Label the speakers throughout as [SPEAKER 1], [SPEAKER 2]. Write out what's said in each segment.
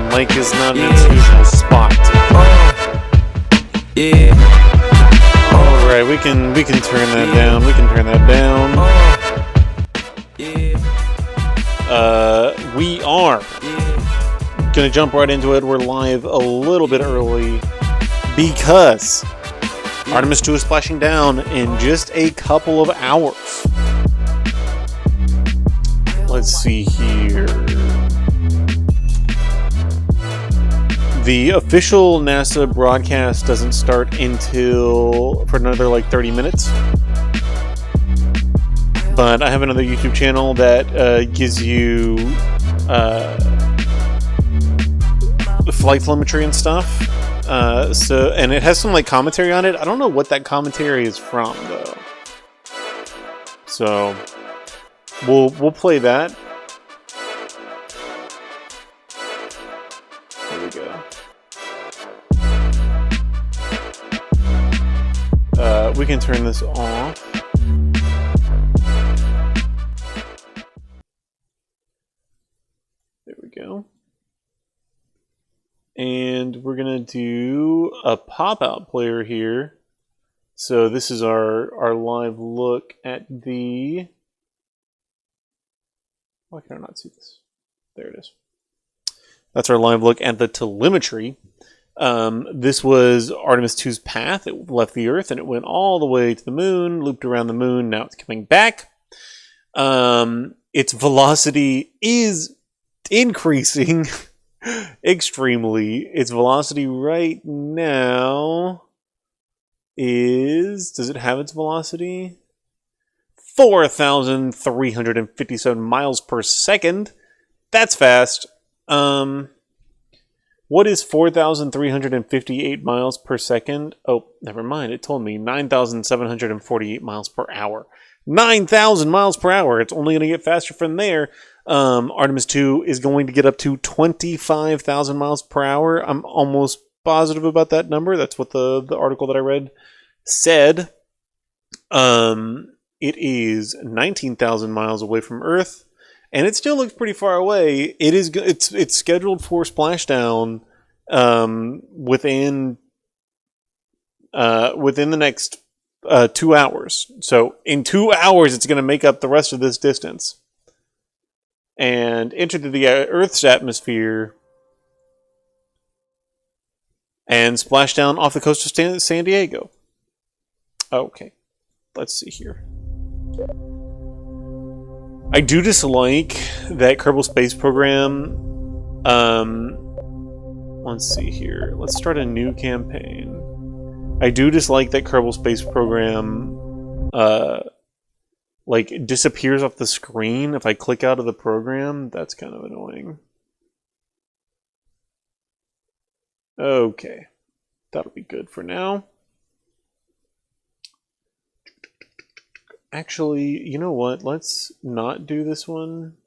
[SPEAKER 1] mic is not in its usual spot.
[SPEAKER 2] Yeah.
[SPEAKER 1] Alright, we can turn that down. We can turn that down. We are gonna jump right into it. We're live a little bit early because Artemis 2 is splashing down in just a couple of hours. Let's see here. The official NASA broadcast doesn't start for another like 30 minutes. But I have another YouTube channel that gives you flight telemetry and stuff. And it has some like commentary on it. I don't know what that commentary is from though. So we'll play that. Here we go. We can turn this off. There we go. And we're gonna do a pop-out player here. So this is our live look at the... Why can I not see this? There it is. That's our live look at the telemetry. This was Artemis 2's path. It left the Earth and it went all the way to the moon, looped around the moon. Now it's coming back. Its velocity is increasing extremely. Its velocity right now is... Does it have its velocity? 4,357 miles per second. That's fast. What is 4,358 miles per second? Oh, never mind. It told me 9,748 miles per hour. 9,000 miles per hour. It's only going to get faster from there. Artemis 2 is going to get up to 25,000 miles per hour. I'm almost positive about that number. That's what the article that I read said. It is 19,000 miles away from Earth, and it still looks pretty far away. It's scheduled for splashdown within the next 2 hours. So in 2 hours, it's going to make up the rest of this distance and enter the Earth's atmosphere and splash down off the coast of San Diego. Okay, let's see here. I do dislike that Kerbal Space Program. Let's see here. Let's start a new campaign. I do dislike that Kerbal Space Program like disappears off the screen if I click out of the program. That's kind of annoying. Okay, that'll be good for now. Actually, you know what? Let's not do this one.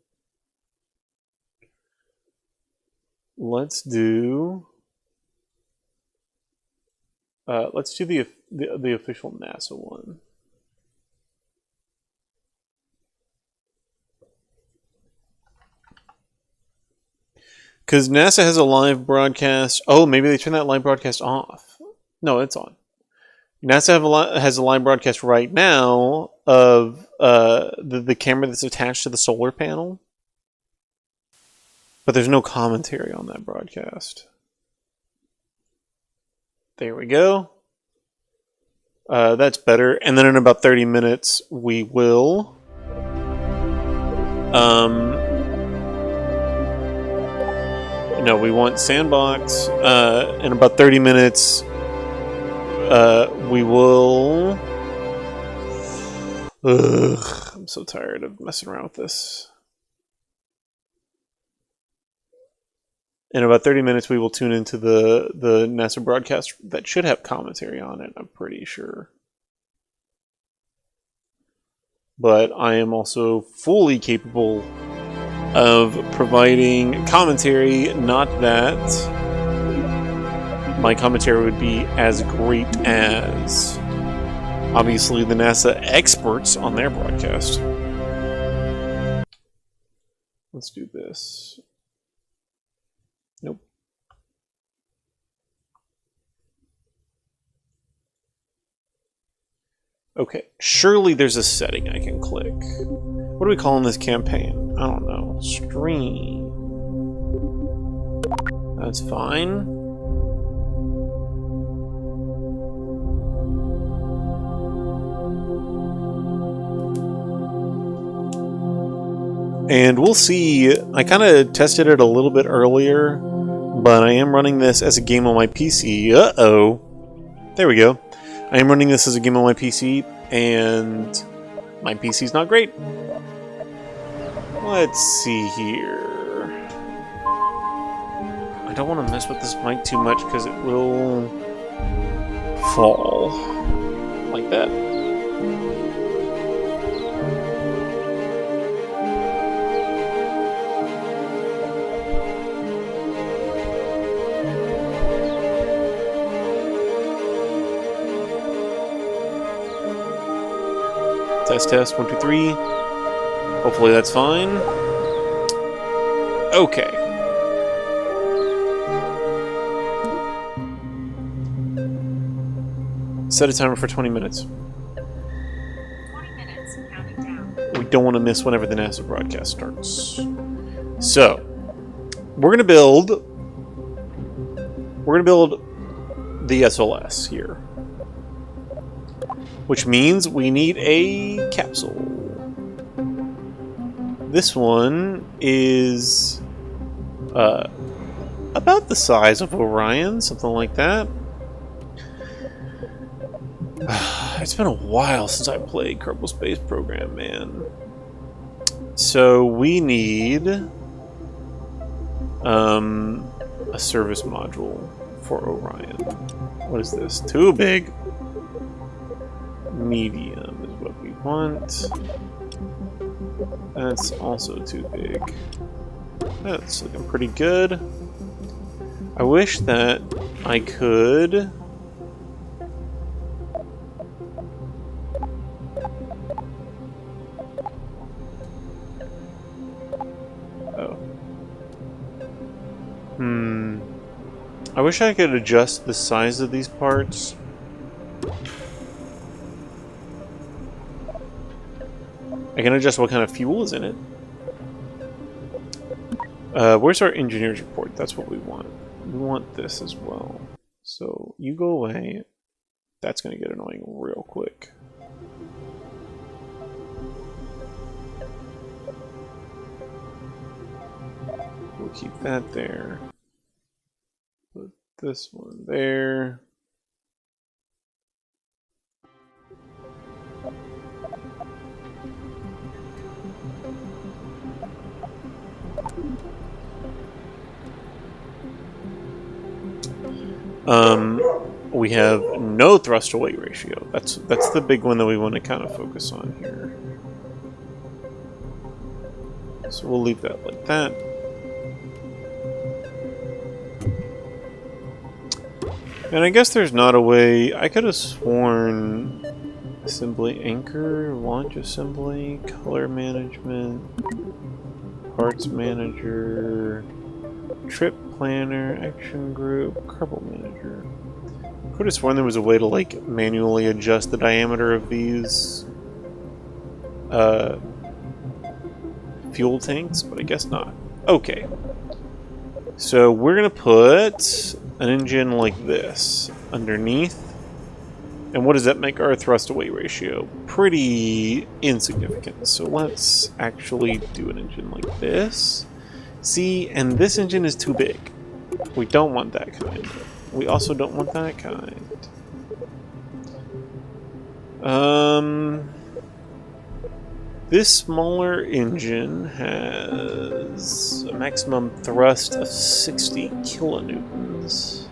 [SPEAKER 1] Let's do the official NASA one. Because NASA has a live broadcast. Oh, maybe they turn that live broadcast off. No, it's on. NASA has a live broadcast right now of the camera that's attached to the solar panel. But there's no commentary on that broadcast. There we go. That's better. And then in about 30 minutes, we will... No, we want Sandbox. In about 30 minutes, we will... Ugh, I'm so tired of messing around with this. In about 30 minutes, we will tune into the NASA broadcast that should have commentary on it, I'm pretty sure. But I am also fully capable of providing commentary, not that my commentary would be as great as, obviously, the NASA experts on their broadcast. Let's do this. Nope. Okay, surely there's a setting I can click. What are we calling this campaign? I don't know. Stream. That's fine. And we'll see. I kind of tested it a little bit earlier, but I am running this as a game on my PC. Uh-oh. There we go. I am running this as a game on my PC, and my PC's not great. Let's see here. I don't want to mess with this mic too much because it will fall like that. Test, 1, 2, 3. Hopefully that's fine. Okay. Set a timer for 20 minutes.
[SPEAKER 2] 20 minutes, counting down.
[SPEAKER 1] We don't want to miss whenever the NASA broadcast starts. So, we're gonna build the SLS here. Which means we need a capsule. This one is about the size of Orion, something like that. It's been a while since I played Kerbal Space Program, man. So we need a service module for Orion. What is this? Too big. Medium is what we want. That's also too big. That's looking pretty good. I wish that I could... Oh. I wish I could adjust the size of these parts. I can adjust what kind of fuel is in it. Where's our engineer's report? That's what we want. We want this as well. So you go away. That's going to get annoying real quick. We'll keep that there. Put this one there. We have no thrust to weight ratio. That's the big one that we want to kind of focus on here. So we'll leave that like that. And I guess there's not a way. I could have sworn assembly anchor, launch assembly, color management, parts manager, trip planner, action group, Kerbal manager. I could have sworn there was a way to like manually adjust the diameter of these fuel tanks, but I guess not. Okay. So we're gonna put an engine like this underneath. And what does that make our thrust to weight ratio? Pretty insignificant. So let's actually do an engine like this. See, and this engine is too big. We don't want that kind. We also don't want that kind. This smaller engine has a maximum thrust of 60 kilonewtons.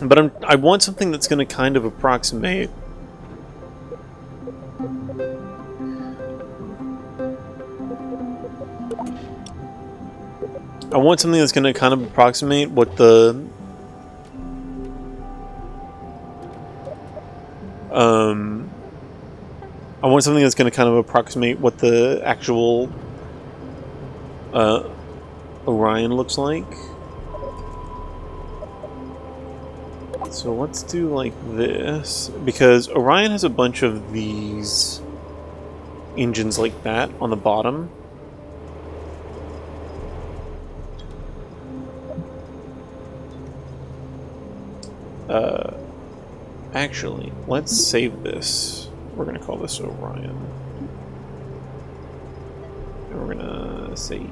[SPEAKER 1] But I want something that's going to kind of approximate what the I want something that's going to kind of approximate what the actual Orion looks like. So let's do like this, because Orion has a bunch of these engines like that on the bottom. Actually, let's save this. We're going to call this Orion. And we're going to save.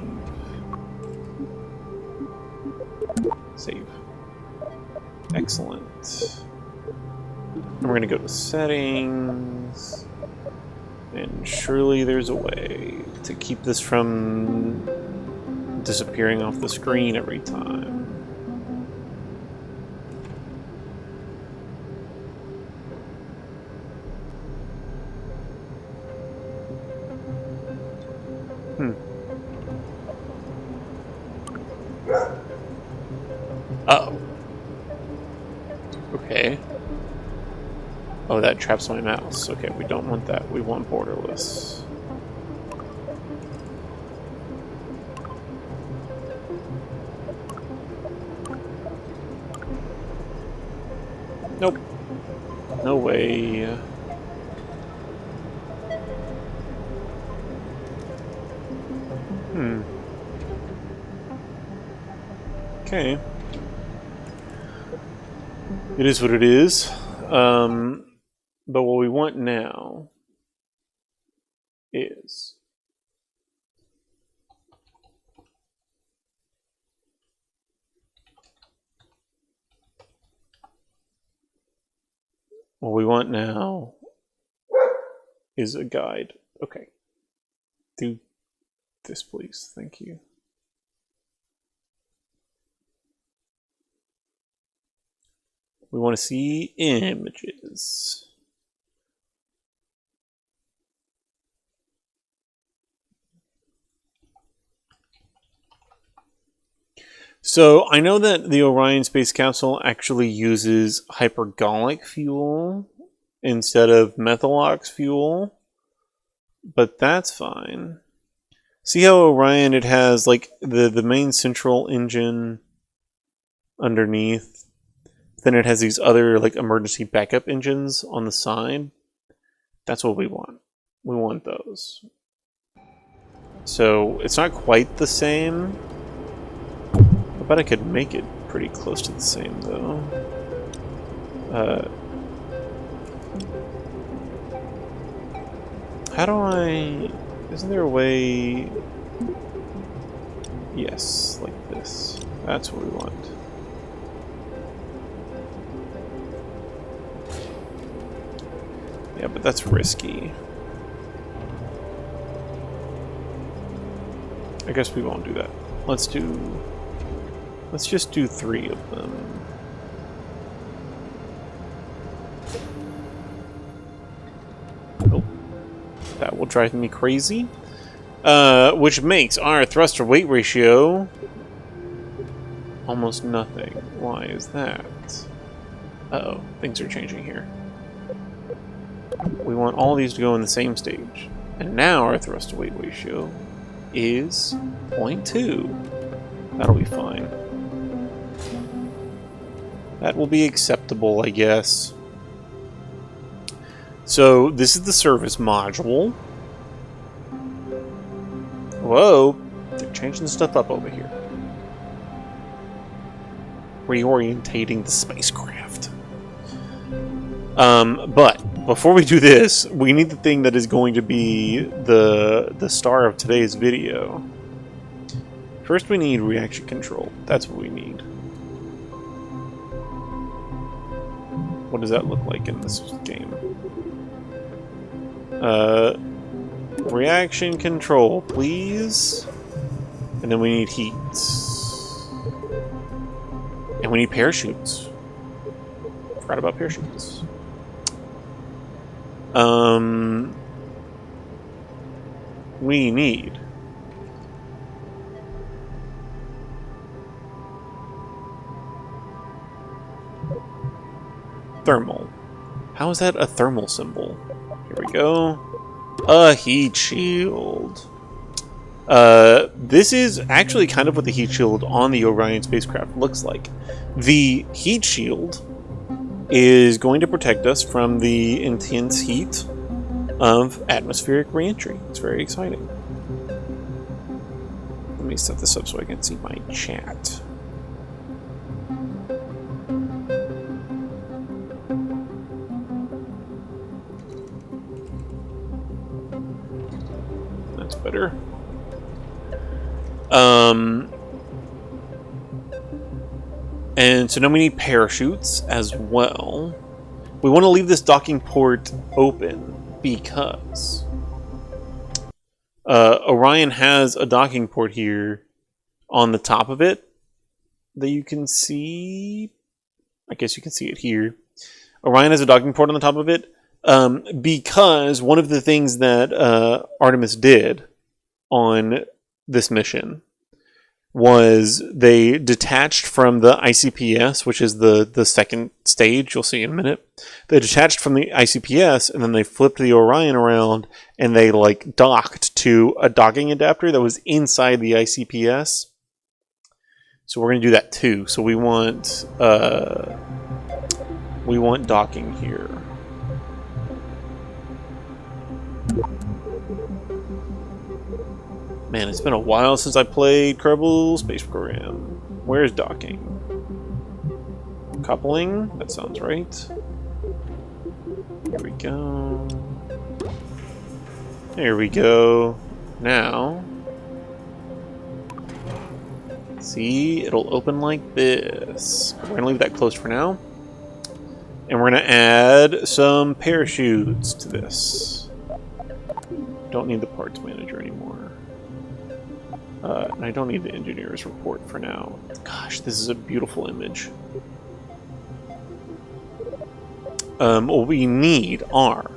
[SPEAKER 1] Save. Excellent. And we're going to go to settings. And surely there's a way to keep this from disappearing off the screen every time. Uh-oh. Okay. Oh, that traps my mouse. Okay, we don't want that. We want borderless. Nope. No way. Okay. It is what it is. But what we want now is a guide. Okay. Do this, please. Thank you. We want to see images. So I know that the Orion space capsule actually uses hypergolic fuel instead of methylox fuel, but that's fine. See how Orion, it has like the main central engine underneath. Then it has these other like emergency backup engines on the side. That's what we want. We want those. So it's not quite the same. I bet I could make it pretty close to the same though. How do I... Isn't there a way... Yes, like this. That's what we want. Yeah, but that's risky. I guess we won't do that. Let's just do 3 of them. Oh, that will drive me crazy. Which makes our thruster weight ratio almost nothing. Why is that? Uh-oh, things are changing here. We want all these to go in the same stage. And now our thrust to weight ratio is 0.2. That'll be fine. That will be acceptable, I guess. So, this is the service module. Whoa! They're changing stuff up over here. Reorientating the spacecraft. But before we do this, we need the thing that is going to be the star of today's video. First, we need reaction control. That's what we need. What does that look like in this game? Reaction control, please. And then we need heat. And we need parachutes. Forgot about parachutes. We need thermal. How is that a thermal symbol? Here we go. A heat shield. This is actually kind of what the heat shield on the Orion spacecraft looks like. The heat shield is going to protect us from the intense heat of atmospheric reentry. It's very exciting. Let me set this up so I can see my chat. That's better. And so now we need parachutes as well. We want to leave this docking port open because Orion has a docking port here on the top of it that you can see. I guess you can see it here. Orion has a docking port on the top of it because one of the things that Artemis did on this mission was they detached from the ICPS, which is the second stage, you'll see in a minute. They detached from the ICPS, and then they flipped the Orion around, and they like docked to a docking adapter that was inside the ICPS. So we're going to do that too. So we want docking here. Man, it's been a while since I played Kerbal Space Program. Where's docking? Coupling? That sounds right. Here we go. There we go. Now, see, it'll open like this. We're going to leave that closed for now. And we're going to add some parachutes to this. Don't need the parts manager anymore. And I don't need the engineer's report for now. Gosh, this is a beautiful image. What we need are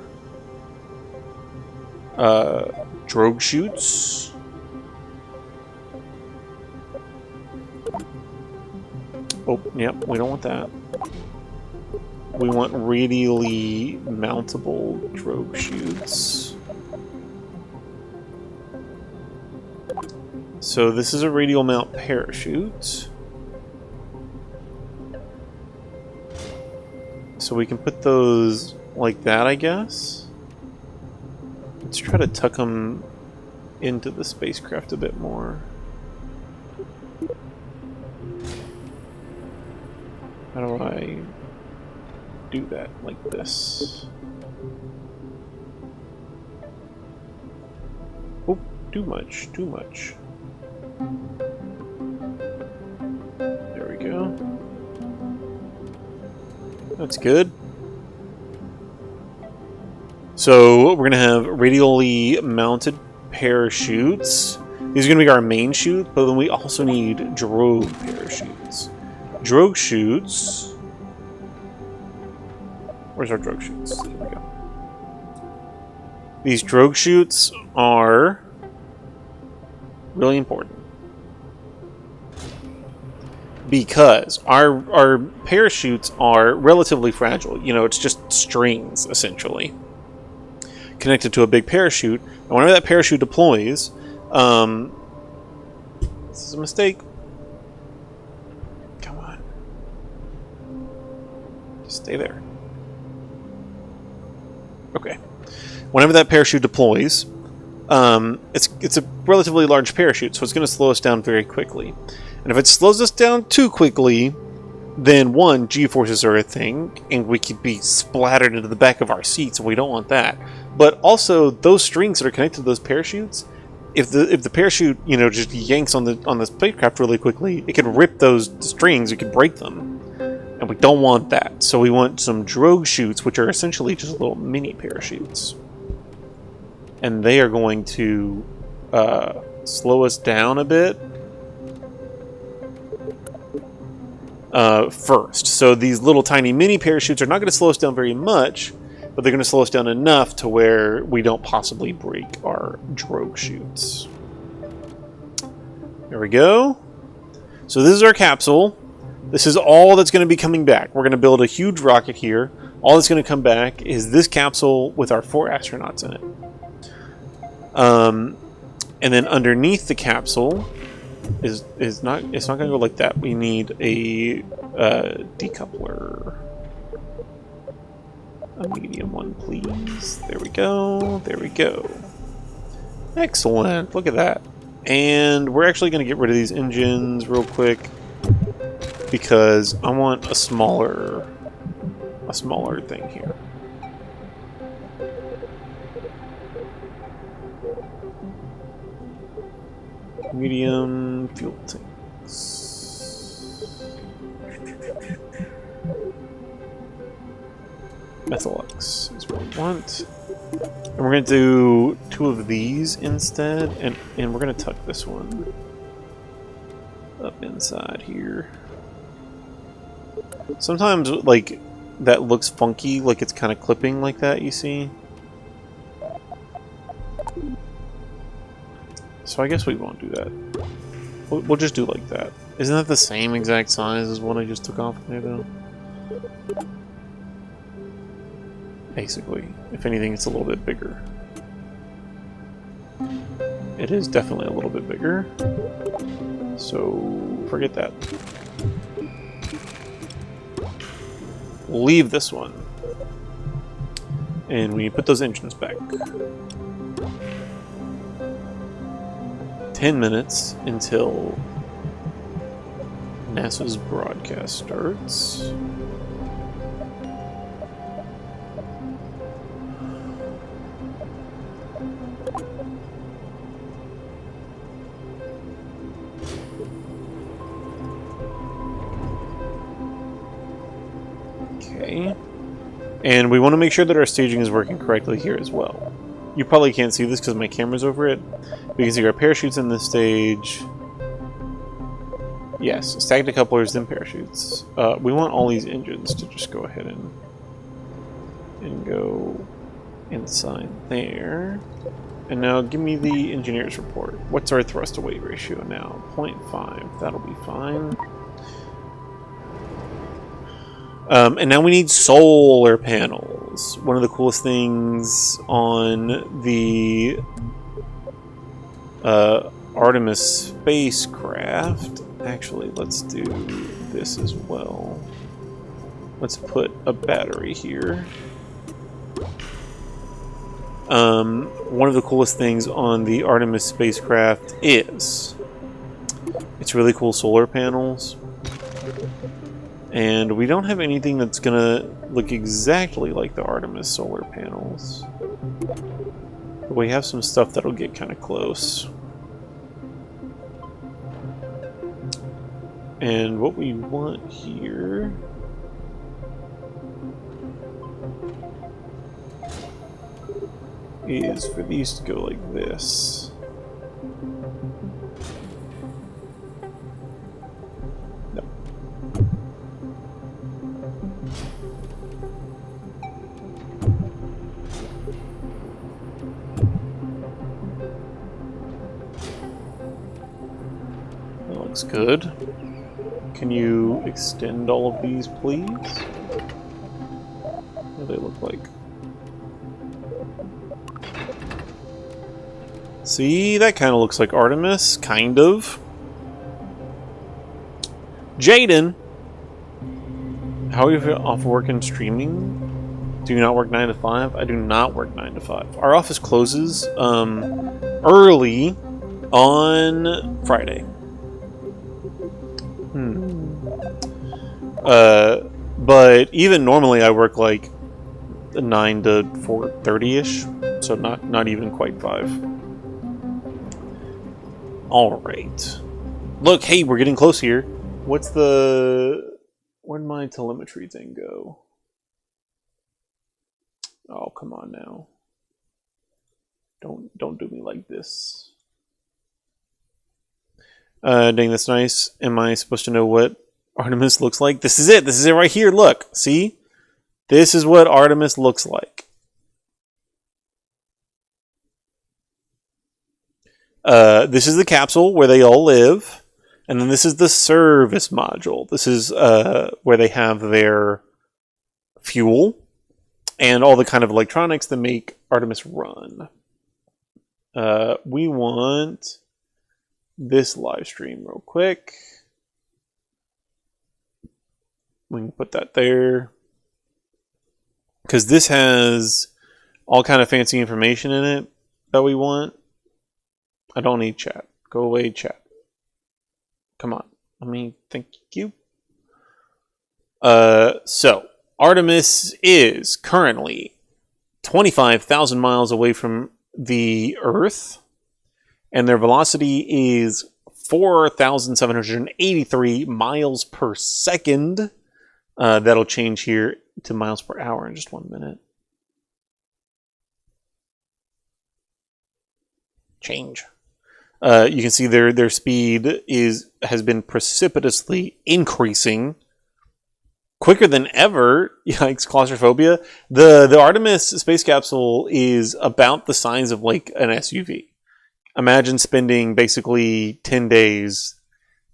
[SPEAKER 1] drogue chutes. Oh, yep, we don't want that. We want radially mountable drogue chutes. So this is a radial mount parachute. So we can put those like that, I guess. Let's try to tuck them into the spacecraft a bit more. How do I do that like this? Oh, too much, too much. There we go. That's good. So we're going to have radially mounted parachutes. These are going to be our main chute, but then we also need drogue parachutes. Drogue chutes. Where's our drogue chutes? Here we go. These drogue chutes are really important. Because our parachutes are relatively fragile. You know, it's just strings, essentially, connected to a big parachute. And whenever that parachute deploys, this is a mistake. Come on. Just stay there. Okay. Whenever that parachute deploys, it's a relatively large parachute, so it's going to slow us down very quickly. And if it slows us down too quickly, then one, G-forces are a thing, and we could be splattered into the back of our seats, and we don't want that. But also, those strings that are connected to those parachutes, if the parachute, you know, just yanks on the spacecraft really quickly, it could rip those strings, it could break them. And we don't want that. So we want some drogue chutes, which are essentially just little mini parachutes. And they are going to slow us down a bit. First. So these little tiny mini parachutes are not going to slow us down very much, but they're going to slow us down enough to where we don't possibly break our drogue chutes. There we go. So this is our capsule. This is all that's going to be coming back. We're going to build a huge rocket here. All that's going to come back is this capsule with our 4 astronauts in it. And then underneath the capsule it's not going to go like that. We need a decoupler. a medium one, please. There we go. There we go. Excellent. Look at that. And we're actually going to get rid of these engines real quick because I want a smaller thing here. Medium fuel tanks. Methylex is what we want. And we're going to do 2 of these instead, and we're going to tuck this one up inside here. Sometimes, like, that looks funky, like it's kind of clipping like that, you see? So I guess we won't do that. We'll just do like that. Isn't that the same exact size as what I just took off there, though? Basically. If anything, it's a little bit bigger. It is definitely a little bit bigger. So, forget that. We'll leave this one. And we put those engines back. 10 minutes until NASA's broadcast starts. Okay. And we want to make sure that our staging is working correctly here as well. You probably can't see this because my camera's over it. We can see our parachutes in this stage. Yes, stacked decouplers, then parachutes. We want all these engines to just go ahead and go inside there. And now give me the engineer's report. What's our thrust to weight ratio now? 0.5. That'll be fine. And now we need solar panels. One of the coolest things on the Artemis spacecraft. Actually, let's do this as well. Let's put a battery here. One of the coolest things on the Artemis spacecraft is it's really cool solar panels. And we don't have anything that's gonna look exactly like the Artemis solar panels. But we have some stuff that'll get kind of close. And what we want here is for these to go like this. No. That looks good. Can you extend all of these, please? What do they look like? See, that kind of looks like Artemis, kind of. Jaden! How are you off work and streaming? Do you not work 9 to 5? I do not work 9 to 5. Our office closes early on Friday. But even normally I work like 9 to 4:30-ish, so not even quite 5. Alright. Look, hey, we're getting close here. Where'd my telemetry thing go? Oh, come on now. Don't do me like this. Dang, that's nice. Am I supposed to know what Artemis looks like? This is it. This is it right here. Look. See? This is what Artemis looks like. This is the capsule where they all live. And then this is the service module. This is where they have their fuel and all the kind of electronics that make Artemis run. We want this live stream real quick. We can put that there. because this has all kind of fancy information in it that we want. I don't need chat. Go away, chat. Come on. Let me thank you. So Artemis is currently 25,000 miles away from the Earth, and their velocity is 4,783 miles per second. That'll change here to miles per hour in just 1 minute. Change. You can see their speed has been precipitously increasing, quicker than ever. Yikes! Claustrophobia. The Artemis space capsule is about the size of like an SUV. Imagine spending basically 10 days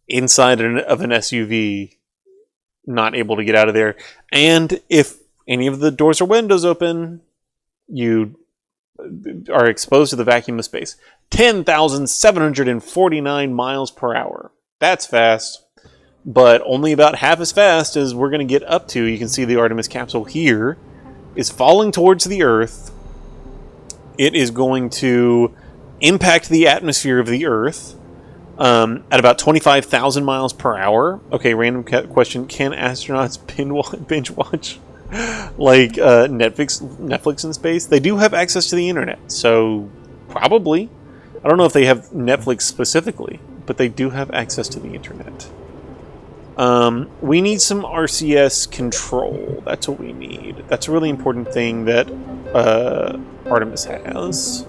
[SPEAKER 1] inside of an SUV, not able to get out of there. And if any of the doors or windows open, you are exposed to the vacuum of space. 10,749 miles per hour. That's fast, but only about half as fast as we're going to get up to. You can see the Artemis capsule here is falling towards the Earth. It is going to impact the atmosphere of the Earth at about 25,000 miles per hour. Okay, random question. Can astronauts binge watch like Netflix in space? They do have access to the internet, so probably. I don't know if they have Netflix specifically, but they do have access to the internet. We need some RCS control. That's what we need. That's a really important thing that Artemis has.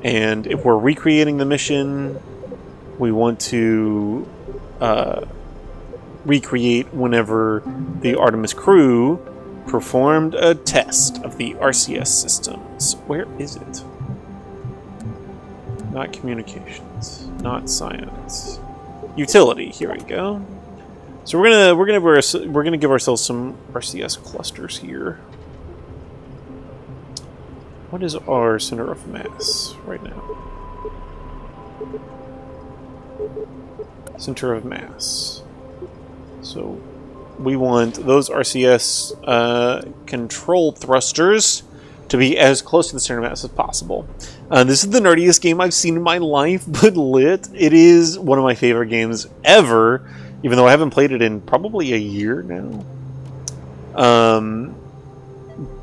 [SPEAKER 1] And if we're recreating the mission, we want to recreate whenever the Artemis crew performed a test of the RCS systems. Where is it? Not communications, not science. Utility. Here we go. So we're gonna give ourselves some RCS clusters here. What is our center of mass right now? Center of mass. So we want those RCS control thrusters to be as close to the center of mass as possible. This is the nerdiest game I've seen in my life, but lit. It is one of my favorite games ever, even though I haven't played it in probably a year now.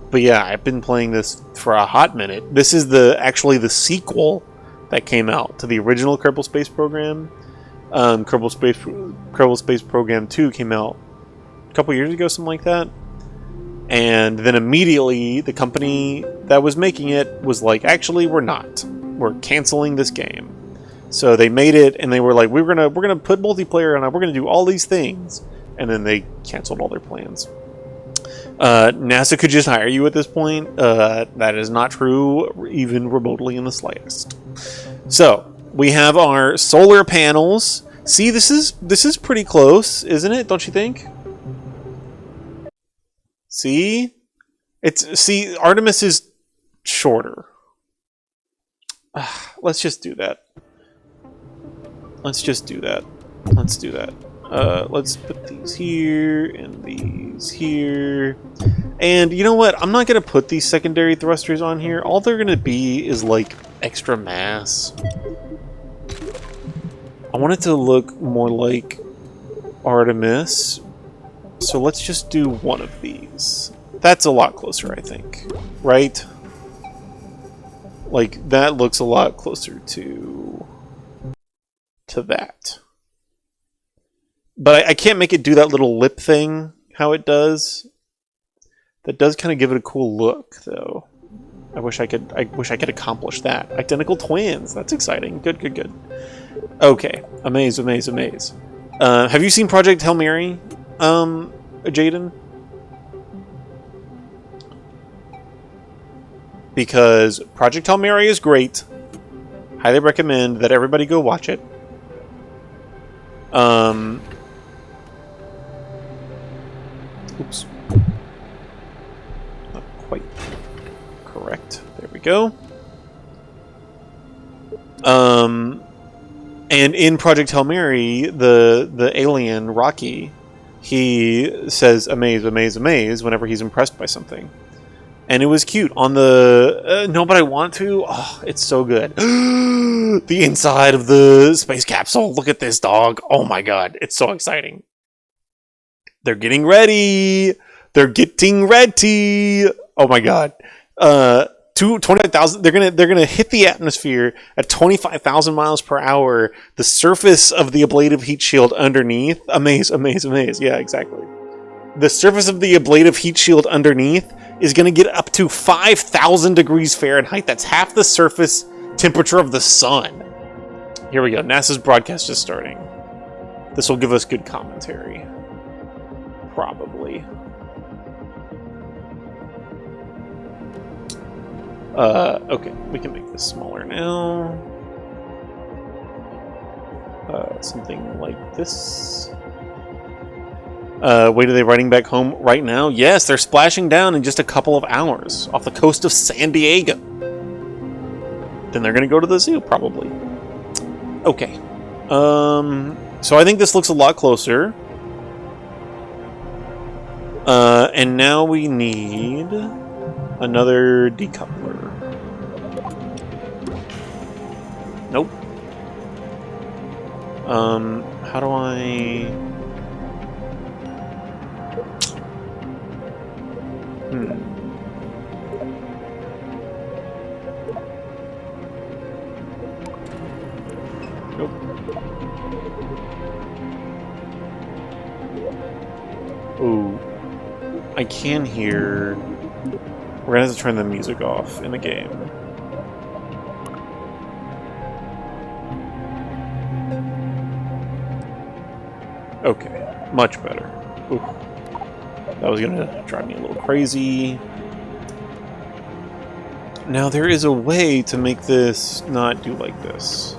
[SPEAKER 1] But yeah, I've been playing this for a hot minute. This is actually the sequel that came out to the original Kerbal Space Program. Kerbal Space Program 2 came out a couple years ago, something like that. And then immediately, the company that was making it was like, actually, we're not. We're canceling this game. So they made it, and they were like, we're gonna put multiplayer on it. We're gonna do all these things, and then they canceled all their plans. NASA could just hire you at this point. That is not true, even remotely in the slightest. So we have our solar panels. See, this is pretty close, isn't it? Don't you think? See? Artemis is shorter. Let's just do that. Let's do that. Let's put these here and these here. And you know what? I'm not going to put these secondary thrusters on here. All they're going to be is like extra mass. I want it to look more like Artemis. So let's just do one of these. That's a lot closer, I think. Right? Like, that looks a lot closer to that. But I can't make it do that little lip thing, how it does. That does kind of give it a cool look, though. I wish I could accomplish that. Identical twins. That's exciting. Good. Okay. Amaze. Have you seen Project Hail Mary, Jaden? Because Project Hail Mary is great. Highly recommend that everybody go watch it. Oops. Not quite correct. There we go. And in Project Hail Mary, the alien, Rocky, he says amaze, amaze, amaze whenever he's impressed by something. And it was cute. On the no, but I want to. Oh, it's so good. The inside of the space capsule. Look at this, dog. Oh my god, it's so exciting. They're getting ready. They're getting ready. Oh my god. 25,000. They're gonna hit the atmosphere at 25,000 miles per hour. The surface of the ablative heat shield underneath. Amaze, amaze, amaze. Yeah, exactly. The surface of the ablative heat shield underneath is going to get up to 5,000 degrees Fahrenheit. That's half the surface temperature of the sun. Here we go. NASA's broadcast is starting. This will give us good commentary. Probably. Okay, we can make this smaller now. Something like this. Wait, are they riding back home right now? Yes, they're splashing down in just a couple of hours off the coast of San Diego. Then they're going to go to the zoo, probably. Okay. So I think this looks a lot closer. And now we need another decoupler. Nope. How do I... Nope. Ooh. I can hear... We're gonna have to turn the music off in the game. Okay. Much better. Ooh. That was gonna drive me a little crazy. Now there is a way to make this not do like this.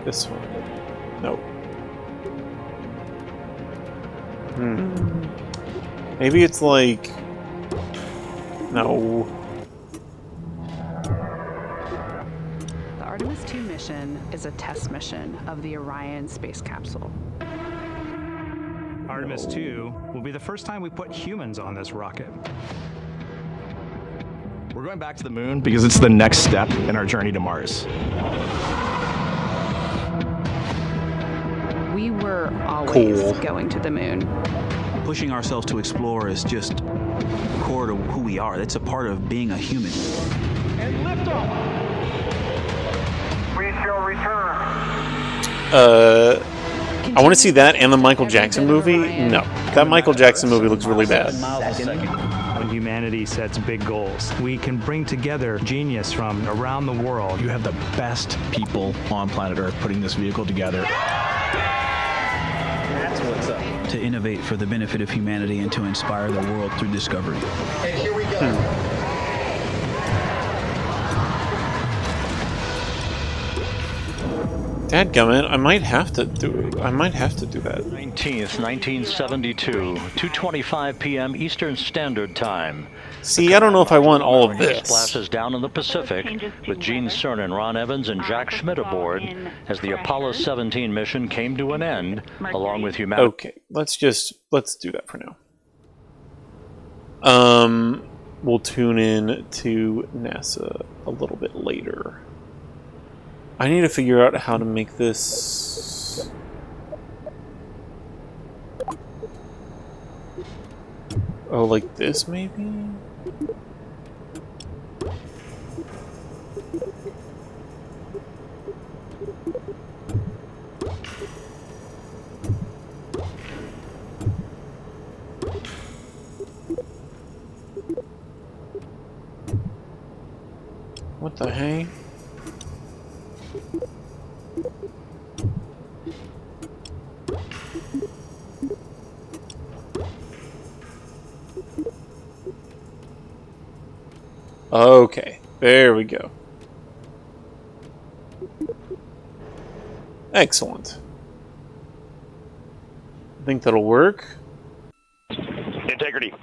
[SPEAKER 1] This one. Nope. Maybe it's like... No.
[SPEAKER 3] The Artemis 2 mission is a test mission of the Orion space capsule.
[SPEAKER 4] Artemis 2 will be the first time we put humans on this rocket.
[SPEAKER 5] We're going back to the moon because it's the next step in our journey to Mars.
[SPEAKER 3] We were always
[SPEAKER 1] Cool.
[SPEAKER 3] going to the moon.
[SPEAKER 6] Pushing ourselves to explore is just core to who we are. That's a part of being a human.
[SPEAKER 7] And liftoff. We shall return.
[SPEAKER 1] I want to see that and the Michael Jackson movie. No. That Michael Jackson movie looks really bad.
[SPEAKER 4] When humanity sets big goals, we can bring together genius from around the world.
[SPEAKER 5] You have the best people on planet Earth putting this vehicle together.
[SPEAKER 7] That's what's up.
[SPEAKER 6] To innovate for the benefit of humanity and to inspire the world through discovery.
[SPEAKER 7] And here we go.
[SPEAKER 1] Dadgummit, I might have to do it. I might have to do that.
[SPEAKER 8] 19th, 1972, 2:25 p.m. Eastern Standard Time.
[SPEAKER 1] See, I don't know if I want all of this.
[SPEAKER 8] Splashes down in the Pacific with Gene Cernan, Ron Evans, and Jack Schmidt aboard as the Apollo 17 mission came to an end, along with humanity.
[SPEAKER 1] Okay, let's do that for now. We'll tune in to NASA a little bit later. I need to figure out how to make this... Oh, like this, maybe? What the heck? Okay, there we go. Excellent. I think that'll work.
[SPEAKER 8] Integrity.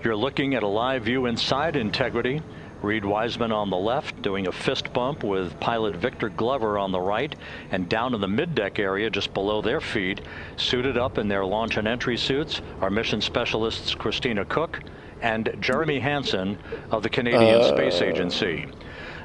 [SPEAKER 8] You're looking at a live view inside Integrity. Reed Wiseman on the left, doing a fist bump with pilot Victor Glover on the right, and down in the middeck area just below their feet, suited up in their launch and entry suits, are mission specialists Christina Cook and Jeremy Hansen of the Canadian Space Agency.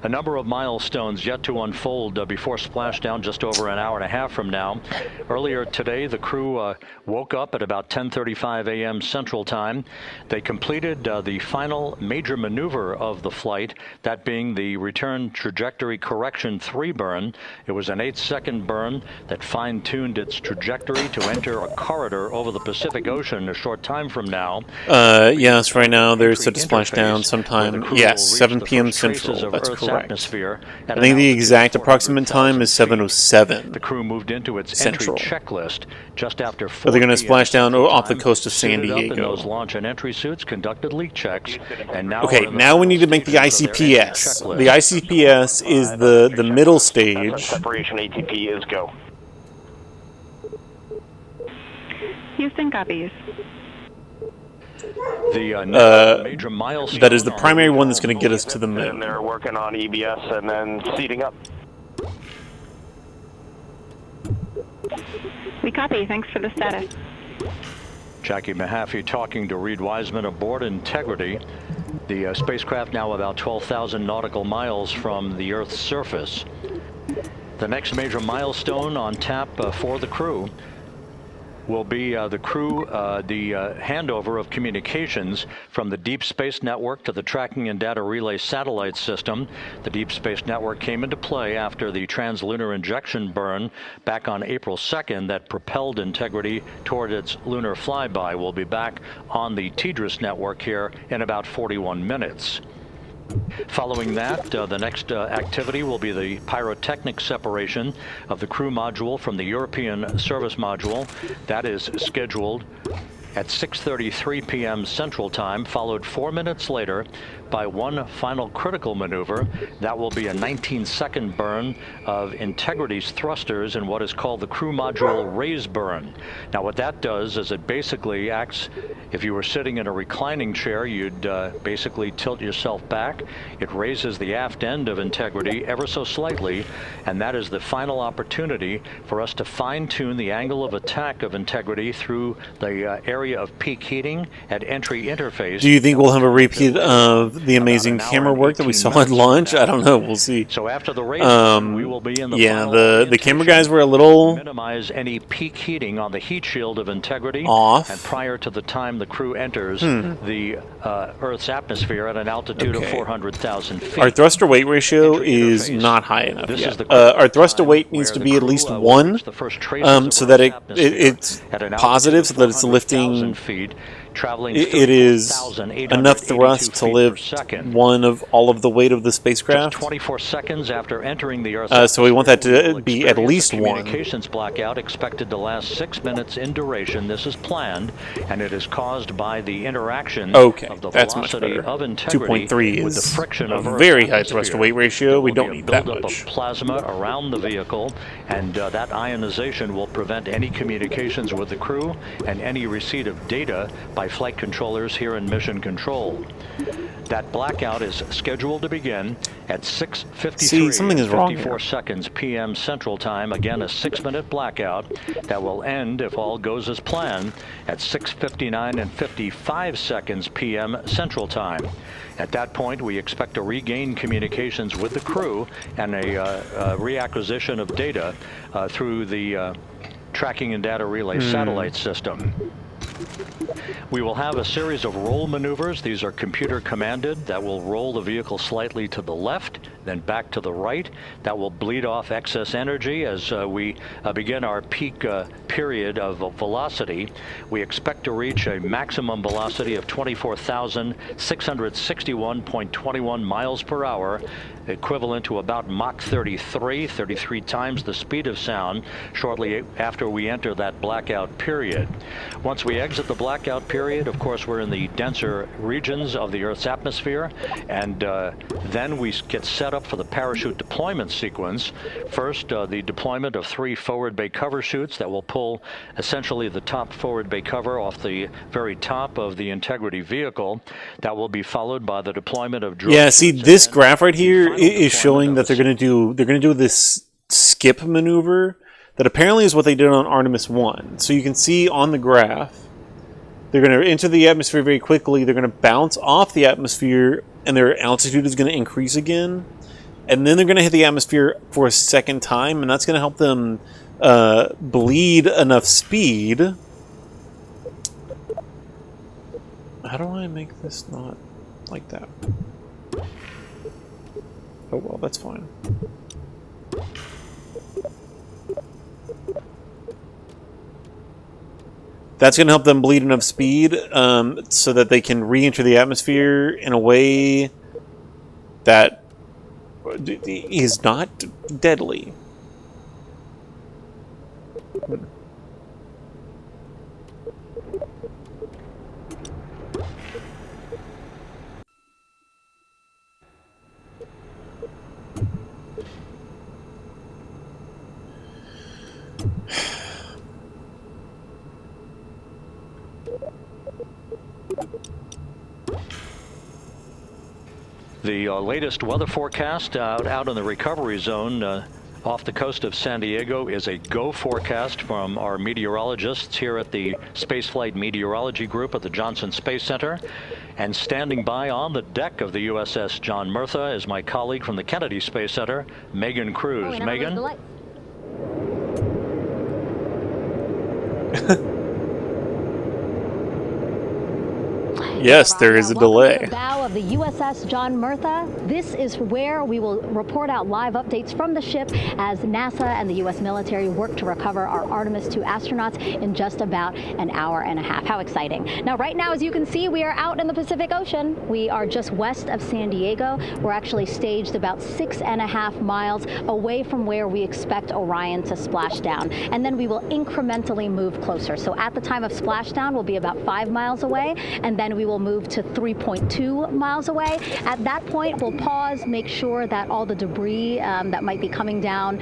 [SPEAKER 8] A number of milestones yet to unfold before splashdown just over an hour and a half from now. Earlier today, the crew woke up at about 10:35 a.m. Central Time. They completed the final major maneuver of the flight, that being the return trajectory correction 3 burn. It was an 8-second burn that fine-tuned its trajectory to enter a corridor over the Pacific Ocean a short time from now.
[SPEAKER 1] Yes, right now they're set to splash down sometime, yes, 7 p.m. Central. That's correct.
[SPEAKER 8] Atmosphere
[SPEAKER 1] I think the exact approximate time is 7:07.
[SPEAKER 8] The crew moved into its
[SPEAKER 1] Central.
[SPEAKER 8] entry checklist just after 4
[SPEAKER 1] But they're going to
[SPEAKER 8] p.m.
[SPEAKER 1] splash down
[SPEAKER 8] Central
[SPEAKER 1] off the
[SPEAKER 8] Time,
[SPEAKER 1] coast of San
[SPEAKER 8] suited up in
[SPEAKER 1] Diego.
[SPEAKER 8] those launch and entry suits, conducted leak checks, and now
[SPEAKER 1] Okay,
[SPEAKER 8] we're in the
[SPEAKER 1] now we need to make the
[SPEAKER 8] stages of their entry
[SPEAKER 1] ICPS.
[SPEAKER 8] checklist.
[SPEAKER 1] The ICPS is the middle stage.
[SPEAKER 7] Separation ATP is go.
[SPEAKER 3] Houston copies.
[SPEAKER 8] The next major milestone
[SPEAKER 1] That is the
[SPEAKER 8] on
[SPEAKER 1] primary one that's going to get us to the
[SPEAKER 7] And
[SPEAKER 1] moon.
[SPEAKER 7] they're working on EBS and then seating up.
[SPEAKER 3] We copy. Thanks for the status.
[SPEAKER 8] Jackie Mahaffey talking to Reed Wiseman aboard Integrity. The spacecraft now about 12,000 nautical miles from the Earth's surface. The next major milestone on tap for the crew will be the handover of communications from the Deep Space Network to the Tracking and Data Relay Satellite System. The Deep Space Network came into play after the translunar injection burn back on April 2nd that propelled Integrity toward its lunar flyby. We'll be back on the TDRS network here in about 41 minutes. Following that, the next activity will be the pyrotechnic separation of the crew module from the European service module. That is scheduled at 6:33 p.m. Central Time, followed 4 minutes later by one final critical maneuver. That will be a 19-second burn of Integrity's thrusters in what is called the crew module raise burn. Now what that does is it basically acts, if you were sitting in a reclining chair, you'd basically tilt yourself back. It raises the aft end of Integrity ever so slightly, and that is the final opportunity for us to fine-tune the angle of attack of Integrity through the area of peak heating at entry interface.
[SPEAKER 1] Do you think we'll have a repeat of the amazing camera work that we saw at launch? I don't know. We'll see.
[SPEAKER 8] So after the raise burn, we will be in the
[SPEAKER 1] yeah,
[SPEAKER 8] final
[SPEAKER 1] the camera
[SPEAKER 8] orientation
[SPEAKER 1] guys were a little
[SPEAKER 8] minimize any peak heating on the heat shield of Integrity
[SPEAKER 1] off.
[SPEAKER 8] and prior to the time the crew enters the Earth's atmosphere at an altitude of 400,000 feet.
[SPEAKER 1] Our thruster weight ratio
[SPEAKER 8] Entry
[SPEAKER 1] is
[SPEAKER 8] interface.
[SPEAKER 1] not high enough
[SPEAKER 8] This
[SPEAKER 1] yet.
[SPEAKER 8] is the
[SPEAKER 1] Our thruster
[SPEAKER 8] time
[SPEAKER 1] weight needs
[SPEAKER 8] where
[SPEAKER 1] to
[SPEAKER 8] the
[SPEAKER 1] be at
[SPEAKER 8] crew
[SPEAKER 1] least
[SPEAKER 8] will
[SPEAKER 1] 1,
[SPEAKER 8] reach the first traces
[SPEAKER 1] so
[SPEAKER 8] of
[SPEAKER 1] that
[SPEAKER 8] Earth's atmosphere
[SPEAKER 1] it's
[SPEAKER 8] at an
[SPEAKER 1] positive, so
[SPEAKER 8] altitude
[SPEAKER 1] that it's
[SPEAKER 8] of
[SPEAKER 1] lifting.
[SPEAKER 8] 400,000 feet, traveling
[SPEAKER 1] It is
[SPEAKER 8] 34,882
[SPEAKER 1] enough thrust to
[SPEAKER 8] feet per
[SPEAKER 1] lift
[SPEAKER 8] second.
[SPEAKER 1] one of all of the weight of the
[SPEAKER 8] Just
[SPEAKER 1] spacecraft.
[SPEAKER 8] 24 seconds after entering the Earth's
[SPEAKER 1] So we want that
[SPEAKER 8] atmosphere,
[SPEAKER 1] to
[SPEAKER 8] we will
[SPEAKER 1] be at
[SPEAKER 8] experience
[SPEAKER 1] least
[SPEAKER 8] a
[SPEAKER 1] 1.
[SPEAKER 8] communications blackout expected to last 6 minutes in duration. This is planned, and it is caused by the interaction
[SPEAKER 1] Okay,
[SPEAKER 8] of the
[SPEAKER 1] that's much
[SPEAKER 8] velocity
[SPEAKER 1] better.
[SPEAKER 8] of Integrity
[SPEAKER 1] 2.3
[SPEAKER 8] with the
[SPEAKER 1] is
[SPEAKER 8] friction
[SPEAKER 1] a
[SPEAKER 8] of Earth's
[SPEAKER 1] very high
[SPEAKER 8] atmosphere.
[SPEAKER 1] thruster weight ratio.
[SPEAKER 8] There
[SPEAKER 1] We
[SPEAKER 8] will
[SPEAKER 1] don't
[SPEAKER 8] be a
[SPEAKER 1] need that
[SPEAKER 8] buildup
[SPEAKER 1] much.
[SPEAKER 8] of plasma around the vehicle, and that ionization will prevent any communications with the crew and any receipt of data by flight controllers here in Mission Control. That blackout is scheduled to begin at 6:53.
[SPEAKER 1] See, something is wrong
[SPEAKER 8] 54
[SPEAKER 1] here.
[SPEAKER 8] seconds p.m. Central Time. Again, a 6-minute blackout that will end, if all goes as planned, at 6:59 and 55 seconds p.m. Central Time. At that point, we expect to regain communications with the crew and a reacquisition of data through the Tracking and Data Relay Satellite System. We will have a series of roll maneuvers. These are computer commanded that will roll the vehicle slightly to the left, then back to the right. That will bleed off excess energy as we begin our peak period of velocity. We expect to reach a maximum velocity of 24,661.21 miles per hour, equivalent to about Mach 33 times the speed of sound shortly after we enter that blackout period. Once we we exit the blackout period, of course, we're in the denser regions of the Earth's atmosphere, and then we get set up for the parachute deployment sequence. First, the deployment of 3 forward bay cover chutes that will pull essentially the top forward bay cover off the very top of the Integrity vehicle. That will be followed by the deployment of drill
[SPEAKER 1] Yeah, see,
[SPEAKER 8] chutes,
[SPEAKER 1] this
[SPEAKER 8] and
[SPEAKER 1] graph right
[SPEAKER 8] the
[SPEAKER 1] here
[SPEAKER 8] final
[SPEAKER 1] is showing
[SPEAKER 8] deployment
[SPEAKER 1] that they're gonna do this skip maneuver that apparently is what they did on Artemis 1. So you can see on the graph, they're going to enter the atmosphere very quickly, they're going to bounce off the atmosphere, and their altitude is going to increase again. And then they're going to hit the atmosphere for a second time, and that's going to help them bleed enough speed. How do I make this not like that? Oh well, that's fine. That's going to help them bleed enough speed so that they can re-enter the atmosphere in a way that is not deadly.
[SPEAKER 8] The latest weather forecast out in the recovery zone off the coast of San Diego is a go forecast from our meteorologists here at the Spaceflight Meteorology Group at the Johnson Space Center. And standing by on the deck of the USS John Murtha is my colleague from the Kennedy Space Center, Megan Cruz. Megan?
[SPEAKER 1] Yes, there is a delay.
[SPEAKER 9] The bow of the USS John Murtha. This is where we will report out live updates from the ship as NASA and the U.S. military work to recover our Artemis 2 astronauts in just about an hour and a half. How exciting. Now, right now, as you can see, we are out in the Pacific Ocean. We are just west of San Diego. We're actually staged about 6.5 miles away from where we expect Orion to splash down. And then we will incrementally move closer. So at the time of splashdown, we'll be about 5 miles away, and then we will move to 3.2 miles away. At that point, we'll pause, make sure that all the debris that might be coming down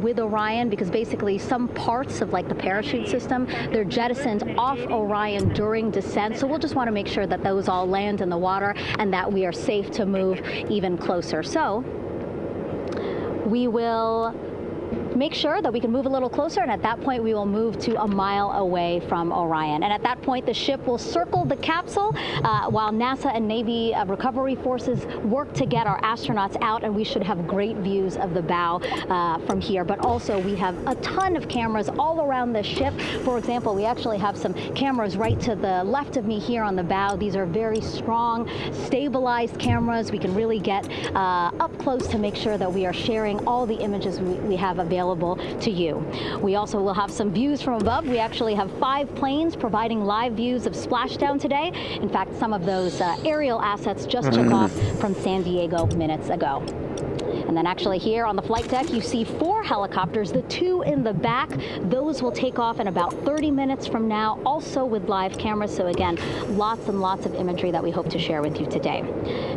[SPEAKER 9] with Orion, because basically some parts of like the parachute system, they're jettisoned off Orion during descent. So we'll just want to make sure that those all land in the water and that we are safe to move even closer. So we will make sure that we can move a little closer, and at that point we will move to a mile away from Orion. And at that point the ship will circle the capsule while NASA and Navy recovery forces work to get our astronauts out, and we should have great views of the bow from here. But also we have a ton of cameras all around the ship. For example, we actually have some cameras right to the left of me here on the bow. These are very strong, stabilized cameras. We can really get up close to make sure that we are sharing all the images we have available to you. We also will have some views from above. We actually have 5 planes providing live views of splashdown today. In fact, some of those aerial assets just took off from San Diego minutes ago. And then actually here on the flight deck, you see 4 helicopters, the 2 in the back. Those will take off in about 30 minutes from now, also with live cameras. So again, lots and lots of imagery that we hope to share with you today.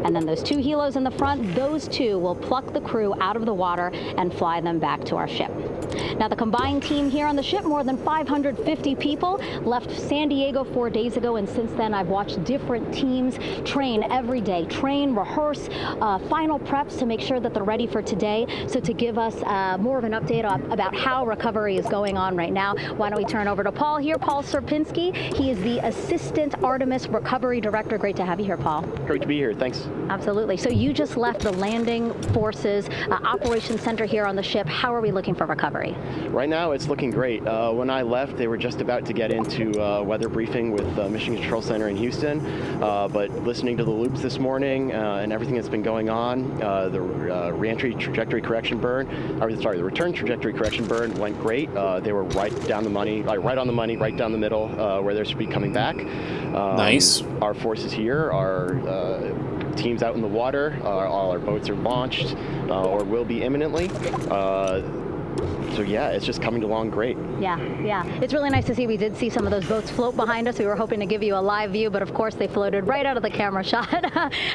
[SPEAKER 9] And then those 2 helos in the front, those 2 will pluck the crew out of the water and fly them back to our ship. Now, the combined team here on the ship, more than 550 people, left San Diego 4 days ago, and since then I've watched different teams train every day, rehearse, final preps to make sure that they're ready for today. So to give us more of an update about how recovery is going on right now, why don't we turn over to Paul here, Paul Serpinski. He is the Assistant Artemis Recovery Director. Great to have you here, Paul.
[SPEAKER 10] Great to be here, thanks.
[SPEAKER 9] Absolutely. So you just left the landing forces operations center here on the ship. How are we looking for recovery?
[SPEAKER 10] Right now it's looking great. When I left, they were just about to get into weather briefing with the Mission Control Center in Houston, but listening to the loops this morning and everything that's been going on, the reentry trajectory correction burn, the return trajectory correction burn went great. They were right down the money, right on the money, right down the middle where they should be coming back.
[SPEAKER 1] Nice.
[SPEAKER 10] Our forces here are teams out in the water. All our boats are launched or will be imminently. So yeah, it's just coming along great.
[SPEAKER 9] Yeah, yeah. It's really nice to see. We did see some of those boats float behind us. We were hoping to give you a live view, but of course they floated right out of the camera shot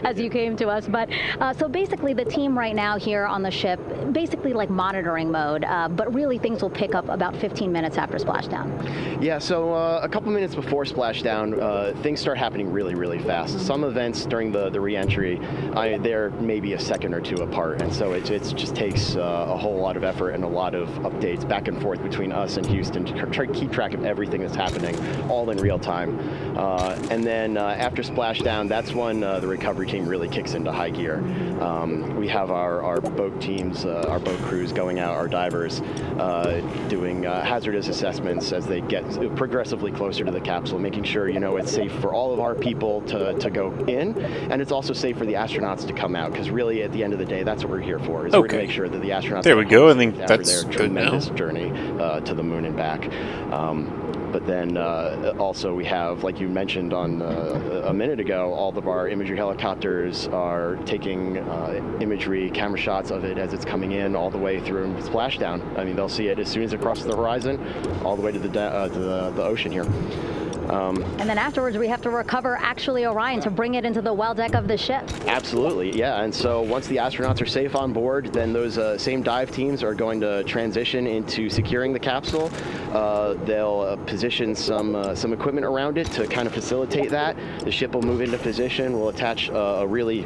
[SPEAKER 9] as you came to us. But so basically the team right now here on the ship, basically like monitoring mode, but really things will pick up about 15 minutes after splashdown.
[SPEAKER 10] Yeah, so a couple minutes before splashdown, things start happening really, really fast. Some events during the re-entry, they're maybe a second or two apart, and so it just takes a whole lot of effort and a lot of updates back and forth between us and Houston to try to keep track of everything that's happening, all in real time. And then after splashdown, that's when the recovery team really kicks into high gear. We have our boat teams, our boat crews going out, our divers doing hazardous assessments as they get progressively closer to the capsule, making sure it's safe for all of our people to go in, and it's also safe for the astronauts to come out, because really at the end of the day, that's what we're here for, is we're to make sure that the astronauts
[SPEAKER 1] there we go. I think that's
[SPEAKER 10] their
[SPEAKER 1] good
[SPEAKER 10] tremendous
[SPEAKER 1] now.
[SPEAKER 10] journey to the moon and back. But then also we have, like you mentioned on a minute ago, all of our imagery helicopters are taking imagery, camera shots of it as it's coming in all the way through splashdown. I mean, they'll see it as soon as it crosses the horizon, all the way to the ocean here.
[SPEAKER 9] And then afterwards, we have to recover actually Orion to bring it into the well deck of the ship.
[SPEAKER 10] Absolutely, yeah. And so once the astronauts are safe on board, then those same dive teams are going to transition into securing the capsule. They'll position some equipment around it to kind of facilitate that. The ship will move into position. We'll attach a really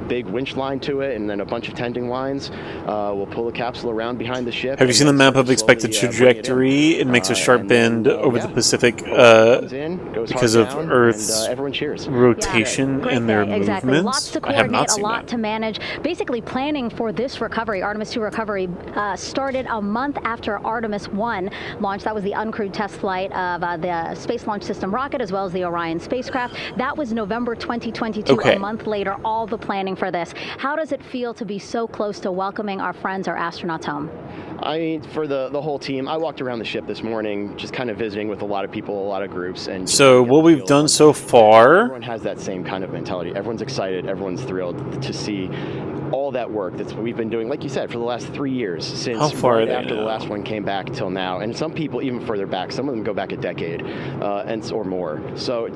[SPEAKER 10] big winch line to it, and then a bunch of tending lines. We'll pull the capsule around behind the ship.
[SPEAKER 1] Have you seen the map of expected trajectory? It makes a sharp bend over the Pacific because of Earth's
[SPEAKER 10] everyone cheers.
[SPEAKER 1] rotation and their
[SPEAKER 9] Exactly.
[SPEAKER 1] movements.
[SPEAKER 9] Lots to
[SPEAKER 1] I have not
[SPEAKER 9] coordinate, a
[SPEAKER 1] seen
[SPEAKER 9] lot
[SPEAKER 1] that.
[SPEAKER 9] to manage. Basically, planning for this recovery, Artemis 2 recovery, started a month after Artemis 1 launched. That was the uncrewed test flight of the Space Launch System rocket, as well as the Orion spacecraft. That was November 2022.
[SPEAKER 1] Okay.
[SPEAKER 9] A month later, all the planning for this. How does it feel to be so close to welcoming our friends, our astronauts, home?
[SPEAKER 10] I mean, for the whole team, I walked around the ship this morning, just kind of visiting with a lot of people, a lot of groups. And
[SPEAKER 1] So what we've done so far,
[SPEAKER 10] everyone has that same kind of mentality. Everyone's excited. Everyone's thrilled to see all that work that we've been doing, like you said, for the last 3 years, since
[SPEAKER 1] How far
[SPEAKER 10] right
[SPEAKER 1] are they
[SPEAKER 10] after
[SPEAKER 1] now?
[SPEAKER 10] the last one came back till now. And some people even further back. Some of them go back a decade or more. So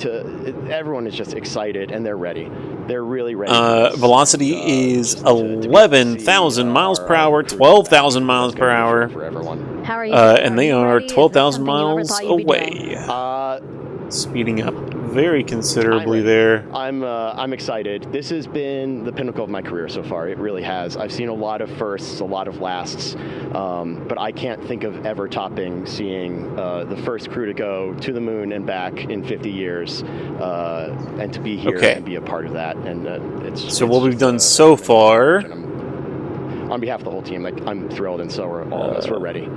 [SPEAKER 10] everyone is just excited, and they're ready. They're really ready.
[SPEAKER 1] velocity is 11,000 miles per hour, 12,000 miles per hour,
[SPEAKER 10] for everyone.
[SPEAKER 9] How are you?
[SPEAKER 1] and they
[SPEAKER 9] you
[SPEAKER 1] are
[SPEAKER 9] ready? Is this
[SPEAKER 1] 12,000
[SPEAKER 9] something you ever
[SPEAKER 1] miles
[SPEAKER 9] thought you'd be doing?
[SPEAKER 1] away. Speeding up very considerably there.
[SPEAKER 10] I'm excited. This has been the pinnacle of my career so far. It really has. I've seen a lot of firsts, a lot of lasts, but I can't think of ever topping seeing the first crew to go to the moon and back in 50 years, and to be here and be a part of that. And it's
[SPEAKER 1] what we've done so far.
[SPEAKER 10] On behalf of the whole team, I'm thrilled, and so are all of us. We're ready.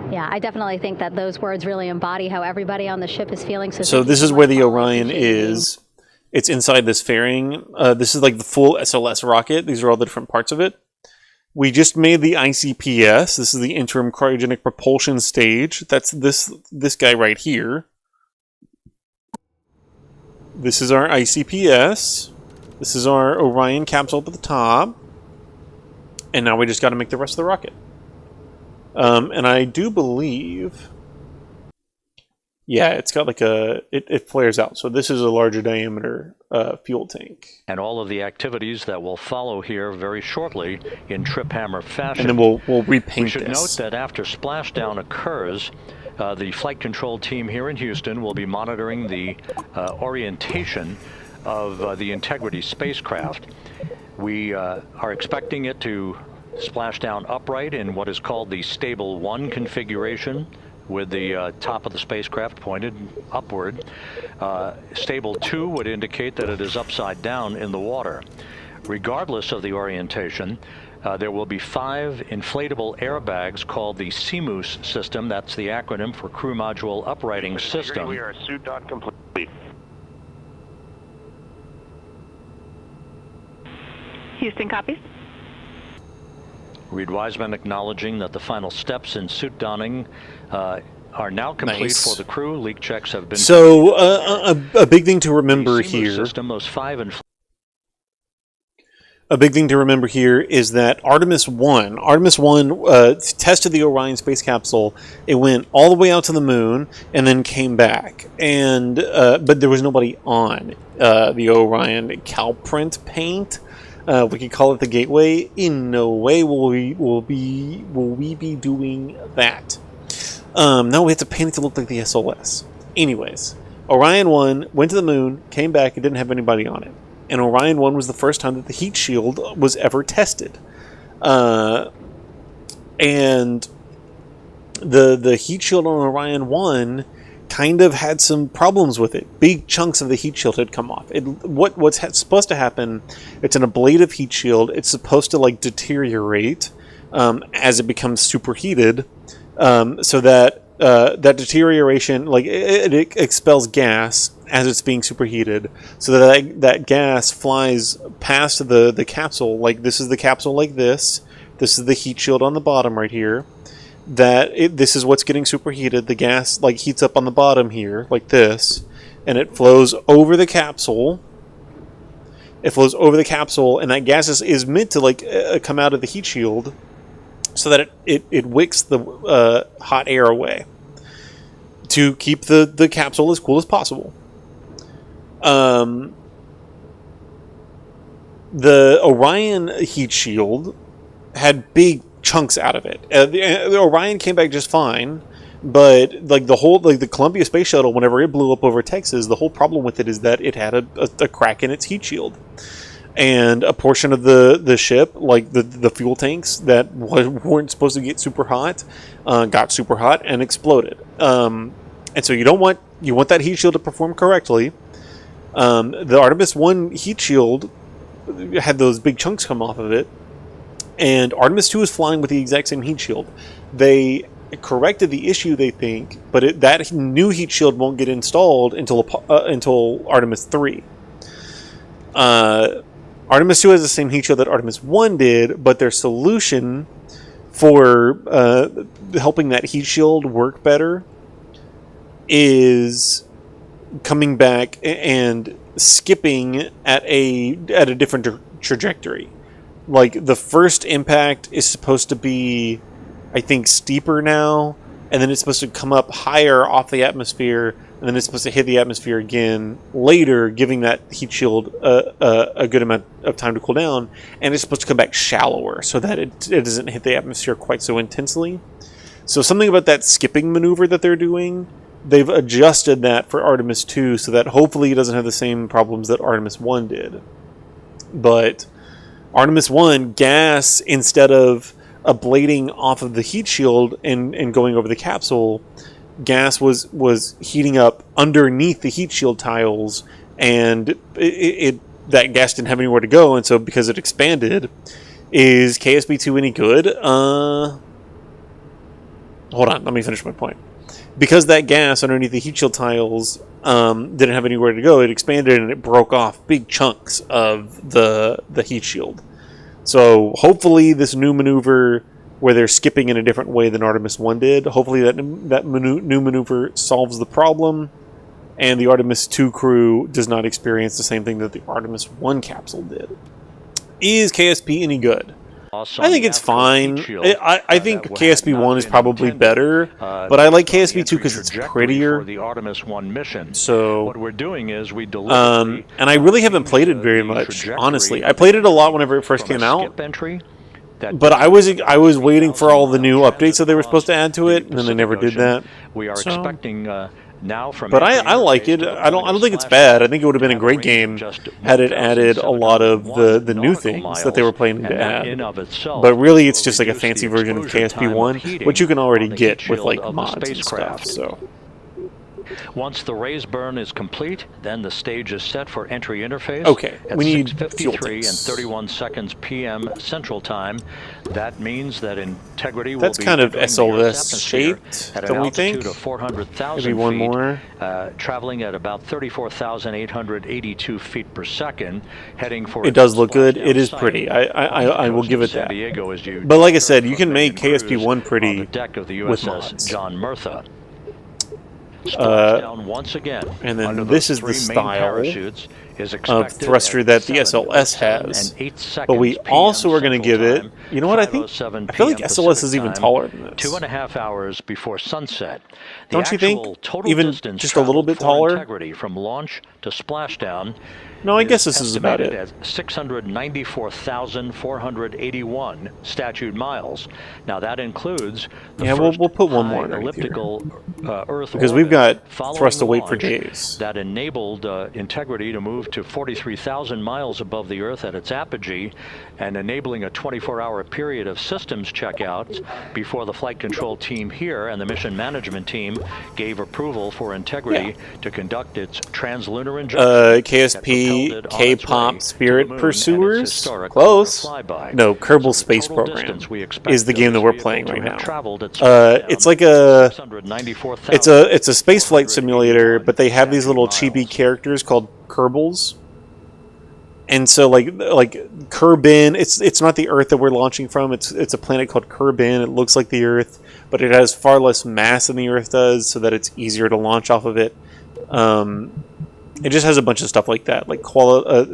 [SPEAKER 9] Yeah, I definitely think that those words really embody how everybody on the ship is feeling.
[SPEAKER 1] So this is where the Orion is. It's inside this fairing. This is like the full SLS rocket. These are all the different parts of it. We just made the ICPS. This is the interim cryogenic propulsion stage. That's this guy right here. This is our ICPS. This is our Orion capsule up at the top. And now we just got to make the rest of the rocket. And I do believe, yeah, it's got like it flares out. So this is a larger diameter fuel tank.
[SPEAKER 8] And all of the activities that will follow here very shortly in trip hammer fashion.
[SPEAKER 1] And then we'll repaint
[SPEAKER 8] We should
[SPEAKER 1] this.
[SPEAKER 8] note that after splashdown occurs, the flight control team here in Houston will be monitoring the orientation of the Integrity spacecraft. We are expecting it to splash down upright in what is called the Stable 1 configuration, with the top of the spacecraft pointed upward. Stable 2 would indicate that it is upside down in the water. Regardless of the orientation, there will be 5 inflatable airbags called the CMOOS system. That's the acronym for Crew Module Uprighting System.
[SPEAKER 7] We are suit dot complete.
[SPEAKER 11] Houston copies.
[SPEAKER 8] Reed Wiseman acknowledging that the final steps in suit donning are now complete for the crew. Leak checks have been.
[SPEAKER 1] So a big thing to remember
[SPEAKER 8] the
[SPEAKER 1] here.
[SPEAKER 8] system, those 5
[SPEAKER 1] a big thing to remember here is that Artemis 1 tested the Orion space capsule. It went all the way out to the moon and then came back. And but there was nobody on the Orion Calprint paint. We could call it the gateway. In no way will we be doing that. No, we have to paint it to look like the SOS. Anyways, Orion 1 went to the moon, came back, and didn't have anybody on it. And Orion 1 was the first time that the heat shield was ever tested. And the heat shield on Orion 1 kind of had some problems with it. Big chunks of the heat shield had come off. What's supposed to happen, it's an ablative heat shield. It's supposed to like deteriorate as it becomes superheated, so that that deterioration, like it expels gas as it's being superheated, so that gas flies past the capsule. Like this is the capsule, like this is the heat shield on the bottom right here. This is what's getting superheated. The gas like heats up on the bottom here, like this, and it flows over the capsule. It flows over the capsule, and that gas is meant to like come out of the heat shield, so that it wicks the hot air away to keep the capsule as cool as possible. The Orion heat shield had big chunks out of it. The Orion came back just fine, but like the Columbia Space Shuttle, whenever it blew up over Texas, the whole problem with it is that it had a crack in its heat shield, and a portion of the ship, like the fuel tanks that weren't supposed to get super hot, got super hot and exploded. And so you want that heat shield to perform correctly. The Artemis 1 heat shield had those big chunks come off of it, and Artemis 2 is flying with the exact same heat shield. They corrected the issue, they think, but that new heat shield won't get installed until Artemis 3. Artemis 2 has the same heat shield that Artemis 1 did, but their solution for helping that heat shield work better is coming back and skipping at a different trajectory. Like the first impact is supposed to be, I think, steeper now, and then it's supposed to come up higher off the atmosphere, and then it's supposed to hit the atmosphere again later, giving that heat shield a good amount of time to cool down, and it's supposed to come back shallower so that it doesn't hit the atmosphere quite so intensely. So something about that skipping maneuver that they're doing, they've adjusted that for Artemis 2 so that hopefully it doesn't have the same problems that Artemis 1 did. But Artemis 1, gas, instead of ablating off of the heat shield and going over the capsule, gas was heating up underneath the heat shield tiles, and that gas didn't have anywhere to go, and so because it expanded, is KSP2 any good? Hold on, let me finish my point. Because that gas underneath the heat shield tiles didn't have anywhere to go, it expanded and it broke off big chunks of the heat shield. So hopefully this new maneuver, where they're skipping in a different way than Artemis 1 did, hopefully that new maneuver solves the problem, and the Artemis 2 crew does not experience the same thing that the Artemis 1 capsule did. Is KSP any good? I think it's fine. I think KSP 1 is probably better, but I like KSP 2 because it's prettier.
[SPEAKER 8] The Artemis 1 mission.
[SPEAKER 1] So
[SPEAKER 8] what we're doing is we
[SPEAKER 1] and I really haven't played it very much, honestly. I played it a lot whenever it first came out, but I was waiting for all the new updates that they were supposed to add to it, and then they never did that.
[SPEAKER 8] We are expecting now from.
[SPEAKER 1] But I like it. I don't think it's bad. I think it would have been a great game had it added a lot of the new things that they were planning to add. But really, it's just like a fancy version of KSP 1, which you can already get with like mods and stuff. So.
[SPEAKER 8] Once the raise burn is complete, then the stage is set for entry interface.
[SPEAKER 1] Okay,
[SPEAKER 8] at
[SPEAKER 1] we need
[SPEAKER 8] 6:53 and 31 seconds p.m. Central Time. That means that integrity will
[SPEAKER 1] That's
[SPEAKER 8] be
[SPEAKER 1] kind of
[SPEAKER 8] entering the
[SPEAKER 1] SOS
[SPEAKER 8] Earth's atmosphere
[SPEAKER 1] shaped,
[SPEAKER 8] at
[SPEAKER 1] don't
[SPEAKER 8] an
[SPEAKER 1] we think?
[SPEAKER 8] altitude of 400,000
[SPEAKER 1] Maybe one
[SPEAKER 8] feet,
[SPEAKER 1] more.
[SPEAKER 8] traveling at about 34,882 feet per second, heading for.
[SPEAKER 1] It does look good. It is pretty. I will give it that. But like I said, you can make KSP 1 pretty
[SPEAKER 8] on the deck of the
[SPEAKER 1] with
[SPEAKER 8] USS
[SPEAKER 1] mods.
[SPEAKER 8] John Murtha. Splashdown once again.
[SPEAKER 1] And then
[SPEAKER 8] under
[SPEAKER 1] this
[SPEAKER 8] those
[SPEAKER 1] is the
[SPEAKER 8] three main
[SPEAKER 1] style.
[SPEAKER 8] parachutes is expected
[SPEAKER 1] thruster
[SPEAKER 8] at
[SPEAKER 1] that the SLS has.
[SPEAKER 8] 7:08
[SPEAKER 1] But we
[SPEAKER 8] PM
[SPEAKER 1] also are going to give it,
[SPEAKER 8] Central Time,
[SPEAKER 1] you know what I think?
[SPEAKER 8] 5:07
[SPEAKER 1] I feel like
[SPEAKER 8] PM
[SPEAKER 1] SLS is even
[SPEAKER 8] Pacific
[SPEAKER 1] taller
[SPEAKER 8] Time,
[SPEAKER 1] than this.
[SPEAKER 8] 2.5 hours before sunset. The
[SPEAKER 1] Don't you think?
[SPEAKER 8] actual total
[SPEAKER 1] Even
[SPEAKER 8] distance
[SPEAKER 1] just a little
[SPEAKER 8] traveled
[SPEAKER 1] bit
[SPEAKER 8] for
[SPEAKER 1] taller?
[SPEAKER 8] Integrity from launch to splashdown.
[SPEAKER 1] No, I guess this is about it.
[SPEAKER 8] At 694,481 statute miles. Now that includes the
[SPEAKER 1] we'll put one more
[SPEAKER 8] high
[SPEAKER 1] underneath here.
[SPEAKER 8] elliptical Earth
[SPEAKER 1] Because we've
[SPEAKER 8] orbit
[SPEAKER 1] got
[SPEAKER 8] following
[SPEAKER 1] thrust to
[SPEAKER 8] the
[SPEAKER 1] wait for
[SPEAKER 8] launch
[SPEAKER 1] days.
[SPEAKER 8] that enabled Integrity to move to 43,000 miles above the Earth at its apogee, and enabling a 24-hour period of systems checkouts before the flight control team here and the mission management team gave approval for Integrity to conduct its translunar injection.
[SPEAKER 1] KSP, K-pop Spirit Pursuers? Close. No, Kerbal Space Program is the game that we're playing right now. It's like a it's a space flight simulator, but they have these little chibi characters called Kerbals. And so like Kerbin, it's not the Earth that we're launching from. It's a planet called Kerbin. It looks like the Earth, but it has far less mass than the Earth does, so that it's easier to launch off of it. It just has a bunch of stuff like that, like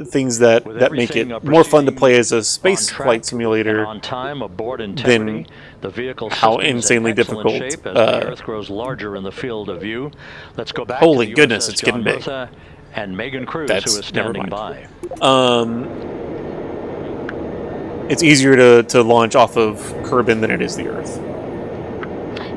[SPEAKER 1] things that make it more fun to play as a space flight simulator
[SPEAKER 8] on time aboard
[SPEAKER 1] than
[SPEAKER 8] the vehicle
[SPEAKER 1] how insanely difficult.
[SPEAKER 8] Shape as the Earth grows larger in the field of view. Let's go back
[SPEAKER 1] Holy
[SPEAKER 8] to the
[SPEAKER 1] goodness,
[SPEAKER 8] USS
[SPEAKER 1] it's getting big.
[SPEAKER 8] Murtha and Megan Cruz,
[SPEAKER 1] That's
[SPEAKER 8] who is standing by.
[SPEAKER 1] It's easier to launch off of Kerbin than it is the Earth.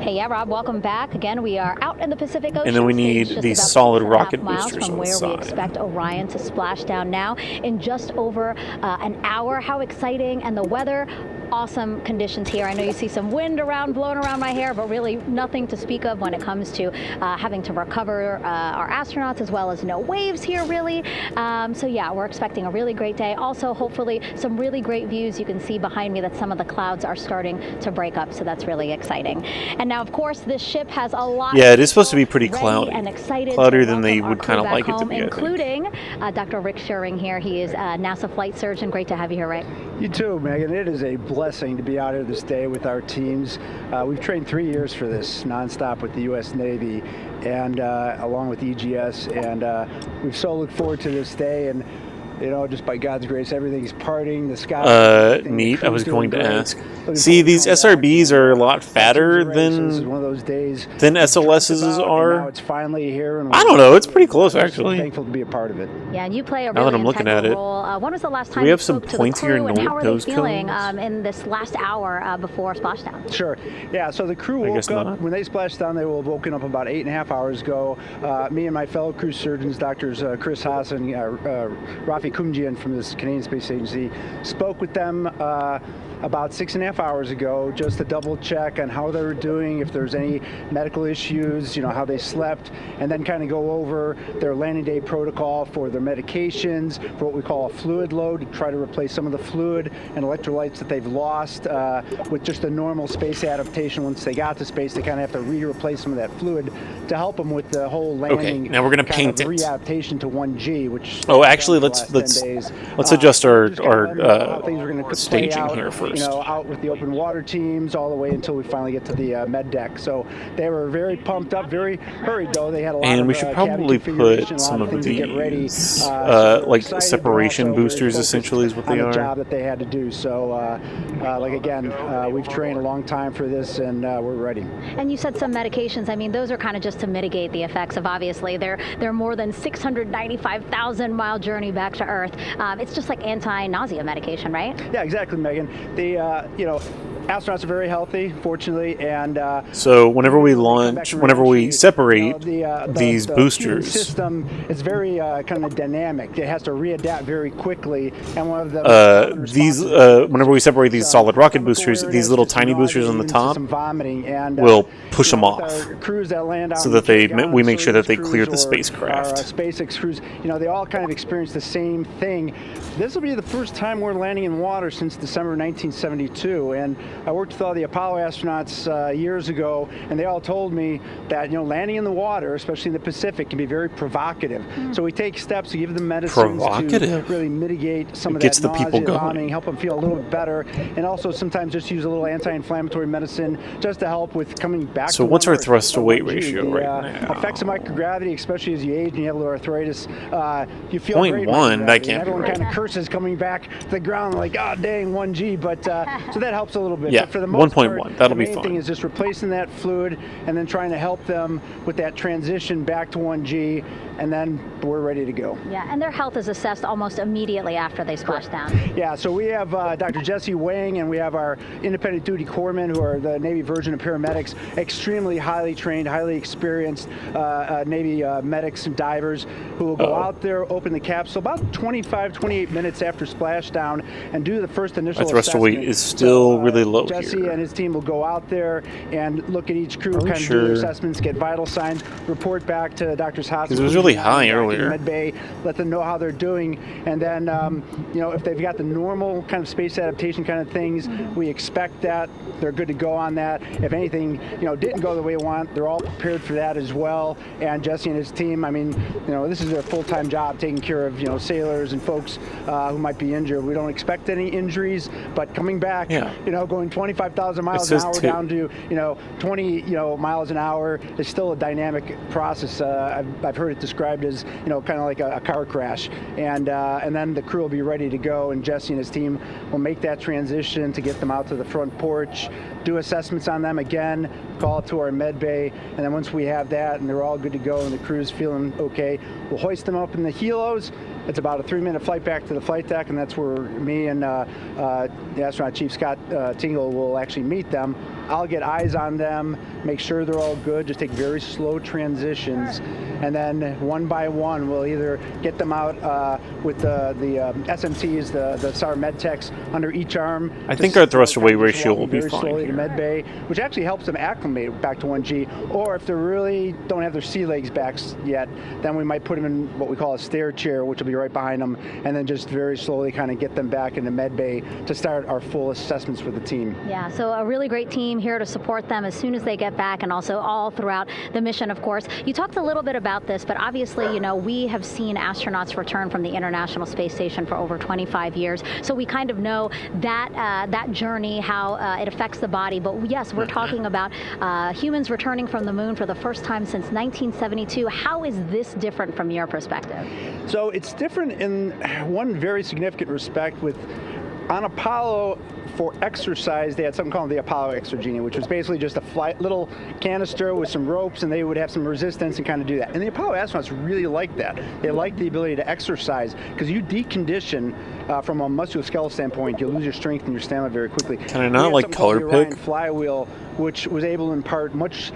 [SPEAKER 9] Hey, yeah, Rob, welcome back. Again, we are out in the Pacific Ocean.
[SPEAKER 1] And then we need these solid rocket boosters
[SPEAKER 9] from
[SPEAKER 1] on the
[SPEAKER 9] where we
[SPEAKER 1] side.
[SPEAKER 9] expect Orion to splash down now in just over an hour. How exciting. And the weather, awesome conditions here. I know you see some wind blowing around my hair, but really nothing to speak of when it comes to having to recover our astronauts, as well as no waves here, really. So yeah, we're expecting a really great day. Also, hopefully, some really great views. You can see behind me that some of the clouds are starting to break up, so that's really exciting. And now, of course, this ship has a lot.
[SPEAKER 1] Yeah, it is supposed to be pretty cloudy.
[SPEAKER 9] And excited
[SPEAKER 1] Cloudier than they would kind of like it to be,
[SPEAKER 9] including Dr. Rick Schuring here. He is a NASA flight surgeon. Great to have you here, Rick.
[SPEAKER 12] You too, Megan. It is a blessing to be out here this day with our teams. We've trained 3 years for this nonstop with the U.S. Navy, and along with EGS, and we've so looked forward to this day. And you know, just by God's grace, everything's parting. The sky.
[SPEAKER 1] Neat. I was going to ask. See, these SRBs are a lot fatter than
[SPEAKER 12] one of those days
[SPEAKER 1] than SLSs are.
[SPEAKER 12] Now it's finally here. And
[SPEAKER 1] I don't know. It's pretty close, actually.
[SPEAKER 12] Thankful to be a part of it.
[SPEAKER 9] Yeah, and you play a
[SPEAKER 1] now
[SPEAKER 9] really
[SPEAKER 1] that I'm looking at it,
[SPEAKER 9] role. When was the last time
[SPEAKER 1] we have
[SPEAKER 9] you
[SPEAKER 1] some
[SPEAKER 9] spoke to
[SPEAKER 1] points
[SPEAKER 9] the
[SPEAKER 1] here.
[SPEAKER 9] crew, and how are they
[SPEAKER 1] Nose
[SPEAKER 9] feeling
[SPEAKER 1] cones?
[SPEAKER 9] in this last hour before splashdown?
[SPEAKER 12] Sure. Yeah. So the crew woke up when they splashed down. They were woken up about 8.5 hours ago. Me and my fellow crew surgeons, doctors Chris Haas and Rafi Kumjian from this Canadian Space Agency, spoke with them about 6.5 hours ago, just to double check on how they were doing, if there's any medical issues, you know, how they slept, and then kind of go over their landing day protocol for their medications, for what we call a fluid load, to try to replace some of the fluid and electrolytes that they've lost with just a normal space adaptation. Once they got to space, they kind of have to replace some of that fluid to help them with the whole landing.
[SPEAKER 1] Okay, now we're going to paint it.
[SPEAKER 12] Readaptation to 1G, which
[SPEAKER 1] actually, let's adjust our staging here first.
[SPEAKER 12] You know, out with the open water teams all the way until we finally get to the med deck. So they were very pumped up, very hurried though. They had a lot of
[SPEAKER 1] we should probably put some of these like separation boosters, essentially, is what they are.
[SPEAKER 12] The job that they had to do. So, like again, we've trained a long time for this, and we're ready.
[SPEAKER 9] And you said some medications. I mean, those are kind of just to mitigate the effects of, obviously, their more than 695,000 mile journey back to Earth. It's just like anti-nausea medication, right?
[SPEAKER 12] Yeah, exactly, Megan. The you know, astronauts are very healthy, fortunately, and
[SPEAKER 1] so whenever we separate these boosters,
[SPEAKER 12] the system is very kind of dynamic. It has to readapt very quickly, and one of the
[SPEAKER 1] whenever we separate these solid rocket boosters, these little tiny boosters on the top will push them off,
[SPEAKER 12] crews that land out
[SPEAKER 1] so that we make sure that they clear the spacecraft.
[SPEAKER 12] SpaceX crews, you know, they all kind of experience the same same thing. This will be the first time we're landing in water since December 1972, and I worked with all the Apollo astronauts years ago, and they all told me that landing in the water, especially in the Pacific, can be very provocative. So we take steps to give them medicines to really mitigate some of that nausea, vomiting, help them feel a little bit better, and also sometimes just use a little anti-inflammatory medicine just to help with coming back.
[SPEAKER 1] So what's our thrust to weight ratio right now?
[SPEAKER 12] Effects of microgravity, especially as you age and you have a little arthritis, you feel
[SPEAKER 1] 0.1. That can't be
[SPEAKER 12] everyone
[SPEAKER 1] right.
[SPEAKER 12] kind of curses coming back to the ground like, oh dang, 1G, but so that helps a little bit.
[SPEAKER 1] Yeah,
[SPEAKER 12] but for the most
[SPEAKER 1] 1.1.
[SPEAKER 12] part,
[SPEAKER 1] That'll be
[SPEAKER 12] the main
[SPEAKER 1] fine.
[SPEAKER 12] thing is just replacing that fluid and then trying to help them with that transition back to 1G, and then we're ready to go.
[SPEAKER 9] Yeah, and their health is assessed almost immediately after they splash down.
[SPEAKER 12] Yeah, so we have Dr. Jesse Wang, and we have our independent duty corpsmen, who are the Navy Virgin and paramedics, extremely highly trained, highly experienced Navy medics and divers who will go out there, open the capsule about 25, 28 minutes after splashdown and do the first initial
[SPEAKER 1] Our thrust to
[SPEAKER 12] assessment.
[SPEAKER 1] weight is still really low
[SPEAKER 12] Jesse
[SPEAKER 1] here.
[SPEAKER 12] and his team will go out there and look at each crew, kind of do their assessments, get vital signs, report back to Drs. Haas.
[SPEAKER 1] Because it was really high earlier.
[SPEAKER 12] Med Bay, let them know how they're doing, and then if they've got the normal kind of space adaptation kind of things, we expect that they're good to go on that. If anything didn't go the way we want, they're all prepared for that as well. And Jesse and his team, I mean, this is their full-time job, taking care of sailors and folks who might be injured. We don't expect any injuries, but coming back, going 25,000 miles an hour down to 20 miles an hour is still a dynamic process. I've heard it described as kind of like a car crash, and then the crew will be ready to go, and Jesse and his team will make that transition to get them out to the front porch, do assessments on them again, call it to our med bay, and then once we have that and they're all good to go and the crew's feeling okay, we'll hoist them up in the helos. It's about a 3-minute flight back to the flight deck, and that's where me and the astronaut chief Scott Tingle will actually meet them. I'll get eyes on them, make sure they're all good, just take very slow transitions, and then one by one we'll either get them out with the SMTs, the SAR med techs under each arm.
[SPEAKER 1] I think our thrust to weight ratio will be
[SPEAKER 12] very
[SPEAKER 1] fine
[SPEAKER 12] slowly
[SPEAKER 1] here.
[SPEAKER 12] to med bay, which actually helps them acclimate back to 1G. Or if they really don't have their sea legs back yet, then we might put them in what we call a stair chair, which will be right behind them, and then just very slowly kind of get them back into med bay to start our full assessments with the team.
[SPEAKER 9] Yeah, so a really great team here to support them as soon as they get back, and also all throughout the mission, of course. You talked a little bit about this, but obviously, we have seen astronauts return from the International Space Station for over 25 years, so we kind of know that that journey, how it affects the body. But yes, we're talking about humans returning from the moon for the first time since 1972. How is this different from your perspective?
[SPEAKER 12] So it's different in one very significant respect. On Apollo, for exercise, they had something called the Apollo Exergenia, which was basically just a little canister with some ropes, and they would have some resistance and kind of do that. And the Apollo astronauts really liked that. They liked the ability to exercise, because you decondition from a musculoskeletal standpoint, you lose your strength and your stamina very quickly.
[SPEAKER 1] Can I not like color
[SPEAKER 12] the Orion
[SPEAKER 1] pick?
[SPEAKER 12] flywheel, which was able to impart much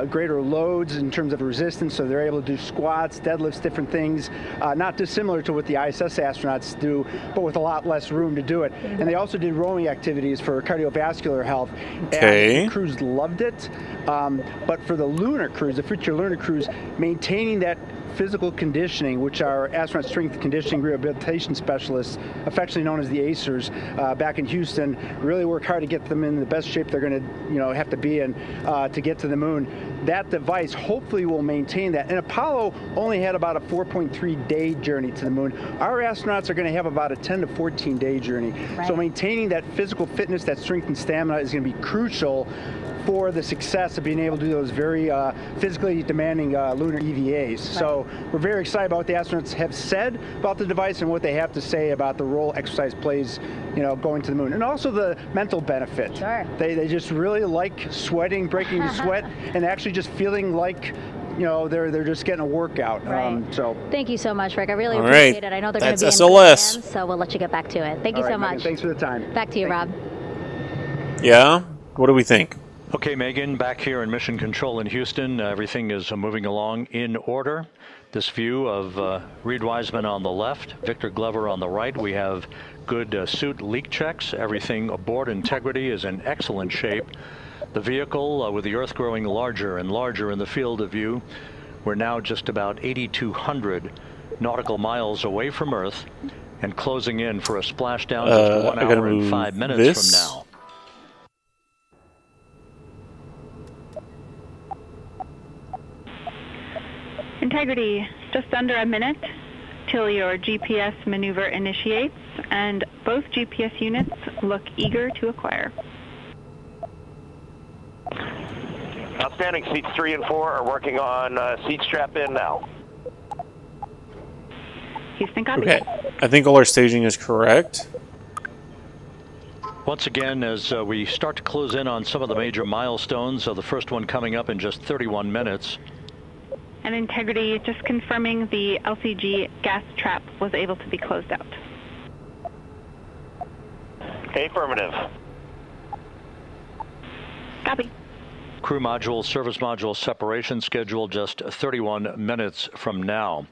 [SPEAKER 12] greater loads in terms of resistance, so they're able to do squats, deadlifts, different things, not dissimilar to what the ISS astronauts do, but with a lot less room to do it. And they also did rowing activities for cardiovascular health.
[SPEAKER 1] Okay.
[SPEAKER 12] And the crews loved it. But for the lunar crews, the future lunar crews, maintaining that physical conditioning, which our astronaut strength conditioning rehabilitation specialists, affectionately known as the ACERs, back in Houston, really work hard to get them in the best shape they're going to have to be in to get to the moon. That device hopefully will maintain that. And Apollo only had about a 4.3-day journey to the moon. Our astronauts are going to have about a 10 to 14-day journey.
[SPEAKER 9] Right.
[SPEAKER 12] So maintaining that physical fitness, that strength and stamina is going to be crucial for the success of being able to do those very physically demanding lunar EVAs. Right. So we're very excited about what the astronauts have said about the device and what they have to say about the role exercise plays, going to the moon. And also the mental benefit.
[SPEAKER 9] Sure.
[SPEAKER 12] They just really like sweating, breaking the sweat, and actually just feeling like they're just getting a workout.
[SPEAKER 9] Right.
[SPEAKER 12] So
[SPEAKER 9] thank you so much, Rick. I really
[SPEAKER 1] All
[SPEAKER 9] appreciate
[SPEAKER 1] right.
[SPEAKER 9] it. I know they're going to be
[SPEAKER 1] That's
[SPEAKER 9] in good
[SPEAKER 1] SLS.
[SPEAKER 9] hands, so we'll let you get back to it. Thank you
[SPEAKER 12] all right,
[SPEAKER 9] so
[SPEAKER 12] Megan,
[SPEAKER 9] much.
[SPEAKER 12] thanks for the time.
[SPEAKER 9] Back to you, Rob.
[SPEAKER 1] Yeah? What do we think?
[SPEAKER 8] Okay, Megan, back here in Mission Control in Houston, everything is moving along in order. This view of Reed Wiseman on the left, Victor Glover on the right. We have good suit leak checks. Everything aboard integrity is in excellent shape. The vehicle, with the Earth growing larger and larger in the field of view, we're now just about 8,200 nautical miles away from Earth and closing in for a splashdown just 1 hour and 5 minutes from now.
[SPEAKER 11] Integrity, just under a minute till your GPS maneuver initiates, and both GPS units look eager to acquire.
[SPEAKER 7] Outstanding. Seats 3 and 4 are working on seat strap in now.
[SPEAKER 11] Houston, copy.
[SPEAKER 1] Okay, I think all our staging is correct.
[SPEAKER 8] Once again, as we start to close in on some of the major milestones, the first one coming up in just 31 minutes.
[SPEAKER 11] And Integrity, just confirming the LCG gas trap was able to be closed out.
[SPEAKER 7] Affirmative.
[SPEAKER 11] Copy.
[SPEAKER 8] Crew module, service module separation scheduled just 31 minutes from now.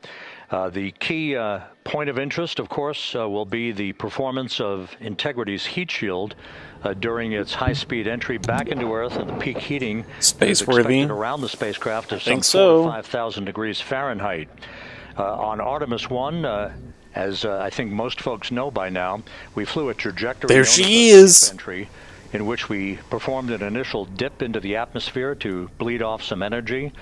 [SPEAKER 8] The key point of interest, of course, will be the performance of Integrity's heat shield during its high-speed entry back into Earth, and the peak heating is expected around the spacecraft of some 4,000 to 5,000 degrees Fahrenheit. On Artemis 1, as I think most folks know by now, we flew a trajectory
[SPEAKER 1] there she is
[SPEAKER 8] entry in which we performed an initial dip into the atmosphere to bleed off some energy.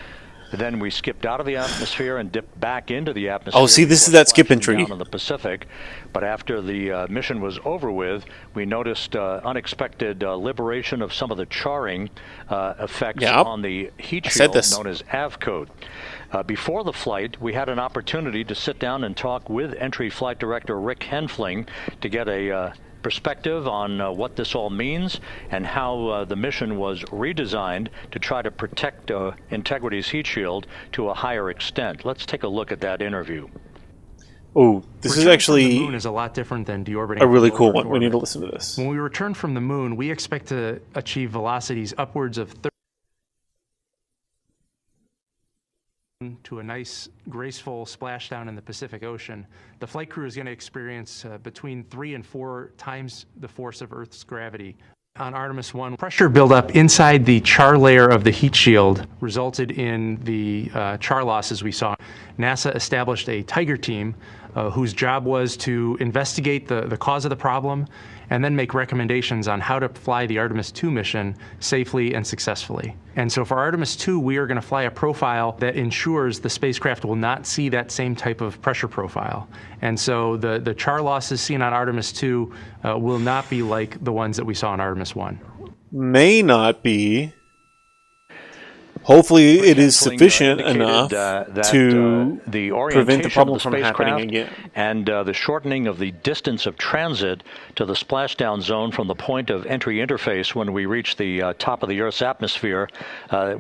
[SPEAKER 8] Then we skipped out of the atmosphere and dipped back into the atmosphere.
[SPEAKER 1] Oh, see, this is that skip entry
[SPEAKER 8] down in the Pacific. But after the mission was over with, we noticed unexpected liberation of some of the charring effects on the heat shield known as AVCOAT. Before the flight, we had an opportunity to sit down and talk with Entry Flight Director Rick Henfling to get a perspective on what this all means and how the mission was redesigned to try to protect Integrity's heat shield to a higher extent. Let's take a look at that interview.
[SPEAKER 1] Oh, this is actually
[SPEAKER 13] the moon is a lot different than deorbiting
[SPEAKER 1] a really cool one. We need to listen to this.
[SPEAKER 13] When we return from the moon, we expect to achieve velocities upwards of 30 to a nice, graceful splashdown in the Pacific Ocean. The flight crew is going to experience between 3 and 4 times the force of Earth's gravity. On Artemis 1, pressure buildup inside the char layer of the heat shield resulted in the char losses we saw. NASA established a Tiger team whose job was to investigate the cause of the problem and then make recommendations on how to fly the Artemis 2 mission safely and successfully. And so for Artemis 2, we are going to fly a profile that ensures the spacecraft will not see that same type of pressure profile. And so the char losses seen on Artemis 2 will not be like the ones that we saw on Artemis 1.
[SPEAKER 1] May not be. Hopefully it is sufficient enough to prevent the problem from happening again.
[SPEAKER 8] And the shortening of the distance of transit to the splashdown zone from the point of entry interface when we reach the top of the Earth's atmosphere,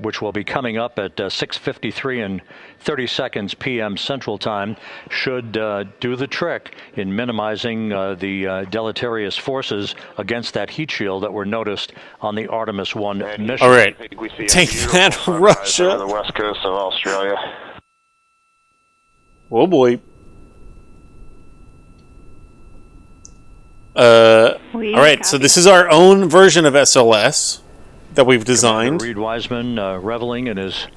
[SPEAKER 8] which will be coming up at 6:53 and 30 seconds p.m. Central Time, should do the trick in minimizing the deleterious forces against that heat shield that were noticed on the Artemis 1 mission.
[SPEAKER 1] All right, take that, Russia.
[SPEAKER 7] On the west coast of Australia.
[SPEAKER 1] Oh boy. All right, so this is our own version of SLS that we've designed.
[SPEAKER 8] Reed Wiseman reveling in his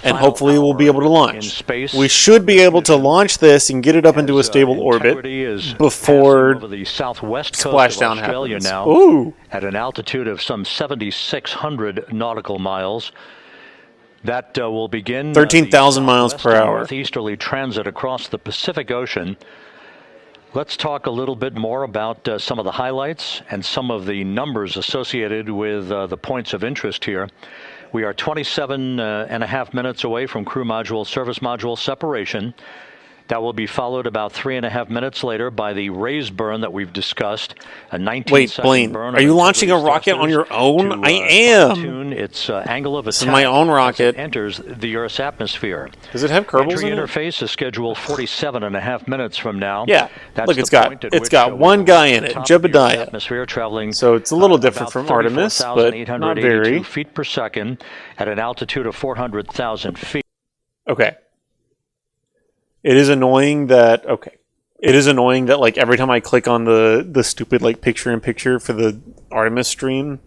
[SPEAKER 1] and hopefully we'll be able to launch. We should be able to launch this and get it up into a stable orbit before
[SPEAKER 8] the southwest coast
[SPEAKER 1] splashdown
[SPEAKER 8] of Australia
[SPEAKER 1] happens.
[SPEAKER 8] Now,
[SPEAKER 1] Ooh.
[SPEAKER 8] At an altitude of some 7,600 nautical miles. That will begin
[SPEAKER 1] 13,000 miles per hour.
[SPEAKER 8] Northeasterly transit across the Pacific Ocean. Let's talk a little bit more about some of the highlights and some of the numbers associated with the points of interest here. We are 27 and a half minutes away from crew module, service module separation. That will be followed about 3.5 minutes later by the raise burn that we've discussed. A 19-second
[SPEAKER 1] Blaine,
[SPEAKER 8] burn.
[SPEAKER 1] Are you launching a rocket on your own? I am.
[SPEAKER 8] Tune its angle of attack.
[SPEAKER 1] This is my own rocket.
[SPEAKER 8] Enters the Earth's atmosphere.
[SPEAKER 1] Does it have Kerbals in it?
[SPEAKER 8] Interface is scheduled 47.5 minutes from now.
[SPEAKER 1] Yeah.
[SPEAKER 8] That's
[SPEAKER 1] look, it's got one guy in it, Jebediah.
[SPEAKER 8] Atmosphere traveling.
[SPEAKER 1] So it's a little different from Artemis, but not very.
[SPEAKER 8] Feet per second at an altitude of 400,000 feet.
[SPEAKER 1] Okay. It is annoying that like every time I click on the stupid like picture-in-picture for the Artemis stream,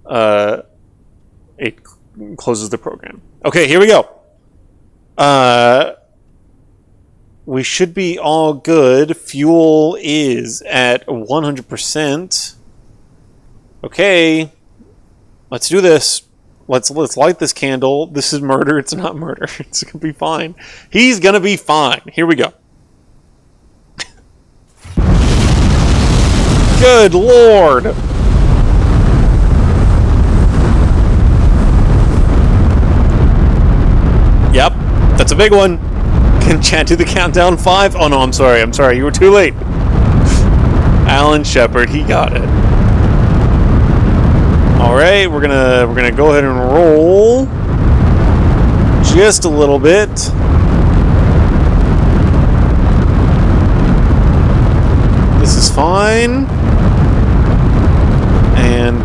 [SPEAKER 1] it closes the program. Okay, here we go. we should be all good. Fuel is at 100%. Okay, let's do this. Let's light this candle. This is murder. It's not murder. It's gonna be fine. He's gonna be fine. Here we go. Good Lord. Yep, that's a big one. Can chat to the countdown 5? Oh no, I'm sorry. You were too late. Alan Shepard, he got it. All right, we're gonna go ahead and roll just a little bit. This is fine, and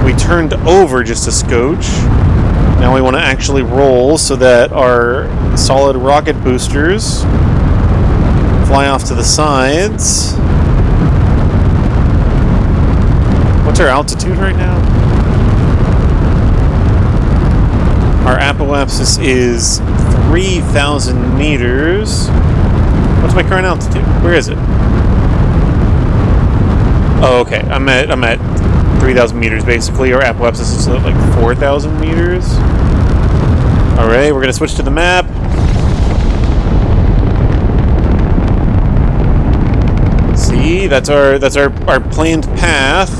[SPEAKER 1] we turned over just a scotch. Now we want to actually roll so that our solid rocket boosters fly off to the sides. What's our altitude right now? Our apoapsis is 3,000 meters. What's my current altitude? Where is it? Oh, okay. I'm at 3,000 meters basically. Our apoapsis is like 4,000 meters. All right, we're gonna switch to the map. See, that's our planned path.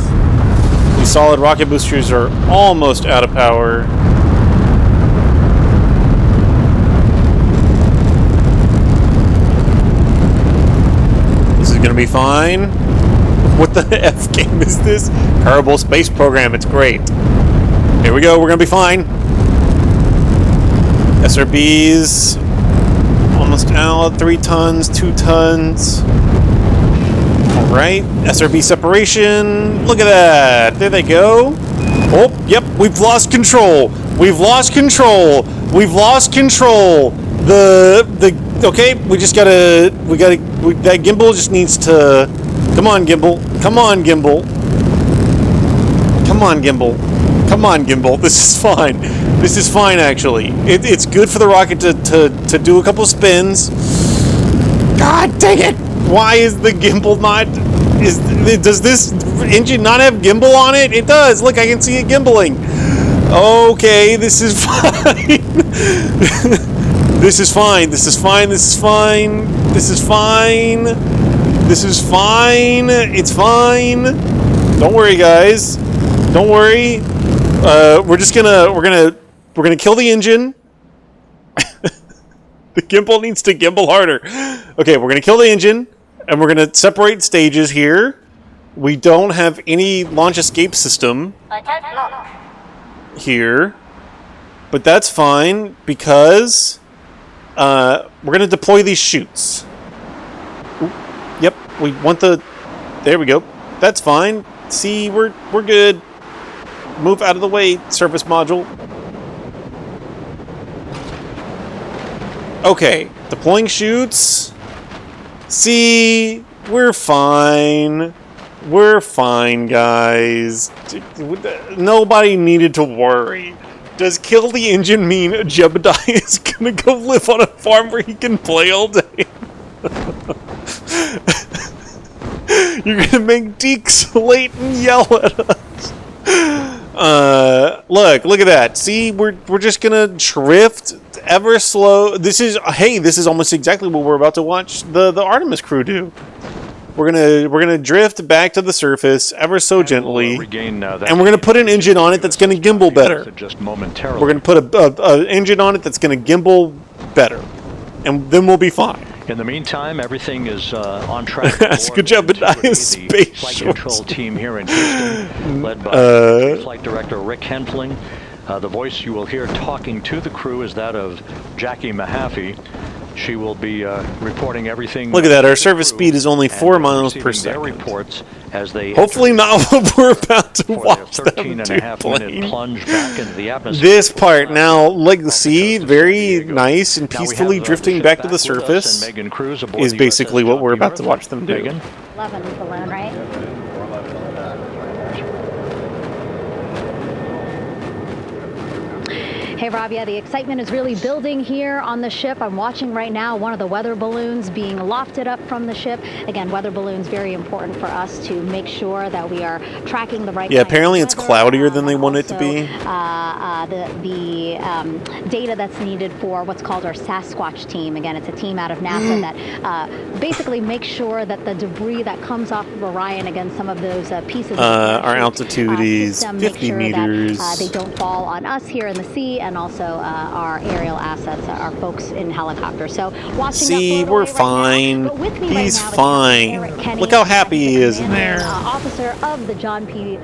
[SPEAKER 1] These solid rocket boosters are almost out of power. This is gonna be fine. What the F game is this? Terrible space program, it's great. Here we go, we're gonna be fine. SRBs almost out, 3 tons, 2 tons. Alright, SRB separation. Look at that. There they go. Oh, yep, we've lost control. We've lost control. We've lost control. Okay, that gimbal just needs to, come on gimbal. Come on gimbal. Come on gimbal. Come on gimbal. This is fine. This is fine actually. It's good for the rocket to do a couple spins. God dang it! Why is the gimbal not... Does this engine not have gimbal on it? It does! Look, I can see it gimbaling! Okay, this is fine! This is fine, this is fine, this is fine! This is fine! This is fine! It's fine! Don't worry, guys. Don't worry. We're gonna kill the engine. The gimbal needs to gimbal harder. Okay, we're gonna kill the engine, and we're gonna separate stages here. We don't have any launch escape system here, but that's fine because we're gonna deploy these chutes. Ooh, yep, we want the. There we go. That's fine. See, we're good. Move out of the way, surface module. Okay, deploying chutes. See, we're fine. We're fine, guys. Nobody needed to worry. Does kill the engine mean Jebediah is gonna go live on a farm where he can play all day? You're gonna make Deke Slayton yell at us. Look at that. See, we're just gonna drift ever slow. This is almost exactly what we're about to watch the Artemis crew do. We're gonna drift back to the surface ever so gently, and we're gonna put an engine on it that's gonna gimbal better. We're gonna put a engine on it that's gonna gimbal better, and then we'll be fine.
[SPEAKER 8] In the meantime, everything is on track.
[SPEAKER 1] Good job, the space
[SPEAKER 8] flight control team here in Houston, led by Flight Director Rick Hentling. The voice you will hear talking to the crew is that of Jackie Mahaffey. She will be reporting everything.
[SPEAKER 1] Look at that. Our service speed is only 4 miles per second.
[SPEAKER 8] Reports as they
[SPEAKER 1] hopefully not what we're about to watch them do.
[SPEAKER 8] Plunge back into the atmosphere.
[SPEAKER 1] This part now, like the sea, very nice and peacefully drifting back to the surface is basically what we're about to watch them do.
[SPEAKER 9] 11 balloon, right? Hey, Rob, yeah, the excitement is really building here on the ship. I'm watching right now one of the weather balloons being lofted up from the ship. Again, weather balloons, very important for us to make sure that we are tracking the right
[SPEAKER 1] Yeah, apparently it's cloudier than they want it to be.
[SPEAKER 9] The data that's needed for what's called our Sasquatch team. Again, it's a team out of NASA that basically makes sure that the debris that comes off of Orion, again, some of those pieces of
[SPEAKER 1] our altitude is 50 meters.
[SPEAKER 9] That, they don't fall on us here in the sea, and also our aerial assets, our folks in helicopters. So watching.
[SPEAKER 1] See, we're fine. He's fine. Look how happy he is in there.
[SPEAKER 9] Officer of the John P.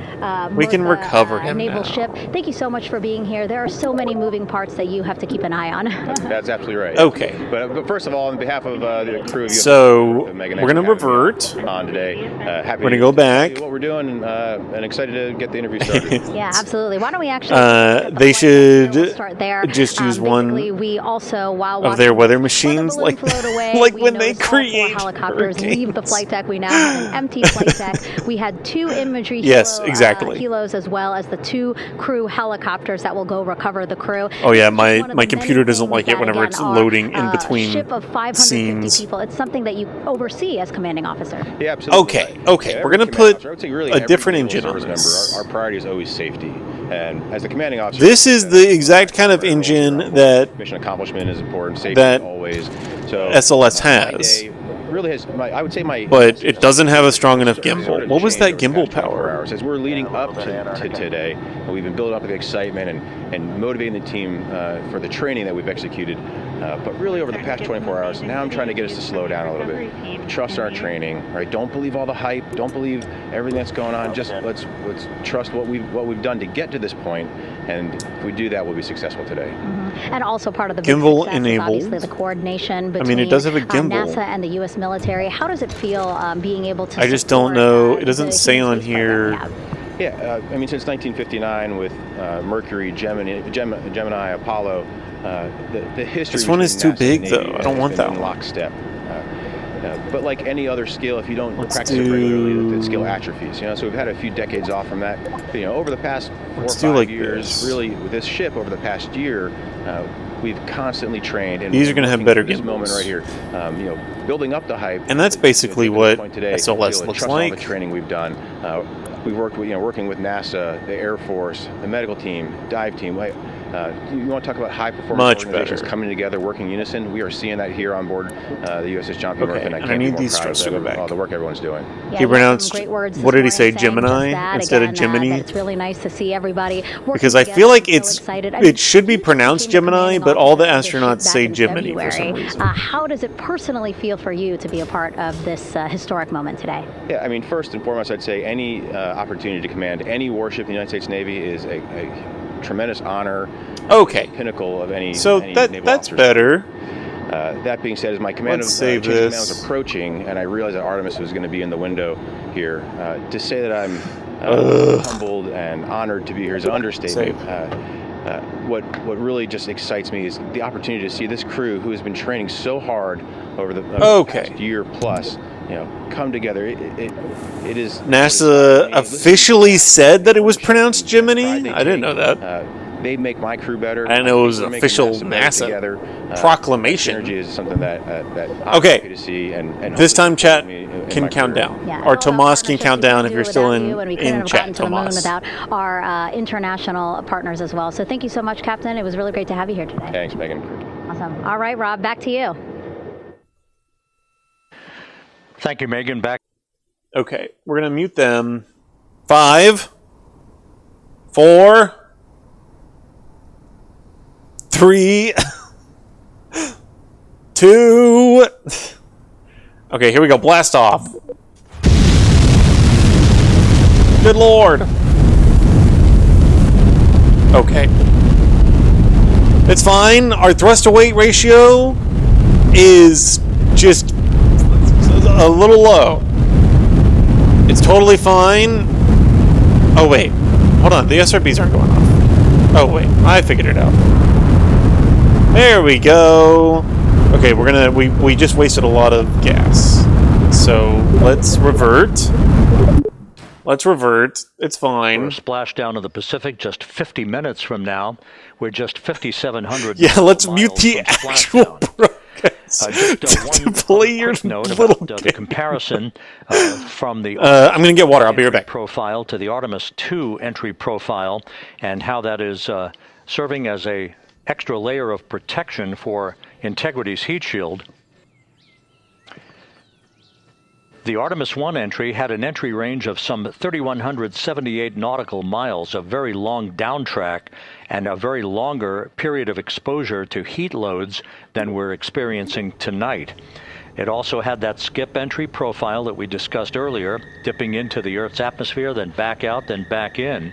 [SPEAKER 1] We can recover him
[SPEAKER 9] naval
[SPEAKER 1] now.
[SPEAKER 9] ship. Thank you so much for being here. There are so many moving parts that you have to keep an eye on.
[SPEAKER 14] That's absolutely right.
[SPEAKER 1] Okay.
[SPEAKER 14] But first of all, on behalf of the crew,
[SPEAKER 1] so we're going to revert
[SPEAKER 14] on today.
[SPEAKER 1] We're going to go back.
[SPEAKER 14] What we're doing, and excited to get the interview started.
[SPEAKER 9] Yeah, absolutely. Why don't we actually?
[SPEAKER 1] They should
[SPEAKER 9] start there.
[SPEAKER 1] Just use one
[SPEAKER 9] we also, while
[SPEAKER 1] of their weather machines, like
[SPEAKER 9] away,
[SPEAKER 1] when they create
[SPEAKER 9] helicopters leave the flight deck. We now have an empty flight deck. We had 2 imagery helos, as well as the 2 crew helicopters that will go recover the crew.
[SPEAKER 1] Oh yeah, my computer doesn't like it whenever it's loading in between
[SPEAKER 9] ship of 550 people. It's something that you oversee as commanding officer.
[SPEAKER 14] Yeah, absolutely.
[SPEAKER 1] Okay.
[SPEAKER 14] Yeah,
[SPEAKER 1] we're going to put a different engine on
[SPEAKER 14] member,
[SPEAKER 1] this.
[SPEAKER 14] our priority is always safety. And as the commanding officer,
[SPEAKER 1] this is the exact kind of engine that
[SPEAKER 14] mission accomplishment is important. Safety always. So
[SPEAKER 1] SLS has.
[SPEAKER 14] Really has, I would say
[SPEAKER 1] but it doesn't have a strong enough gimbal. What was that gimbal power?
[SPEAKER 14] As we're leading up to today, we've been building up the excitement and motivating the team for the training that we've executed. But really over the past 24 hours, now I'm trying to get us to slow down a little bit. Trust our training, right? Don't believe all the hype. Don't believe everything that's going on. Just let's trust what we've done to get to this point. And if we do that, we'll be successful today.
[SPEAKER 9] And also part of the
[SPEAKER 1] gimbal
[SPEAKER 9] enabled. Is obviously the coordination between
[SPEAKER 1] it does have a gimbal.
[SPEAKER 9] NASA and the U.S. military. How does it feel being able to?
[SPEAKER 1] I just don't know. It doesn't say on here.
[SPEAKER 14] Yeah, since 1959 with Mercury, Gemini, Apollo, the history.
[SPEAKER 1] This one is too big, though. I don't want that one.
[SPEAKER 14] Lockstep. But like any other skill, if you don't practice it regularly, the skill atrophies. So we've had a few decades off from that. But, over the past 4 or 5 years, really with this ship over the past year, we've constantly trained. And
[SPEAKER 1] these are going to have better
[SPEAKER 14] gimbals. This moment right here, building up the hype.
[SPEAKER 1] And that's basically what SLS looks like.
[SPEAKER 14] All the training we've done. We worked with, working with NASA, the Air Force, the medical team, dive team. You want to talk about high-performance organizations coming together, working in unison? We are seeing that here on board the USS John P. Murphy, and I need these struts to go back. All the work everyone's doing.
[SPEAKER 9] Yeah,
[SPEAKER 1] he pronounced.
[SPEAKER 9] Great words
[SPEAKER 1] what did he say? Gemini instead of Gemini.
[SPEAKER 9] It's really nice to see everybody
[SPEAKER 1] because I feel like it should be pronounced Gemini, but all the astronauts say Gemini for some reason.
[SPEAKER 9] How does it personally feel for you to be a part of this historic moment today?
[SPEAKER 14] Yeah, first and foremost, I'd say any opportunity to command any warship in the United States Navy is a tremendous honor.
[SPEAKER 1] Okay.
[SPEAKER 14] Pinnacle of any.
[SPEAKER 1] So
[SPEAKER 14] any
[SPEAKER 1] that's better.
[SPEAKER 14] That being said, as my command was approaching, and I realized that Artemis was going to be in the window here, to say that I'm humbled and honored to be here is an understatement. What really just excites me is the opportunity to see this crew, who has been training so hard over the past year plus, come together. It is.
[SPEAKER 1] NASA officially said that it was pronounced Gemini. I didn't know that.
[SPEAKER 14] They make my crew better.
[SPEAKER 1] I didn't know it was an official NASA proclamation.
[SPEAKER 14] Energy is something that
[SPEAKER 1] okay.
[SPEAKER 14] To see and
[SPEAKER 1] this time chat can count down, or Tomas can count down if you're still in chat. Tomas.
[SPEAKER 9] Without our international partners as well. So thank you so much, Captain. It was really great to have you here today.
[SPEAKER 14] Thanks, Megan.
[SPEAKER 9] Awesome. All right, Rob, back to you.
[SPEAKER 8] Thank you, Megan. Back.
[SPEAKER 1] Okay, we're gonna mute them. 5, 4, 3, 2. Okay, here we go. Blast off. Good Lord. Okay. It's fine. Our thrust to weight ratio is just a little low. It's totally fine. Oh wait, hold on. The SRBs aren't going off. Oh wait, I figured it out. There we go. Okay, we just wasted a lot of gas. So let's revert. Let's revert. It's fine.
[SPEAKER 8] For a splashdown of the Pacific just 50 minutes from now. We're just 5,700
[SPEAKER 1] Yeah, let's mute the actual broadcast to play your
[SPEAKER 8] note
[SPEAKER 1] little
[SPEAKER 8] about the comparison from the
[SPEAKER 1] I'm going to get water. I'll be right back.
[SPEAKER 8] Profile to the Artemis 2 entry profile, and how that is serving as a extra layer of protection for Integrity's heat shield. The Artemis 1 entry had an entry range of some 3,178 nautical miles, a very long downtrack, and a very longer period of exposure to heat loads than we're experiencing tonight. It also had that skip entry profile that we discussed earlier, dipping into the Earth's atmosphere, then back out, then back in.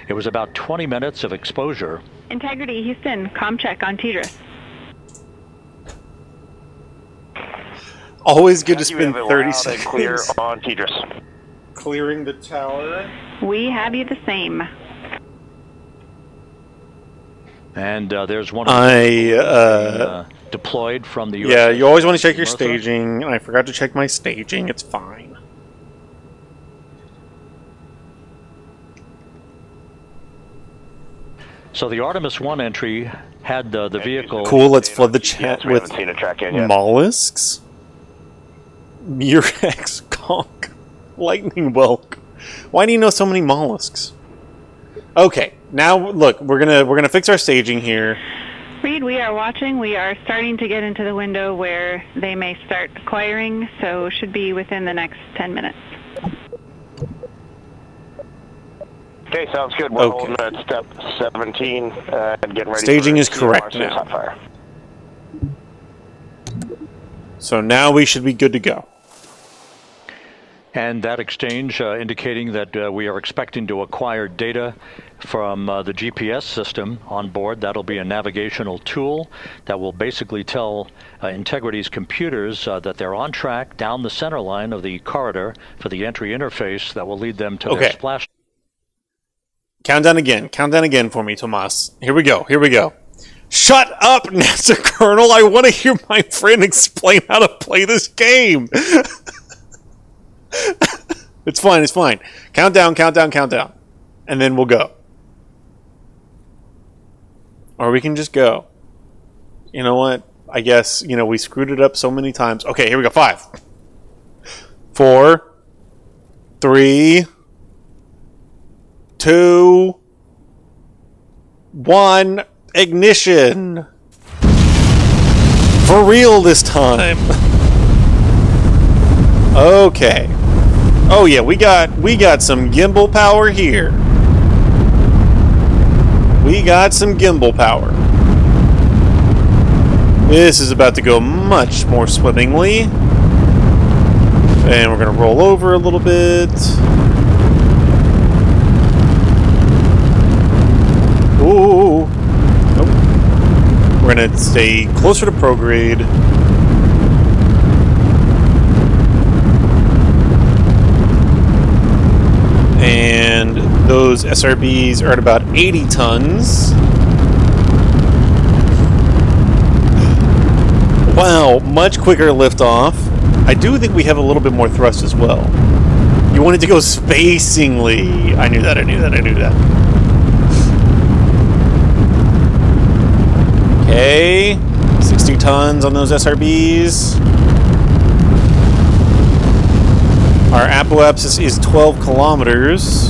[SPEAKER 8] It was about 20 minutes of exposure.
[SPEAKER 11] Integrity, Houston, comm check on TDRS.
[SPEAKER 1] Always good to spend 30 seconds.
[SPEAKER 7] Clear on TDRS.
[SPEAKER 1] Clearing the tower.
[SPEAKER 11] We have you the same.
[SPEAKER 8] And there's one deployed from the US.
[SPEAKER 1] Yeah, you always want to check your staging, and I forgot to check my staging. It's fine.
[SPEAKER 8] So the Artemis 1 entry had the vehicle...
[SPEAKER 1] Cool, let's flood the chat with mollusks. Murex, conch, lightning whelk. Why do you know so many mollusks? Okay, now look, we're gonna fix our staging here.
[SPEAKER 11] Reed, we are watching. We are starting to get into the window where they may start acquiring, so should be within the next 10 minutes.
[SPEAKER 7] Okay, sounds good. We're holding at step 17 and getting ready.
[SPEAKER 1] Staging is correct now. So now we should be good to go.
[SPEAKER 8] And that exchange indicating that we are expecting to acquire data from the GPS system on board. That'll be a navigational tool that will basically tell Integrity's computers that they're on track down the center line of the corridor for the entry interface that will lead them to their splash.
[SPEAKER 1] Countdown again for me, Tomas. Here we go. Shut up, NASA Colonel. I want to hear my friend explain how to play this game. It's fine. Countdown. And then we'll go. Or we can just go. You know what? I guess, we screwed it up so many times. Okay, here we go. 5, 4, 3, 2, 1, ignition. For real this time. Okay. Oh yeah, we got some gimbal power here. This is about to go much more swimmingly. And we're gonna roll over a little bit. Ooh. Nope. We're gonna stay closer to prograde. And those SRBs are at about 80 tons. Wow, much quicker liftoff. I do think we have a little bit more thrust as well. You wanted to go spacingly. I knew that. Okay, 60 tons on those SRBs. Our apoapsis is 12 kilometers.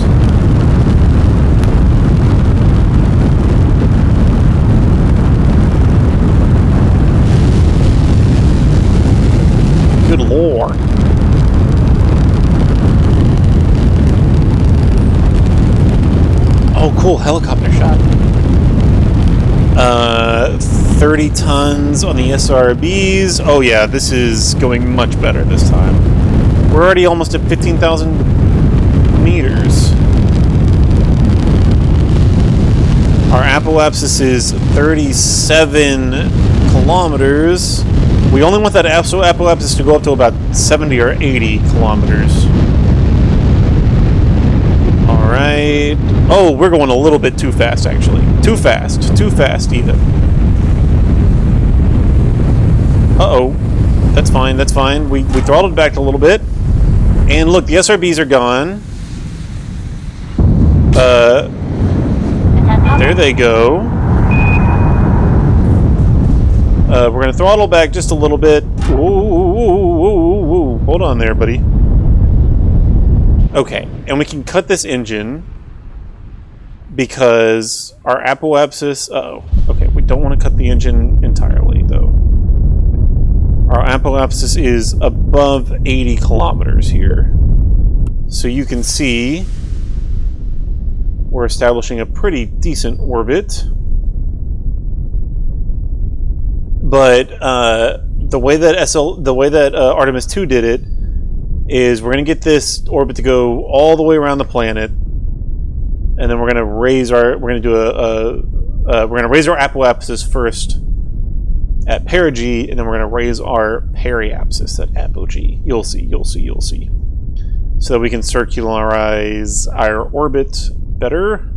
[SPEAKER 1] Good lord. Oh, cool, helicopter shot. 30 tons on the SRBs. Oh yeah, this is going much better this time. We're already almost at 15,000 meters. Our apoapsis is 37 kilometers. We only want that apoapsis to go up to about 70 or 80 kilometers. Alright. Oh, we're going a little bit too fast, actually. Too fast, even. Uh-oh. That's fine. We throttled back a little bit. And look, the SRBs are gone. There they go. We're going to throttle back just a little bit. Whoa. Hold on there, buddy. Okay, and we can cut this engine because our apoapsis... Uh-oh. Okay, we don't want to cut the engine entirely, though. Our apoapsis is above 80 kilometers here. So you can see we're establishing a pretty decent orbit. But the way that Artemis 2 did it is we're going to get this orbit to go all the way around the planet, and then we're going to raise our apoapsis first at perigee, and then we're going to raise our periapsis at apogee. You'll see. So that we can circularize our orbit better.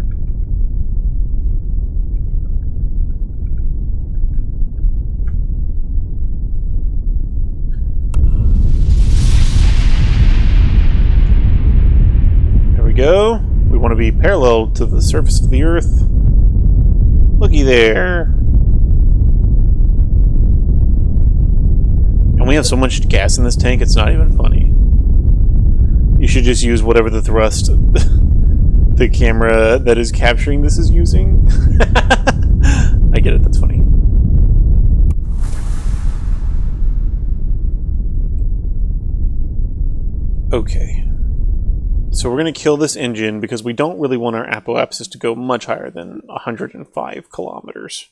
[SPEAKER 1] There we go. We want to be parallel to the surface of the Earth. Looky there. And we have so much gas in this tank, it's not even funny. You should just use whatever the thrust the camera that is capturing this is using. I get it, that's funny. Okay. So we're going to kill this engine because we don't really want our apoapsis to go much higher than 105 kilometers.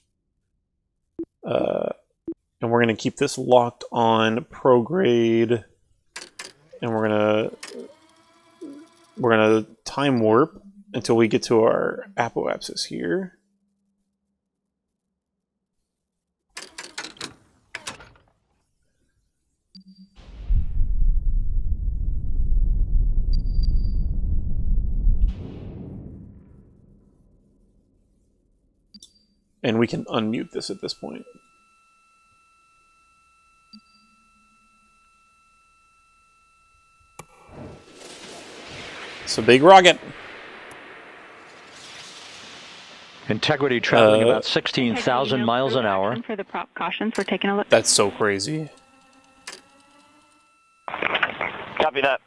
[SPEAKER 1] And we're going to keep this locked on prograde, and we're going to time warp until we get to our apoapsis here. And we can unmute this at this point. It's a big rocket.
[SPEAKER 8] Integrity traveling about 16,000 miles an hour.
[SPEAKER 11] For the prop cautions, we're taking a look.
[SPEAKER 1] That's so crazy.
[SPEAKER 7] Copy that.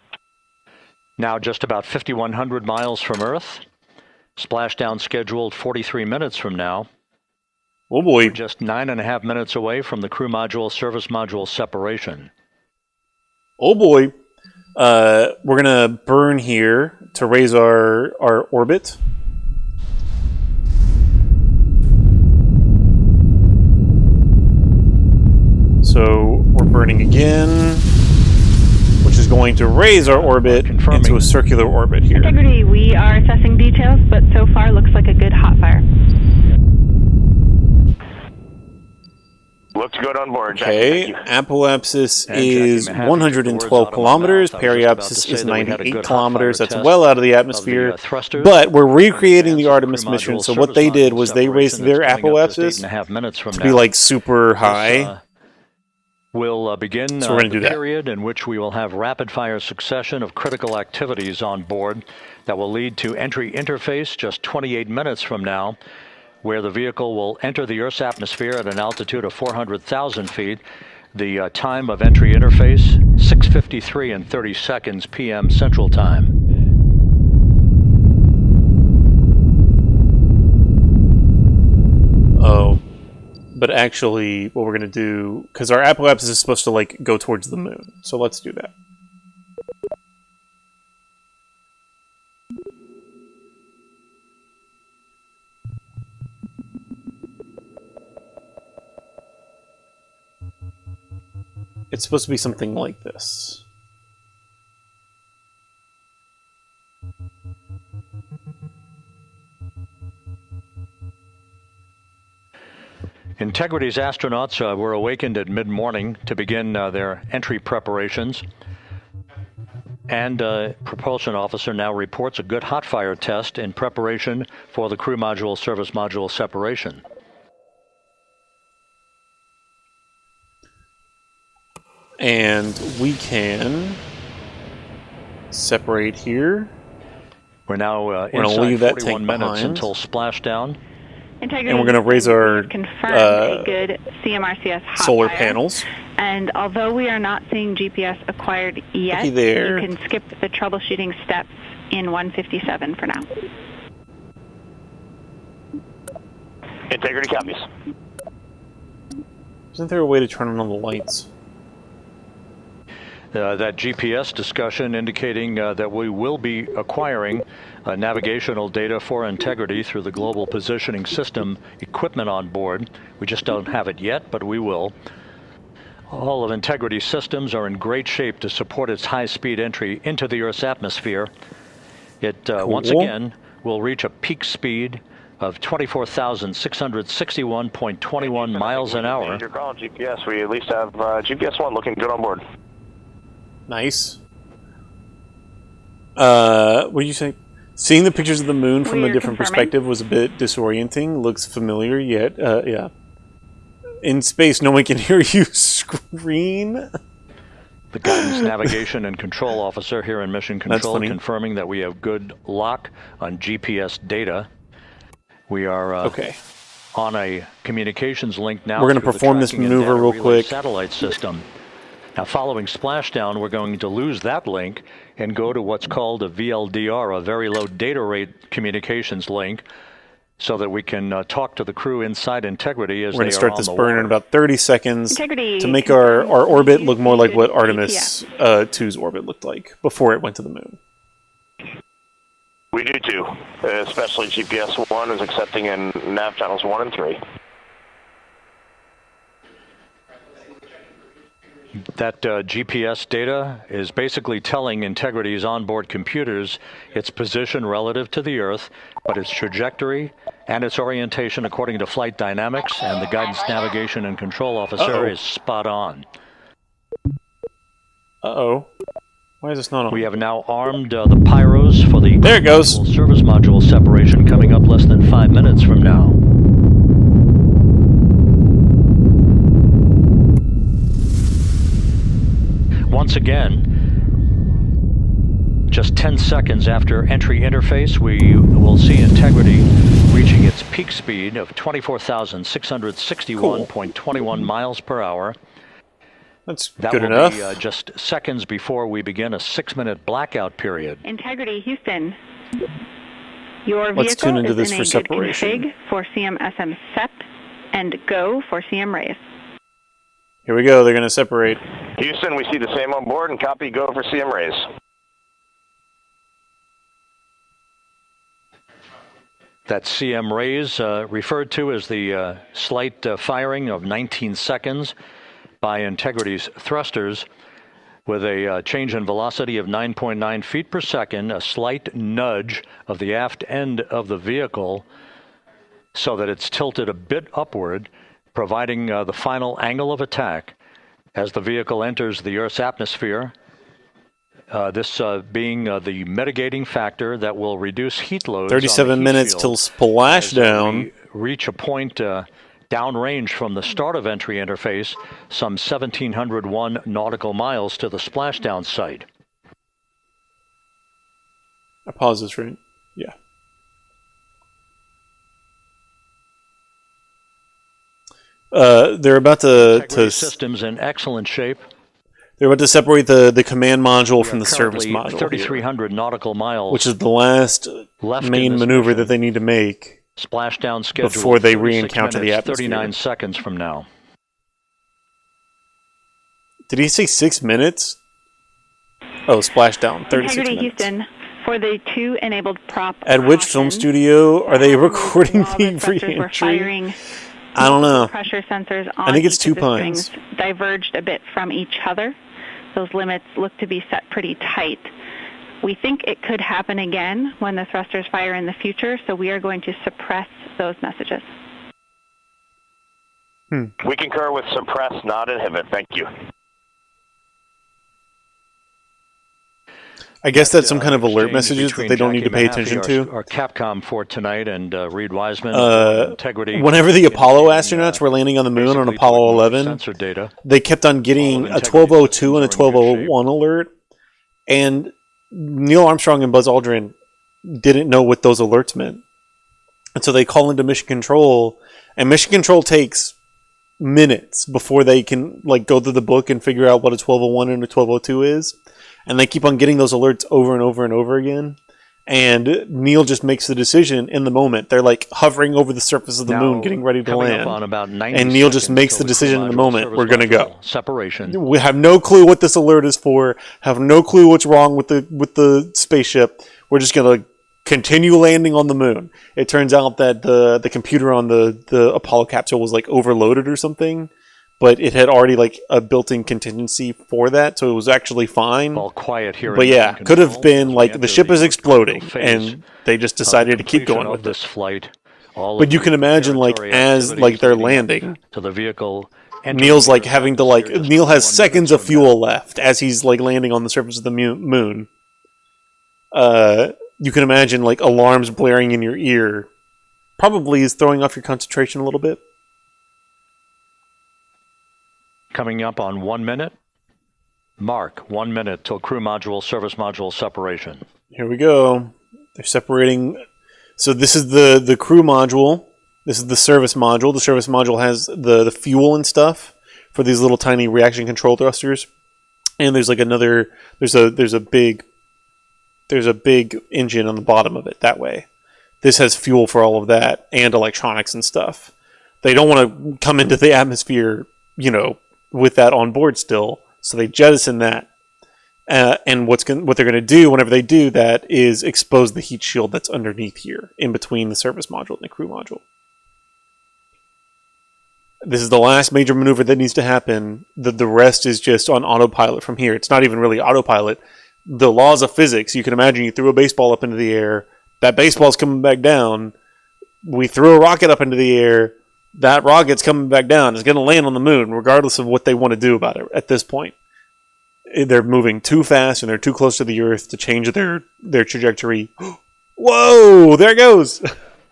[SPEAKER 8] Now just about 5,100 miles from Earth. Splashdown scheduled 43 minutes from now.
[SPEAKER 1] Oh boy.
[SPEAKER 8] We're just 9.5 minutes away from the crew module service module separation.
[SPEAKER 1] Oh boy. We're going to burn here to raise our orbit. So we're burning again, which is going to raise our orbit into a circular orbit here.
[SPEAKER 11] Integrity, we are assessing details, but so far looks like a good hot fire.
[SPEAKER 7] Looks good on board, Jackie.
[SPEAKER 1] Okay, apoapsis is 112 kilometers, periapsis is 98 kilometers. That's well out of the atmosphere. But we're recreating the Artemis mission, so what they did was they raised their apoapsis to be like super high.
[SPEAKER 8] We'll begin
[SPEAKER 1] so we're gonna do that.
[SPEAKER 8] Period in which we will have rapid-fire succession of critical activities on board that will lead to entry interface just 28 minutes from now, where the vehicle will enter the Earth's atmosphere at an altitude of 400,000 feet. The time of entry interface, 6:53 and 30 seconds p.m. Central Time.
[SPEAKER 1] Oh, but actually what we're going to do, because our apoapsis is supposed to like go towards the moon, so let's do that. It's supposed to be something like this.
[SPEAKER 8] Integrity's astronauts were awakened at mid-morning to begin their entry preparations. And propulsion officer now reports a good hot fire test in preparation for the crew module service module separation.
[SPEAKER 1] And we can separate here.
[SPEAKER 8] We're now
[SPEAKER 1] we're going to
[SPEAKER 8] inside
[SPEAKER 1] leave that
[SPEAKER 8] 41
[SPEAKER 1] tank
[SPEAKER 8] minutes
[SPEAKER 1] behind.
[SPEAKER 8] until splashdown.
[SPEAKER 11] Integrity,
[SPEAKER 1] And we're going to raise our
[SPEAKER 11] confirmed a good CMRCS hot
[SPEAKER 1] solar
[SPEAKER 11] fire.
[SPEAKER 1] panels.
[SPEAKER 11] And although we are not seeing GPS acquired yet,
[SPEAKER 1] Looky there.
[SPEAKER 11] you can skip the troubleshooting steps in 157 for now.
[SPEAKER 7] Integrity copies.
[SPEAKER 1] Isn't there a way to turn on all the lights?
[SPEAKER 8] That GPS discussion indicating that we will be acquiring navigational data for Integrity through the Global Positioning System equipment on board. We just don't have it yet, but we will. All of Integrity's systems are in great shape to support its high-speed entry into the Earth's atmosphere. It, once again, will reach a peak speed of 24,661.21 miles an hour.
[SPEAKER 7] You're calling GPS. We at least have GPS 1 looking good on board.
[SPEAKER 1] Nice. What did you say? Seeing the pictures of the moon from a different perspective was a bit disorienting. Looks familiar, yet, yeah. In space, no one can hear you scream.
[SPEAKER 8] The Guidance Navigation and Control Officer here in Mission Control confirming that we have good lock on GPS data. We are on a communications link now.
[SPEAKER 1] We're going to perform this maneuver real quick.
[SPEAKER 8] Satellite system. Now, following splashdown, we're going to lose that link and go to what's called a VLDR, a very low data rate communications link, so that we can talk to the crew inside Integrity as
[SPEAKER 1] we're going
[SPEAKER 8] they
[SPEAKER 1] to start
[SPEAKER 8] are on
[SPEAKER 1] this
[SPEAKER 8] the
[SPEAKER 1] burn
[SPEAKER 8] water.
[SPEAKER 1] in about 30 seconds
[SPEAKER 11] Integrity
[SPEAKER 1] to make our orbit look more like what Artemis 2's orbit looked like before it went to the moon.
[SPEAKER 7] We do too, especially GPS 1 is accepting in nav channels 1 and 3.
[SPEAKER 8] That GPS data is basically telling Integrity's onboard computers its position relative to the Earth, but its trajectory and its orientation according to flight dynamics, and the Guidance Navigation and Control Officer is spot on.
[SPEAKER 1] Uh-oh. Why is this not on?
[SPEAKER 8] We have now armed the pyros for the
[SPEAKER 1] there it goes.
[SPEAKER 8] Service module separation coming up less than 5 minutes from now. Once again, just 10 seconds after entry interface, we will see Integrity reaching its peak speed of 24,661.21 miles per hour.
[SPEAKER 1] That's
[SPEAKER 8] that
[SPEAKER 1] good
[SPEAKER 8] will
[SPEAKER 1] enough.
[SPEAKER 8] Be, just seconds before we begin a 6-minute blackout period.
[SPEAKER 11] Integrity, Houston. Your
[SPEAKER 1] Let's
[SPEAKER 11] vehicle
[SPEAKER 1] tune into
[SPEAKER 11] is
[SPEAKER 1] this
[SPEAKER 11] in
[SPEAKER 1] for
[SPEAKER 11] a
[SPEAKER 1] separation.
[SPEAKER 11] good config for CM-SM SEP and go for CM raise.
[SPEAKER 1] Here we go. They're going to separate.
[SPEAKER 7] Houston, we see the same on board and copy go for CM raise.
[SPEAKER 8] That CM raise referred to as the slight firing of 19 seconds by Integrity's thrusters with a change in velocity of 9.9 feet per second, a slight nudge of the aft end of the vehicle so that it's tilted a bit upward, providing the final angle of attack as the vehicle enters the Earth's atmosphere. This being the mitigating factor that will reduce heat loads.
[SPEAKER 1] 37 minutes till splashdown.
[SPEAKER 8] We reach a point downrange from the start of entry interface, some 1,701 nautical miles to the splashdown site.
[SPEAKER 1] I pause this right? Yeah. They're about to
[SPEAKER 8] systems in excellent shape.
[SPEAKER 1] They're about to separate the command module from the service module.
[SPEAKER 8] 3,300 nautical miles,
[SPEAKER 1] which is the last main maneuver that they need to make.
[SPEAKER 8] Splashdown schedule
[SPEAKER 1] before they re-encounter the atmosphere.
[SPEAKER 8] 39 seconds from now.
[SPEAKER 1] Did he say 6 minutes? Oh, splashdown. 36
[SPEAKER 11] Integrity,
[SPEAKER 1] minutes.
[SPEAKER 11] Houston. For the 2 enabled prop.
[SPEAKER 1] At which film studio are they recording the re-entry? I don't know.
[SPEAKER 11] Pressure sensors on
[SPEAKER 1] I think it's
[SPEAKER 11] each of the
[SPEAKER 1] 2 pines.
[SPEAKER 11] strings diverged a bit from each other. Those limits look to be set pretty tight. We think it could happen again when the thrusters fire in the future, so we are going to suppress those messages.
[SPEAKER 7] We concur with suppress, not inhibit. Thank you.
[SPEAKER 1] I guess that's some kind of alert messages that they don't need to pay attention to.
[SPEAKER 8] Our Capcom for tonight and Reed Wiseman, Integrity.
[SPEAKER 1] Whenever the Apollo astronauts were landing on the moon on Apollo 11,
[SPEAKER 8] sensor data.
[SPEAKER 1] They kept on getting a 1202 and a 1201 alert, and Neil Armstrong and Buzz Aldrin didn't know what those alerts meant. And so they call into mission control, and mission control takes minutes before they can like go through the book and figure out what a 1201 and a 1202 is. And they keep on getting those alerts over and over and over again. And Neil just makes the decision in the moment. They're like hovering over the surface of the moon, getting ready to land. And Neil just makes the decision in the moment. We're going to go.
[SPEAKER 8] Separation.
[SPEAKER 1] We have no clue what this alert is for. Have no clue what's wrong with the spaceship. We're just going to continue landing on the moon. It turns out that the computer on the Apollo capsule was like overloaded or something. But it had already like a built-in contingency for that, so it was actually fine.
[SPEAKER 8] All quiet here.
[SPEAKER 1] But yeah, could have been like the ship is exploding, and they just decided to keep going with
[SPEAKER 8] this flight.
[SPEAKER 1] But you can imagine like as like they're landing
[SPEAKER 8] to the vehicle,
[SPEAKER 1] Neil's like having to like Neil has seconds of fuel left as he's like landing on the surface of the moon. You can imagine like alarms blaring in your ear. Probably is throwing off your concentration a little bit.
[SPEAKER 8] Coming up on 1 minute. Mark, 1 minute till crew module, service module separation.
[SPEAKER 1] Here we go. They're separating. So this is the crew module. This is the service module. The service module has the fuel and stuff for these little tiny reaction control thrusters. And there's like another. There's a big engine on the bottom of it that way. This has fuel for all of that and electronics and stuff. They don't want to come into the atmosphere, with that on board still, so they jettison that. And what they're going to do whenever they do that is expose the heat shield that's underneath here, in between the service module and the crew module. This is the last major maneuver that needs to happen. The rest is just on autopilot from here. It's not even really autopilot. The laws of physics, you can imagine you threw a baseball up into the air, that baseball's coming back down. We threw a rocket up into the air, that rocket's coming back down. It's going to land on the moon, regardless of what they want to do about it at this point. They're moving too fast and they're too close to the Earth to change their trajectory. Whoa! There it goes!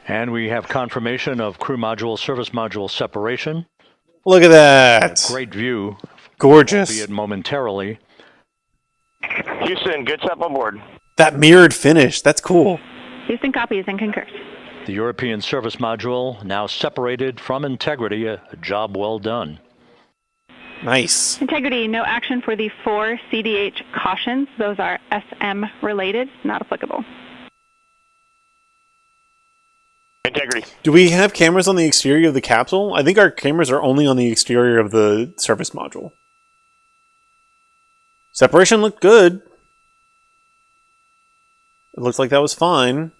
[SPEAKER 8] And we have confirmation of crew module, service module separation.
[SPEAKER 1] Look at that!
[SPEAKER 8] Great view.
[SPEAKER 1] Gorgeous.
[SPEAKER 8] Albeit momentarily.
[SPEAKER 7] Houston, good step on board.
[SPEAKER 1] That mirrored finish. That's cool.
[SPEAKER 11] Houston copies and concurs.
[SPEAKER 8] The European service module now separated from Integrity. A job well done.
[SPEAKER 1] Nice.
[SPEAKER 11] Integrity, no action for the 4 CDH cautions. Those are SM related, not applicable.
[SPEAKER 7] Integrity.
[SPEAKER 1] Do we have cameras on the exterior of the capsule? I think our cameras are only on the exterior of the service module. Separation looked good. It looks like that was fine.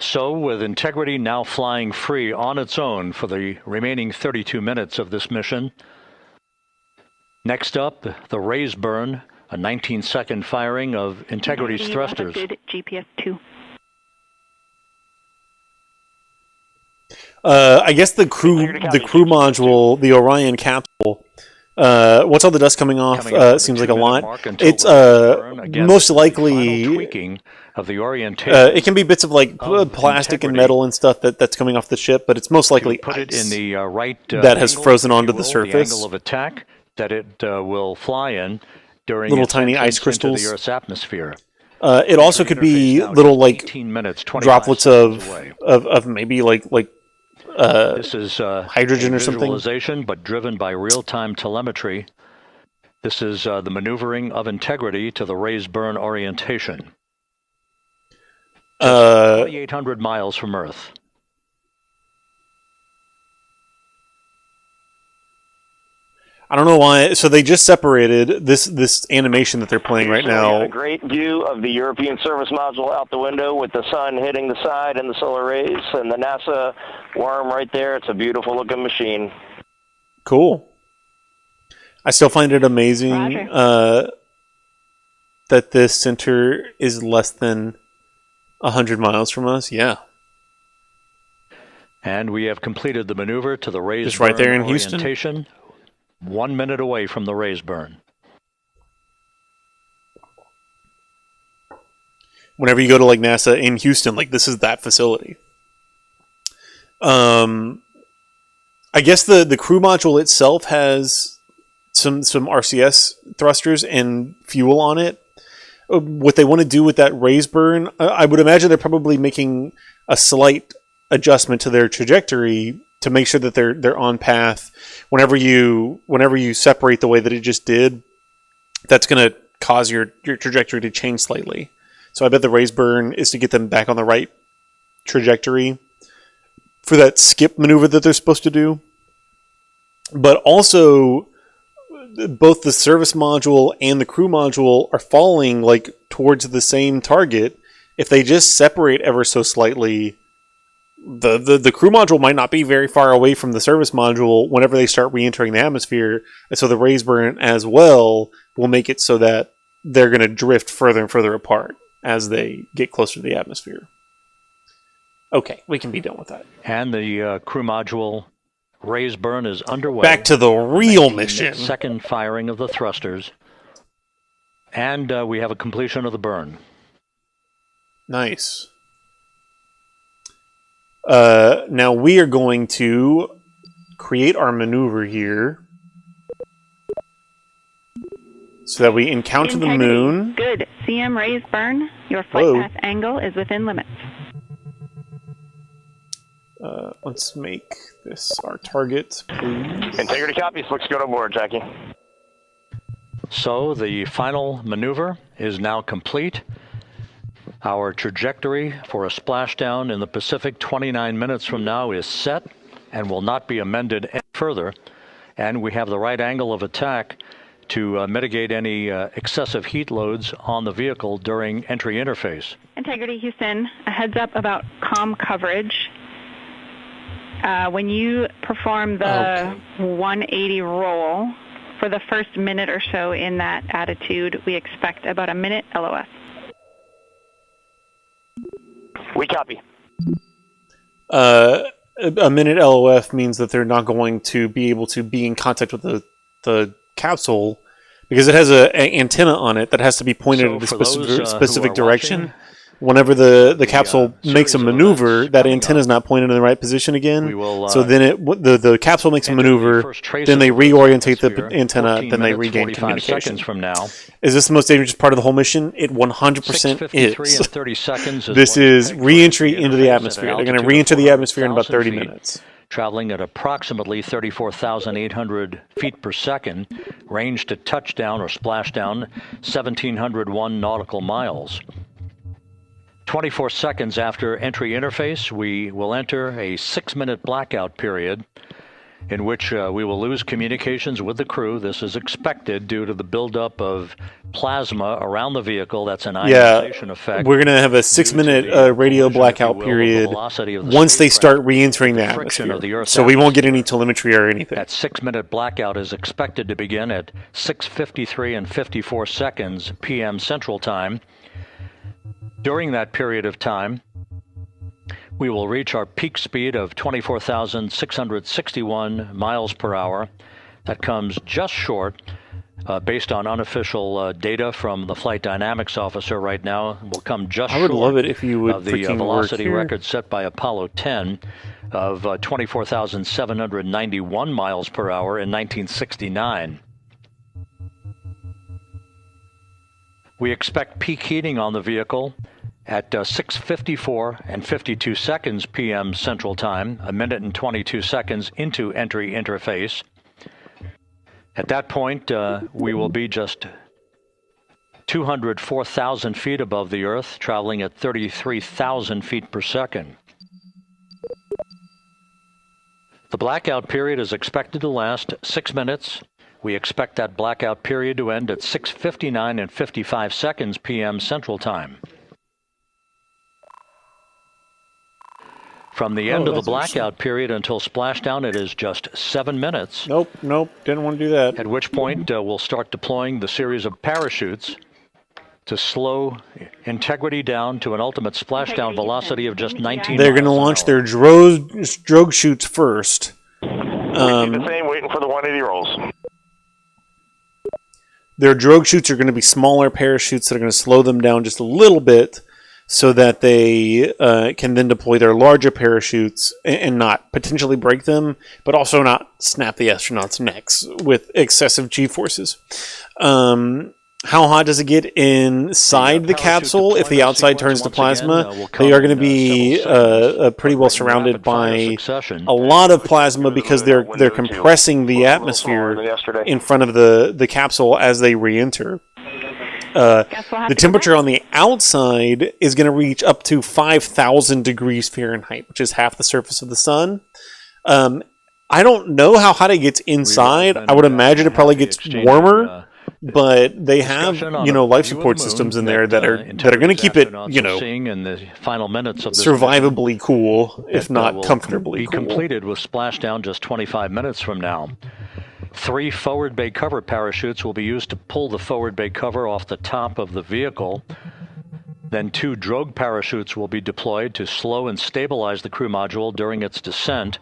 [SPEAKER 8] So, with Integrity now flying free on its own for the remaining 32 minutes of this mission. Next up, the raise burn, a 19-second firing of Integrity's thrusters.
[SPEAKER 11] GPS 2.
[SPEAKER 1] I guess the crew module, the Orion capsule. What's all the dust coming off? Seems like a lot. It's most likely
[SPEAKER 8] tweaking of the orientation.
[SPEAKER 1] it can be bits of like plastic and metal and stuff that's coming off the ship, but it's most likely
[SPEAKER 8] put it in the right
[SPEAKER 1] that has frozen onto the surface.
[SPEAKER 8] The angle of attack that it will fly in during
[SPEAKER 1] little tiny ice crystals
[SPEAKER 8] into the Earth's atmosphere.
[SPEAKER 1] It also could be little like droplets of maybe like
[SPEAKER 8] this is
[SPEAKER 1] hydrogen or something.
[SPEAKER 8] Visualization, but driven by real-time telemetry. This is the maneuvering of Integrity to the raise burn orientation. 4,800 miles from Earth.
[SPEAKER 1] I don't know why. So they just separated this animation that they're playing right now.
[SPEAKER 7] A great view of the European service module out the window with the sun hitting the side and the solar rays and the NASA worm right there. It's a beautiful looking machine.
[SPEAKER 1] Cool. I still find it amazing that this center is less than 100 miles from us. Yeah.
[SPEAKER 8] And we have completed the maneuver to the raise
[SPEAKER 1] just right there in Houston.
[SPEAKER 8] 1 minute away from the raise burn.
[SPEAKER 1] Whenever you go to like NASA in Houston, like this is that facility. I guess the crew module itself has some RCS thrusters and fuel on it. what they want to do with that raise burn, I would imagine they're probably making a slight adjustment to their trajectory to make sure that they're on path. Whenever you separate the way that it just did, that's going to cause your trajectory to change slightly. So I bet the raise burn is to get them back on the right trajectory for that skip maneuver that they're supposed to do. But also, both the service module and the crew module are falling like towards the same target. If they just separate ever so slightly, the crew module might not be very far away from the service module whenever they start re-entering the atmosphere. And so the raise burn as well will make it so that they're going to drift further and further apart as they get closer to the atmosphere. Okay, we can be done with that.
[SPEAKER 8] And the crew module raise burn is underway.
[SPEAKER 1] Back to the real mission.
[SPEAKER 8] Second firing of the thrusters. And we have a completion of the burn.
[SPEAKER 1] Nice. Now we are going to create our maneuver here so that we encounter the moon.
[SPEAKER 11] Good. CM raise burn. Your flight path angle is within limits.
[SPEAKER 1] Let's make this our target, please.
[SPEAKER 7] Integrity copies. Looks good on board, Jackie.
[SPEAKER 8] So the final maneuver is now complete. Our trajectory for a splashdown in the Pacific 29 minutes from now is set and will not be amended any further. And we have the right angle of attack to mitigate any excessive heat loads on the vehicle during entry interface.
[SPEAKER 11] Integrity Houston, a heads up about comm coverage. When you perform the 180 roll, for the first minute or so in that attitude, we expect about a minute LOS.
[SPEAKER 7] We copy.
[SPEAKER 1] A minute LOF means that they're not going to be able to be in contact with the capsule because it has an antenna on it that has to be pointed in a specific direction.
[SPEAKER 8] Watching,
[SPEAKER 1] whenever the capsule makes a maneuver, that antenna is not pointed in the right position again. So then the capsule makes a maneuver, then they reorientate the antenna, then they regain communication.
[SPEAKER 8] From now.
[SPEAKER 1] Is this the most dangerous part of the whole mission? It 100% is.
[SPEAKER 8] And 30 seconds
[SPEAKER 1] This is re-entry into the atmosphere. They're going to re-enter the atmosphere in about 30 minutes.
[SPEAKER 8] Traveling at approximately 34,800 feet per second, range to touchdown or splashdown 1,701 nautical miles. 24 seconds after entry interface, we will enter a 6-minute blackout period in which we will lose communications with the crew. This is expected due to the buildup of plasma around the vehicle. That's an ionization effect.
[SPEAKER 1] We're going to have a 6-minute radio blackout period once they start re-entering the atmosphere. So we won't get any telemetry or anything.
[SPEAKER 8] That 6-minute blackout is expected to begin at 6:53 and 54 seconds p.m. Central Time. During that period of time, we will reach our peak speed of 24,661 miles per hour. That comes just short, based on unofficial data from the flight dynamics officer right now, will come just short.
[SPEAKER 1] I would love it if you would
[SPEAKER 8] of the velocity record set by Apollo 10 of 24,791 miles per hour in 1969. We expect peak heating on the vehicle at 6:54 and 52 seconds p.m. Central Time, a minute and 22 seconds into entry interface. At that point, we will be just 204,000 feet above the Earth, traveling at 33,000 feet per second. The blackout period is expected to last 6 minutes. We expect that blackout period to end at 6:59 and 55 seconds p.m. Central Time. From the end of the blackout period until splashdown, it is just 7 minutes.
[SPEAKER 1] Nope, didn't want to do that.
[SPEAKER 8] At which point, we'll start deploying the series of parachutes to slow integrity down to an ultimate splashdown velocity of just 19
[SPEAKER 1] They're going to launch their drogue chutes first.
[SPEAKER 7] The same, waiting for the 180 rolls.
[SPEAKER 1] Their drogue chutes are going to be smaller parachutes that are going to slow them down just a little bit so that they can then deploy their larger parachutes and not potentially break them, but also not snap the astronauts' necks with excessive G-forces. How hot does it get inside the capsule? If the outside turns to plasma, they are going to be pretty well surrounded by a lot of plasma because they're compressing the atmosphere in front of the capsule as they re-enter. The temperature on the outside is going to reach up to 5,000 degrees Fahrenheit, which is half the surface of the sun. I don't know how hot it gets inside. I would imagine it probably gets warmer. But they have, life support systems in there that are going to keep it,
[SPEAKER 8] in the final minutes of this
[SPEAKER 1] survivably cool, if not comfortably cool.
[SPEAKER 8] Completed with splashdown just 25 minutes from now. 3 forward bay cover parachutes will be used to pull the forward bay cover off the top of the vehicle. Then 2 drogue parachutes will be deployed to slow and stabilize the crew module during its descent,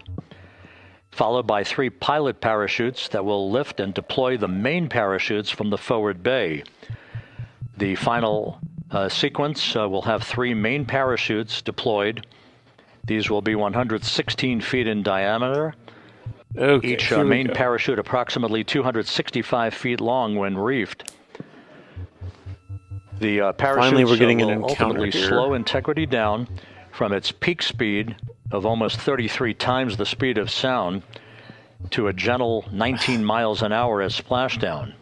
[SPEAKER 8] followed by 3 pilot parachutes that will lift and deploy the main parachutes from the forward bay. The final sequence will have 3 main parachutes deployed. These will be 116 feet in diameter.
[SPEAKER 1] Okay,
[SPEAKER 8] each main parachute approximately 265 feet long when reefed. The parachutes will ultimately slow Integrity down from its peak speed of almost 33 times the speed of sound to a gentle 19 miles an hour at splashdown.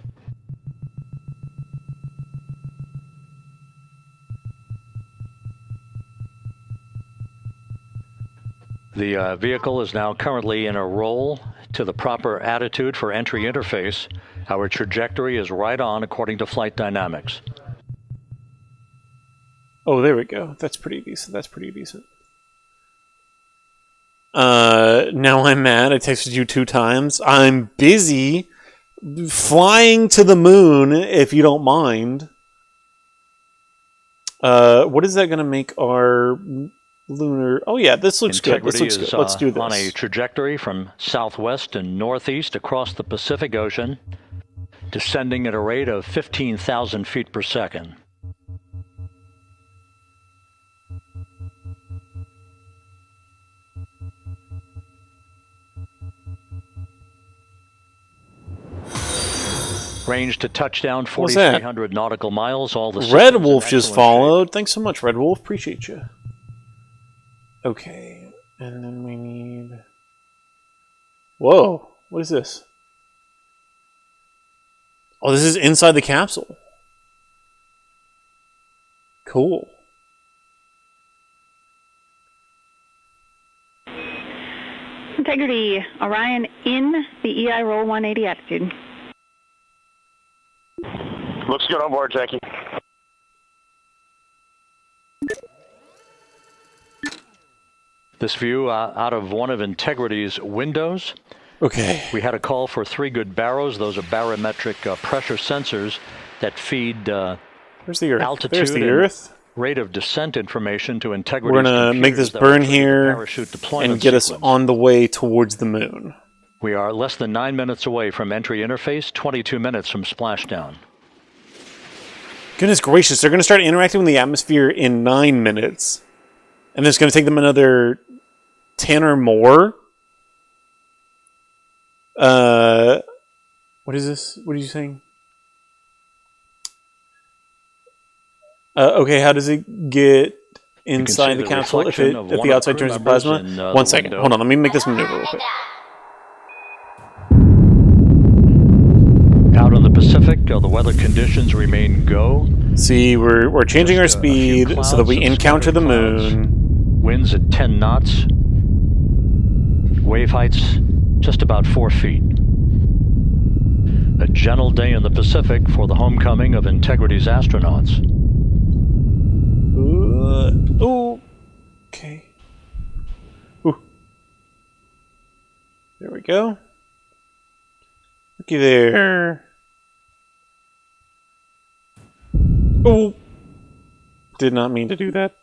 [SPEAKER 8] The vehicle is now currently in a roll to the proper attitude for entry interface. Our trajectory is right on according to flight dynamics.
[SPEAKER 1] Oh, there we go. That's pretty decent. Now I'm mad. I texted you 2 times. I'm busy flying to the moon, if you don't mind. What is that going to make our lunar... Oh, yeah, this looks good. Let's do this.
[SPEAKER 8] On a trajectory from southwest and northeast across the Pacific Ocean, descending at a rate of 15,000 feet per second. Range to touchdown, 4,300 nautical miles. All the
[SPEAKER 1] Red Wolf just followed. Thanks so much, Red Wolf. Appreciate you. Okay, and then we need... Whoa, what is this? Oh, this is inside the capsule. Cool.
[SPEAKER 11] Integrity, Orion in the EI roll 180 attitude.
[SPEAKER 7] Looks good on board, Jackie.
[SPEAKER 8] This view out of one of Integrity's windows.
[SPEAKER 1] Okay.
[SPEAKER 8] We had a call for 3 good baros. Those are barometric pressure sensors that feed
[SPEAKER 1] Where's the Earth?
[SPEAKER 8] altitude
[SPEAKER 1] There's the Earth.
[SPEAKER 8] Rate of descent information to Integrity's
[SPEAKER 1] We're going to make this burn here and get us on the way towards the moon.
[SPEAKER 8] We are less than 9 minutes away from entry interface, 22 minutes from splashdown.
[SPEAKER 1] Goodness gracious, they're going to start interacting with the atmosphere in 9 minutes. And it's going to take them another 10 or more. What is this? What are you saying? Okay, how does it get inside the capsule if the outside turns to plasma? 1 second. Hold on, let me make this maneuver real quick.
[SPEAKER 8] Out on the Pacific, the weather conditions remain go.
[SPEAKER 1] See, we're changing our speed so that we encounter the moon.
[SPEAKER 8] Winds at 10 knots. Wave heights just about 4 feet. A gentle day in the Pacific for the homecoming of Integrity's astronauts.
[SPEAKER 1] Okay. Ooh. There we go. Looky there. Oh. Did not mean to do that.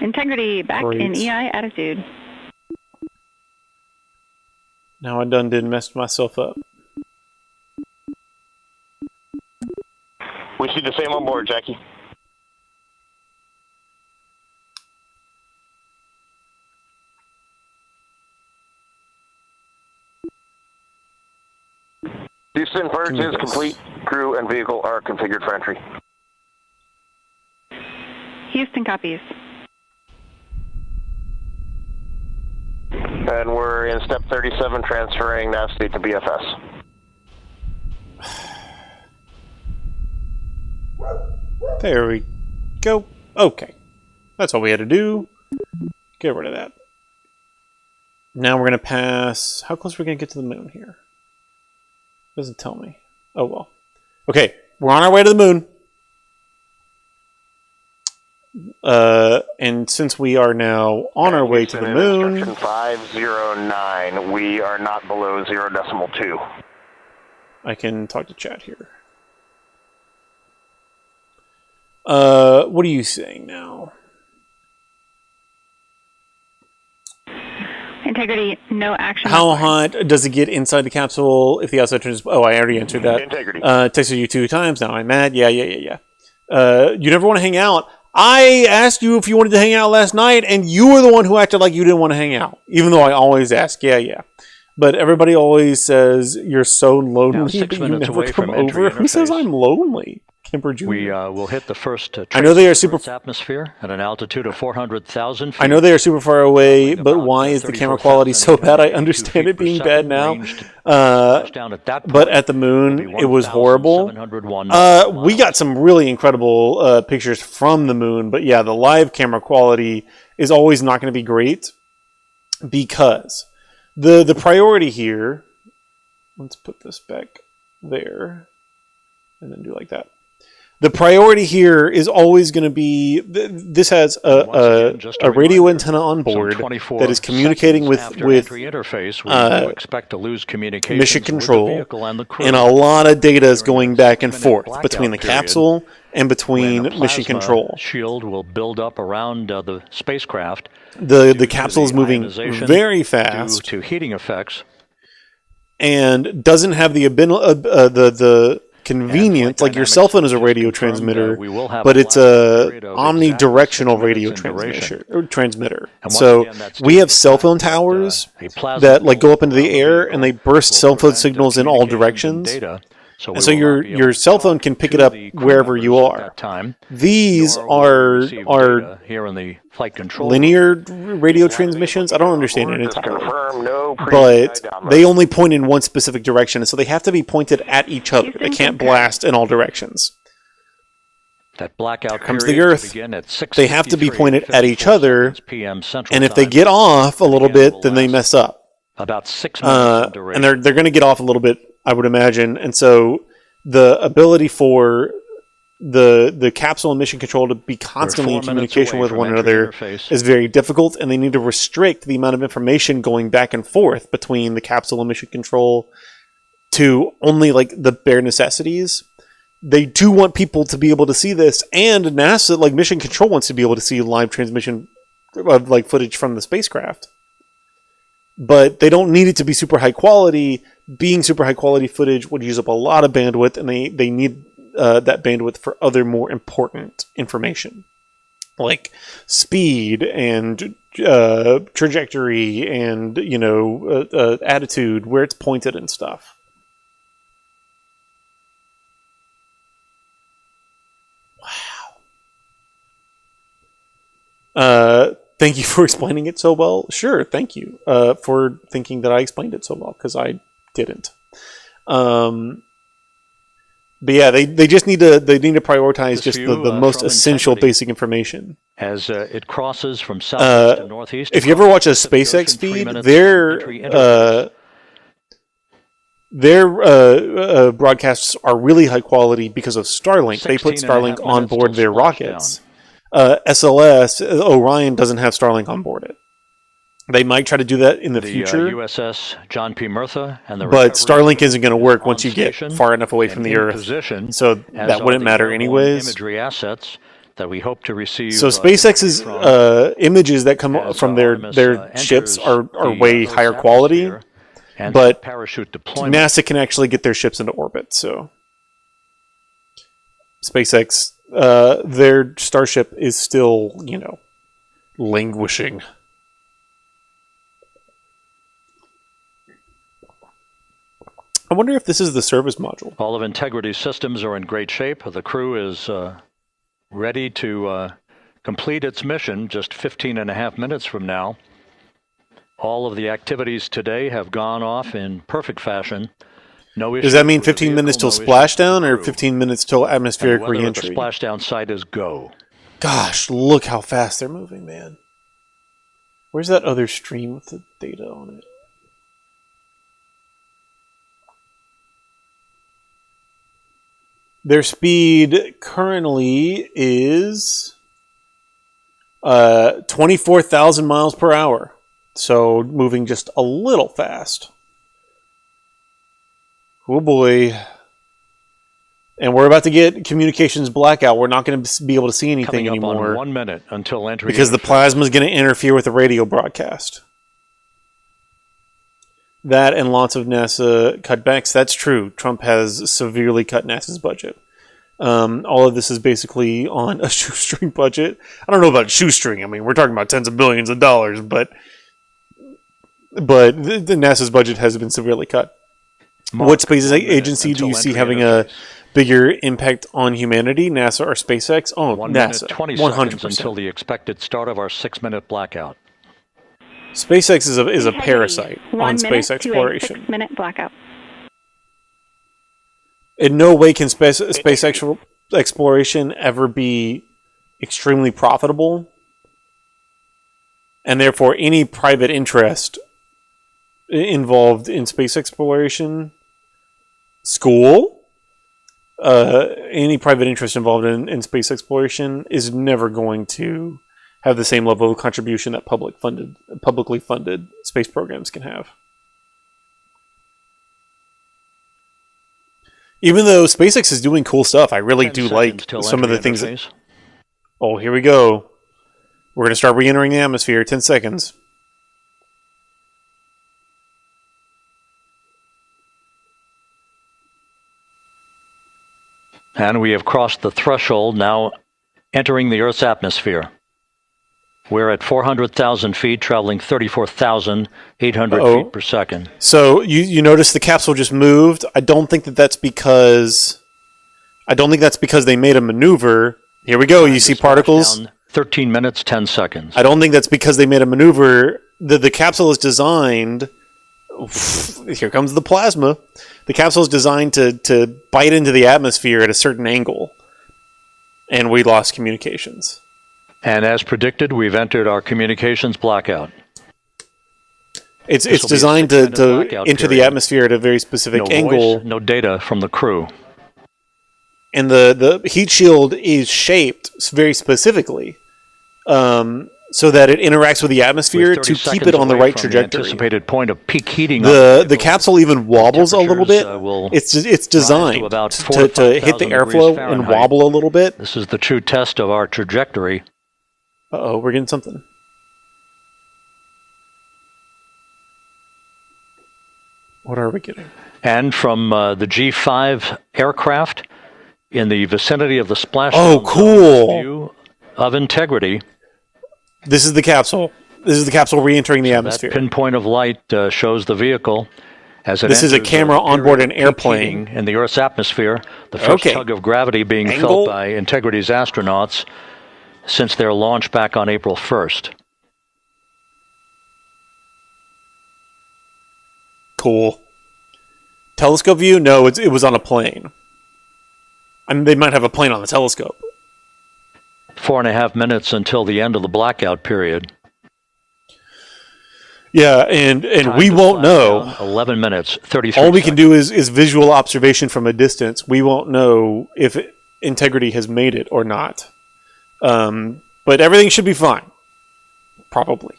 [SPEAKER 11] Integrity back in EI attitude.
[SPEAKER 1] Now I didn't mess myself up.
[SPEAKER 7] We see the same on board, Jackie. Storage is complete. Crew and vehicle are configured for entry.
[SPEAKER 11] Houston copies.
[SPEAKER 7] And we're in step 37, transferring nav state to BFS.
[SPEAKER 1] There we go. Okay. That's all we had to do. Get rid of that. Now we're going to pass... How close are we going to get to the moon here? Doesn't tell me. Oh, well. Okay, we're on our way to the moon. And since we are now on our way to the moon...
[SPEAKER 7] Instruction 509, we are not below 0.2.
[SPEAKER 1] I can talk to chat here. What are you saying now?
[SPEAKER 11] Integrity, no action.
[SPEAKER 1] How hot does it get inside the capsule if the outside turns... Oh, I already answered that.
[SPEAKER 7] Integrity.
[SPEAKER 1] Texted you 2 times. Now I'm mad. Yeah. You never want to hang out. I asked you if you wanted to hang out last night, and you were the one who acted like you didn't want to hang out. Even though I always ask. Yeah. But everybody always says you're so lonely
[SPEAKER 8] Now,
[SPEAKER 1] that
[SPEAKER 8] 6
[SPEAKER 1] you
[SPEAKER 8] minutes
[SPEAKER 1] never
[SPEAKER 8] away
[SPEAKER 1] come
[SPEAKER 8] from entry
[SPEAKER 1] over. Who says
[SPEAKER 8] interface.
[SPEAKER 1] I'm lonely? Kemper Jr.
[SPEAKER 8] We will hit the first
[SPEAKER 1] I know they are
[SPEAKER 8] super
[SPEAKER 1] super
[SPEAKER 8] atmosphere at an altitude of 400,000 feet.
[SPEAKER 1] I know they are super far away, but why is the camera quality so bad? I understand it being bad now. But at the moon, it was horrible. We got some really incredible pictures from the moon, but yeah, the live camera quality is always not going to be great because the priority here... Let's put this back there and then do like that. The priority here is always going to be, this has a radio antenna on board that is communicating with
[SPEAKER 8] expect to lose communication
[SPEAKER 1] mission control, and a lot of data is going back and forth between the capsule and between mission control.
[SPEAKER 8] Shield will build up around the spacecraft.
[SPEAKER 1] The capsule is moving very fast
[SPEAKER 8] due to heating effects,
[SPEAKER 1] and doesn't have the convenience, like your cell phone is a radio transmitter, but it's a omnidirectional radio transmitter. So we have cell phone towers that like go up into the air and they burst cell phone signals in all directions. And so your cell phone can pick it up wherever you are. These are
[SPEAKER 8] here in the flight control
[SPEAKER 1] linear radio transmissions. I don't understand it entirely, but they only point in one specific direction, and so they have to be pointed at each other. They can't blast in all directions.
[SPEAKER 8] That blackout
[SPEAKER 1] Here comes the Earth. They have to be pointed at each other, and if they get off a little bit, then they mess up.
[SPEAKER 8] About 6 minutes in duration.
[SPEAKER 1] And they're going to get off a little bit, I would imagine. And so the ability for the capsule and mission control to be constantly in communication with one another is very difficult, and they need to restrict the amount of information going back and forth between the capsule and mission control to only like the bare necessities. They do want people to be able to see this, and NASA, like mission control, wants to be able to see live transmission of like footage from the spacecraft. But they don't need it to be super high quality. Being super high quality footage would use up a lot of bandwidth, and they need that bandwidth for other more important information, like speed and trajectory and attitude, where it's pointed and stuff. Wow. Thank you for explaining it so well. Sure, thank you for thinking that I explained it so well, because I didn't. But yeah, they just need to prioritize just the most essential basic information.
[SPEAKER 8] As it crosses from southeast to northeast.
[SPEAKER 1] If you ever watch a SpaceX feed, their broadcasts are really high quality because of Starlink. They put Starlink on board their rockets. SLS, Orion doesn't have Starlink on board it. They might try to do that in the future.
[SPEAKER 8] USS John P. Murtha and the
[SPEAKER 1] but Starlink isn't going to work once you get far enough away from the Earth. So that wouldn't matter anyways.
[SPEAKER 8] Imagery assets that we hope to receive.
[SPEAKER 1] So SpaceX's images that come from their ships are way higher quality. But NASA can actually get their ships into orbit. So SpaceX, their Starship is still, languishing. I wonder if this is the service module.
[SPEAKER 8] All of Integrity's systems are in great shape. The crew is ready to complete its mission just 15 and a half minutes from now. All of the activities today have gone off in perfect fashion. No issue.
[SPEAKER 1] Does that mean 15 minutes till splashdown or 15 minutes till atmospheric reentry?
[SPEAKER 8] The splashdown site is go.
[SPEAKER 1] Gosh, look how fast they're moving, man. Where's that other stream with the data on it? Their speed currently is 24,000 miles per hour. So moving just a little fast. Oh boy. And we're about to get communications blackout. We're not going to be able to see anything anymore.
[SPEAKER 8] Coming up on 1 minute until entry.
[SPEAKER 1] Because the plasma is going to interfere with the radio broadcast. That and lots of NASA cutbacks. That's true. Trump has severely cut NASA's budget. All of this is basically on a shoestring budget. I don't know about shoestring. I mean, we're talking about tens of billions of dollars, but the NASA's budget has been severely cut. What space agency do you see having a bigger impact on humanity? NASA or SpaceX? Oh,
[SPEAKER 8] 1
[SPEAKER 1] NASA.
[SPEAKER 8] minute, 20
[SPEAKER 1] 100%.
[SPEAKER 8] seconds until the expected start of our 6-minute blackout.
[SPEAKER 1] SpaceX is a parasite on space exploration.
[SPEAKER 11] 6-minute blackout.
[SPEAKER 1] In no way can space exploration ever be extremely profitable, and therefore any private interest involved in space exploration, any private interest involved in space exploration is never going to have the same level of contribution that publicly funded space programs can have. Even though SpaceX is doing cool stuff, I really do like some of the things that... Oh, here we go. We're going to start re-entering the atmosphere. 10 seconds.
[SPEAKER 8] And we have crossed the threshold, now entering the Earth's atmosphere. We're at 400,000 feet, traveling 34,800 feet per second.
[SPEAKER 1] So you notice the capsule just moved. I don't think that's because they made a maneuver. Here we go. You see particles.
[SPEAKER 8] 13 minutes, 10 seconds.
[SPEAKER 1] I don't think that's because they made a maneuver. The capsule is designed. Here comes the plasma. The capsule is designed to bite into the atmosphere at a certain angle. And we lost communications.
[SPEAKER 8] And as predicted, we've entered our communications blackout.
[SPEAKER 1] It's designed to enter the atmosphere at a very specific angle.
[SPEAKER 8] Voice, no data from the crew.
[SPEAKER 1] And the heat shield is shaped very specifically so that it interacts with the atmosphere to keep it on the right trajectory.
[SPEAKER 8] The anticipated point of peak heating.
[SPEAKER 1] The capsule even wobbles a little bit. It's designed to hit the airflow and wobble a little bit.
[SPEAKER 8] This is the true test of our trajectory.
[SPEAKER 1] Uh-oh, we're getting something. What are we getting?
[SPEAKER 8] And from the G5 aircraft in the vicinity of the splashdown.
[SPEAKER 1] Oh, cool!
[SPEAKER 8] View of Integrity.
[SPEAKER 1] This is the capsule. This is the capsule re-entering the atmosphere.
[SPEAKER 8] That pinpoint of light shows the vehicle as it
[SPEAKER 1] This is a camera on board an airplane
[SPEAKER 8] in the Earth's atmosphere. The first tug of gravity being felt by Integrity's astronauts since their launch back on April 1st.
[SPEAKER 1] Cool. Telescope view? No, it was on a plane. I mean, they might have a plane on the telescope.
[SPEAKER 8] 4.5 minutes until the end of the blackout period.
[SPEAKER 1] Yeah, and we won't know.
[SPEAKER 8] 11 minutes, 33
[SPEAKER 1] All we can do is visual observation from a distance. We won't know if Integrity has made it or not. But everything should be fine. Probably.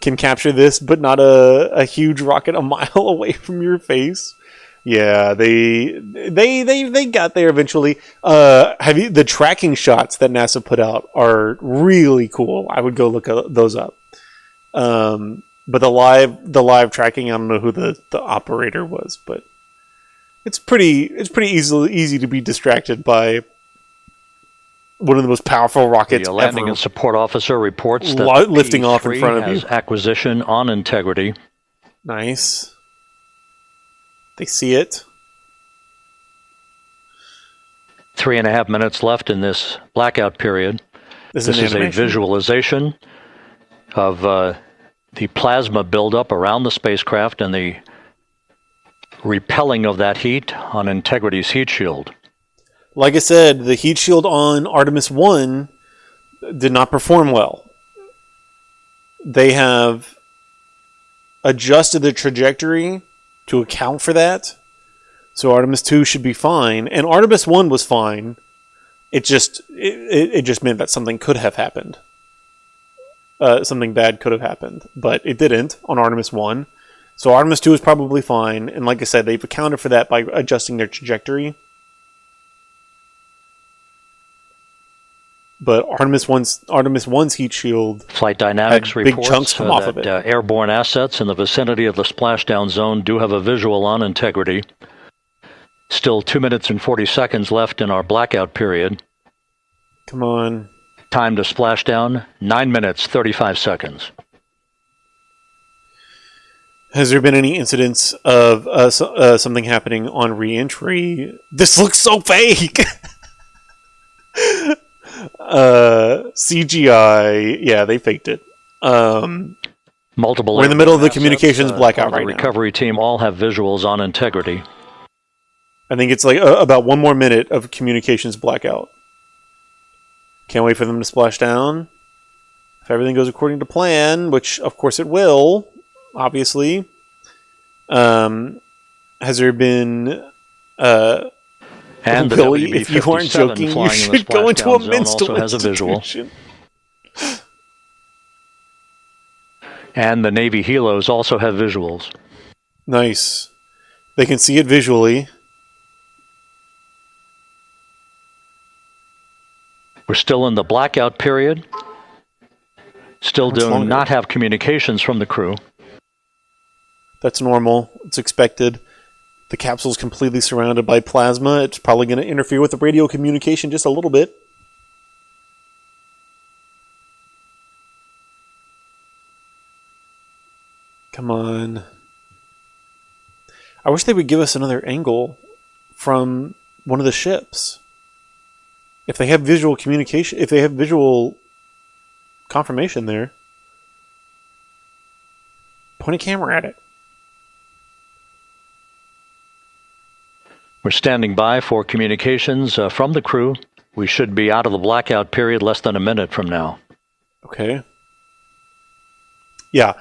[SPEAKER 1] Can capture this, but not a huge rocket a mile away from your face. Yeah, they got there eventually. The tracking shots that NASA put out are really cool. I would go look those up. But the live tracking, I don't know who the operator was, but it's pretty easy to be distracted by one of the most powerful rockets
[SPEAKER 8] ever. The landing and support officer reports that
[SPEAKER 1] lifting off in front of you.
[SPEAKER 8] Acquisition on Integrity.
[SPEAKER 1] Nice. They see it.
[SPEAKER 8] 3.5 minutes left in this blackout period. This is a visualization of the plasma buildup around the spacecraft and the repelling of that heat on Integrity's heat shield.
[SPEAKER 1] Like I said, the heat shield on Artemis 1 did not perform well. They have adjusted the trajectory to account for that. So Artemis 2 should be fine. And Artemis 1 was fine. It just meant that something could have happened. Something bad could have happened. But it didn't on Artemis 1. So Artemis 2 is probably fine. And like I said, they've accounted for that by adjusting their trajectory. But Artemis 1's heat shield
[SPEAKER 8] Flight Dynamics
[SPEAKER 1] had big
[SPEAKER 8] reports
[SPEAKER 1] chunks come off of it.
[SPEAKER 8] Airborne assets in the vicinity of the splashdown zone do have a visual on Integrity. Still 2 minutes and 40 seconds left in our blackout period.
[SPEAKER 1] Come on.
[SPEAKER 8] Time to splashdown, 9 minutes, 35 seconds.
[SPEAKER 1] Has there been any incidents of something happening on re-entry? This looks so fake! CGI, yeah, they faked it.
[SPEAKER 8] Multiple.
[SPEAKER 1] We're in the middle of the communications blackout right now.
[SPEAKER 8] The recovery team all have visuals on Integrity.
[SPEAKER 1] I think it's like about 1 more minute of communications blackout. Can't wait for them to splash down. If everything goes according to plan, which of course it will, obviously. Has there been...
[SPEAKER 8] And the
[SPEAKER 1] Billy, if you aren't joking, you should go into a mental
[SPEAKER 8] also has a visual. And the Navy helos also have visuals.
[SPEAKER 1] Nice. They can see it visually.
[SPEAKER 8] We're still in the blackout period. Still do not have communications from the crew.
[SPEAKER 1] That's normal. It's expected. The capsule's completely surrounded by plasma. It's probably going to interfere with the radio communication just a little bit. Come on. I wish they would give us another angle from one of the ships. If they have visual communication, if they have visual confirmation there, point a camera at it.
[SPEAKER 8] We're standing by for communications from the crew. We should be out of the blackout period less than a minute from now.
[SPEAKER 1] Okay. Yeah.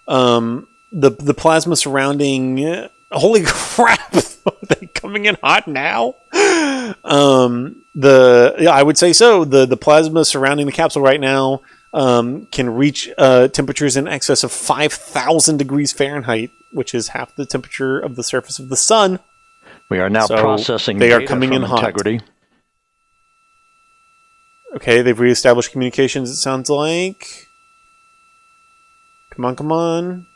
[SPEAKER 1] The plasma surrounding... holy crap! Are they coming in hot now? I would say so. The plasma surrounding the capsule right now can reach temperatures in excess of 5,000 degrees Fahrenheit, which is half the temperature of the surface of the sun.
[SPEAKER 8] We are now processing
[SPEAKER 1] they
[SPEAKER 8] data
[SPEAKER 1] are coming
[SPEAKER 8] from
[SPEAKER 1] in hot.
[SPEAKER 8] Integrity.
[SPEAKER 1] Okay, they've reestablished communications, it sounds like. Come on, come on.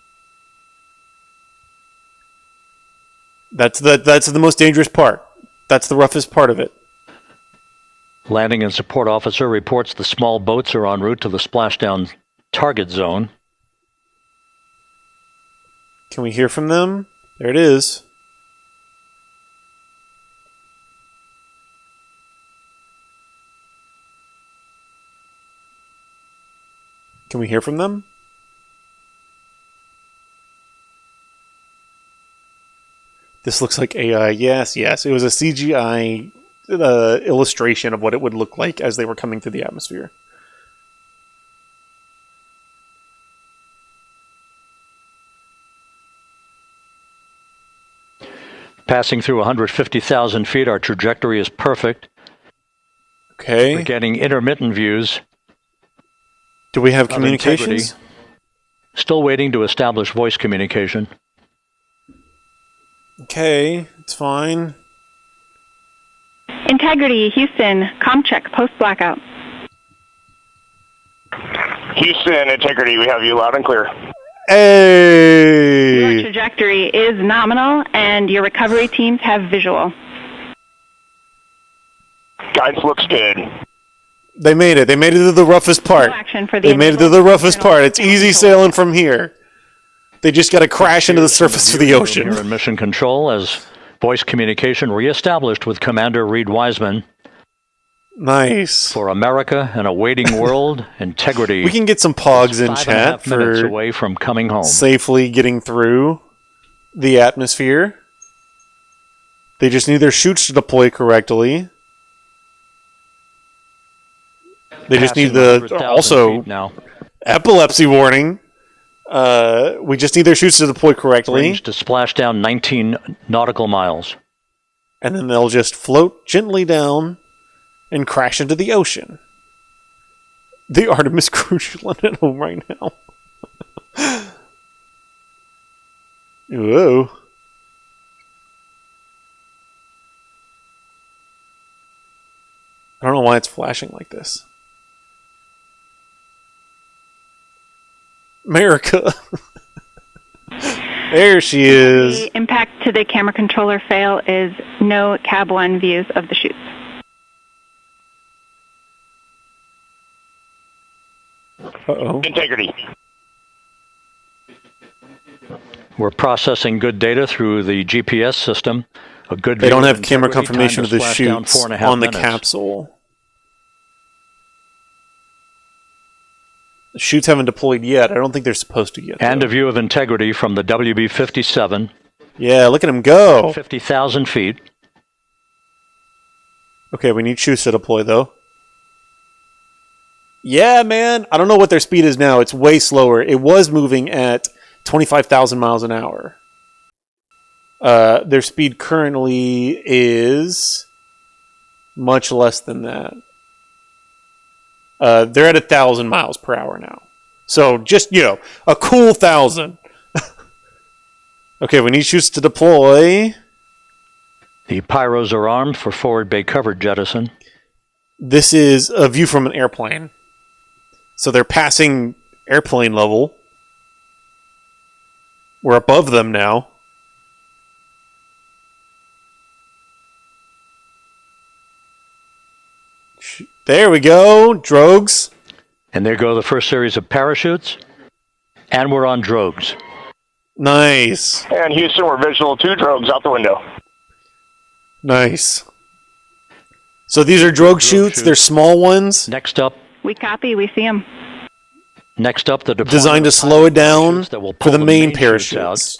[SPEAKER 1] That's the most dangerous part. That's the roughest part of it.
[SPEAKER 8] Landing and support officer reports the small boats are en route to the splashdown target zone.
[SPEAKER 1] Can we hear from them? There it is. Can we hear from them? This looks like AI. Yes, yes. It was a CGI illustration of what it would look like as they were coming through the atmosphere.
[SPEAKER 8] Passing through 150,000 feet, our trajectory is perfect.
[SPEAKER 1] Okay.
[SPEAKER 8] We're getting intermittent views.
[SPEAKER 1] Do we have communications?
[SPEAKER 8] Still waiting to establish voice communication.
[SPEAKER 1] Okay, it's fine.
[SPEAKER 11] Integrity, Houston, comm check, post-blackout.
[SPEAKER 7] Houston, Integrity, we have you loud and clear.
[SPEAKER 1] Hey!
[SPEAKER 11] Your trajectory is nominal, and your recovery teams have visual.
[SPEAKER 7] Guidance looks good.
[SPEAKER 1] They made it. They made it to the roughest part.
[SPEAKER 11] No action for the
[SPEAKER 1] they made it to the roughest part. It's easy sailing from here. They just got to crash into the surface of the ocean.
[SPEAKER 8] Here in Mission Control as voice communication reestablished with Commander Reed Wiseman.
[SPEAKER 1] Nice.
[SPEAKER 8] For America and a waiting world, integrity.
[SPEAKER 1] We can get some pogs in chat for
[SPEAKER 8] minutes away from coming home.
[SPEAKER 1] Safely getting through the atmosphere. They just need their chutes to deploy correctly. They just need the also
[SPEAKER 8] now.
[SPEAKER 1] Epilepsy warning. We just need their chutes to deploy correctly.
[SPEAKER 8] Range to splash down 19 nautical miles.
[SPEAKER 1] And then they'll just float gently down and crash into the ocean. The Artemis cruise should land at home right now. Whoa. I don't know why it's flashing like this. America. There she is.
[SPEAKER 11] The impact to the camera controller fail is no Cab 1 views of the chutes.
[SPEAKER 1] Uh-oh.
[SPEAKER 7] Integrity.
[SPEAKER 8] We're processing good data through the GPS system. A good.
[SPEAKER 1] They don't have camera confirmation of the chutes on the capsule. The chutes haven't deployed yet. I don't think they're supposed to yet.
[SPEAKER 8] And a view of integrity from the WB-57.
[SPEAKER 1] Yeah, look at him go.
[SPEAKER 8] 50,000 feet.
[SPEAKER 1] Okay, we need chutes to deploy, though. Yeah, man. I don't know what their speed is now. It's way slower. It was moving at 25,000 miles an hour. Their speed currently is much less than that. They're at 1,000 miles per hour now. So just, a cool 1,000. Okay, we need chutes to deploy.
[SPEAKER 8] The pyros are armed for forward bay cover jettison.
[SPEAKER 1] This is a view from an airplane. So they're passing airplane level. We're above them now. There we go, drogues.
[SPEAKER 8] And there go the first series of parachutes. And we're on drogues.
[SPEAKER 1] Nice.
[SPEAKER 7] And Houston, we're visual 2 drogues out the window.
[SPEAKER 1] Nice. So these are drogue chutes. They're small ones.
[SPEAKER 8] Next up.
[SPEAKER 11] We copy. We see them.
[SPEAKER 8] Next up, the
[SPEAKER 1] designed to slow it down for the main parachutes.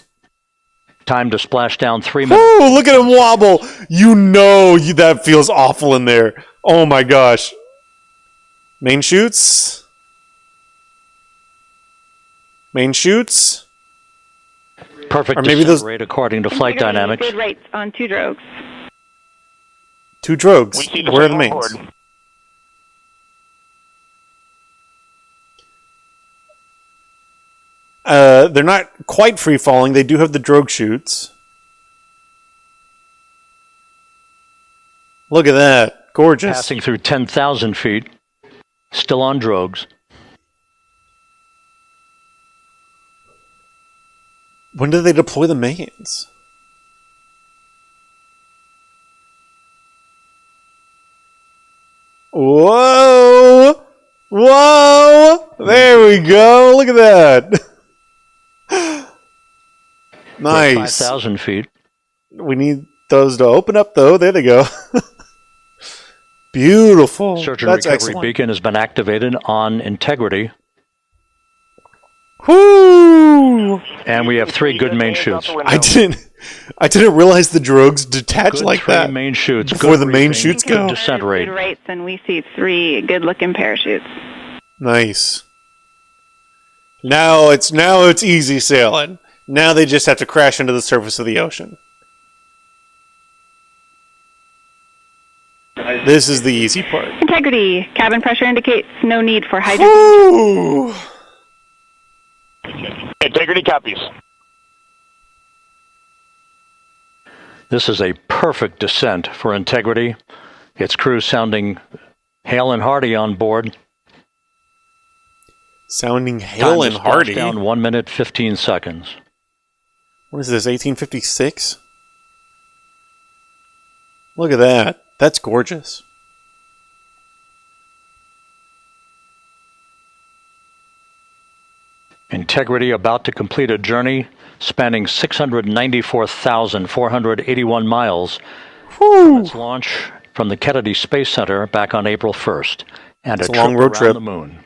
[SPEAKER 8] Time to splash down 3 minutes.
[SPEAKER 1] Woo, look at him wobble. That feels awful in there. Oh my gosh. Main chutes. Main chutes.
[SPEAKER 8] Perfect
[SPEAKER 1] or maybe
[SPEAKER 8] descent rate according to flight dynamics.
[SPEAKER 11] Good rates on 2 drogues.
[SPEAKER 1] 2 drogues. Where are the mains? They're not quite free falling. They do have the drogue chutes. Look at that. Gorgeous.
[SPEAKER 8] Passing through 10,000 feet. Still on drogues.
[SPEAKER 1] When do they deploy the mains? Whoa! Whoa! There we go. Look at that. Nice.
[SPEAKER 8] 5,000 feet.
[SPEAKER 1] We need those to open up, though. There they go. Beautiful.
[SPEAKER 8] Search and recovery beacon has been activated on integrity.
[SPEAKER 1] Whoo!
[SPEAKER 8] And we have 3 good main chutes.
[SPEAKER 1] I didn't realize the drogues detach like that.
[SPEAKER 8] Main chutes
[SPEAKER 1] before the main chutes go.
[SPEAKER 8] Descent rate.
[SPEAKER 11] Good rates, and we see 3 good-looking parachutes.
[SPEAKER 1] Nice. Now it's easy sailing. Now they just have to crash into the surface of the ocean. This is the easy part.
[SPEAKER 11] Integrity. Cabin pressure indicates no need for hydrogen.
[SPEAKER 1] Ooh.
[SPEAKER 7] Integrity copies.
[SPEAKER 8] This is a perfect descent for integrity. Its crew sounding hale and hearty on board.
[SPEAKER 1] Sounding hale and hearty?
[SPEAKER 8] Down 1 minute, 15 seconds.
[SPEAKER 1] What is this, 1856? Look at that. That's gorgeous.
[SPEAKER 8] Integrity about to complete a journey spanning 694,481 miles. From its launch from the Kennedy Space Center back on April 1st. And
[SPEAKER 1] it's
[SPEAKER 8] a
[SPEAKER 1] long road
[SPEAKER 8] trip
[SPEAKER 1] trip
[SPEAKER 8] around the moon.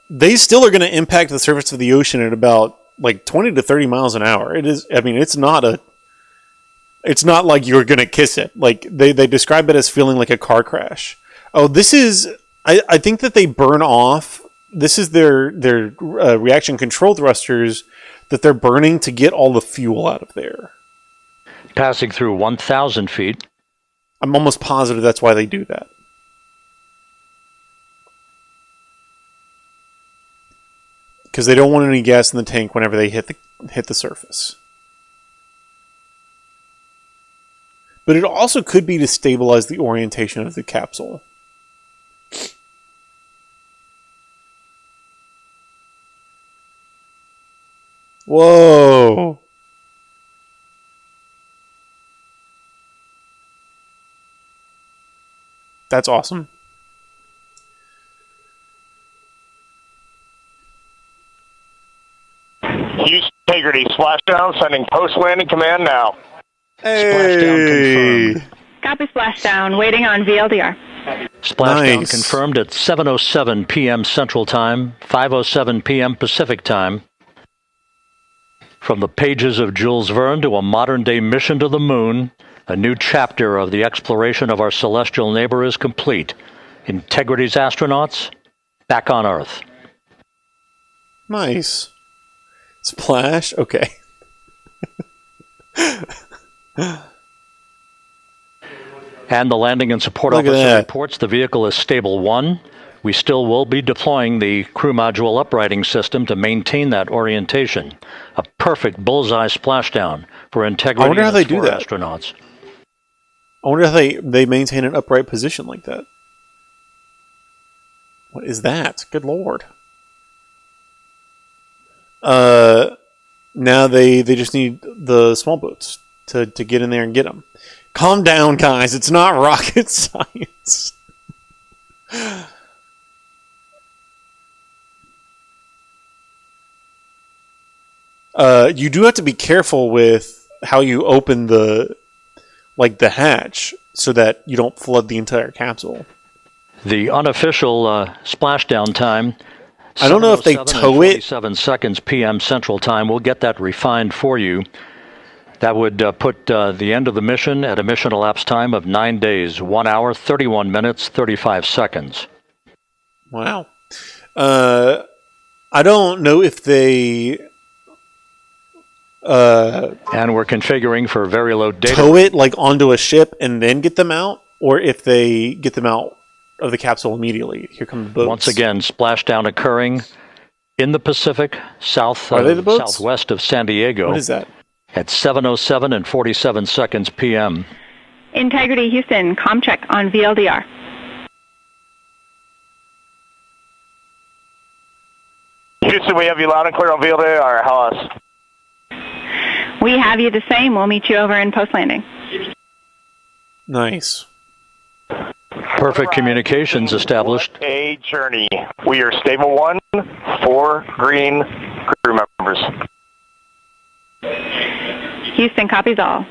[SPEAKER 1] They still are going to impact the surface of the ocean at about like 20 to 30 miles an hour. It is. I mean, it's not like you're going to kiss it. Like they describe it as feeling like a car crash. Oh, this is. I think that they burn off. This is their reaction control thrusters that they're burning to get all the fuel out of there.
[SPEAKER 8] Passing through 1,000 feet.
[SPEAKER 1] I'm almost positive that's why they do that. Because they don't want any gas in the tank whenever they hit the surface. But it also could be to stabilize the orientation of the capsule. Whoa! That's awesome.
[SPEAKER 7] Houston Integrity, splashdown, sending post-landing command now.
[SPEAKER 1] Hey!
[SPEAKER 11] Copy splashdown, waiting on VLDR.
[SPEAKER 8] Splashdown confirmed at 7:07 p.m. Central Time, 5:07 p.m. Pacific Time. From the pages of Jules Verne to a modern-day mission to the moon, a new chapter of the exploration of our celestial neighbor is complete. Integrity's astronauts back on Earth.
[SPEAKER 1] Nice. Splash? Okay.
[SPEAKER 8] And the landing and support officer reports the vehicle is stable 1. We still will be deploying the crew module uprighting system to maintain that orientation. A perfect bullseye splashdown for Integrity.
[SPEAKER 1] I wonder how they do that.
[SPEAKER 8] Astronauts.
[SPEAKER 1] I wonder how they maintain an upright position like that. What is that? Good lord. Now they just need the small boats to get in there and get them. Calm down, guys. It's not rocket science. You do have to be careful with how you open the hatch so that you don't flood the entire capsule.
[SPEAKER 8] The unofficial splashdown time.
[SPEAKER 1] I don't know if they tow it.
[SPEAKER 8] 7 seconds p.m. Central Time. We'll get that refined for you. That would put the end of the mission at a mission elapsed time of 9 days, 1 hour, 31 minutes, 35 seconds.
[SPEAKER 1] Wow. I don't know if they...
[SPEAKER 8] and we're configuring for very low data.
[SPEAKER 1] Tow it like onto a ship and then get them out, or if they get them out of the capsule immediately. Here come the boats.
[SPEAKER 8] Once again, splashdown occurring in the Pacific, southwest of San Diego.
[SPEAKER 1] What is that?
[SPEAKER 8] At 7:07 and 47 seconds p.m.
[SPEAKER 11] Integrity Houston, comm check on VLDR.
[SPEAKER 7] Houston, we have you loud and clear on VLDR. How us?
[SPEAKER 11] We have you the same. We'll meet you over in post-landing.
[SPEAKER 1] Nice.
[SPEAKER 8] Perfect communications established.
[SPEAKER 7] A journey. We are stable 1, 4 green crew members.
[SPEAKER 11] Houston copies all.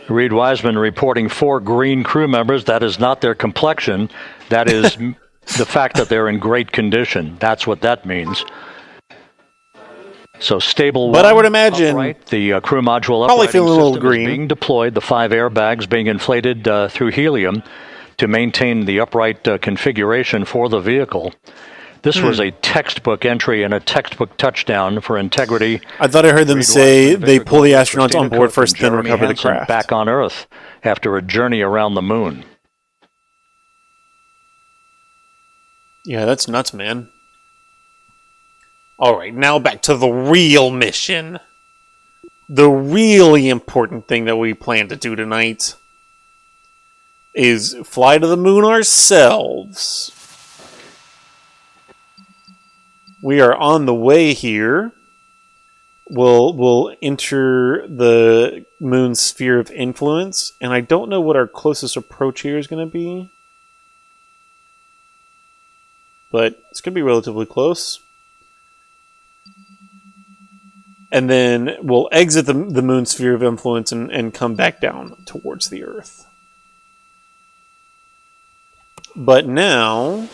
[SPEAKER 8] Reed Wiseman reporting 4 green crew members. That is not their complexion. That is the fact that they're in great condition. That's what that means. So stable.
[SPEAKER 1] But I would imagine
[SPEAKER 8] upright, the crew module
[SPEAKER 1] probably
[SPEAKER 8] uprighting
[SPEAKER 1] feeling a little
[SPEAKER 8] system
[SPEAKER 1] green.
[SPEAKER 8] Is being deployed. The 5 airbags being inflated through helium to maintain the upright configuration for the vehicle. This was a textbook entry and a textbook touchdown for Integrity.
[SPEAKER 1] I thought I heard them say they pull the astronauts on board first, then recover the craft.
[SPEAKER 8] Back on Earth after a journey around the moon.
[SPEAKER 1] Yeah, that's nuts, man. All right, now back to the real mission. The really important thing that we plan to do tonight is fly to the moon ourselves. We are on the way here. will enter the moon's sphere of influence, and I don't know what our closest approach here is going to be, but it's going to be relatively close. And then we'll exit the moon's sphere of influence and come back down towards the Earth. But now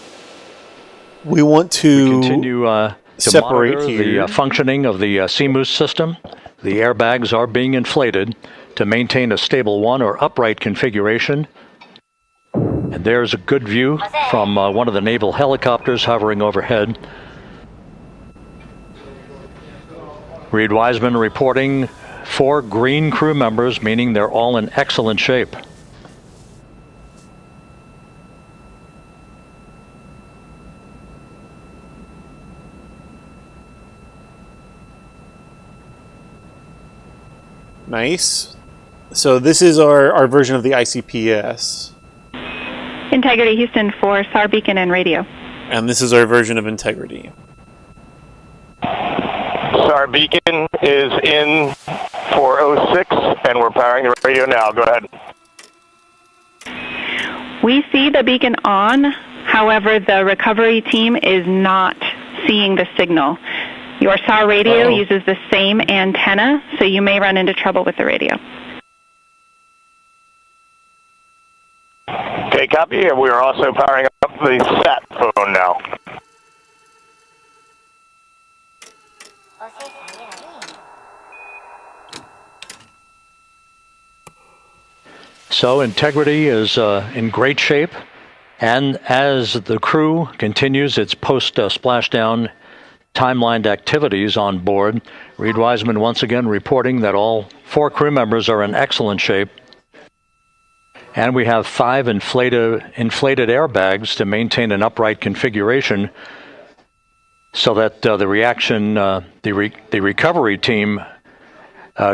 [SPEAKER 1] we want to
[SPEAKER 8] continue to
[SPEAKER 1] separate
[SPEAKER 8] monitor
[SPEAKER 1] here
[SPEAKER 8] the functioning of the CMOOS system. The airbags are being inflated to maintain a stable one or upright configuration. And there's a good view from one of the naval helicopters hovering overhead. Reed Wiseman reporting 4 green crew members, meaning they're all in excellent shape.
[SPEAKER 1] Nice. So this is our version of the ICPS.
[SPEAKER 11] Integrity Houston for SAR beacon and radio.
[SPEAKER 1] And this is our version of Integrity.
[SPEAKER 7] SAR beacon is in 406, and we're powering the radio now. Go ahead.
[SPEAKER 11] We see the beacon on, however, the recovery team is not seeing the signal. Your SAR radio uses the same antenna, so you may run into trouble with the radio.
[SPEAKER 7] Okay, copy. We are also powering up the sat phone now.
[SPEAKER 8] So Integrity is in great shape, and as the crew continues its post-splashdown timelined activities on board, Reed Wiseman once again reporting that all 4 crew members are in excellent shape. And we have 5 inflated airbags to maintain an upright configuration so that the recovery team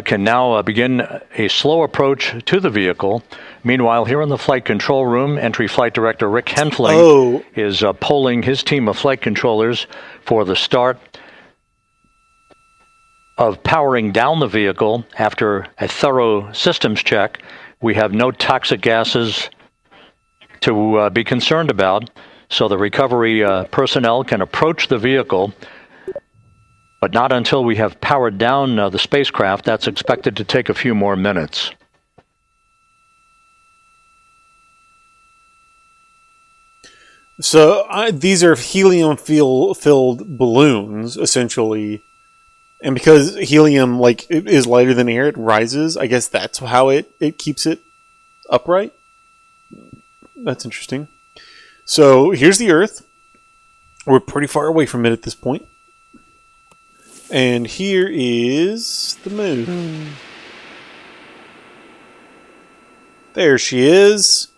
[SPEAKER 8] can now begin a slow approach to the vehicle. Meanwhile, here in the flight control room, Entry Flight Director Rick Henfling is polling his team of flight controllers for the start of powering down the vehicle after a thorough systems check. We have no toxic gases to be concerned about, so the recovery personnel can approach the vehicle, but not until we have powered down the spacecraft. That's expected to take a few more minutes.
[SPEAKER 1] So these are helium-filled balloons, essentially. And because helium is lighter than air, it rises. I guess that's how it keeps it upright. That's interesting. So here's the Earth. We're pretty far away from it at this point. And here is the moon. There she is.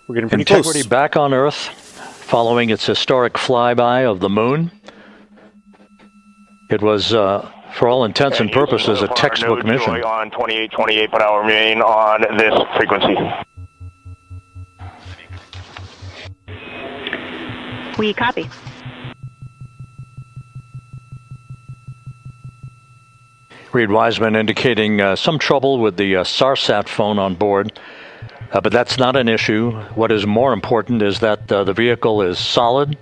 [SPEAKER 1] We're getting pretty
[SPEAKER 8] Integrity
[SPEAKER 1] close.
[SPEAKER 8] back on Earth, following its historic flyby of the moon. It was, for all intents and purposes, a textbook mission.
[SPEAKER 7] On 2828, but I'll remain on this frequency.
[SPEAKER 11] We copy.
[SPEAKER 8] Reed Wiseman indicating some trouble with the SARSAT phone on board, but that's not an issue. What is more important is that the vehicle is solid.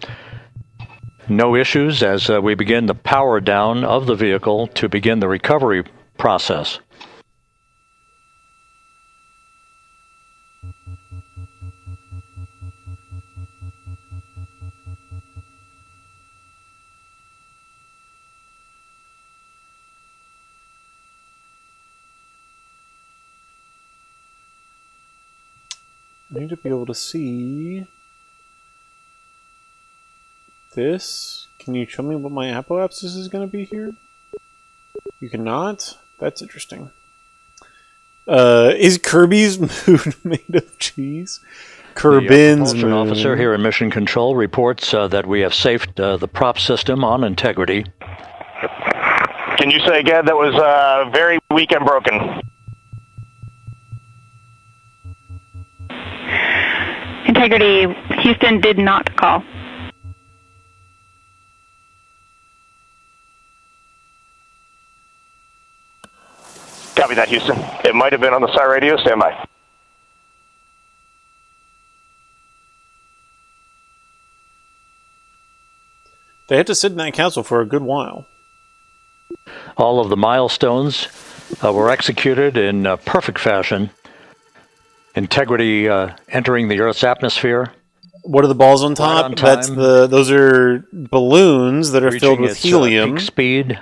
[SPEAKER 8] No issues as we begin the power down of the vehicle to begin the recovery process.
[SPEAKER 1] I need to be able to see this. Can you show me what my apoapsis is going to be here? You cannot? That's interesting. Is Kirby's moon made of cheese? Kerbin's
[SPEAKER 8] moon. The propulsion officer here in Mission Control reports that we have safed the prop system on Integrity.
[SPEAKER 7] Can you say again? That was very weak and broken.
[SPEAKER 11] Integrity, Houston did not call.
[SPEAKER 7] Copy that, Houston. It might have been on the SAR radio. Stand by.
[SPEAKER 1] They had to sit in that capsule for a good while.
[SPEAKER 8] All of the milestones were executed in perfect fashion. Integrity entering the Earth's atmosphere.
[SPEAKER 1] What are the balls on top?
[SPEAKER 8] Right on time.
[SPEAKER 1] Those are balloons that are filled with helium.
[SPEAKER 8] Peak speed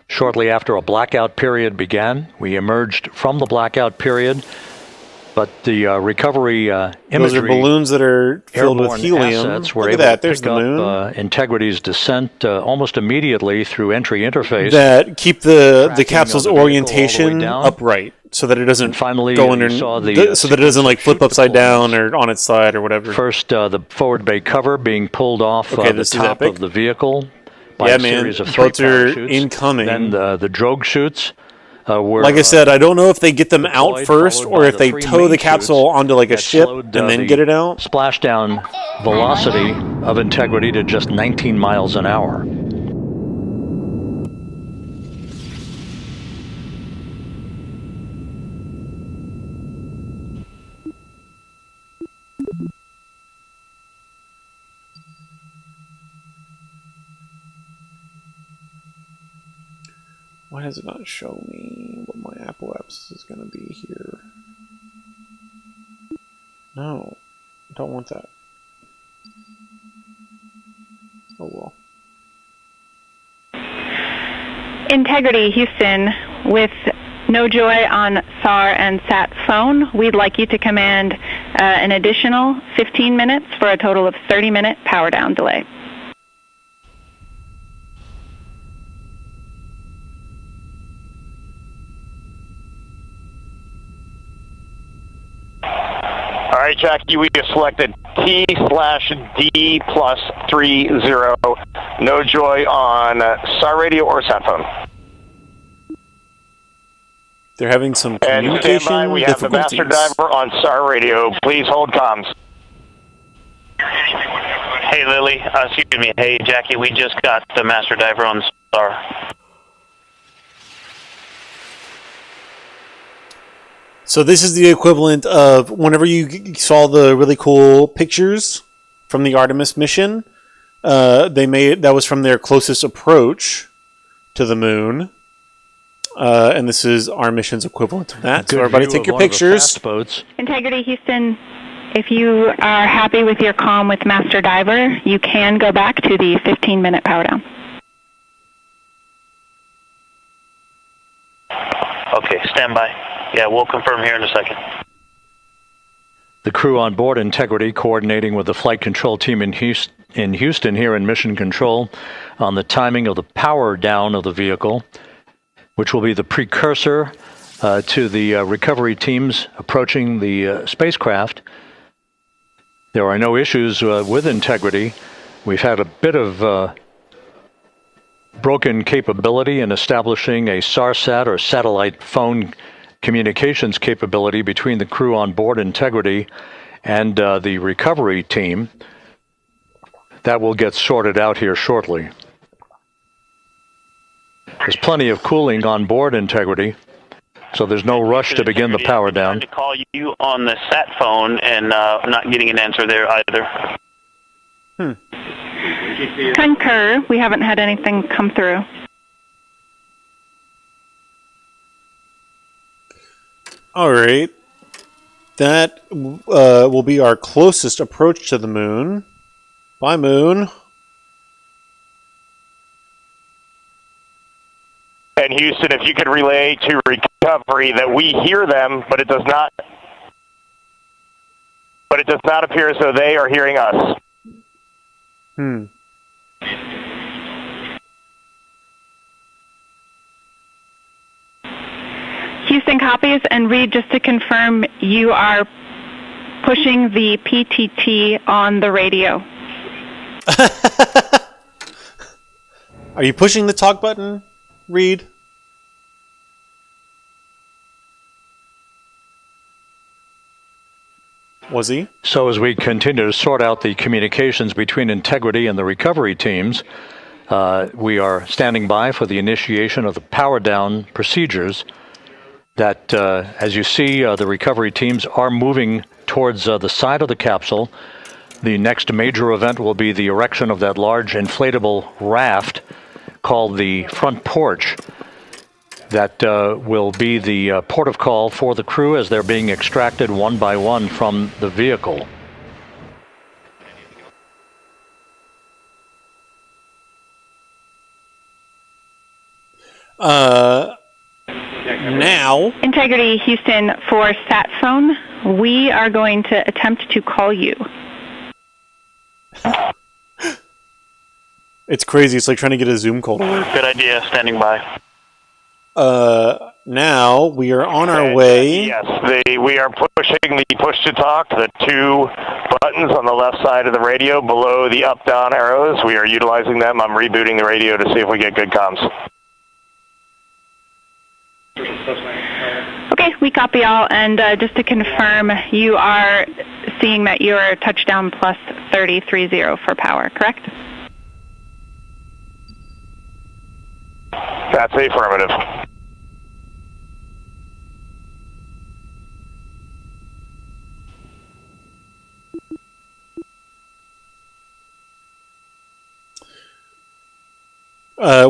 [SPEAKER 8] shortly after a blackout period began. We emerged from the blackout period, but the recovery imagery.
[SPEAKER 1] Those are balloons that are filled with helium.
[SPEAKER 8] Look at
[SPEAKER 1] that. There's the moon.
[SPEAKER 8] Integrity's descent almost immediately through entry interface.
[SPEAKER 1] That keep the capsule's orientation upright, so that it doesn't go under, so that it doesn't like flip upside down or on its side or whatever.
[SPEAKER 8] First, the forward bay cover being pulled off the top of the vehicle by a series of 3
[SPEAKER 1] boats are
[SPEAKER 8] parachutes.
[SPEAKER 1] incoming.
[SPEAKER 8] Then the drogue chutes were,
[SPEAKER 1] like I said, I don't know if they get them out first or if they tow the capsule onto like a ship and then get it out.
[SPEAKER 8] Splashdown velocity of Integrity to just 19 miles an hour.
[SPEAKER 1] Why does it not show me what my Apple Apps is going to be here? No, I don't want that. Oh well.
[SPEAKER 11] Integrity, Houston, with no joy on SAR and SAT phone, we'd like you to command an additional 15 minutes for a total of 30-minute power down delay.
[SPEAKER 7] All right, Jackie, we have selected T/D+30. No joy on SAR radio or sat phone.
[SPEAKER 1] They're having some
[SPEAKER 7] And
[SPEAKER 1] communication
[SPEAKER 7] stand by, we have the master diver on SAR radio. Please hold comms.
[SPEAKER 15] Hey, Lily. Excuse me. Hey, Jackie, we just got the master diver on SAR.
[SPEAKER 1] So this is the equivalent of whenever you saw the really cool pictures from the Artemis mission, that was from their closest approach to the moon. And this is our mission's equivalent to that. So everybody take your pictures.
[SPEAKER 11] Integrity, Houston, if you are happy with your comm with master diver, you can go back to the 15-minute power down.
[SPEAKER 15] Okay, stand by. Yeah, we'll confirm here in a second.
[SPEAKER 8] The crew on board Integrity coordinating with the flight control team in Houston here in Mission Control on the timing of the power down of the vehicle, which will be the precursor to the recovery teams approaching the spacecraft. There are no issues with Integrity. We've had a bit of broken capability in establishing a SARSAT or satellite phone communications capability between the crew on board Integrity and the recovery team. That will get sorted out here shortly. There's plenty of cooling on board Integrity, so there's no rush to begin the power down.
[SPEAKER 15] To call you on the sat phone and not getting an answer there either.
[SPEAKER 11] Concur. We haven't had anything come through.
[SPEAKER 1] All right. That will be our closest approach to the moon. Bye, moon.
[SPEAKER 7] And Houston, if you could relay to recovery that we hear them, but it does not appear as though they are hearing us.
[SPEAKER 11] Houston copies, and Reed, just to confirm, you are pushing the PTT on the radio.
[SPEAKER 1] Are you pushing the talk button, Reed? Was he?
[SPEAKER 8] So as we continue to sort out the communications between Integrity and the recovery teams, we are standing by for the initiation of the power down procedures. that, as you see, the recovery teams are moving towards the side of the capsule. The next major event will be the erection of that large inflatable raft called the front porch. That will be the port of call for the crew as they're being extracted one by one from the vehicle.
[SPEAKER 1] Now.
[SPEAKER 11] Integrity Houston, for sat phone, we are going to attempt to call you.
[SPEAKER 1] It's crazy. It's like trying to get a Zoom call to work.
[SPEAKER 15] Good idea. Standing by.
[SPEAKER 1] Now we are on our way.
[SPEAKER 7] Yes, we are pushing the push to talk, the two buttons on the left side of the radio below the up-down arrows. We are utilizing them. I'm rebooting the radio to see if we get good comms.
[SPEAKER 11] Okay, we copy all, and just to confirm, you are seeing that you are touchdown plus 3030 for power, correct?
[SPEAKER 7] That's affirmative.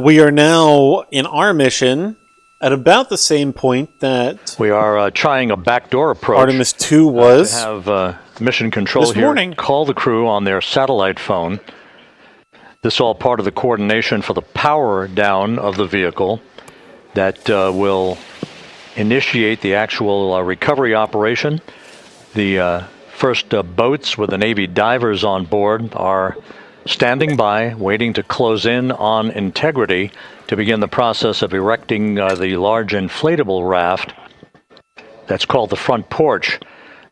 [SPEAKER 1] We are now in our mission at about the same point that
[SPEAKER 8] we are trying a backdoor approach.
[SPEAKER 1] Artemis 2 was.
[SPEAKER 8] To have mission control
[SPEAKER 1] this
[SPEAKER 8] here.
[SPEAKER 1] Morning.
[SPEAKER 8] Call the crew on their satellite phone. This is all part of the coordination for the power down of the vehicle that will initiate the actual recovery operation. The first boats with the Navy divers on board are standing by, waiting to close in on Integrity to begin the process of erecting the large inflatable raft that's called the front porch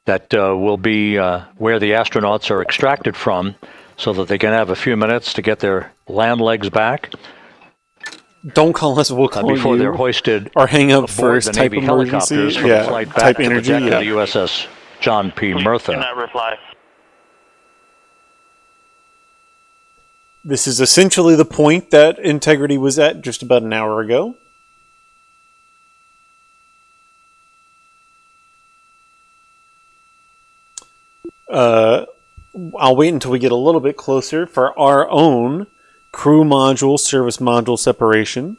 [SPEAKER 8] that will be where the astronauts are extracted from so that they can have a few minutes to get their land legs back.
[SPEAKER 1] Don't call us, we'll call
[SPEAKER 8] before
[SPEAKER 1] you.
[SPEAKER 8] they're hoisted
[SPEAKER 1] or hang up first,
[SPEAKER 8] the
[SPEAKER 1] type
[SPEAKER 8] Navy
[SPEAKER 1] emergency.
[SPEAKER 8] helicopters for the flight back
[SPEAKER 1] type
[SPEAKER 8] to
[SPEAKER 1] energy,
[SPEAKER 8] the deck of the USS John P. Murtha.
[SPEAKER 15] Cannot reply.
[SPEAKER 1] This is essentially the point that Integrity was at just about an hour ago. I'll wait until we get a little bit closer for our own crew module, service module separation.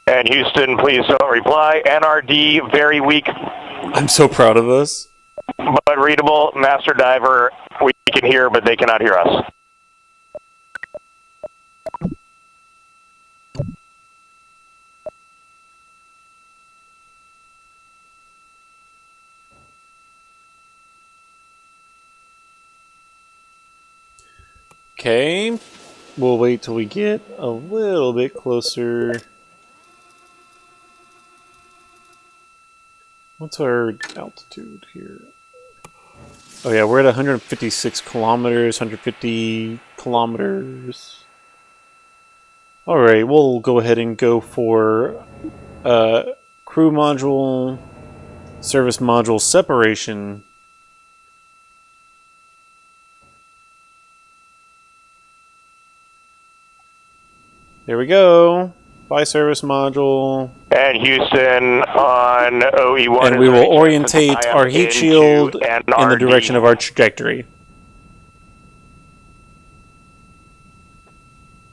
[SPEAKER 7] And Houston, please don't reply. NRD, very weak.
[SPEAKER 1] I'm so proud of us.
[SPEAKER 7] But readable. Master Diver, we can hear, but they cannot hear us.
[SPEAKER 1] Okay, we'll wait till we get a little bit closer. What's our altitude here? Oh yeah, we're at 156 kilometers, 150 kilometers. Alright, we'll go ahead and go for crew module, service module separation. There we go. Bye, service module.
[SPEAKER 7] And Houston on OE1.
[SPEAKER 1] And we will orientate our heat shield in the direction of our trajectory.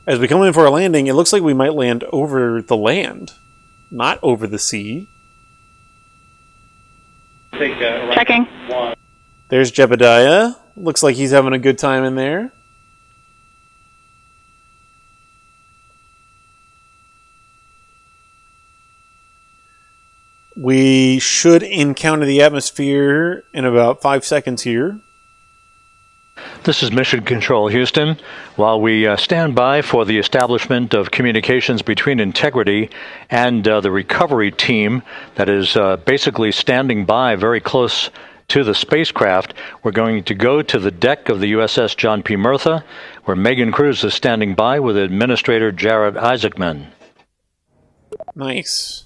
[SPEAKER 1] As we come in for our landing, it looks like we might land over the land, not over the sea.
[SPEAKER 11] Checking.
[SPEAKER 1] There's Jebediah. Looks like he's having a good time in there. We should encounter the atmosphere in about 5 seconds here.
[SPEAKER 8] This is Mission Control, Houston. While we stand by for the establishment of communications between Integrity and the recovery team that is basically standing by very close to the spacecraft, we're going to go to the deck of the USS John P. Murtha, where Megan Cruz is standing by with Administrator Jared Isaacman.
[SPEAKER 1] Nice.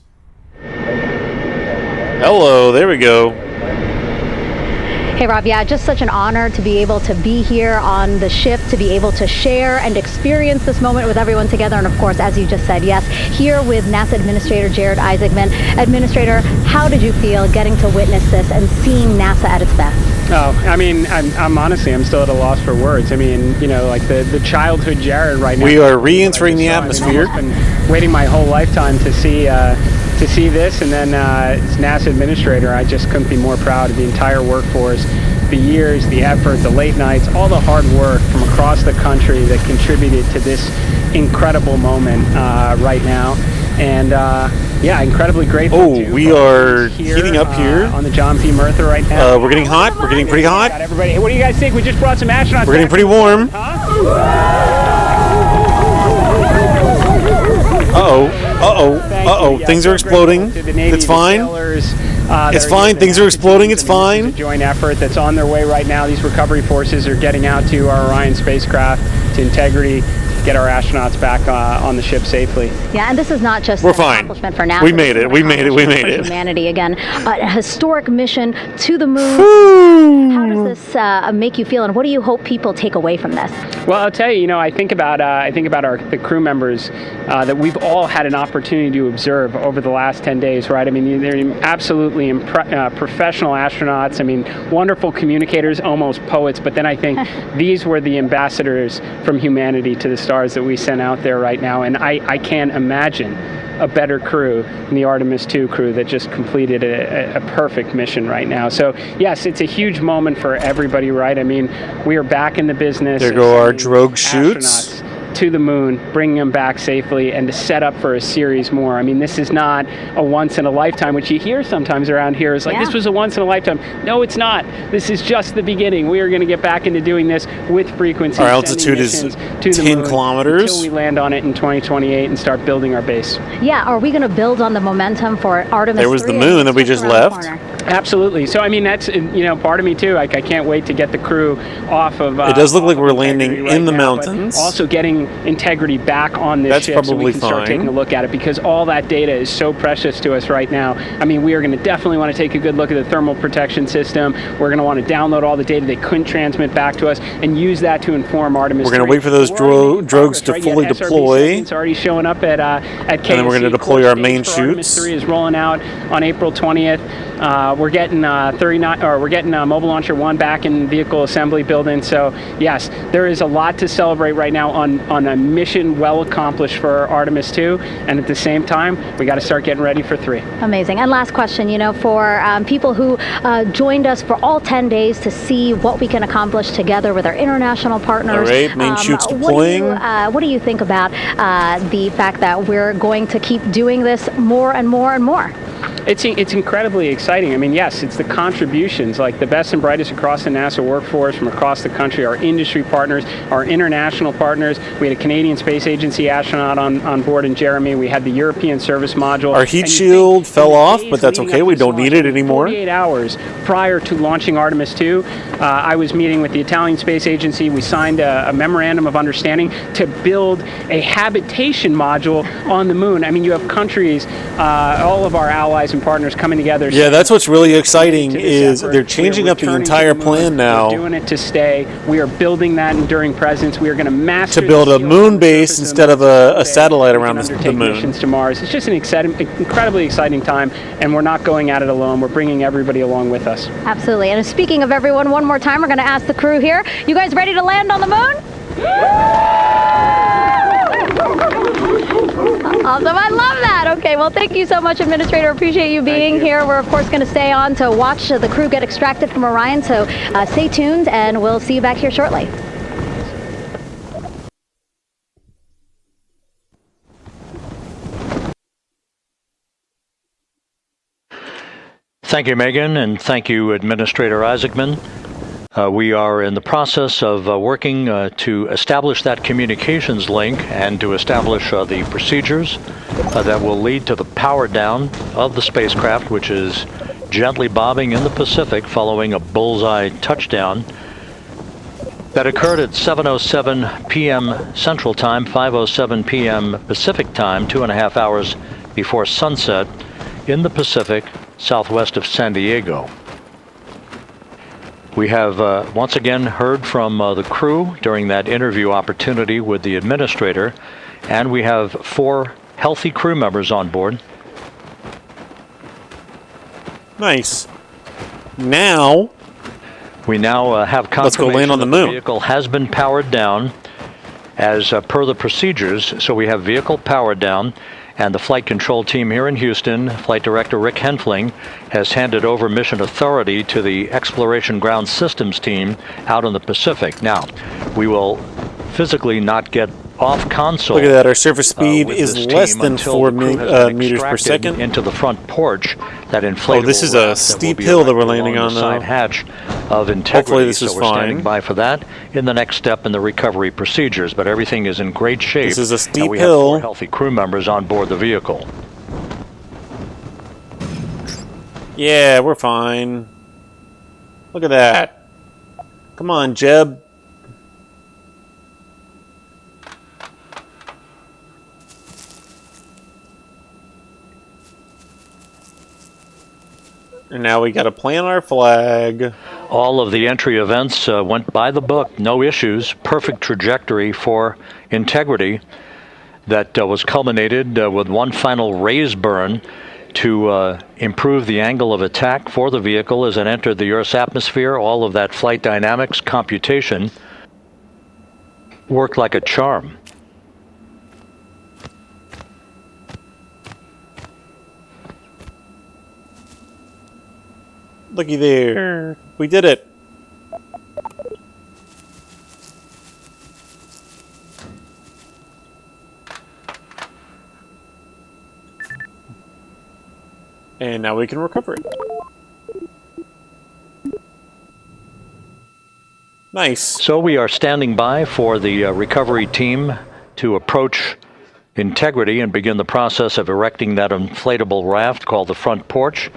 [SPEAKER 1] Hello, there we go.
[SPEAKER 9] Hey, Rob, yeah, just such an honor to be able to be here on the ship, to be able to share and experience this moment with everyone together. And of course, as you just said, yes, here with NASA Administrator Jared Isaacman. Administrator, how did you feel getting to witness this and seeing NASA at its best?
[SPEAKER 16] Oh, I mean, I'm honestly, I'm still at a loss for words. I mean, you know, like the childhood Jared right now.
[SPEAKER 1] We are re-entering the atmosphere.
[SPEAKER 16] I've been waiting my whole lifetime to see this, and then as NASA Administrator, I just couldn't be more proud of the entire workforce, the years, the effort, the late nights, all the hard work from across the country that contributed to this incredible moment right now. And yeah, incredibly grateful.
[SPEAKER 1] Oh, we are heating up here
[SPEAKER 16] on the John P. Murtha right now.
[SPEAKER 1] We're getting hot. We're getting pretty hot.
[SPEAKER 16] Everybody, hey, what do you guys think? We just brought some astronauts.
[SPEAKER 1] We're getting pretty warm. Uh-oh. Things are exploding. It's fine. It's fine. Things are exploding. It's fine.
[SPEAKER 16] It's a joint effort that's on their way right now. These recovery forces are getting out to our Orion spacecraft, to Integrity, get our astronauts back on the ship safely.
[SPEAKER 9] Yeah, and this is not just
[SPEAKER 1] an
[SPEAKER 9] accomplishment for NASA.
[SPEAKER 1] We made it. We made it.
[SPEAKER 9] Humanity again, a historic mission to the moon. How does this make you feel, and what do you hope people take away from this?
[SPEAKER 16] Well, I'll tell you, you know, I think about the crew members that we've all had an opportunity to observe over the last 10 days, right? I mean, they're absolutely professional astronauts. I mean, wonderful communicators, almost poets. But then I think these were the ambassadors from humanity to the stars that we sent out there right now, and I can't imagine a better crew than the Artemis 2 crew that just completed a perfect mission right now. So yes, it's a huge moment for everybody, right? I mean, we are back in the business.
[SPEAKER 1] There go our drogue chutes
[SPEAKER 16] to the moon, bringing them back safely, and to set up for a series more. I mean, this is not a once in a lifetime, which you hear sometimes around here. It's like, this was a once in a lifetime. No, it's not. This is just the beginning. We are going to get back into doing this with frequency.
[SPEAKER 1] Our altitude is 10 kilometers.
[SPEAKER 16] Until we land on it in 2028 and start building our base.
[SPEAKER 9] Yeah, are we going to build on the momentum for Artemis 3?
[SPEAKER 1] There was the moon that we just left.
[SPEAKER 16] Absolutely. So, I mean, that's, you know, part of me too. Like, I can't wait to get the crew off of...
[SPEAKER 1] it does look like we're landing in the mountains.
[SPEAKER 16] Also getting Integrity back on this ship so we can start taking a look at it, because all that data is so precious to us right now. I mean, we are going to definitely want to take a good look at the thermal protection system. We're going to want to download all the data they couldn't transmit back to us and use that to inform Artemis 3.
[SPEAKER 1] We're going to wait for those drogues to fully deploy.
[SPEAKER 16] It's already showing up at KSP2.
[SPEAKER 1] And then we're going to deploy our main chutes.
[SPEAKER 16] Artemis 3 is rolling out on April 20th. We're getting Mobile Launcher 1 back in vehicle assembly building. So yes, there is a lot to celebrate right now on a mission well accomplished for Artemis 2, and at the same time, we got to start getting ready for 3.
[SPEAKER 9] Amazing. And last question, you know, for people who joined us for all 10 days to see what we can accomplish together with our international partners.
[SPEAKER 1] All right, main chutes deploying.
[SPEAKER 9] What do you think about the fact that we're going to keep doing this more and more and more?
[SPEAKER 16] It's incredibly exciting. I mean, yes, it's the contributions, like the best and brightest across the NASA workforce from across the country, our industry partners, our international partners. We had a Canadian Space Agency astronaut on board in Jeremy. We had the European service module.
[SPEAKER 1] Our heat shield fell off, but that's okay. We don't need it anymore.
[SPEAKER 16] 48 hours prior to launching Artemis 2, I was meeting with the Italian Space Agency. We signed a memorandum of understanding to build a habitation module on the moon. I mean, you have countries, all of our allies and partners coming together.
[SPEAKER 1] Yeah, that's what's really exciting is they're changing up the entire plan now.
[SPEAKER 16] We're doing it to stay. We are building that enduring presence. We are going to master
[SPEAKER 1] to build a moon base instead of a satellite around the moon.
[SPEAKER 16] Missions to Mars. It's just an incredibly exciting time, and we're not going at it alone. We're bringing everybody along with us.
[SPEAKER 9] Absolutely. And speaking of everyone, one more time, we're going to ask the crew here. You guys ready to land on the moon? Awesome. I love that. Okay, well, thank you so much, Administrator. Appreciate you being here. We're, of course, going to stay on to watch the crew get extracted from Orion, so stay tuned, and we'll see you back here shortly.
[SPEAKER 8] Thank you, Megan, and thank you, Administrator Isaacman. We are in the process of working to establish that communications link and to establish the procedures that will lead to the power down of the spacecraft, which is gently bobbing in the Pacific following a bullseye touchdown that occurred at 7:07 p.m. Central Time, 5:07 p.m. Pacific Time, 2.5 hours before sunset in the Pacific, southwest of San Diego. We have once again heard from the crew during that interview opportunity with the administrator, and we have 4 healthy crew members on board.
[SPEAKER 1] Nice. Now
[SPEAKER 8] we have confirmation
[SPEAKER 1] let's go land on the moon.
[SPEAKER 8] The vehicle has been powered down as per the procedures. So we have vehicle powered down, and the flight control team here in Houston, Flight Director Rick Henfling, has handed over mission authority to the Exploration Ground Systems team out in the Pacific. Now, we will physically not get off console.
[SPEAKER 1] Look at that, our surface speed is less than 4 meters per second.
[SPEAKER 8] Into the front porch, that inflatable.
[SPEAKER 1] Oh, this is a steep hill that we're landing on, though.
[SPEAKER 8] Side hatch of integrity.
[SPEAKER 1] Hopefully this is
[SPEAKER 8] so we're
[SPEAKER 1] fine.
[SPEAKER 8] standing by for that in the next step in the recovery procedures, but everything is in great shape.
[SPEAKER 1] This is a steep
[SPEAKER 8] we
[SPEAKER 1] hill.
[SPEAKER 8] Have 4 healthy crew members on board the vehicle.
[SPEAKER 1] Yeah, we're fine. Look at that. Come on, Jeb. And now we got to plant our flag.
[SPEAKER 8] All of the entry events went by the book, no issues, perfect trajectory for integrity that was culminated with one final raise burn to improve the angle of attack for the vehicle as it entered the Earth's atmosphere. All of that flight dynamics computation worked like a charm.
[SPEAKER 1] Looky there. We did it. And now we can recover it. Nice.
[SPEAKER 8] So we are standing by for the recovery team to approach integrity and begin the process of erecting that inflatable raft called the front porch,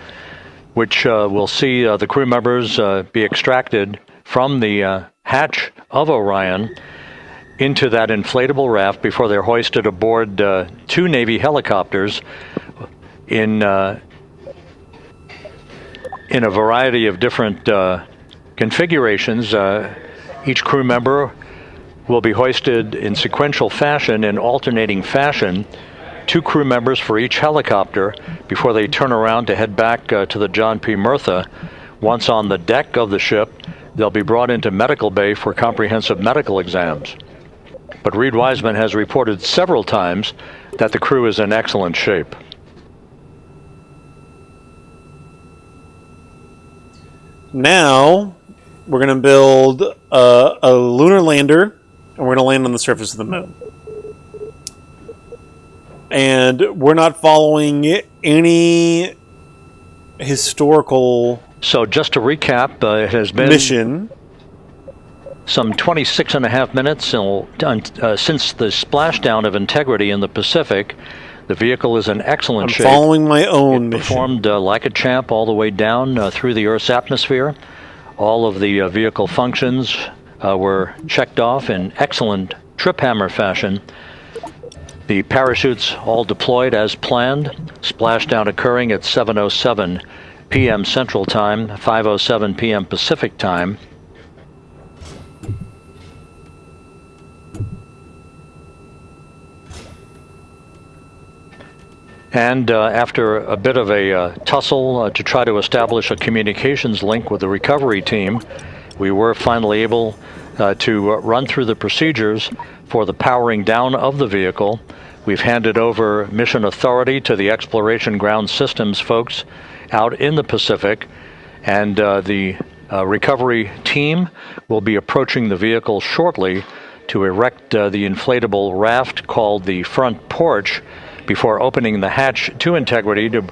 [SPEAKER 8] which will see the crew members be extracted from the hatch of Orion into that inflatable raft before they're hoisted aboard 2 Navy helicopters in a variety of different configurations. Each crew member will be hoisted in sequential fashion, in alternating fashion, 2 crew members for each helicopter before they turn around to head back to the John P. Murtha. Once on the deck of the ship, they'll be brought into medical bay for comprehensive medical exams. But Reed Wiseman has reported several times that the crew is in excellent shape.
[SPEAKER 1] Now, we're going to build a lunar lander, and we're going to land on the surface of the moon. And we're not following any historical.
[SPEAKER 8] So just to recap, it has been
[SPEAKER 1] mission.
[SPEAKER 8] Some 26 and a half minutes since the splashdown of integrity in the Pacific. The vehicle is in excellent shape.
[SPEAKER 1] I'm following my own mission.
[SPEAKER 8] Performed like a champ all the way down through the Earth's atmosphere. All of the vehicle functions were checked off in excellent trip hammer fashion. The parachutes all deployed as planned. Splashdown occurring at 7:07 p.m. Central Time, 5:07 p.m. Pacific Time. And after a bit of a tussle to try to establish a communications link with the recovery team, we were finally able to run through the procedures for the powering down of the vehicle. We've handed over mission authority to the Exploration Ground Systems folks out in the Pacific, and the recovery team will be approaching the vehicle shortly to erect the inflatable raft called the front porch before opening the hatch to integrity to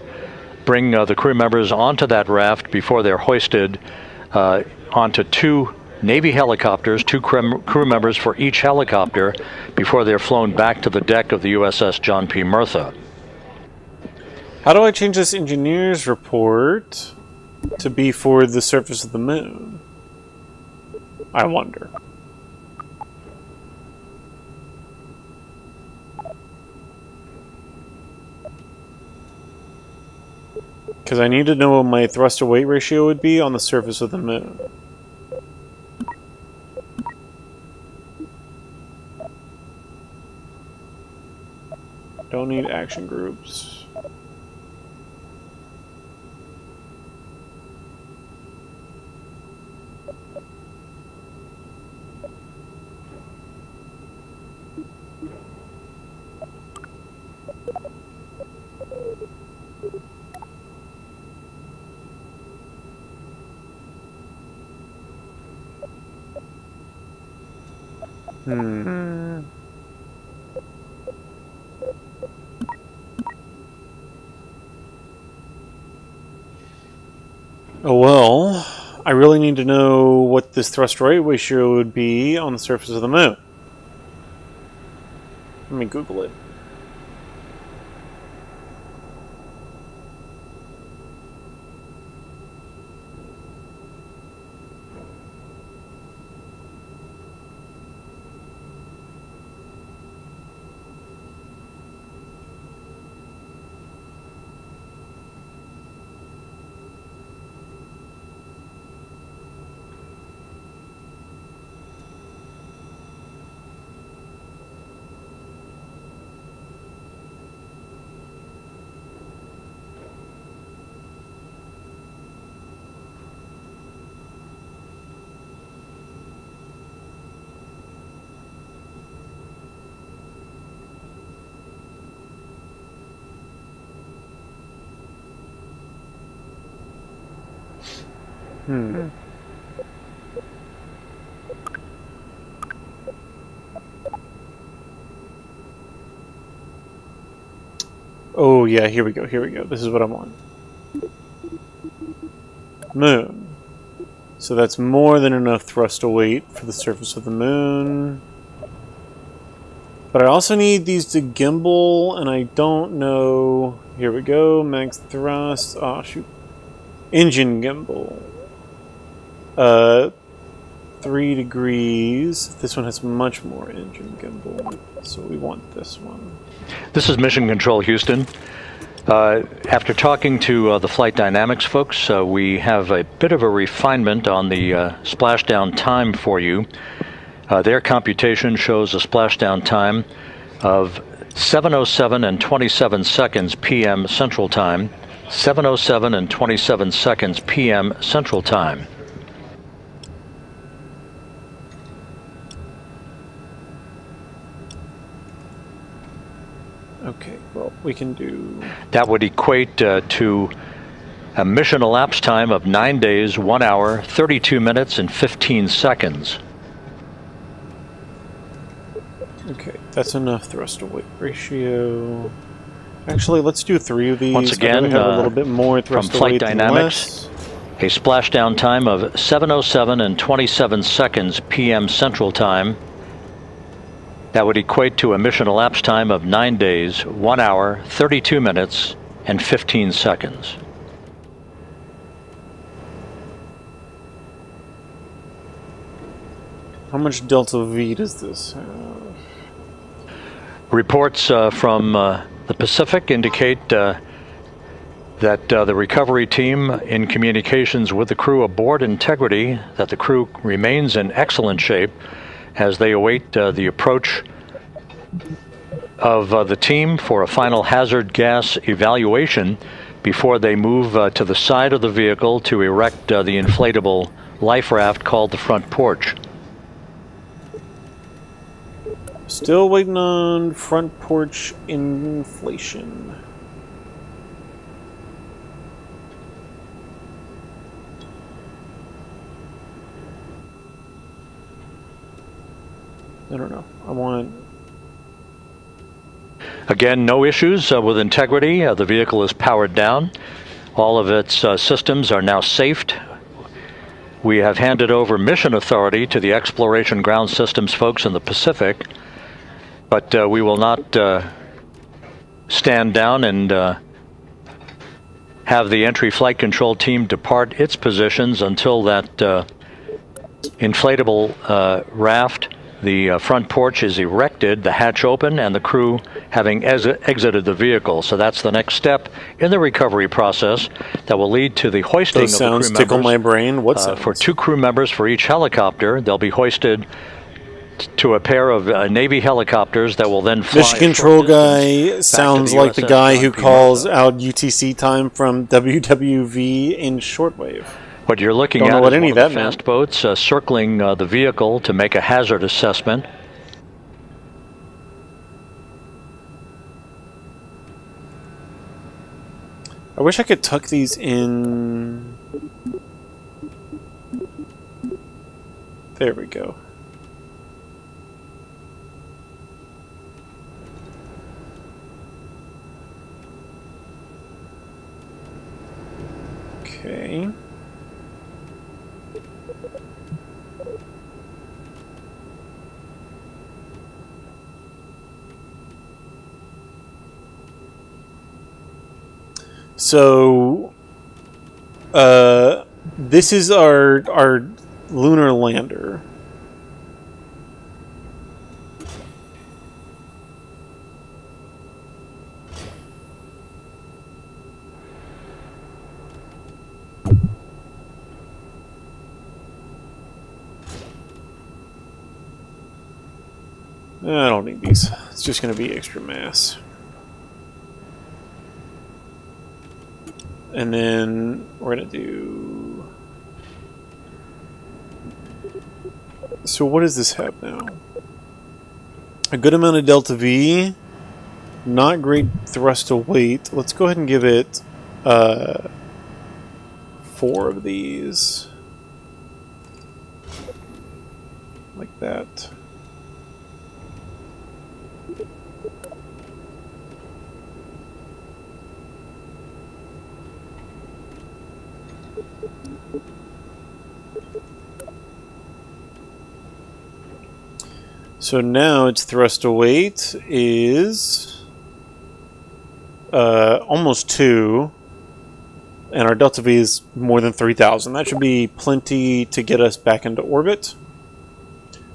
[SPEAKER 8] bring the crew members onto that raft before they're hoisted onto 2 Navy helicopters, 2 crew members for each helicopter before they're flown back to the deck of the USS John P. Murtha.
[SPEAKER 1] How do I change this engineer's report to be for the surface of the moon? I wonder. Because I need to know what my thrust to weight ratio would be on the surface of the moon. Don't need action groups. Oh well, I really need to know what this thrust rate ratio would be on the surface of the moon. Let me Google it. Oh yeah, here we go, here we go. This is what I want. Moon. So that's more than enough thrust to weight for the surface of the moon. But I also need these to gimbal, and I don't know... Here we go, max thrust. Oh shoot. Engine gimbal. 3 degrees. This one has much more engine gimbal, so we want this one.
[SPEAKER 8] This is Mission Control Houston. After talking to the flight dynamics folks, we have a bit of a refinement on the splashdown time for you. Their computation shows a splashdown time of 7:07 and 27 seconds p.m. Central Time. 7:07 and 27 seconds p.m. Central Time.
[SPEAKER 1] Okay, well, we can do...
[SPEAKER 8] That would equate to a mission elapsed time of 9 days, 1 hour, 32 minutes, and 15 seconds.
[SPEAKER 1] Okay, that's enough thrust to weight ratio. Actually, let's do 3 of these.
[SPEAKER 8] Once again,
[SPEAKER 1] have a little bit more thrust
[SPEAKER 8] from
[SPEAKER 1] to weight
[SPEAKER 8] Flight Dynamics, a splashdown time of 7:07 and 27 seconds p.m. Central Time. That would equate to a mission elapsed time of 9 days, 1 hour, 32 minutes, and 15 seconds.
[SPEAKER 1] How much delta V does this have?
[SPEAKER 8] Reports from the Pacific indicate that the recovery team, in communications with the crew aboard Integrity, that the crew remains in excellent shape as they await the approach of the team for a final hazard gas evaluation before they move to the side of the vehicle to erect the inflatable life raft called the front porch.
[SPEAKER 1] Still waiting on front porch inflation. I don't know. I want...
[SPEAKER 8] Again, no issues with Integrity. The vehicle is powered down. All of its systems are now safed. We have handed over mission authority to the Exploration Ground Systems folks in the Pacific, but we will not stand down and have the entry flight control team depart its positions until that inflatable raft, the front porch, is erected, the hatch open, and the crew having exited the vehicle. So that's the next step in the recovery process that will lead to the hoisting of the crew members.
[SPEAKER 1] Tickle my brain. What's
[SPEAKER 8] for 2 crew members for each helicopter. They'll be hoisted to a pair of Navy helicopters that will then fly.
[SPEAKER 1] Mission control guy sounds like the guy who calls out UTC time from WWV in shortwave.
[SPEAKER 8] What you're looking at is one of the fast boats circling the vehicle to make a hazard assessment.
[SPEAKER 1] I wish I could tuck these in. There we go. Okay. So, this is our lunar lander. I don't need these. It's just going to be extra mass. And then we're going to do... So what does this have now? A good amount of delta V. Not great thrust to weight. Let's go ahead and give it 4 of these. Like that. So now its thrust to weight is almost 2, and our delta V is more than 3,000. That should be plenty to get us back into orbit.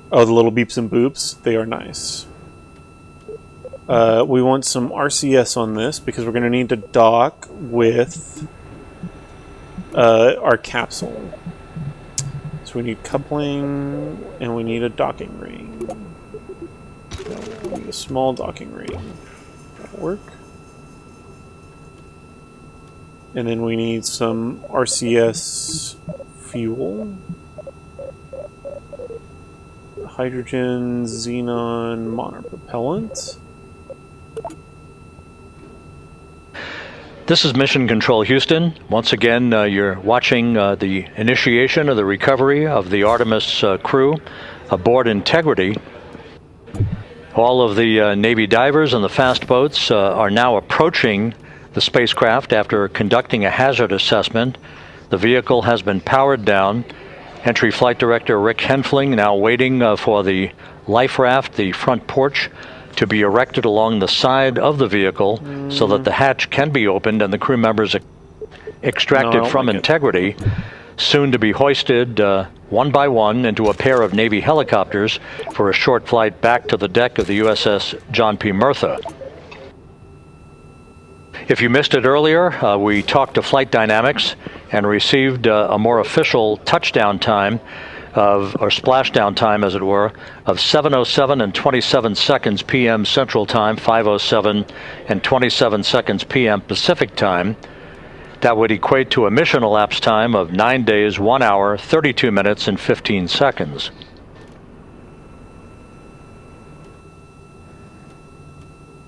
[SPEAKER 1] Oh, the little beeps and boops, they are nice. We want some RCS on this because we're going to need to dock with our capsule. So we need coupling, and we need a docking ring. We need a small docking ring. That'll work. And then we need some RCS fuel. Hydrogen, xenon, monopropellant.
[SPEAKER 8] This is Mission Control Houston. Once again, you're watching the initiation of the recovery of the Artemis crew aboard Integrity. All of the Navy divers and the fast boats are now approaching the spacecraft after conducting a hazard assessment. The vehicle has been powered down. Entry Flight Director Rick Henfling now waiting for the life raft, the front porch, to be erected along the side of the vehicle so that the hatch can be opened and the crew members extracted from Integrity, soon to be hoisted one by one into a pair of Navy helicopters for a short flight back to the deck of the USS John P. Murtha. If you missed it earlier, we talked to Flight Dynamics and received a more official touchdown time or splashdown time, as it were, of 7:07 and 27 seconds p.m. Central Time, 5:07 and 27 seconds p.m. Pacific Time. That would equate to a mission elapsed time of 9 days, 1 hour, 32 minutes, and 15 seconds.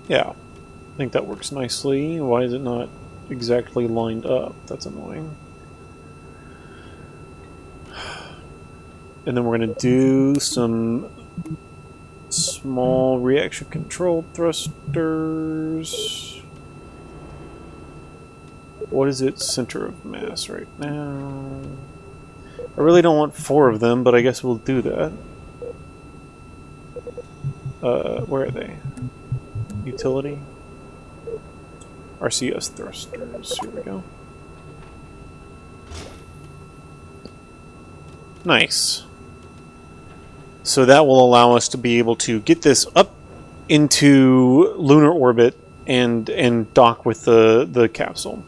[SPEAKER 1] Yeah, I think that works nicely. Why is it not exactly lined up? That's annoying. And then we're going to do some small reaction control thrusters. What is its center of mass right now? I really don't want 4 of them, but I guess we'll do that. Where are they? Utility? RCS thrusters. Here we go. Nice. So that will allow us to be able to get this up into lunar orbit and dock with the capsule.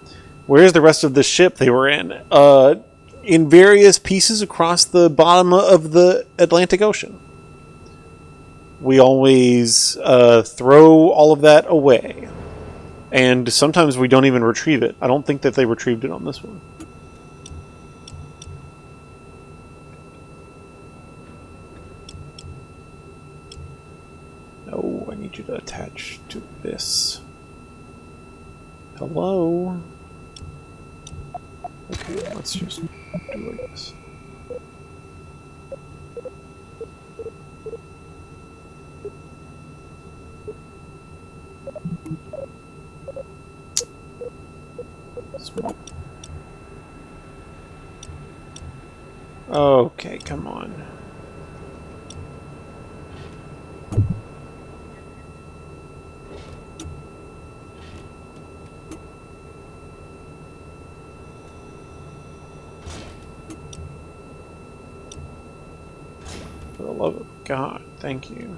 [SPEAKER 1] Where's the rest of the ship they were in? In various pieces across the bottom of the Atlantic Ocean. we always throw all of that away. And sometimes we don't even retrieve it. I don't think that they retrieved it on this one. No, I need you to attach to this. Hello? Okay, let's just do like this. Okay, come on. For the love of God, thank you.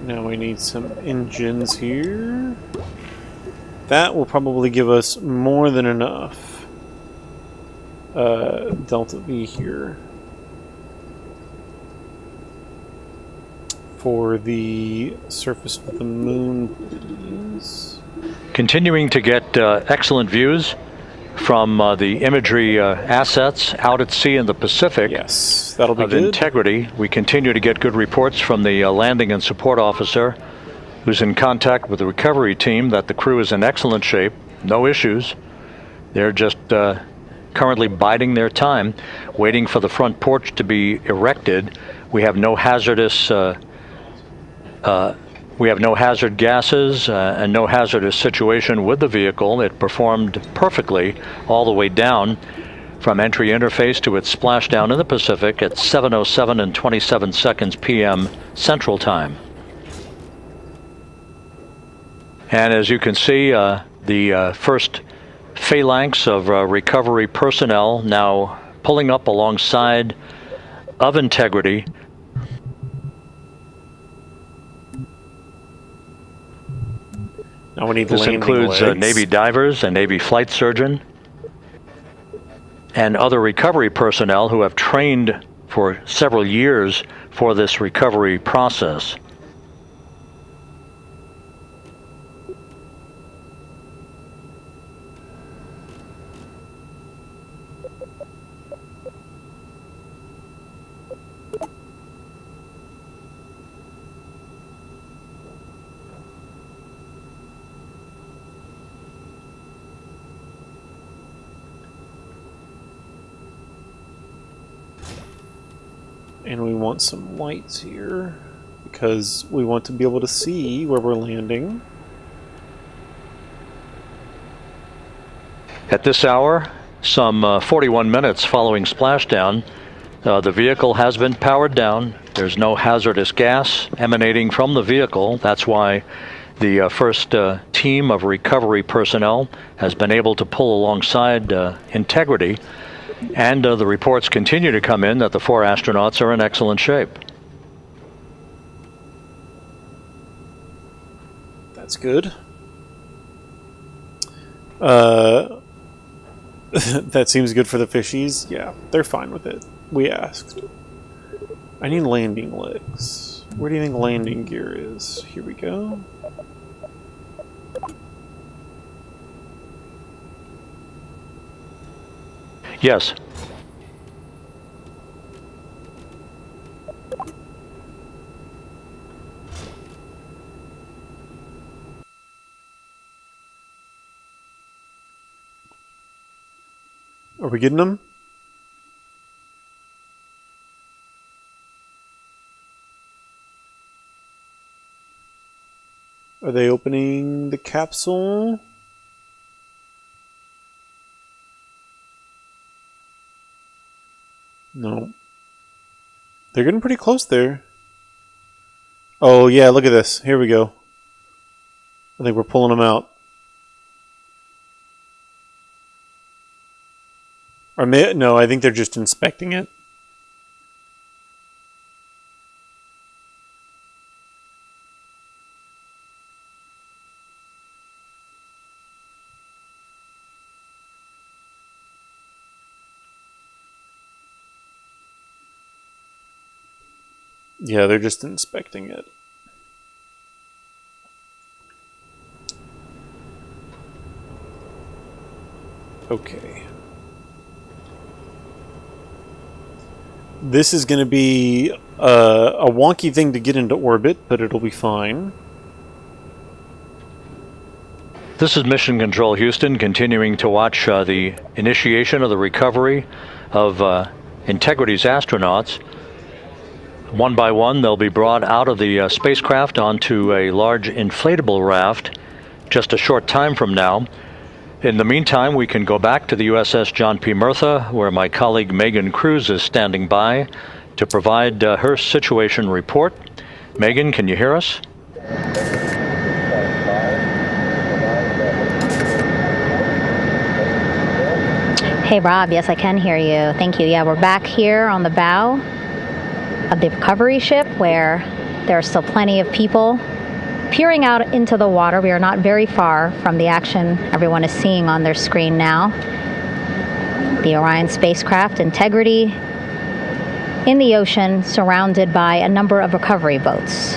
[SPEAKER 1] Now we need some engines here. That will probably give us more than enough Delta V here for the surface of the moon, please.
[SPEAKER 8] Continuing to get excellent views from the imagery assets out at sea in the Pacific.
[SPEAKER 1] Yes, that'll be
[SPEAKER 8] of
[SPEAKER 1] good.
[SPEAKER 8] Integrity. We continue to get good reports from the landing and support officer, who's in contact with the recovery team, that the crew is in excellent shape, no issues. They're just currently biding their time, waiting for the front porch to be erected. We have no hazardous hazard gases and no hazardous situation with the vehicle. It performed perfectly all the way down from entry interface to its splashdown in the Pacific at 7:07 and 27 seconds p.m. Central Time. And as you can see, the first phalanx of recovery personnel now pulling up alongside of Integrity.
[SPEAKER 1] Now we need
[SPEAKER 8] this includes Navy divers, a Navy flight surgeon, and other recovery personnel who have trained for several years for this recovery process.
[SPEAKER 1] And we want some lights here because we want to be able to see where we're landing.
[SPEAKER 8] At this hour, some 41 minutes following splashdown, the vehicle has been powered down. There's no hazardous gas emanating from the vehicle. That's why the first team of recovery personnel has been able to pull alongside Integrity. And the reports continue to come in that the 4 astronauts are in excellent shape.
[SPEAKER 1] That's good. That seems good for the fishies. Yeah, they're fine with it. We asked. I need landing legs. Where do you think landing gear is? Here we go.
[SPEAKER 8] Yes.
[SPEAKER 1] Are we getting them? Are they opening the capsule? No. They're getting pretty close there. Oh yeah, look at this. Here we go. I think we're pulling them out. No, I think they're just inspecting it. Yeah, they're just inspecting it. Okay. This is going to be a wonky thing to get into orbit, but it'll be fine.
[SPEAKER 8] This is Mission Control Houston, continuing to watch the initiation of the recovery of Integrity's astronauts. One by one, they'll be brought out of the spacecraft onto a large inflatable raft just a short time from now. In the meantime, we can go back to the USS John P. Murtha, where my colleague Megan Cruz is standing by to provide her situation report. Megan, can you hear us?
[SPEAKER 9] Hey, Rob. Yes, I can hear you. Thank you. Yeah, we're back here on the bow of the recovery ship where there are still plenty of people peering out into the water. We are not very far from the action everyone is seeing on their screen now. The Orion spacecraft Integrity in the ocean, surrounded by a number of recovery boats.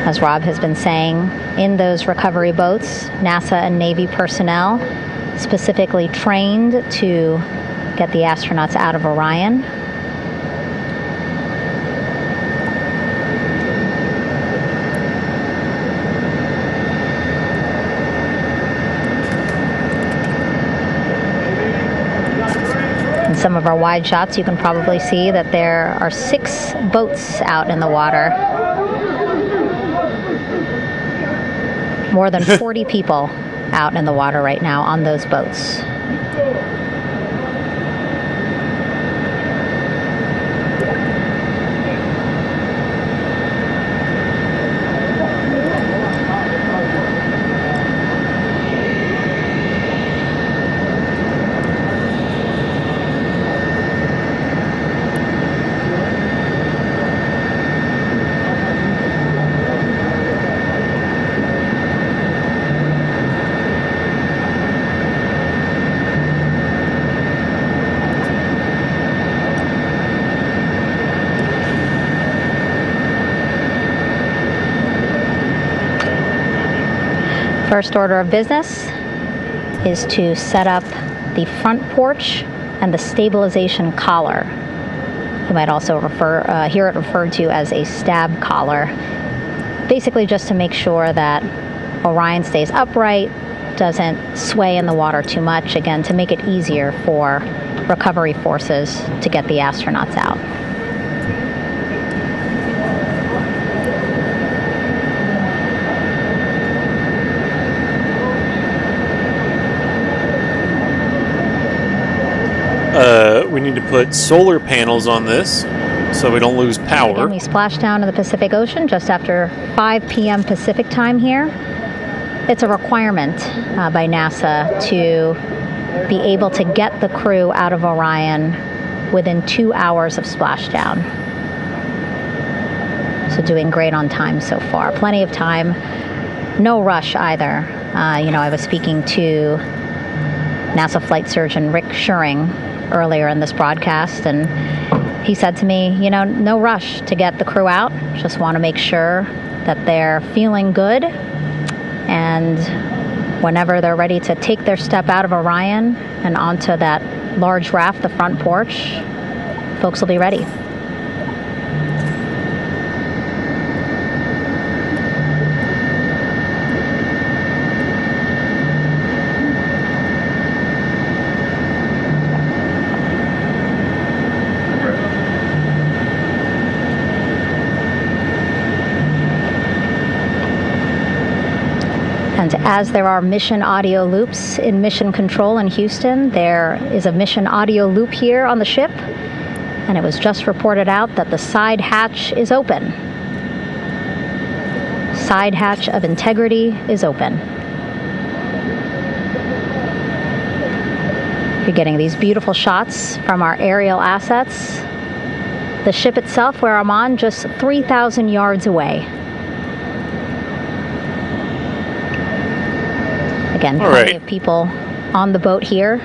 [SPEAKER 9] As Rob has been saying, in those recovery boats, NASA and Navy personnel specifically trained to get the astronauts out of Orion. In some of our wide shots, you can probably see that there are 6 boats out in the water. More than 40 people out in the water right now on those boats. First order of business is to set up the front porch and the stabilization collar. You might also hear it referred to as a stab collar. Basically just to make sure that Orion stays upright, doesn't sway in the water too much, again, to make it easier for recovery forces to get the astronauts out.
[SPEAKER 1] We need to put solar panels on this so we don't lose power.
[SPEAKER 9] Again, we splashed down in the Pacific Ocean just after 5 p.m. Pacific time here. It's a requirement by NASA to be able to get the crew out of Orion within 2 hours of splashdown. So doing great on time so far. Plenty of time. No rush either. I was speaking to NASA flight surgeon Rick Schuring earlier in this broadcast, and he said to me, no rush to get the crew out. Just want to make sure that they're feeling good, and whenever they're ready to take their step out of Orion and onto that large raft, the front porch, folks will be ready. And as there are mission audio loops in Mission Control in Houston, there is a mission audio loop here on the ship, and it was just reported out that the side hatch is open. Side hatch of Integrity is open. You're getting these beautiful shots from our aerial assets. The ship itself, where I'm on, just 3,000 yards away. Again, plenty of people on the boat here,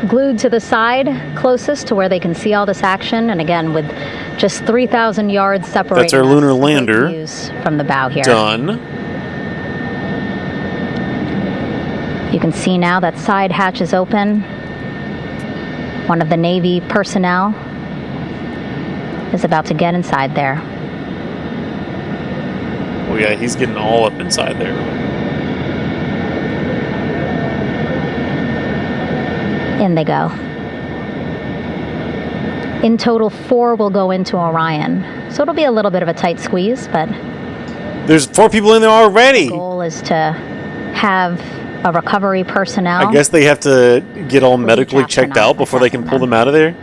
[SPEAKER 9] glued to the side closest to where they can see all this action. And again, with just 3,000 yards separating.
[SPEAKER 1] That's our lunar lander.
[SPEAKER 9] Views from the bow here.
[SPEAKER 1] Done.
[SPEAKER 9] You can see now that side hatch is open. One of the Navy personnel is about to get inside there.
[SPEAKER 1] Oh yeah, he's getting all up inside there.
[SPEAKER 9] In they go. In total, 4 will go into Orion. So it'll be a little bit of a tight squeeze, but...
[SPEAKER 1] There's 4 people in there already!
[SPEAKER 9] The goal is to have a recovery personnel.
[SPEAKER 1] I guess they have to get all medically checked out before they can pull them out of there?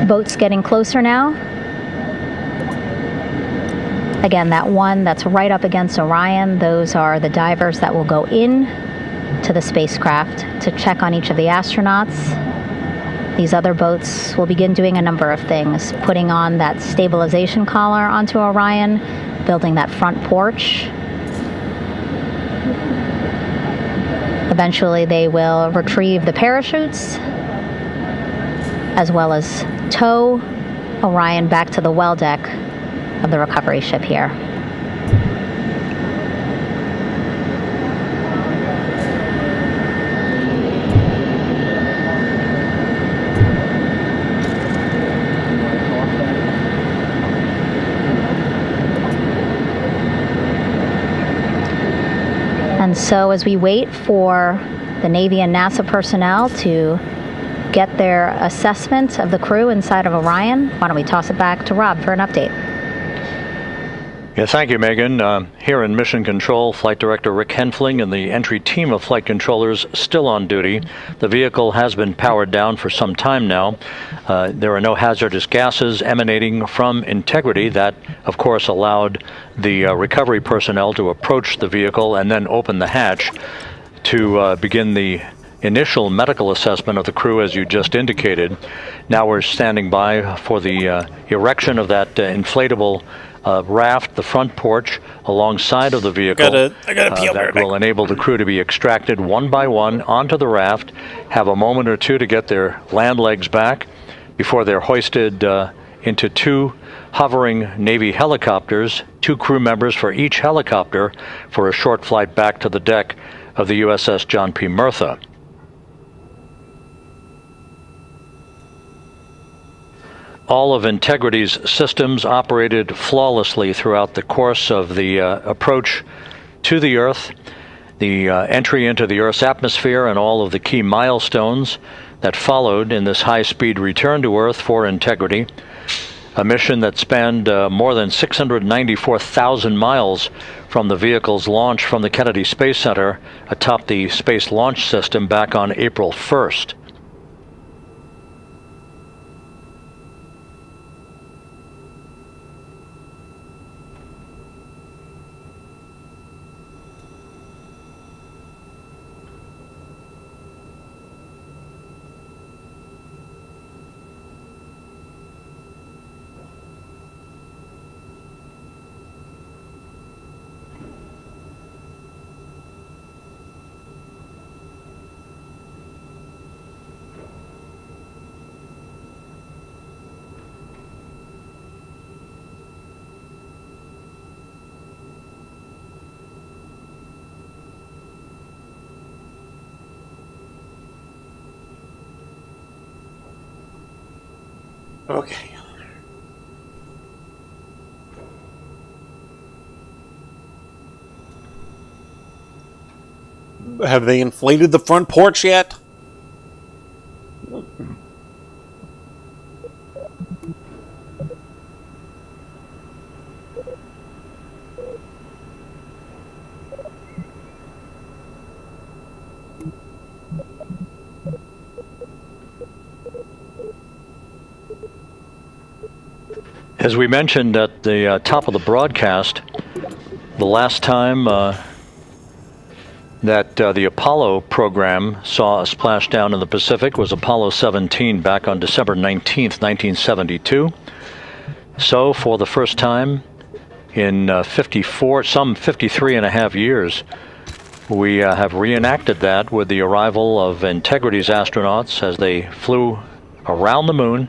[SPEAKER 9] Boats getting closer now. Again, that one that's right up against Orion, those are the divers that will go in to the spacecraft to check on each of the astronauts. These other boats will begin doing a number of things, putting on that stabilization collar onto Orion, building that front porch. Eventually, they will retrieve the parachutes, as well as tow Orion back to the well deck of the recovery ship here. And so as we wait for the Navy and NASA personnel to get their assessment of the crew inside of Orion, why don't we toss it back to Rob for an update?
[SPEAKER 8] Yeah, thank you, Megan. Here in Mission Control, Flight Director Rick Henfling and the entry team of flight controllers still on duty. The vehicle has been powered down for some time now. There are no hazardous gases emanating from Integrity. That, of course, allowed the recovery personnel to approach the vehicle and then open the hatch to begin the initial medical assessment of the crew, as you just indicated. Now we're standing by for the erection of that inflatable raft, the front porch, alongside of the vehicle.
[SPEAKER 1] I gotta pee.
[SPEAKER 8] That will enable the crew to be extracted one by one onto the raft, have a moment or two to get their land legs back before they're hoisted into 2 hovering Navy helicopters, 2 crew members for each helicopter, for a short flight back to the deck of the USS John P. Murtha. All of Integrity's systems operated flawlessly throughout the course of the approach to the Earth, the entry into the Earth's atmosphere, and all of the key milestones that followed in this high-speed return to Earth for Integrity, a mission that spanned more than 694,000 miles from the vehicle's launch from the Kennedy Space Center atop the Space Launch System back on April 1st.
[SPEAKER 1] Okay. Have they inflated the front porch yet?
[SPEAKER 8] As we mentioned at the top of the broadcast, the last time that the Apollo program saw a splashdown in the Pacific was Apollo 17 back on December 19th, 1972. So for the first time in 53 and a half years, we have reenacted that with the arrival of Integrity's astronauts as they flew around the moon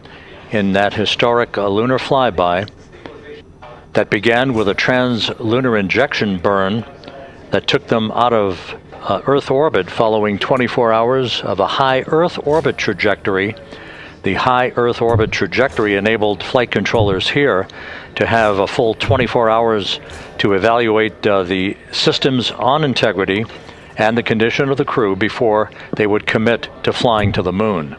[SPEAKER 8] in that historic lunar flyby that began with a trans-lunar injection burn that took them out of Earth orbit following 24 hours of a high Earth orbit trajectory. The high Earth orbit trajectory enabled flight controllers here to have a full 24 hours to evaluate the systems on Integrity and the condition of the crew before they would commit to flying to the moon.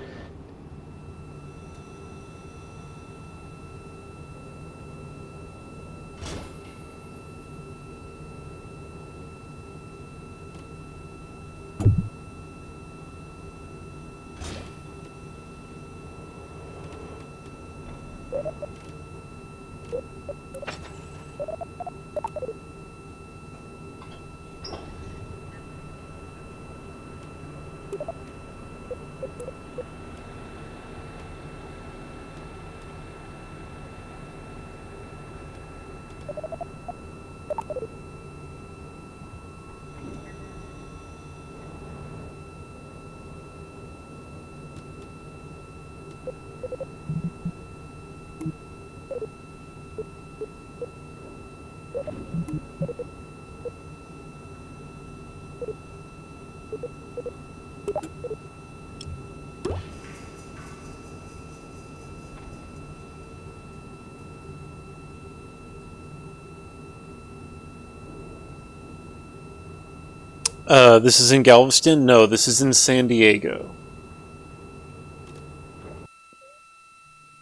[SPEAKER 1] This is in Galveston? No, this is in San Diego.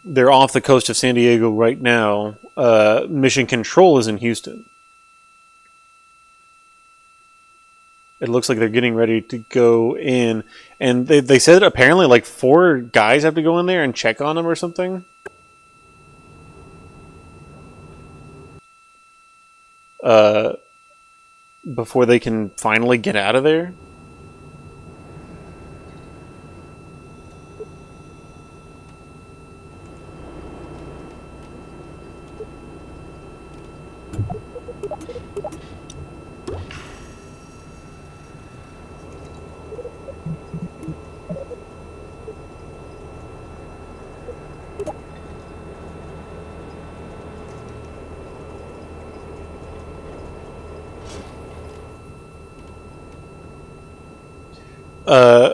[SPEAKER 1] They're off the coast of San Diego right now. Mission Control is in Houston. It looks like they're getting ready to go in. And they said apparently like 4 guys have to go in there and check on them or something. Before they can finally get out of there.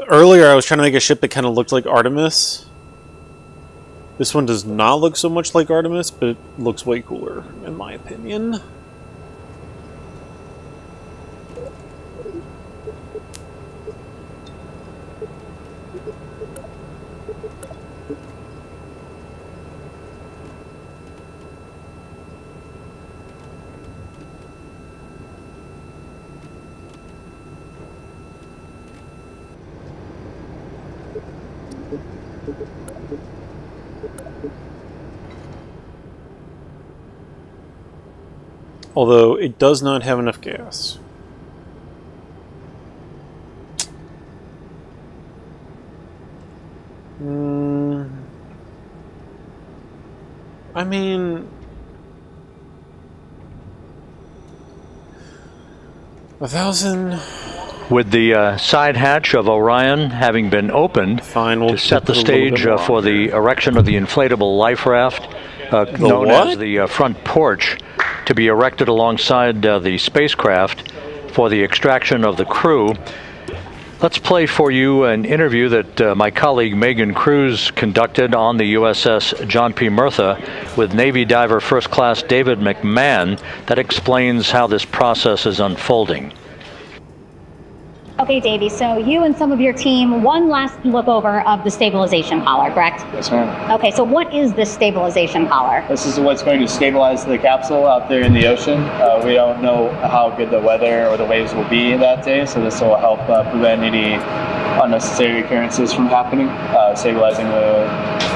[SPEAKER 1] Earlier I was trying to make a ship that kind of looked like Artemis. This one does not look so much like Artemis, but it looks way cooler, in my opinion. Although it does not have enough gas. I mean, 1,000.
[SPEAKER 8] With the side hatch of Orion having been opened to set the stage for the erection of the inflatable life raft known as the front porch, to be erected alongside the spacecraft for the extraction of the crew. Let's play for you an interview that my colleague Megan Cruz conducted on the USS John P. Murtha with Navy diver First Class David McMahon that explains how this process is unfolding.
[SPEAKER 17] Okay, Davey, so you and some of your team, one last look over of the stabilization collar, correct?
[SPEAKER 18] Yes, ma'am.
[SPEAKER 17] Okay, so what is this stabilization collar?
[SPEAKER 18] This is what's going to stabilize the capsule out there in the ocean. We don't know how good the weather or the waves will be that day, so this will help prevent any unnecessary occurrences from happening, stabilizing the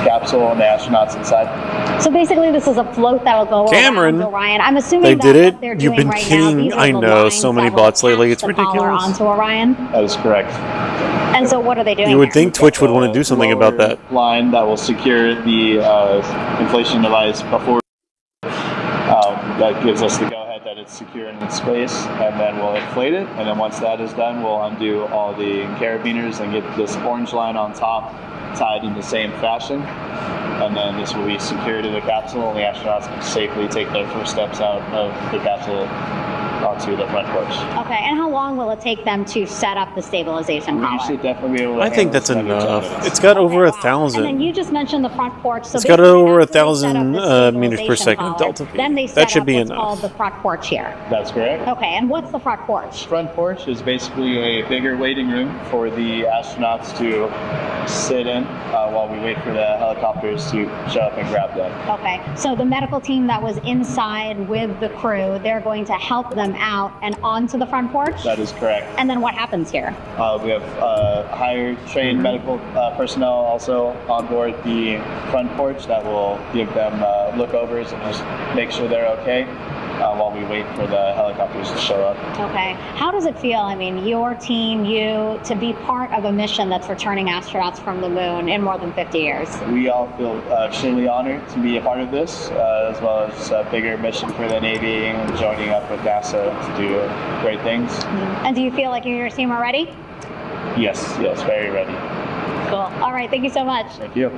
[SPEAKER 18] capsule and the astronauts inside.
[SPEAKER 17] So basically, this is a float that'll go around Orion. I'm assuming
[SPEAKER 1] they
[SPEAKER 17] that
[SPEAKER 1] did it.
[SPEAKER 17] what they're
[SPEAKER 1] You've
[SPEAKER 17] doing
[SPEAKER 1] been
[SPEAKER 17] right
[SPEAKER 1] kidding.
[SPEAKER 17] now, these are
[SPEAKER 1] I
[SPEAKER 17] the
[SPEAKER 1] know
[SPEAKER 17] lines
[SPEAKER 1] so many
[SPEAKER 17] that will
[SPEAKER 1] bots lately. It's
[SPEAKER 17] attach the collar
[SPEAKER 1] ridiculous.
[SPEAKER 17] onto Orion.
[SPEAKER 18] That is correct.
[SPEAKER 17] And so, what are they doing?
[SPEAKER 1] You would
[SPEAKER 17] here?
[SPEAKER 1] think Twitch would want to do something about that.
[SPEAKER 18] Line that will secure the inflation device before. That gives us the go-ahead that it's secure in its space, and then we'll inflate it. And then once that is done, we'll undo all the carabiners and get this orange line on top tied in the same fashion. And then this will be secured to the capsule, and the astronauts can safely take their first steps out of the capsule onto the front porch.
[SPEAKER 17] Okay, and how long will it take them to set up the stabilization collar?
[SPEAKER 18] We should definitely be able to
[SPEAKER 1] I think that's enough. It's got over 1,000.
[SPEAKER 17] And then you just mentioned the front porch. So
[SPEAKER 1] It's got
[SPEAKER 17] basically
[SPEAKER 1] over
[SPEAKER 17] after they set up
[SPEAKER 1] 1,000
[SPEAKER 17] the
[SPEAKER 1] meters per second
[SPEAKER 17] collar,
[SPEAKER 1] delta V.
[SPEAKER 17] Then they set
[SPEAKER 1] That should
[SPEAKER 17] up
[SPEAKER 1] be
[SPEAKER 17] what's
[SPEAKER 1] enough.
[SPEAKER 17] called the front porch here.
[SPEAKER 18] That's correct.
[SPEAKER 17] Okay, and what's the front porch?
[SPEAKER 18] Front porch is basically a bigger waiting room for the astronauts to sit in while we wait for the helicopters to show up and grab them.
[SPEAKER 17] Okay, so the medical team that was inside with the crew, they're going to help them out and onto the front porch?
[SPEAKER 18] That is correct.
[SPEAKER 17] And then what happens here?
[SPEAKER 18] We have hired trained medical personnel also on board the front porch that will give them lookovers and just make sure they're okay while we wait for the helicopters to show up.
[SPEAKER 17] Okay, how does it feel, I mean, your team, you, to be part of a mission that's returning astronauts from the moon in more than 50 years?
[SPEAKER 18] We all feel extremely honored to be a part of this, as well as a bigger mission for the Navy and joining up with NASA to do great things.
[SPEAKER 17] And do you feel like you and your team are ready?
[SPEAKER 18] Yes, very ready.
[SPEAKER 17] Cool. All right, thank you so much.
[SPEAKER 18] Thank you.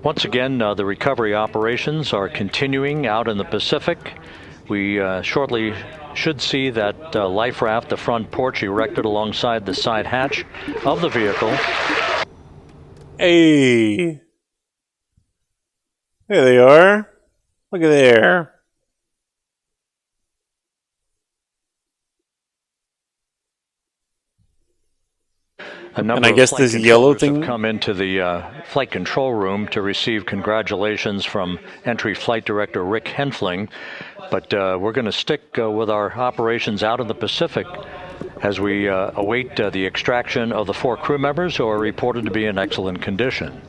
[SPEAKER 8] Once again, the recovery operations are continuing out in the Pacific. We shortly should see that life raft, the front porch, erected alongside the side hatch of the vehicle.
[SPEAKER 1] Hey. There they are. Look at there.
[SPEAKER 8] A number
[SPEAKER 1] And I guess
[SPEAKER 8] of
[SPEAKER 1] this
[SPEAKER 8] flight
[SPEAKER 1] yellow
[SPEAKER 8] controllers
[SPEAKER 1] thing
[SPEAKER 8] have come into the flight control room to receive congratulations from entry flight director Rick Henfling. But we're going to stick with our operations out in the Pacific as we await the extraction of the 4 crew members who are reported to be in excellent condition.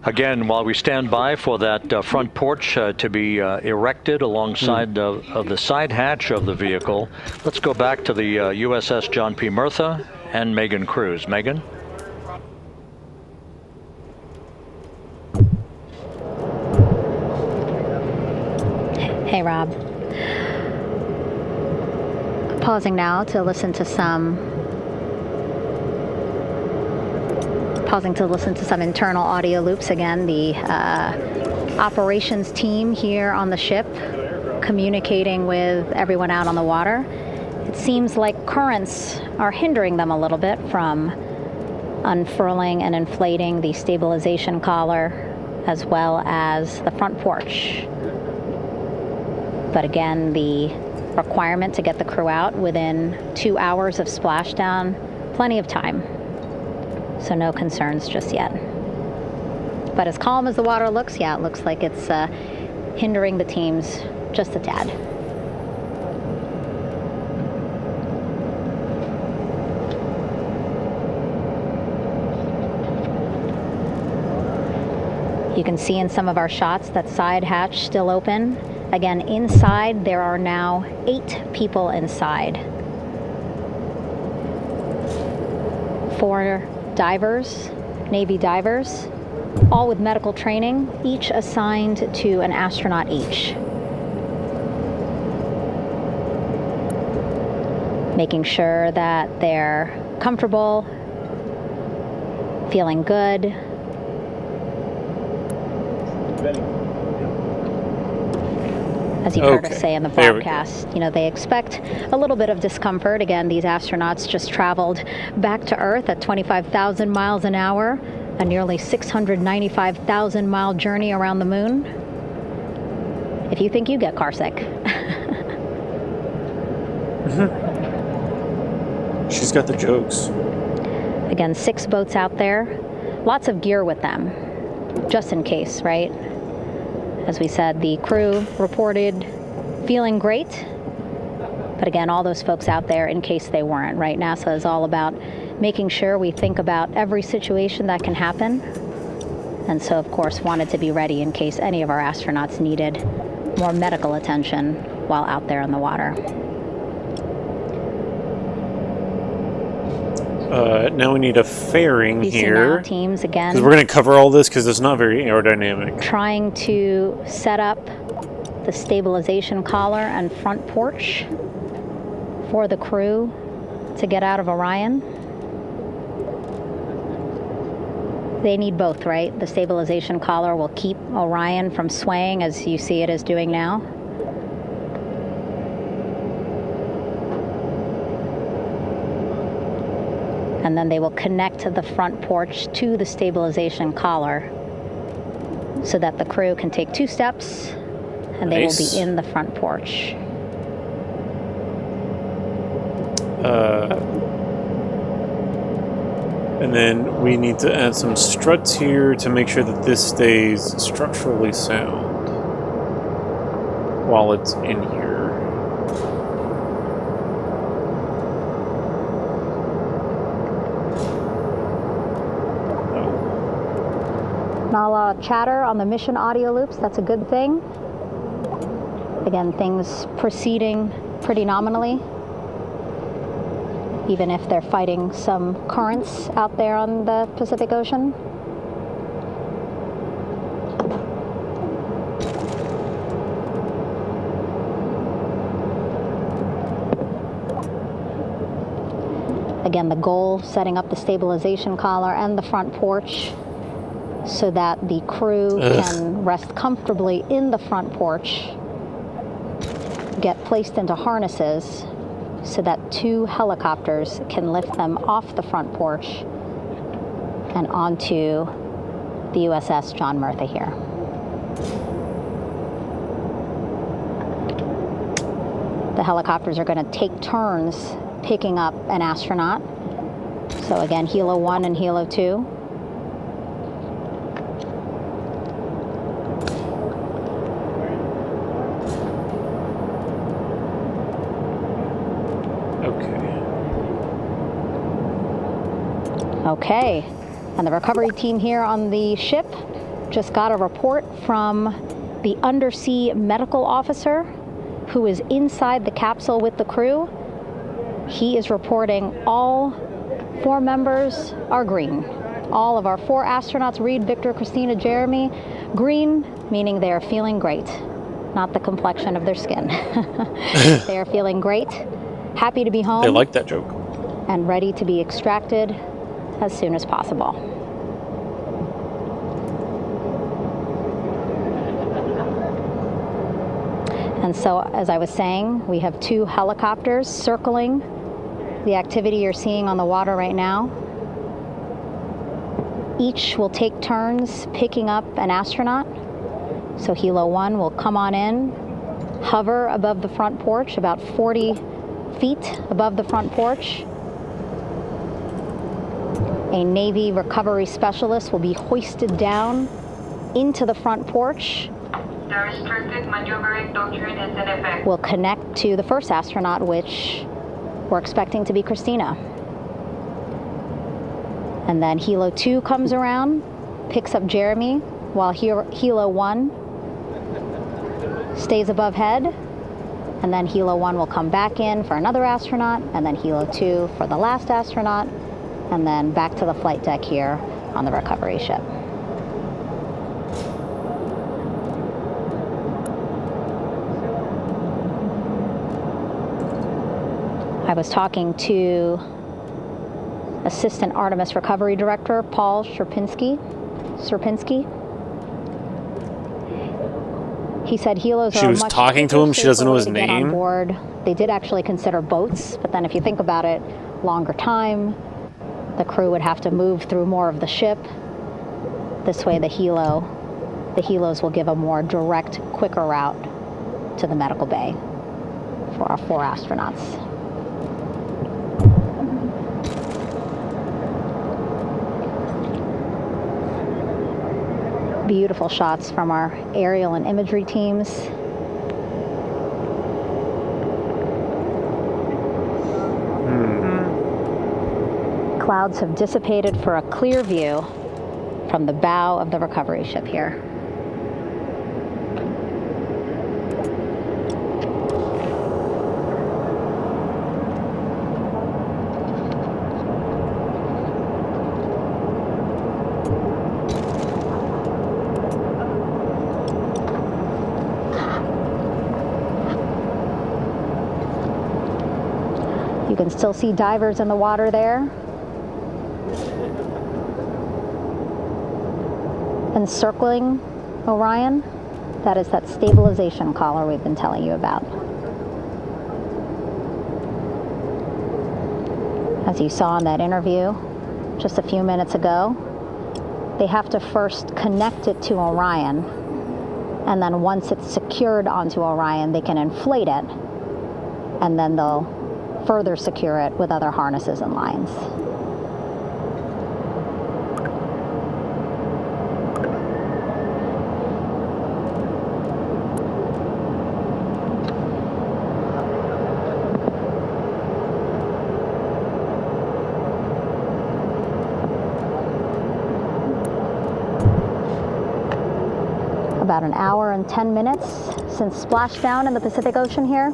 [SPEAKER 8] Again, while we stand by for that front porch to be erected alongside of the side hatch of the vehicle, let's go back to the USS John P. Murtha and Megan Cruz. Megan?
[SPEAKER 9] Hey, Rob. Pausing now to listen to some internal audio loops. Again, the operations team here on the ship communicating with everyone out on the water. It seems like currents are hindering them a little bit from unfurling and inflating the stabilization collar as well as the front porch. But again, the requirement to get the crew out within 2 hours of splashdown, plenty of time. So no concerns just yet. But as calm as the water looks, yeah, it looks like it's hindering the teams just a tad. You can see in some of our shots that side hatch still open. Again, inside there are now 8 people inside. 4 divers, Navy divers, all with medical training, each assigned to an astronaut each. Making sure that they're comfortable, feeling good. As you've heard us say in the broadcast, you know, they expect a little bit of discomfort. Again, these astronauts just traveled back to Earth at 25,000 miles an hour, a nearly 695,000 mile journey around the moon. If you think you get car sick.
[SPEAKER 1] She's got the jokes.
[SPEAKER 9] Again, 6 boats out there. Lots of gear with them, just in case, right? As we said, the crew reported feeling great. But again, all those folks out there in case they weren't, right? NASA is all about making sure we think about every situation that can happen. And so, of course, wanted to be ready in case any of our astronauts needed more medical attention while out there in the water.
[SPEAKER 1] Now we need a fairing here.
[SPEAKER 9] Teams again.
[SPEAKER 1] Because we're going to cover all this because it's not very aerodynamic.
[SPEAKER 9] Trying to set up the stabilization collar and front porch for the crew to get out of Orion. They need both, right? The stabilization collar will keep Orion from swaying as you see it is doing now. And then they will connect the front porch to the stabilization collar so that the crew can take 2 steps and they will be in the front porch.
[SPEAKER 1] And then we need to add some struts here to make sure that this stays structurally sound while it's in here.
[SPEAKER 9] Not a lot of chatter on the mission audio loops. That's a good thing. Again, things proceeding pretty nominally, even if they're fighting some currents out there on the Pacific Ocean. Again, the goal, setting up the stabilization collar and the front porch so that the crew can rest comfortably in the front porch, get placed into harnesses so that 2 helicopters can lift them off the front porch and onto the USS John Murtha here. The helicopters are going to take turns picking up an astronaut. So again, Helo 1 and Helo 2. Okay, and the recovery team here on the ship just got a report from the undersea medical officer who is inside the capsule with the crew. He is reporting all 4 members are green. All of our 4 astronauts, Reed, Victor, Christina, Jeremy, green, meaning they are feeling great, not the complexion of their skin. They are feeling great, happy to be home.
[SPEAKER 1] They like that joke.
[SPEAKER 9] And ready to be extracted as soon as possible. And so, as I was saying, we have 2 helicopters circling the activity you're seeing on the water right now. Each will take turns picking up an astronaut. So Helo 1 will come on in, hover above the front porch, about 40 feet above the front porch. A Navy recovery specialist will be hoisted down into the front porch.
[SPEAKER 2] The restricted maneuvering doctrine is in effect.
[SPEAKER 9] We'll connect to the first astronaut, which we're expecting to be Christina. And then Helo 2 comes around, picks up Jeremy, while Helo 1 stays above head. And then Helo 1 will come back in for another astronaut, and then Helo 2 for the last astronaut, and then back to the flight deck here on the recovery ship. I was talking to Assistant Artemis Recovery Director Paul Sierpinski. He said helos
[SPEAKER 1] she
[SPEAKER 9] are
[SPEAKER 1] was
[SPEAKER 9] much
[SPEAKER 1] talking to him. She doesn't know his
[SPEAKER 9] to get
[SPEAKER 1] name.
[SPEAKER 9] On board. They did actually consider boats, but then if you think about it, longer time. The crew would have to move through more of the ship. This way, the helos will give a more direct, quicker route to the medical bay for our 4 astronauts. Beautiful shots from our aerial and imagery teams. Clouds have dissipated for a clear view from the bow of the recovery ship here. You can still see divers in the water there. Encircling Orion, that is that stabilization collar we've been telling you about. As you saw in that interview just a few minutes ago, they have to first connect it to Orion, and then once it's secured onto Orion, they can inflate it, and then they'll further secure it with other harnesses and lines. About an hour and 10 minutes since splashdown in the Pacific Ocean here.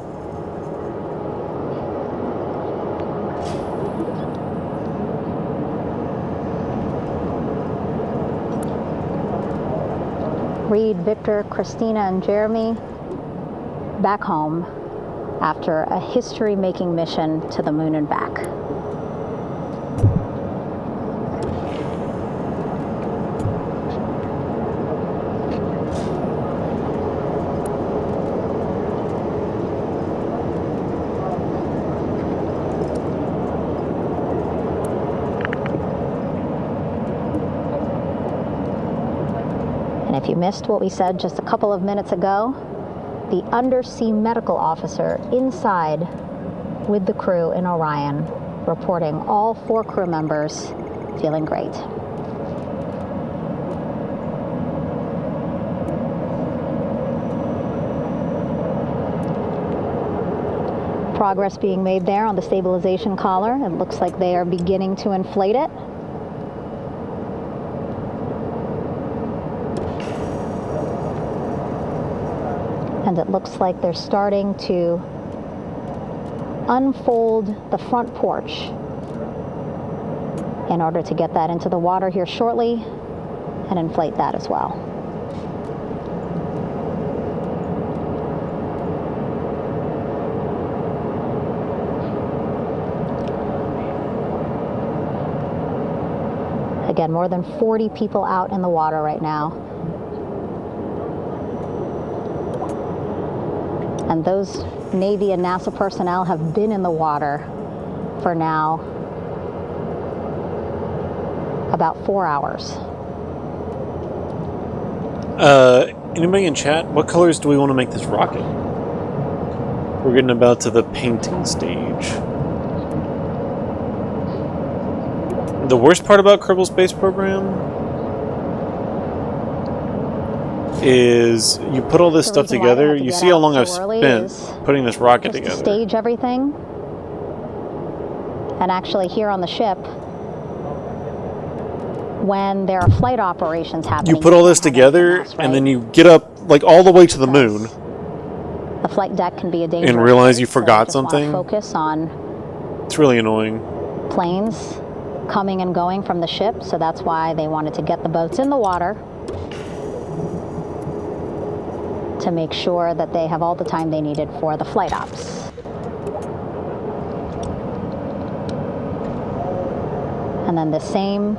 [SPEAKER 9] Reed, Victor, Christina, and Jeremy back home after a history-making mission to the moon and back. If you missed what we said just a couple of minutes ago, the undersea medical officer inside with the crew in Orion reporting all 4 crew members feeling great. Progress being made there on the stabilization collar. It looks like they are beginning to inflate it. And it looks like they're starting to unfold the front porch in order to get that into the water here shortly and inflate that as well. Again, more than 40 people out in the water right now. And those Navy and NASA personnel have been in the water for now about 4 hours.
[SPEAKER 1] Anybody in chat, what colors do we want to make this rocket? We're getting about to the painting stage. The worst part about Kerbal Space Program is you put all this stuff together, you see how long I've spent putting this rocket together.
[SPEAKER 9] Stage everything, and actually here on the ship, when there are flight operations happening,
[SPEAKER 1] you put all this together, and then you get up like all the way to the moon.
[SPEAKER 9] The flight deck can be a danger.
[SPEAKER 1] And realize you forgot something.
[SPEAKER 9] Focus on.
[SPEAKER 1] It's really annoying.
[SPEAKER 9] Planes coming and going from the ship, so that's why they wanted to get the boats in the water to make sure that they have all the time they needed for the flight ops. And then the same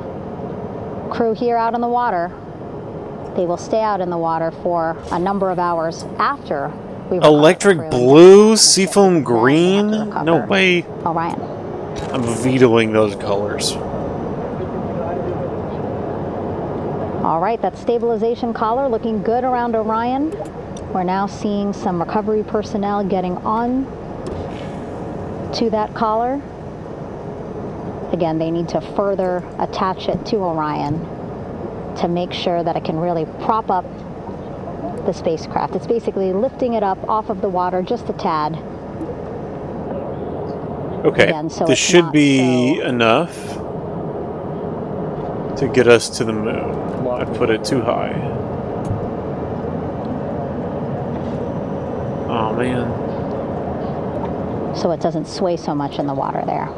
[SPEAKER 9] crew here out in the water, they will stay out in the water for a number of hours after we've
[SPEAKER 1] Electric blue, seafoam green? No way.
[SPEAKER 9] Orion.
[SPEAKER 1] I'm vetoing those colors.
[SPEAKER 9] All right, that stabilization collar looking good around Orion. We're now seeing some recovery personnel getting on to that collar. Again, they need to further attach it to Orion to make sure that it can really prop up the spacecraft. It's basically lifting it up off of the water just a tad.
[SPEAKER 1] Okay,
[SPEAKER 9] Again, so
[SPEAKER 1] this
[SPEAKER 9] it's
[SPEAKER 1] should
[SPEAKER 9] not
[SPEAKER 1] be enough to get us to the moon. I put it too high. Oh man.
[SPEAKER 9] So it doesn't sway so much in the water there.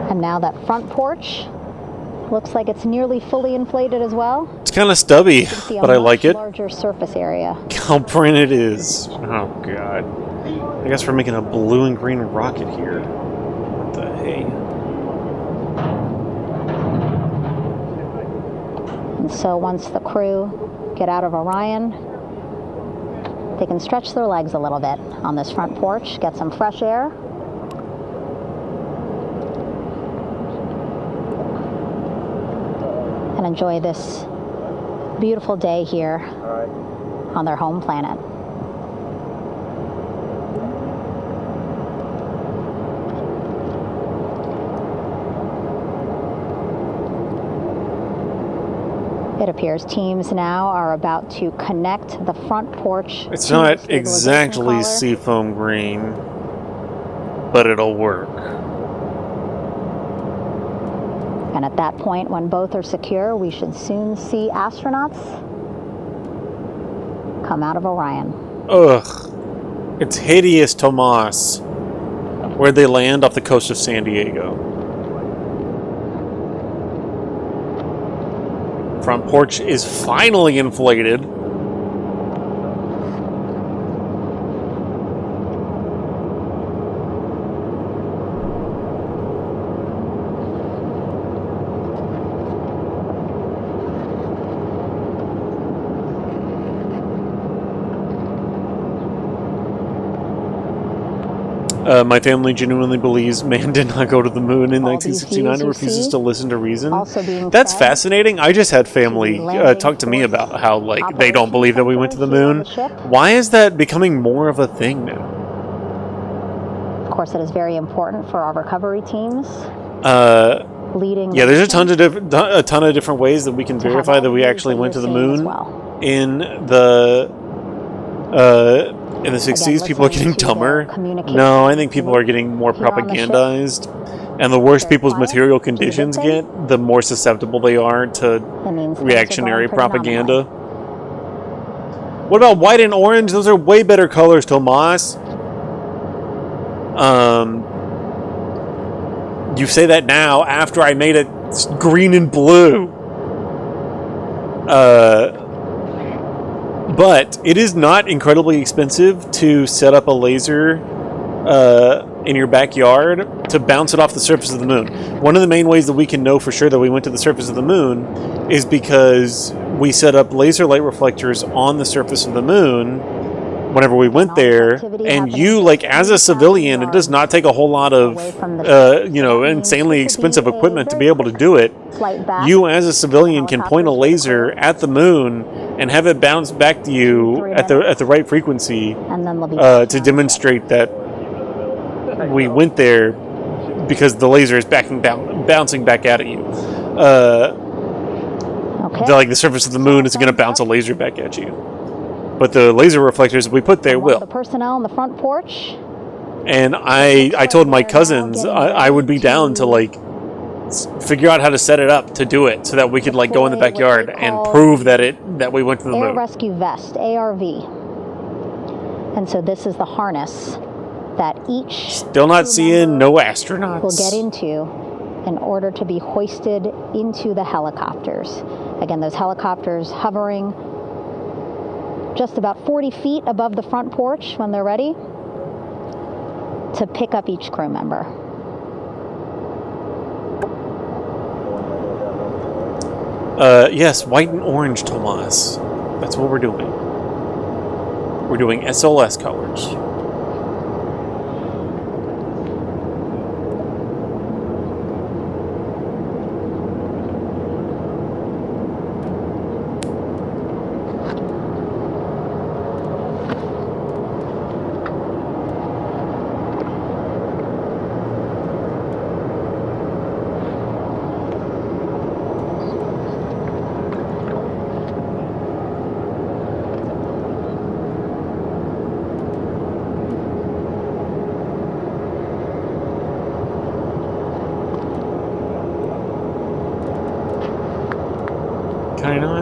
[SPEAKER 9] And now that front porch looks like it's nearly fully inflated as well.
[SPEAKER 1] It's kind of stubby, but I like it.
[SPEAKER 9] Larger surface area.
[SPEAKER 1] How print it is. Oh god. I guess we're making a blue and green rocket here. What the hey?
[SPEAKER 9] And so once the crew get out of Orion, they can stretch their legs a little bit on this front porch, get some fresh air. And enjoy this beautiful day here on their home planet. It appears teams now are about to connect the front porch.
[SPEAKER 1] It's not exactly seafoam green, but it'll work.
[SPEAKER 9] And at that point, when both are secure, we should soon see astronauts come out of Orion.
[SPEAKER 1] Ugh. It's hideous, Tomas. Where'd they land? Off the coast of San Diego. Front porch is finally inflated. My family genuinely believes man did not go to the moon in 1969 and refuses to listen to reason. That's fascinating. I just had family talk to me about how they don't believe that we went to the moon. Why is that becoming more of a thing now?
[SPEAKER 9] Of course, it is very important for our recovery teams. Leading.
[SPEAKER 1] Yeah, there's a ton of different ways that we can verify that we actually went to the moon. In the 60s, people are getting dumber. No, I think people are getting more propagandized. And the worse people's material conditions get, the more susceptible they are to reactionary propaganda. What about white and orange? Those are way better colors, Tomas. You say that now after I made it green and blue. But it is not incredibly expensive to set up a laser in your backyard to bounce it off the surface of the moon. One of the main ways that we can know for sure that we went to the surface of the moon is because we set up laser light reflectors on the surface of the moon whenever we went there, and you, as a civilian, it does not take a whole lot of, insanely expensive equipment to be able to do it. You, as a civilian, can point a laser at the moon and have it bounce back to you at the right frequency to demonstrate that we went there because the laser is bouncing back out at you. The surface of the moon is going to bounce a laser back at you. But the laser reflectors we put there will.
[SPEAKER 9] The personnel on the front porch.
[SPEAKER 1] And I told my cousins I would be down to figure out how to set it up to do it so that we could go in the backyard and prove that we went to the moon.
[SPEAKER 9] Air Rescue Vest, ARV. And so this is the harness that each
[SPEAKER 1] still not seeing no astronauts
[SPEAKER 9] will get into in order to be hoisted into the helicopters. Again, those helicopters hovering just about 40 feet above the front porch when they're ready to pick up each crew member.
[SPEAKER 1] Yes, white and orange, Tomas. That's what we're doing. We're doing SLS colors.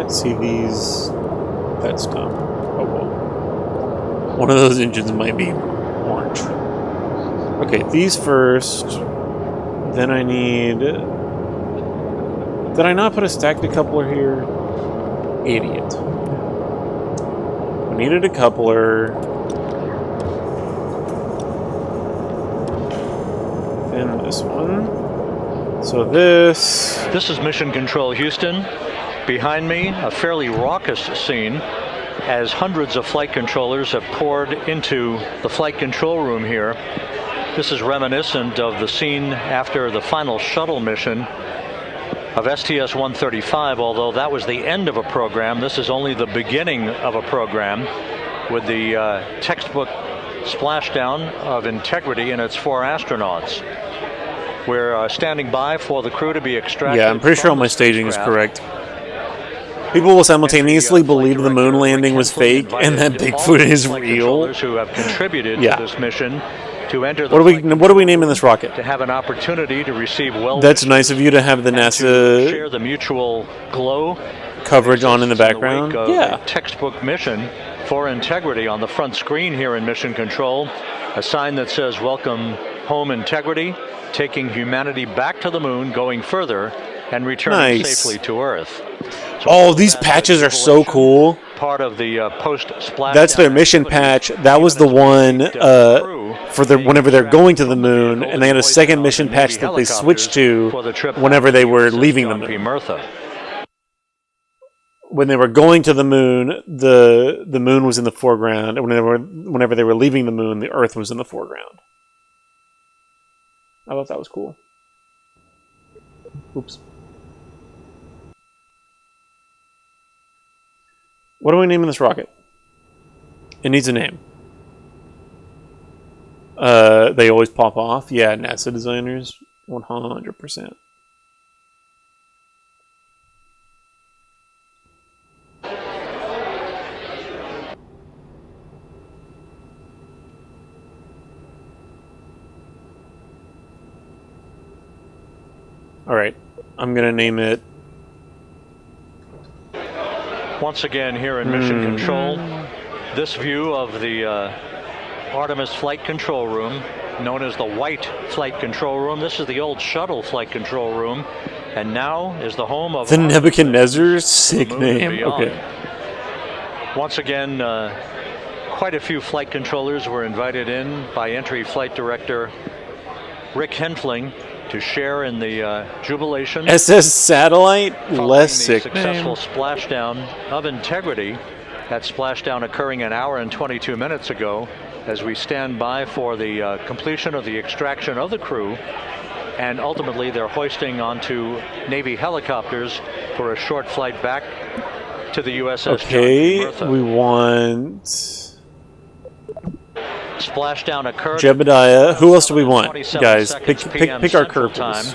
[SPEAKER 1] not see these. That's dumb. Oh well. One of those engines might be orange. Okay, these first. Then I need... Did I not put a stacked decoupler here? Idiot. We needed a coupler. Then this one. So this...
[SPEAKER 8] This is Mission Control Houston. Behind me, a fairly raucous scene as hundreds of flight controllers have poured into the flight control room here. This is reminiscent of the scene after the final shuttle mission of STS-135, although that was the end of a program. This is only the beginning of a program with the textbook splashdown of Integrity and its 4 astronauts. We're standing by for the crew to be extracted.
[SPEAKER 1] Yeah, I'm pretty sure all my staging is correct. People will simultaneously believe the moon landing was fake and that Bigfoot is real.
[SPEAKER 8] Who have contributed to this mission to enter the
[SPEAKER 1] what are we naming this rocket?
[SPEAKER 8] To have an opportunity to receive
[SPEAKER 1] That's nice of you to have the NASA
[SPEAKER 8] share the mutual glow
[SPEAKER 1] coverage on in the background.
[SPEAKER 8] Yeah, textbook mission for Integrity on the front screen here in Mission Control. A sign that says "Welcome home, Integrity, taking humanity back to the moon, going further, and returning safely to Earth."
[SPEAKER 1] So these patches are so cool.
[SPEAKER 8] Part of the post-splash.
[SPEAKER 1] That's their mission patch. That was the one for whenever they're going to the moon, and they had a second mission patch that they switched to whenever they were leaving the moon. When they were going to the moon, the moon was in the foreground, and whenever they were leaving the moon, the Earth was in the foreground. I thought that was cool. Oops. What are we naming this rocket? It needs a name. They always pop off. Yeah, NASA designers, 100%. All right, I'm gonna name it.
[SPEAKER 8] Once again here in Mission Control, this view of the Artemis Flight Control Room, known as the White Flight Control Room. This is the old shuttle flight control room, and now is the home of
[SPEAKER 1] the Nebuchadnezzar. Sick name. Okay.
[SPEAKER 8] Once again, quite a few flight controllers were invited in by Entry Flight Director Rick Henfling to share in the jubilation.
[SPEAKER 1] SS Satellite, less sick
[SPEAKER 8] successful splashdown of Integrity. That splashdown occurring an hour and 22 minutes ago, as we stand by for the completion of the extraction of the crew, and ultimately they're hoisting onto Navy helicopters for a short flight back to the USS.
[SPEAKER 1] Okay, we want
[SPEAKER 8] splashdown occurred.
[SPEAKER 1] Jebediah. Who else do we want, guys? Pick our curveballs.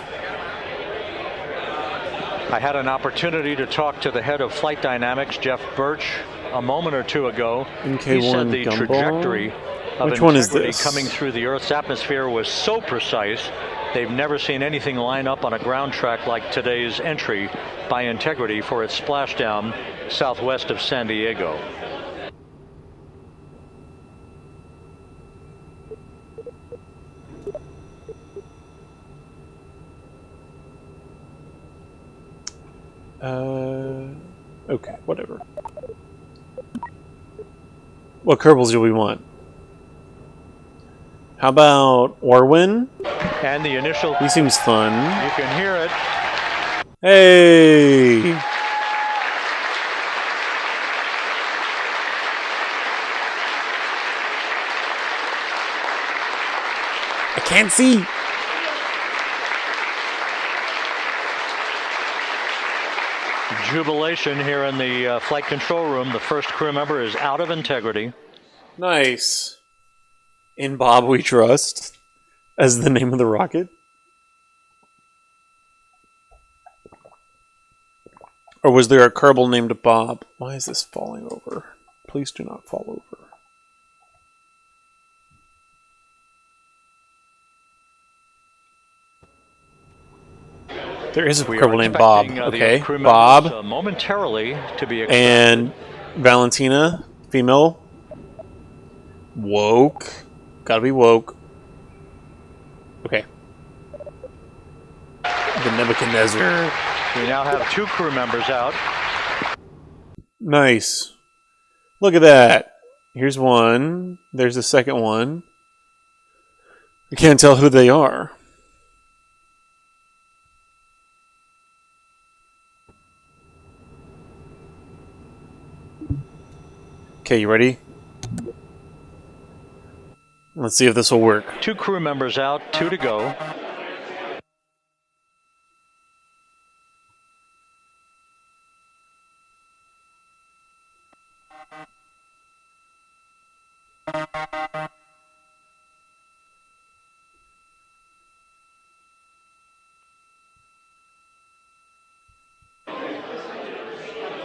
[SPEAKER 8] I had an opportunity to talk to the head of Flight Dynamics, Jeff Birch, a moment or two ago. He said the trajectory of Integrity coming through the Earth's atmosphere was so precise, they've never seen anything line up on a ground track like today's entry by Integrity for its splashdown southwest of San Diego.
[SPEAKER 1] Okay, whatever. What curveballs do we want? How about Orwin?
[SPEAKER 8] And the initial...
[SPEAKER 1] He seems fun.
[SPEAKER 8] You can hear it.
[SPEAKER 1] Hey! I can't see!
[SPEAKER 8] Jubilation here in the flight control room. The first crew member is out of Integrity.
[SPEAKER 1] Nice. In Bob We Trust, as the name of the rocket. Or was there a Kerbal named Bob? Why is this falling over? Please do not fall over. There is a
[SPEAKER 8] We
[SPEAKER 1] purple
[SPEAKER 8] are
[SPEAKER 1] named Bob.
[SPEAKER 8] expecting, the
[SPEAKER 1] Okay,
[SPEAKER 8] crew members,
[SPEAKER 1] Bob.
[SPEAKER 8] momentarily to be
[SPEAKER 1] And Valentina, female. Woke. Gotta be woke. Okay. The Nebuchadnezzar.
[SPEAKER 8] We now have 2 crew members out.
[SPEAKER 1] Nice. Look at that. Here's one. There's the second one. I can't tell who they are. Okay, you ready? Let's see if this will work.
[SPEAKER 8] 2 crew members out, 2 to go.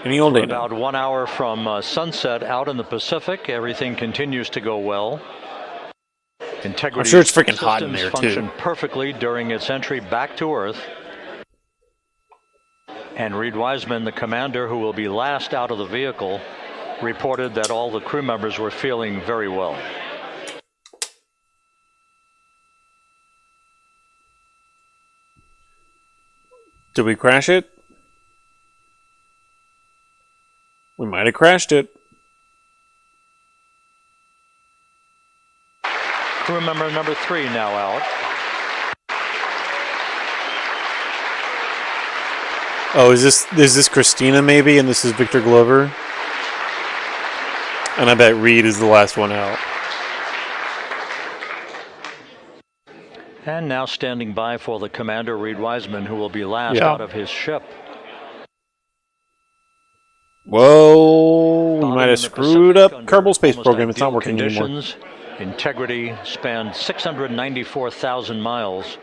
[SPEAKER 1] Any old
[SPEAKER 8] We're
[SPEAKER 1] data.
[SPEAKER 8] about 1 hour from sunset out in the Pacific. Everything continues to go well. Integrity
[SPEAKER 1] I'm sure it's freaking hot in
[SPEAKER 8] systems
[SPEAKER 1] there, too.
[SPEAKER 8] functioned perfectly during its entry back to Earth. And Reed Wiseman, the commander who will be last out of the vehicle, reported that all the crew members were feeling very well.
[SPEAKER 1] Did we crash it? We might have crashed it.
[SPEAKER 8] Crew member number 3 now out.
[SPEAKER 1] Oh, is this Christina maybe, and this is Victor Glover? And I bet Reed is the last one out.
[SPEAKER 8] And now standing by for the commander, Reed Wiseman, who will be last
[SPEAKER 1] Yeah.
[SPEAKER 8] out of his ship.
[SPEAKER 1] Whoa, we might have
[SPEAKER 8] in the
[SPEAKER 1] screwed
[SPEAKER 8] Pacific
[SPEAKER 1] up
[SPEAKER 8] under
[SPEAKER 1] Kerbal Space
[SPEAKER 8] almost
[SPEAKER 1] Program. It's not
[SPEAKER 8] ideal
[SPEAKER 1] working anymore.
[SPEAKER 8] conditions. Integrity spanned 694,000 miles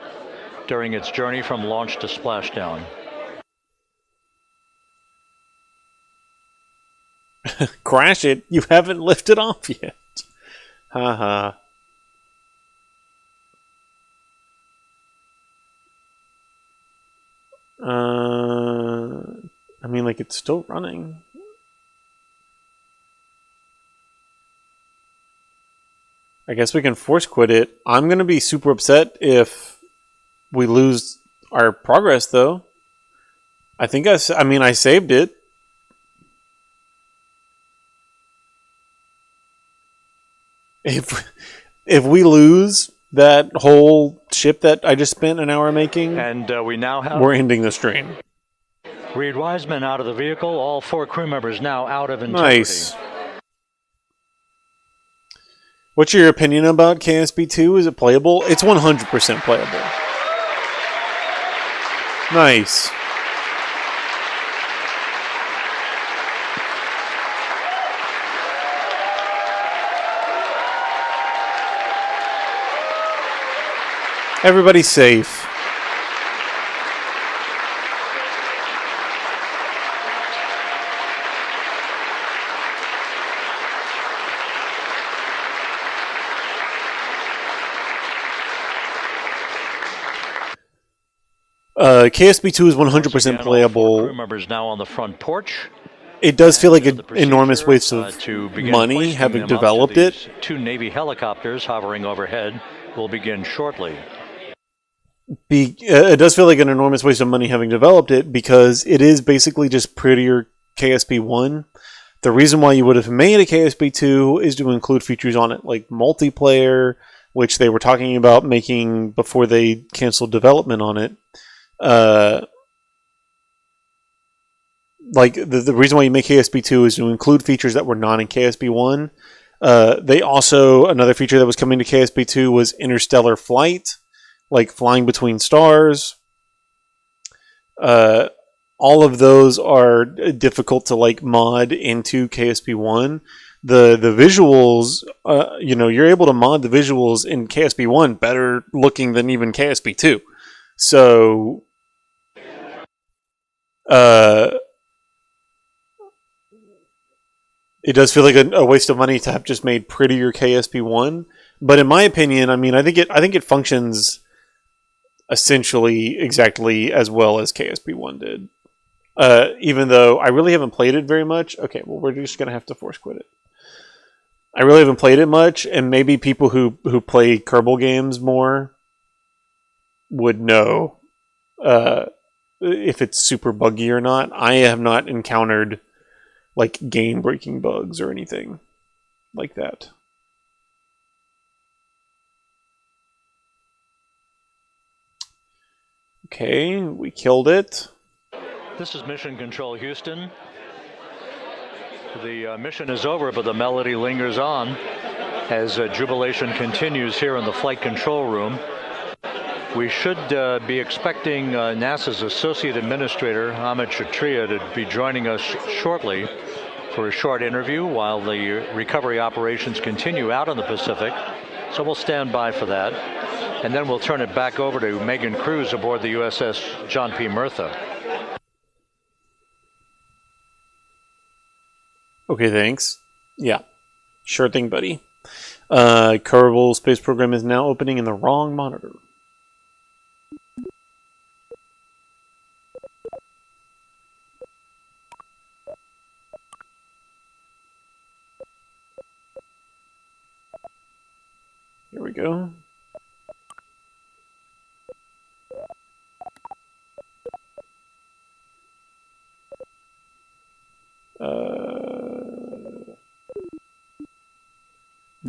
[SPEAKER 8] during its journey from launch to splashdown.
[SPEAKER 1] Crash it. You haven't lifted off yet. Haha. I mean, like, it's still running. I guess we can force quit it. I'm going to be super upset if we lose our progress, though. I think I saved it. If we lose that whole ship that I just spent an hour making,
[SPEAKER 8] and we now have
[SPEAKER 1] we're ending the stream.
[SPEAKER 8] Reed Wiseman out of the vehicle. All 4 crew members now out of integrity.
[SPEAKER 1] Nice. What's your opinion about KSP2? Is it playable? It's 100% playable. Nice. Everybody's safe. KSP2 is 100% playable.
[SPEAKER 8] Crew members now on the front porch.
[SPEAKER 1] It does feel like an enormous waste of money having developed it.
[SPEAKER 8] 2 Navy helicopters hovering overhead will begin shortly.
[SPEAKER 1] It does feel like an enormous waste of money having developed it because it is basically just prettier KSP1. The reason why you would have made a KSP2 is to include features on it like multiplayer, which they were talking about making before they canceled development on it. Like the reason why you make KSP2 is to include features that were not in KSP1. They also, another feature that was coming to KSP2 was interstellar flight, like flying between stars. All of those are difficult to like mod into KSP1. The visuals, you're able to mod the visuals in KSP1 better looking than even KSP2. So, it does feel like a waste of money to have just made prettier KSP1. But in my opinion, I mean, I think it functions essentially exactly as well as KSP1 did. Even though I really haven't played it very much. Okay, well, we're just going to have to force quit it. I really haven't played it much, and maybe people who play Kerbal games more would know if it's super buggy or not. I have not encountered like game-breaking bugs or anything like that. Okay, we killed it.
[SPEAKER 8] This is Mission Control Houston. The mission is over, but the melody lingers on as jubilation continues here in the flight control room. We should be expecting NASA's Associate Administrator, Amit Kshatriya, to be joining us shortly for a short interview while the recovery operations continue out in the Pacific. So we'll stand by for that. And then we'll turn it back over to Megan Cruz aboard the USS John P. Murtha.
[SPEAKER 1] Okay, thanks. Yeah, sure thing, buddy. Kerbal Space Program is now opening in the wrong monitor. Here we go.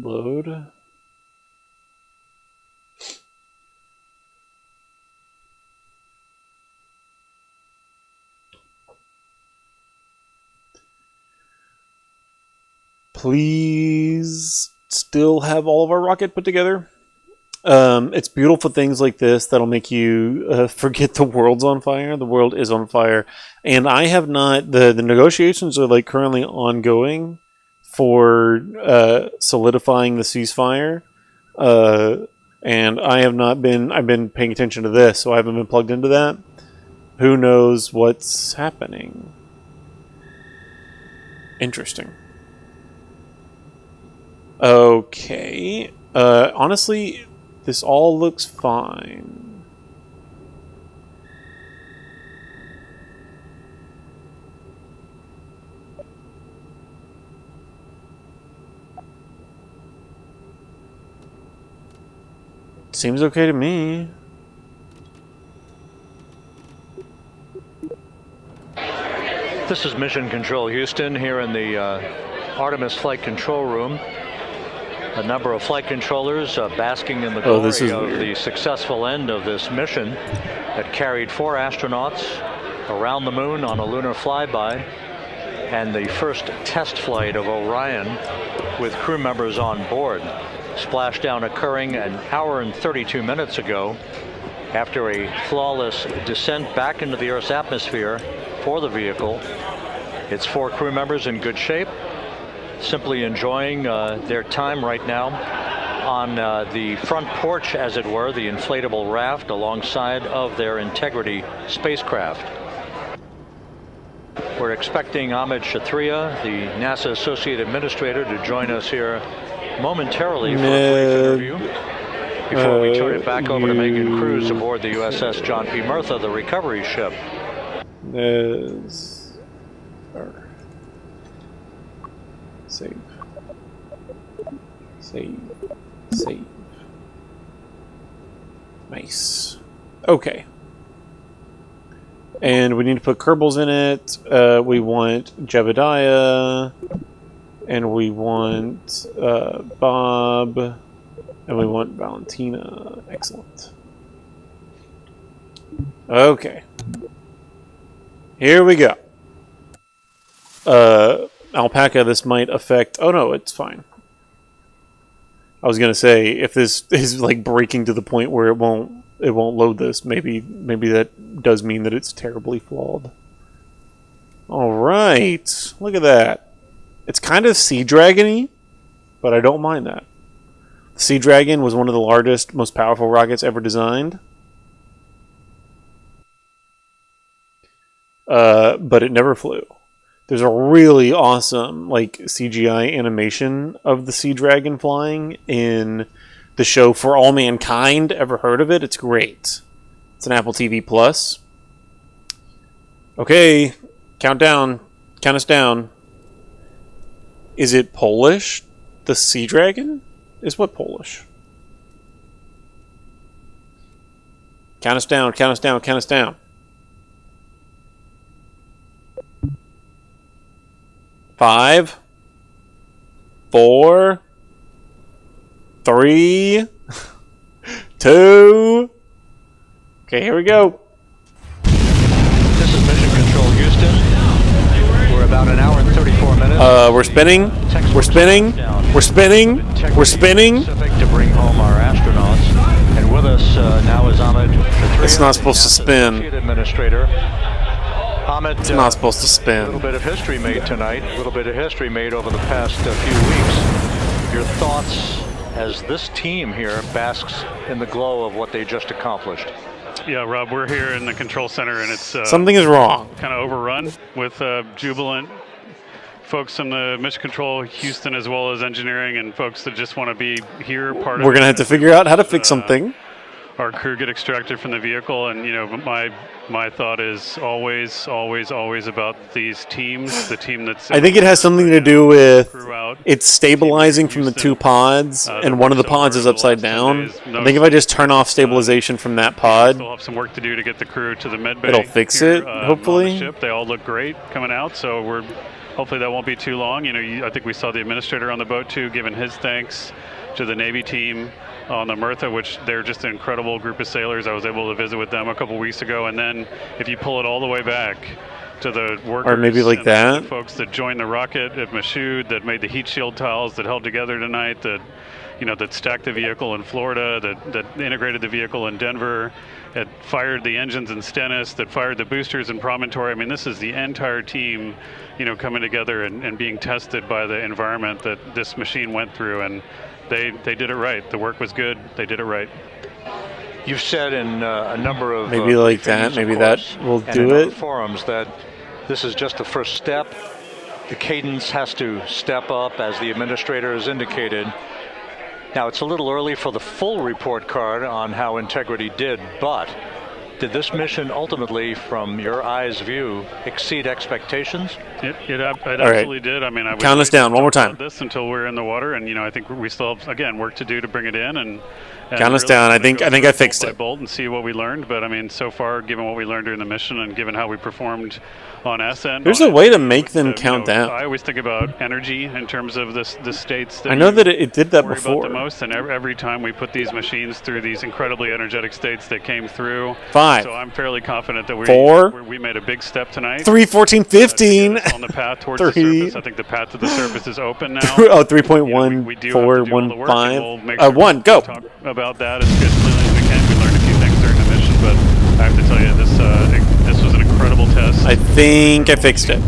[SPEAKER 1] Load. Please still have all of our rocket put together. It's beautiful things like this that'll make you forget the world's on fire. The world is on fire. And I have not, the negotiations are like currently ongoing for solidifying the ceasefire. And I have not been, I've been paying attention to this, so I haven't been plugged into that. Who knows what's happening? Interesting. Okay. Honestly, this all looks fine. Seems okay to me.
[SPEAKER 8] This is Mission Control Houston here in the Artemis Flight Control Room. A number of flight controllers basking in the glory of the successful end of this mission that carried 4 astronauts around the moon on a lunar flyby and the first test flight of Orion with crew members on board. Splashdown occurring an hour and 32 minutes ago after a flawless descent back into the Earth's atmosphere for the vehicle. Its 4 crew members in good shape, simply enjoying their time right now on the front porch, as it were, the inflatable raft alongside of their Integrity spacecraft. We're expecting Amit Kshatriya, the NASA Associate Administrator, to join us here momentarily for a brief interview before we turn it back over to Megan Cruz aboard the USS John P. Murtha, the recovery ship.
[SPEAKER 1] Save. Save. Save. Nice. Okay. And we need to put Kerbals in it. We want Jebediah. And we want Bob. And we want Valentina. Excellent. Okay. Here we go. Alpaca, this might affect... Oh no, it's fine. I was gonna say, if this is like breaking to the point where it won't load this, maybe that does mean that it's terribly flawed. Alright, look at that. It's kind of Sea Dragon-y, but I don't mind that. The Sea Dragon was one of the largest, most powerful rockets ever designed. But it never flew. There's a really awesome like CGI animation of the Sea Dragon flying in the show For All Mankind. Ever heard of it? It's great. It's an Apple TV Plus. Okay, countdown. Count us down. Is it Polish? The Sea Dragon? Is what Polish? Count us down, count us down, count us down. 5, 4, 3, 2. Okay, here we go.
[SPEAKER 8] This is Mission Control Houston. We're about an hour and 34 minutes.
[SPEAKER 1] We're spinning. We're spinning. We're spinning. We're spinning.
[SPEAKER 8] To bring home our astronauts. And with us now is Ahmed.
[SPEAKER 1] It's not supposed to spin.
[SPEAKER 8] Administrator. Ahmed,
[SPEAKER 1] it's not supposed to spin.
[SPEAKER 8] A little bit of history made tonight. A little bit of history made over the past few weeks. Your thoughts as this team here basks in the glow of what they just accomplished.
[SPEAKER 19] Yeah, Rob, we're here in the control center, and it's
[SPEAKER 1] something is wrong.
[SPEAKER 19] Kind of overrun with jubilant folks from the Mission Control Houston, as well as engineering, and folks that just want to be here.
[SPEAKER 1] We're gonna have to figure out how to fix something.
[SPEAKER 19] Our crew get extracted from the vehicle, and my thought is always about these teams. The team that's
[SPEAKER 1] I think it has something to do with it's stabilizing from the two pods, and one of the pods is upside down. I think if I just turn off stabilization from that pod,
[SPEAKER 19] still have some work to do to get the crew to the med bay.
[SPEAKER 1] It'll fix it, hopefully.
[SPEAKER 19] On the ship. They all look great coming out, so hopefully that won't be too long. I think we saw the administrator on the boat too, giving his thanks to the Navy team on the Mirtha, which they're just an incredible group of sailors. I was able to visit with them a couple weeks ago, and then if you pull it all the way back to the workers,
[SPEAKER 1] or maybe like that,
[SPEAKER 19] the folks that joined the rocket at Michoud, that made the heat shield tiles that held together tonight, that stacked the vehicle in Florida, that integrated the vehicle in Denver, that fired the engines in Stennis, that fired the boosters in Promontory. I mean, this is the entire team, coming together and being tested by the environment that this machine went through, and they did it right. The work was good. They did it right.
[SPEAKER 8] You've said in a number of
[SPEAKER 1] maybe like that, maybe that will do it.
[SPEAKER 8] Forums that this is just the first step. The cadence has to step up, as the administrator has indicated. Now, it's a little early for the full report card on how Integrity did, but did this mission ultimately, from your eyes' view, exceed expectations?
[SPEAKER 19] It absolutely did. I mean, I
[SPEAKER 1] count us down one more time.
[SPEAKER 19] This until we're in the water, and I think we still have, again, work to do to bring it in. And
[SPEAKER 1] count us down. I think I fixed it.
[SPEAKER 19] Bolt and see what we learned. But I mean, so far, given what we learned during the mission and given how we performed on Ascent,
[SPEAKER 1] there's a way to make them count down.
[SPEAKER 19] I always think about energy in terms of the states that
[SPEAKER 1] I know that it did that before.
[SPEAKER 19] About the most, and every time we put these machines through these incredibly energetic states that came through.
[SPEAKER 1] 5.
[SPEAKER 19] So I'm fairly confident that
[SPEAKER 1] 4.
[SPEAKER 19] We made a big step tonight.
[SPEAKER 1] 3, 14, 15.
[SPEAKER 19] On the path towards the surface. I think the path to the surface is open now.
[SPEAKER 1] 3.1, 4, 1, 5. 1, go.
[SPEAKER 19] Talk about that as clearly as we can. We learned a few things during the mission, but I have to tell you, this was an incredible test.
[SPEAKER 1] I think I fixed it.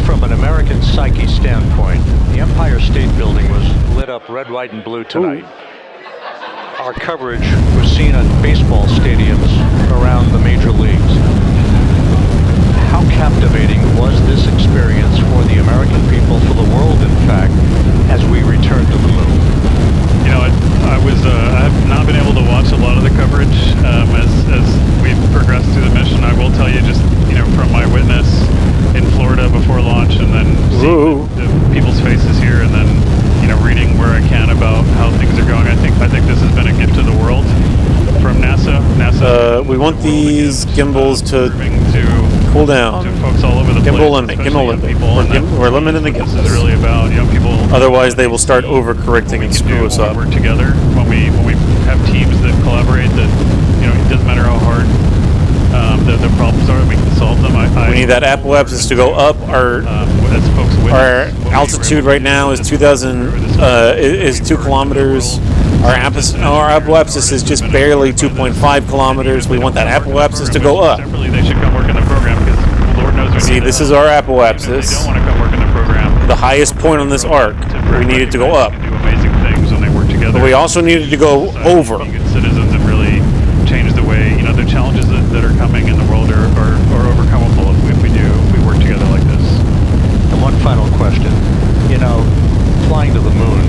[SPEAKER 8] From an American psyche standpoint, the Empire State Building was lit up red, white, and blue tonight. Ooh. Our coverage was seen at baseball stadiums around the major leagues. How captivating was this experience for the American people, for the world, in fact, as we returned to the moon?
[SPEAKER 19] I have not been able to watch a lot of the coverage as we've progressed through the mission. I will tell you, just from my witness in Florida before launch, and then seeing the people's faces here, and then reading where I can about how things are going. I think this has been a gift to the world from NASA.
[SPEAKER 1] We want these gimbals to cool down.
[SPEAKER 19] To folks all over the place.
[SPEAKER 1] Gimbal limit. We're limiting the gimbals.
[SPEAKER 19] This is really about people.
[SPEAKER 1] Otherwise, they will start overcorrecting and screw us up.
[SPEAKER 19] Work together when we have teams that collaborate. That it doesn't matter how hard the problems are. We can solve them.
[SPEAKER 1] We need that apoapsis to go up. Our altitude right now is 2,000. Is 2 kilometers. Our apoapsis is just barely 2.5 kilometers. We want that apoapsis to go up.
[SPEAKER 19] Separately, they should come work in the program, because Lord knows we
[SPEAKER 1] see, this is our apoapsis.
[SPEAKER 19] They don't want to come work in the program.
[SPEAKER 1] The highest point on this arc. We need it to go up.
[SPEAKER 19] Do amazing things when they work together.
[SPEAKER 1] But we also needed to go over.
[SPEAKER 19] Being good citizens and really change the way the challenges that are coming in the world are overcomable if we work together like this.
[SPEAKER 8] And one final question. Flying to the moon,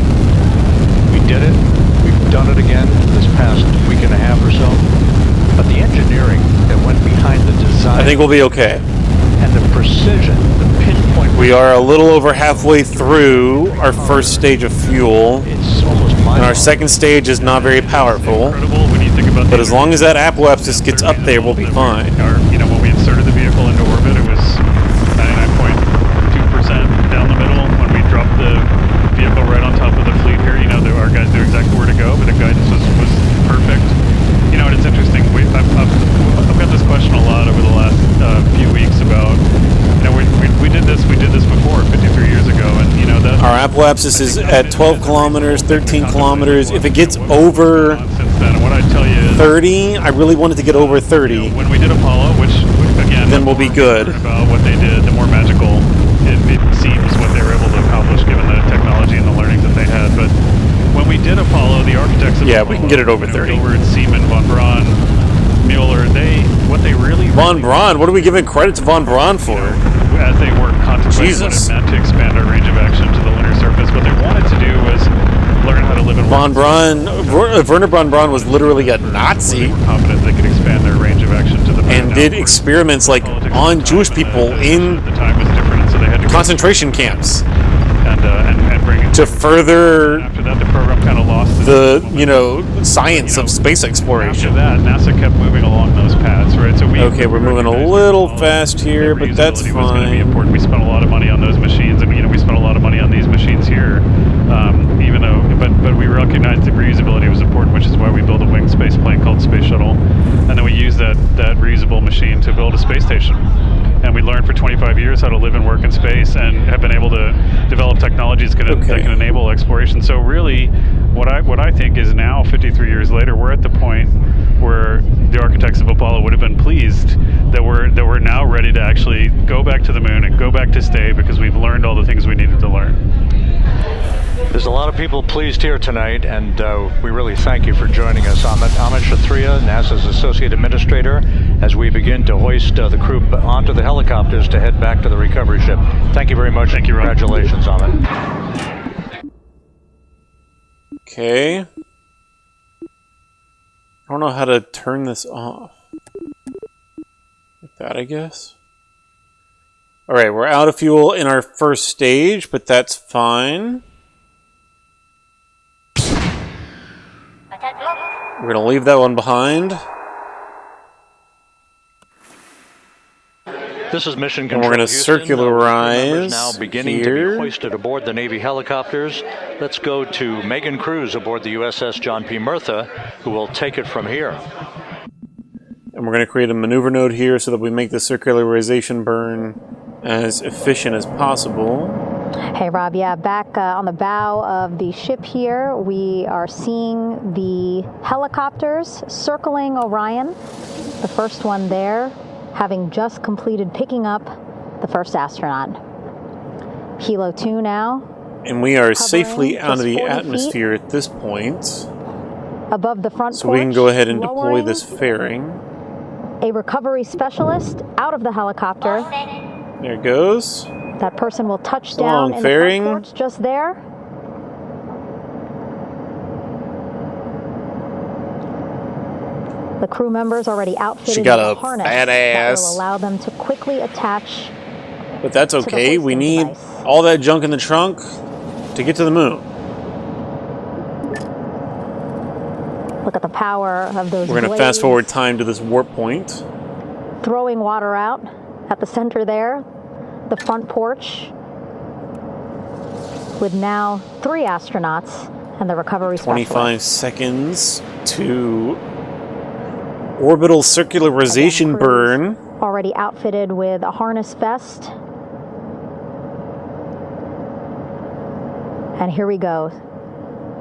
[SPEAKER 8] we did it. We've done it again. This past week and a half or so. But the engineering that went behind the design...
[SPEAKER 1] I think we'll be okay.
[SPEAKER 8] And the precision, the pinpoint...
[SPEAKER 1] We are a little over halfway through our first stage of fuel.
[SPEAKER 8] It's almost
[SPEAKER 1] and our second stage is not very powerful. But as long as that apoapsis gets up there, we'll be fine.
[SPEAKER 19] When we inserted the vehicle into orbit, it was 99.2% down the middle. When we dropped the vehicle right on top of the fleet here, our guys knew exactly where to go, but the guidance was perfect. And it's interesting. I've got this question a lot over the last few weeks about, we did this before 53 years ago, and that
[SPEAKER 1] our apoapsis is at 12 kilometers, 13 kilometers. If it gets over 30, I really wanted to get over 30.
[SPEAKER 19] When we did Apollo, which again,
[SPEAKER 1] then we'll be good.
[SPEAKER 19] About what they did, the more magical it seems what they were able to accomplish given the technology and the learnings that they had. But when we did Apollo, the architects of Apollo,
[SPEAKER 1] we can get it over 30.
[SPEAKER 19] Gilbert, Seaman, von Braun, Mueller,
[SPEAKER 1] Von Braun, what are we giving credit to von Braun for?
[SPEAKER 19] As they were contemplating what it meant to expand our range of action to the lunar surface, what they wanted to do was learn how to live in
[SPEAKER 1] von Braun. Werner von Braun was literally a Nazi.
[SPEAKER 19] They were confident they could expand their range of action to the
[SPEAKER 1] and did experiments like on Jewish people in
[SPEAKER 19] the time was different, so they had to
[SPEAKER 1] concentration camps
[SPEAKER 19] and bring it
[SPEAKER 1] to further.
[SPEAKER 19] After that, the program kind of lost
[SPEAKER 1] the science of space exploration.
[SPEAKER 19] After that, NASA kept moving along those paths, right? So
[SPEAKER 1] we're moving a little fast here, but that's fine.
[SPEAKER 19] Was going to be important. We spent a lot of money on those machines, and we spent a lot of money on these machines here. Even though, but we recognized that reusability was important, which is why we built a winged space plane called Space Shuttle, and then we used that reusable machine to build a space station. And we learned for 25 years how to live and work in space, and have been able to develop technologies that can enable exploration. So really, what I think is now, 53 years later, we're at the point where the architects of Apollo would have been pleased that we're now ready to actually go back to the moon and go back to stay, because we've learned all the things we needed to learn.
[SPEAKER 8] There's a lot of people pleased here tonight, and we really thank you for joining us. Amit Kshatriya, NASA's Associate Administrator, as we begin to hoist the crew onto the helicopters to head back to the recovery ship. Thank you very much.
[SPEAKER 19] Thank you, Ron.
[SPEAKER 8] Congratulations, Amit.
[SPEAKER 1] Okay. I don't know how to turn this off. Like that, I guess. Alright, we're out of fuel in our first stage, but that's fine. We're going to leave that one behind.
[SPEAKER 8] This is Mission
[SPEAKER 1] Control. And we're going to circularize
[SPEAKER 8] now beginning
[SPEAKER 1] here.
[SPEAKER 8] To be hoisted aboard the Navy helicopters. Let's go to Megan Cruz aboard the USS John P. Murtha, who will take it from here.
[SPEAKER 1] And we're going to create a maneuver node here so that we make the circularization burn as efficient as possible.
[SPEAKER 9] Hey, Rob. Yeah, back on the bow of the ship here, we are seeing the helicopters circling Orion. The first one there, having just completed picking up the first astronaut. Helo 2 now.
[SPEAKER 1] And we are safely out of the atmosphere at this point.
[SPEAKER 9] Above the front
[SPEAKER 1] so we can go ahead and deploy this fairing.
[SPEAKER 9] A recovery specialist out of the helicopter.
[SPEAKER 1] There it goes.
[SPEAKER 9] That person will touch down in the front porch just there. The crew members already outfitted
[SPEAKER 1] she got a
[SPEAKER 9] harness
[SPEAKER 1] badass.
[SPEAKER 9] that will allow them to quickly attach.
[SPEAKER 1] But that's okay. We need all that junk in the trunk to get to the moon.
[SPEAKER 9] Look at the power of those.
[SPEAKER 1] We're going to fast forward time to this warp point.
[SPEAKER 9] Throwing water out at the center there. The front porch with now 3 astronauts and the recovery
[SPEAKER 1] 25 seconds to orbital circularization burn.
[SPEAKER 9] Already outfitted with a harness vest. And here we go.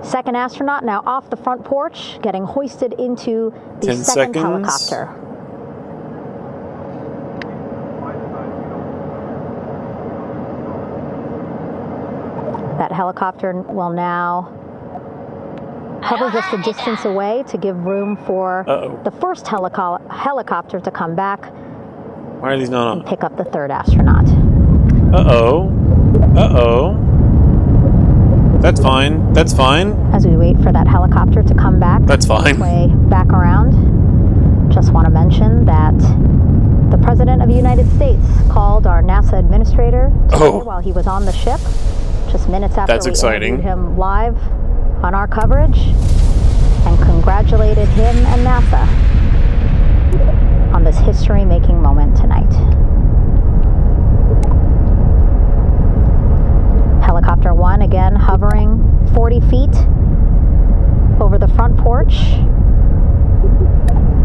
[SPEAKER 9] Second astronaut now off the front porch, getting hoisted into the second helicopter. That helicopter will now hover just a distance away to give room for the first helicopter to come back.
[SPEAKER 1] Why are these not on?
[SPEAKER 9] And pick up the third astronaut.
[SPEAKER 1] That's fine. That's fine.
[SPEAKER 9] As we wait for that helicopter to come back.
[SPEAKER 1] That's fine.
[SPEAKER 9] Way back around. Just want to mention that the President of the United States called our NASA administrator today while he was on the ship. Just minutes after we interviewed him live on our coverage, and congratulated him and NASA on this history-making moment tonight. Helicopter 1 again hovering 40 feet over the front porch.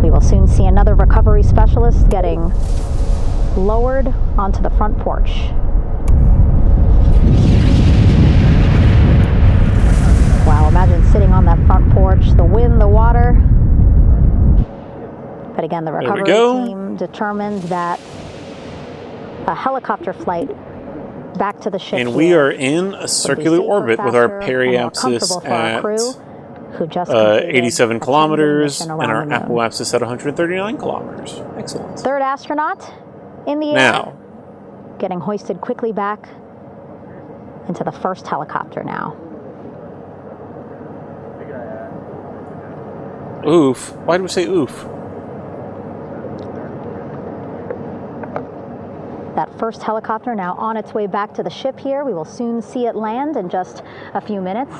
[SPEAKER 9] We will soon see another recovery specialist getting lowered onto the front porch. Wow, imagine sitting on that front porch, the wind, the water. But again, the recovery team determined that a helicopter flight back to the ship.
[SPEAKER 1] And we are in a circular orbit with our periapsis at 87 kilometers and our apoapsis at 139 kilometers. Excellent.
[SPEAKER 9] Third astronaut in the air.
[SPEAKER 1] Now,
[SPEAKER 9] getting hoisted quickly back into the first helicopter now.
[SPEAKER 1] Oof. Why do we say oof?
[SPEAKER 9] That first helicopter now on its way back to the ship here. We will soon see it land in just a few minutes.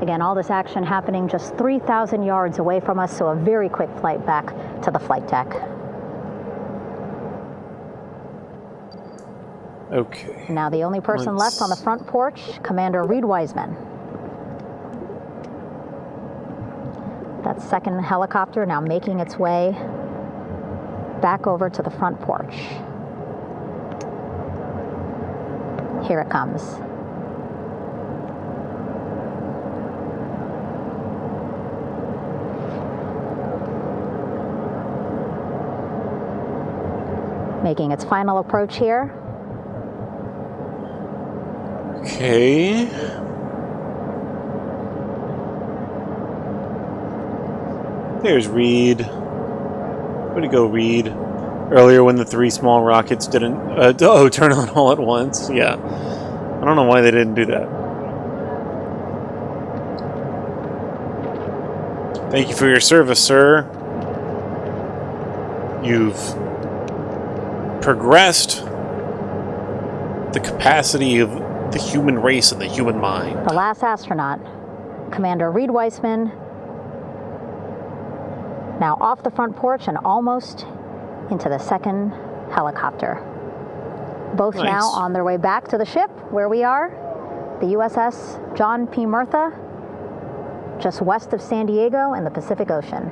[SPEAKER 9] Again, all this action happening just 3,000 yards away from us, so a very quick flight back to the flight deck.
[SPEAKER 1] Okay.
[SPEAKER 9] Now the only person left on the front porch, Commander Reed Wiseman. That second helicopter now making its way back over to the front porch. Here it comes. Making its final approach here.
[SPEAKER 1] Okay. There's Reed. Way to go, Reed. Earlier when the three small rockets didn't turn on all at once. Yeah. I don't know why they didn't do that. Thank you for your service, sir. You've progressed the capacity of the human race and the human mind.
[SPEAKER 9] The last astronaut, Commander Reed Wiseman, now off the front porch and almost into the second helicopter. Both now on their way back to the ship where we are, the USS John P. Murtha, just west of San Diego in the Pacific Ocean.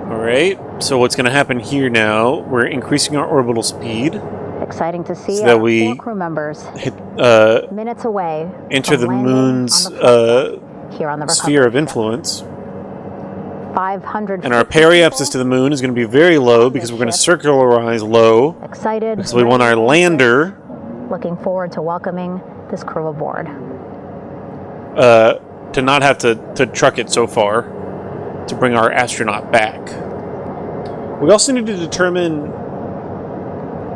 [SPEAKER 1] All right, so what's going to happen here now, we're increasing our orbital speed.
[SPEAKER 9] Exciting to see
[SPEAKER 1] so that we
[SPEAKER 9] 4 crew members
[SPEAKER 1] hit,
[SPEAKER 9] minutes away
[SPEAKER 1] enter the moon's
[SPEAKER 9] here on the
[SPEAKER 1] sphere of influence.
[SPEAKER 9] 500
[SPEAKER 1] and our periapsis to the moon is going to be very low because we're going to circularize low.
[SPEAKER 9] Excited.
[SPEAKER 1] So we want our lander.
[SPEAKER 9] Looking forward to welcoming this crew aboard.
[SPEAKER 1] To not have to truck it so far to bring our astronaut back. We also need to determine,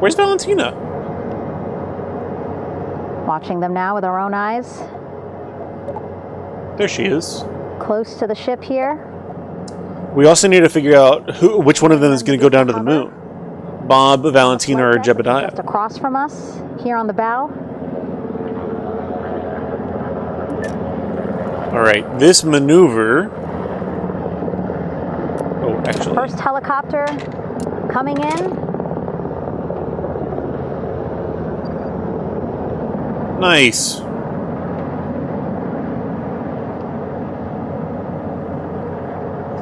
[SPEAKER 1] where's Valentina?
[SPEAKER 9] Watching them now with our own eyes.
[SPEAKER 1] There she is.
[SPEAKER 9] Close to the ship here.
[SPEAKER 1] We also need to figure out which one of them is going to go down to the moon. Bob, Valentina, or Jebediah.
[SPEAKER 9] Just across from us, here on the bow.
[SPEAKER 1] All right, this maneuver. Oh, actually.
[SPEAKER 9] First helicopter coming in.
[SPEAKER 1] Nice.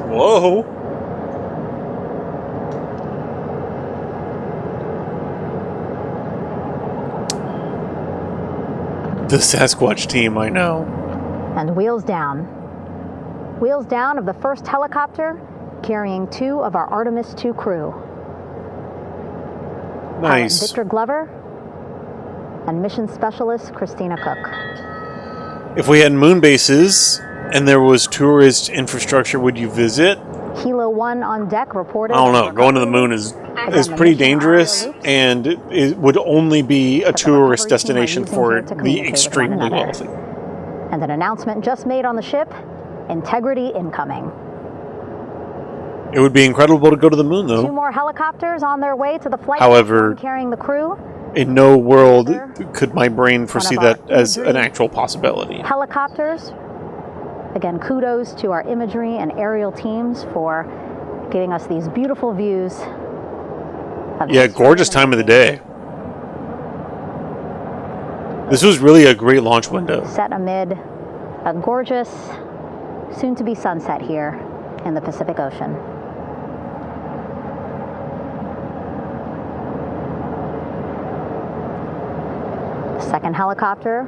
[SPEAKER 1] Whoa. The Sasquatch team, I know.
[SPEAKER 9] And wheels down. Wheels down of the first helicopter carrying 2 of our Artemis 2 crew.
[SPEAKER 1] Nice.
[SPEAKER 9] Pilot Victor Glover and mission specialist Christina Cook.
[SPEAKER 1] If we had moon bases, and there was tourist infrastructure, would you visit?
[SPEAKER 9] Hilo 1 on deck reported.
[SPEAKER 1] I don't know. Going to the moon is pretty dangerous, and it would only be a tourist destination for the extremely wealthy.
[SPEAKER 9] And an announcement just made on the ship, integrity incoming.
[SPEAKER 1] It would be incredible to go to the moon, though.
[SPEAKER 9] 2 more helicopters on their way to the flight.
[SPEAKER 1] However,
[SPEAKER 9] carrying the crew.
[SPEAKER 1] In no world could my brain foresee that as an actual possibility.
[SPEAKER 9] Helicopters. Again, kudos to our imagery and aerial teams for giving us these beautiful views.
[SPEAKER 1] Yeah, gorgeous time of the day. This was really a great launch window.
[SPEAKER 9] Set amid a gorgeous, soon-to-be sunset here in the Pacific Ocean. Second helicopter.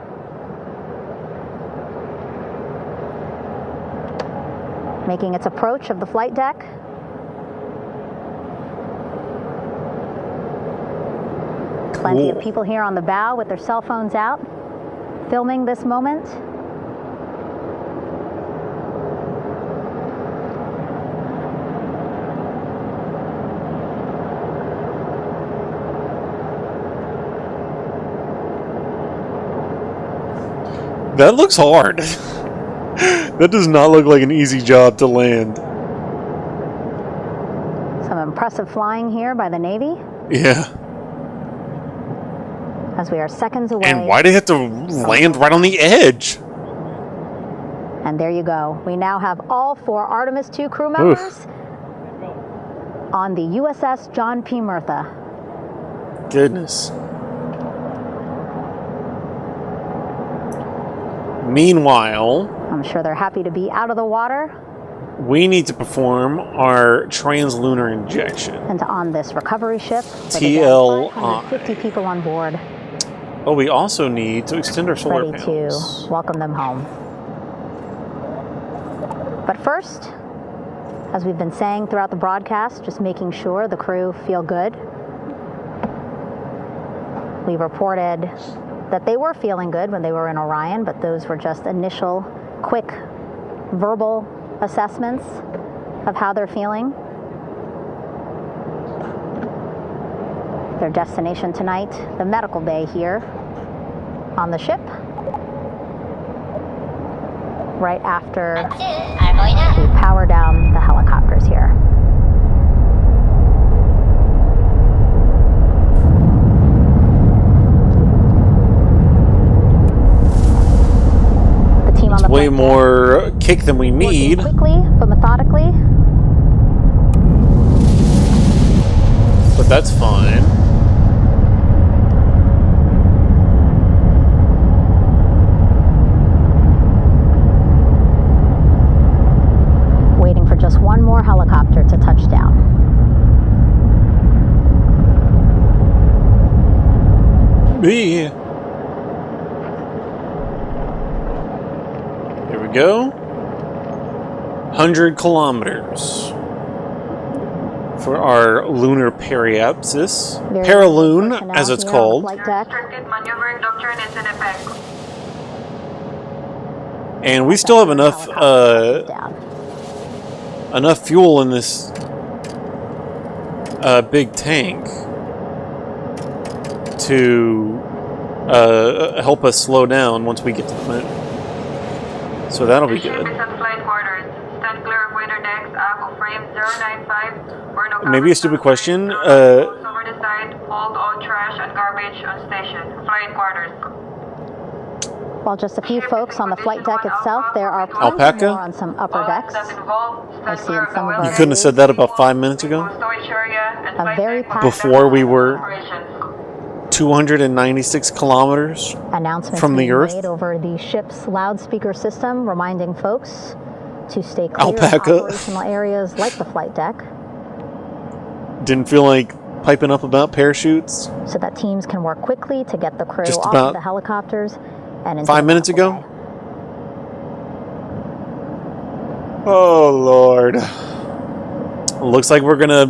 [SPEAKER 9] Making its approach of the flight deck. Plenty of people here on the bow with their cell phones out, filming this moment.
[SPEAKER 1] That looks hard. That does not look like an easy job to land.
[SPEAKER 9] Some impressive flying here by the Navy.
[SPEAKER 1] Yeah.
[SPEAKER 9] As we are seconds away.
[SPEAKER 1] And why do they have to land right on the edge?
[SPEAKER 9] And there you go. We now have all 4 Artemis 2 crew members on the USS John P. Murtha.
[SPEAKER 1] Goodness. Meanwhile,
[SPEAKER 9] I'm sure they're happy to be out of the water.
[SPEAKER 1] We need to perform our translunar injection.
[SPEAKER 9] And on this recovery ship,
[SPEAKER 1] TLI.
[SPEAKER 9] 550 people on board.
[SPEAKER 1] Oh, we also need to extend our solar
[SPEAKER 9] ready
[SPEAKER 1] panels.
[SPEAKER 9] to welcome them home. But first, as we've been saying throughout the broadcast, just making sure the crew feel good. We reported that they were feeling good when they were in Orion, but those were just initial, quick, verbal assessments of how they're feeling. Their destination tonight, the medical bay here on the ship. Right after we power down the helicopters here.
[SPEAKER 1] It's way more kick than we need.
[SPEAKER 9] Quickly, but methodically.
[SPEAKER 1] But that's fine.
[SPEAKER 9] Waiting for just one more helicopter to touch down.
[SPEAKER 1] Here we go. 100 kilometers for our lunar periapsis. Paraloon, as it's called.
[SPEAKER 2] Restricted maneuvering doctrine is in effect.
[SPEAKER 1] And we still have enough enough fuel in this big tank to help us slow down once we get to the moon. So that'll be good.
[SPEAKER 2] Flight quarters. Stand clear of weather decks, ACO frame 095.
[SPEAKER 1] Maybe a stupid question.
[SPEAKER 2] Over the side, hold all trash and garbage on station. Flight quarters.
[SPEAKER 9] While just a few folks on the flight deck itself, there are plenty more on some upper decks. I see in some of our
[SPEAKER 1] You couldn't have said that about 5 minutes ago?
[SPEAKER 9] a very packed
[SPEAKER 1] Before we were 296 kilometers from the Earth.
[SPEAKER 9] made over the ship's loudspeaker system, reminding folks to stay clear
[SPEAKER 1] Alpaca.
[SPEAKER 9] of operational areas like the flight deck,
[SPEAKER 1] Didn't feel like piping up about parachutes
[SPEAKER 9] so that teams can work quickly to get the crew
[SPEAKER 1] Just
[SPEAKER 9] off
[SPEAKER 1] about
[SPEAKER 9] of the helicopters and into
[SPEAKER 1] 5
[SPEAKER 9] the
[SPEAKER 1] minutes
[SPEAKER 9] medical
[SPEAKER 1] ago. Oh, Lord. Looks like we're gonna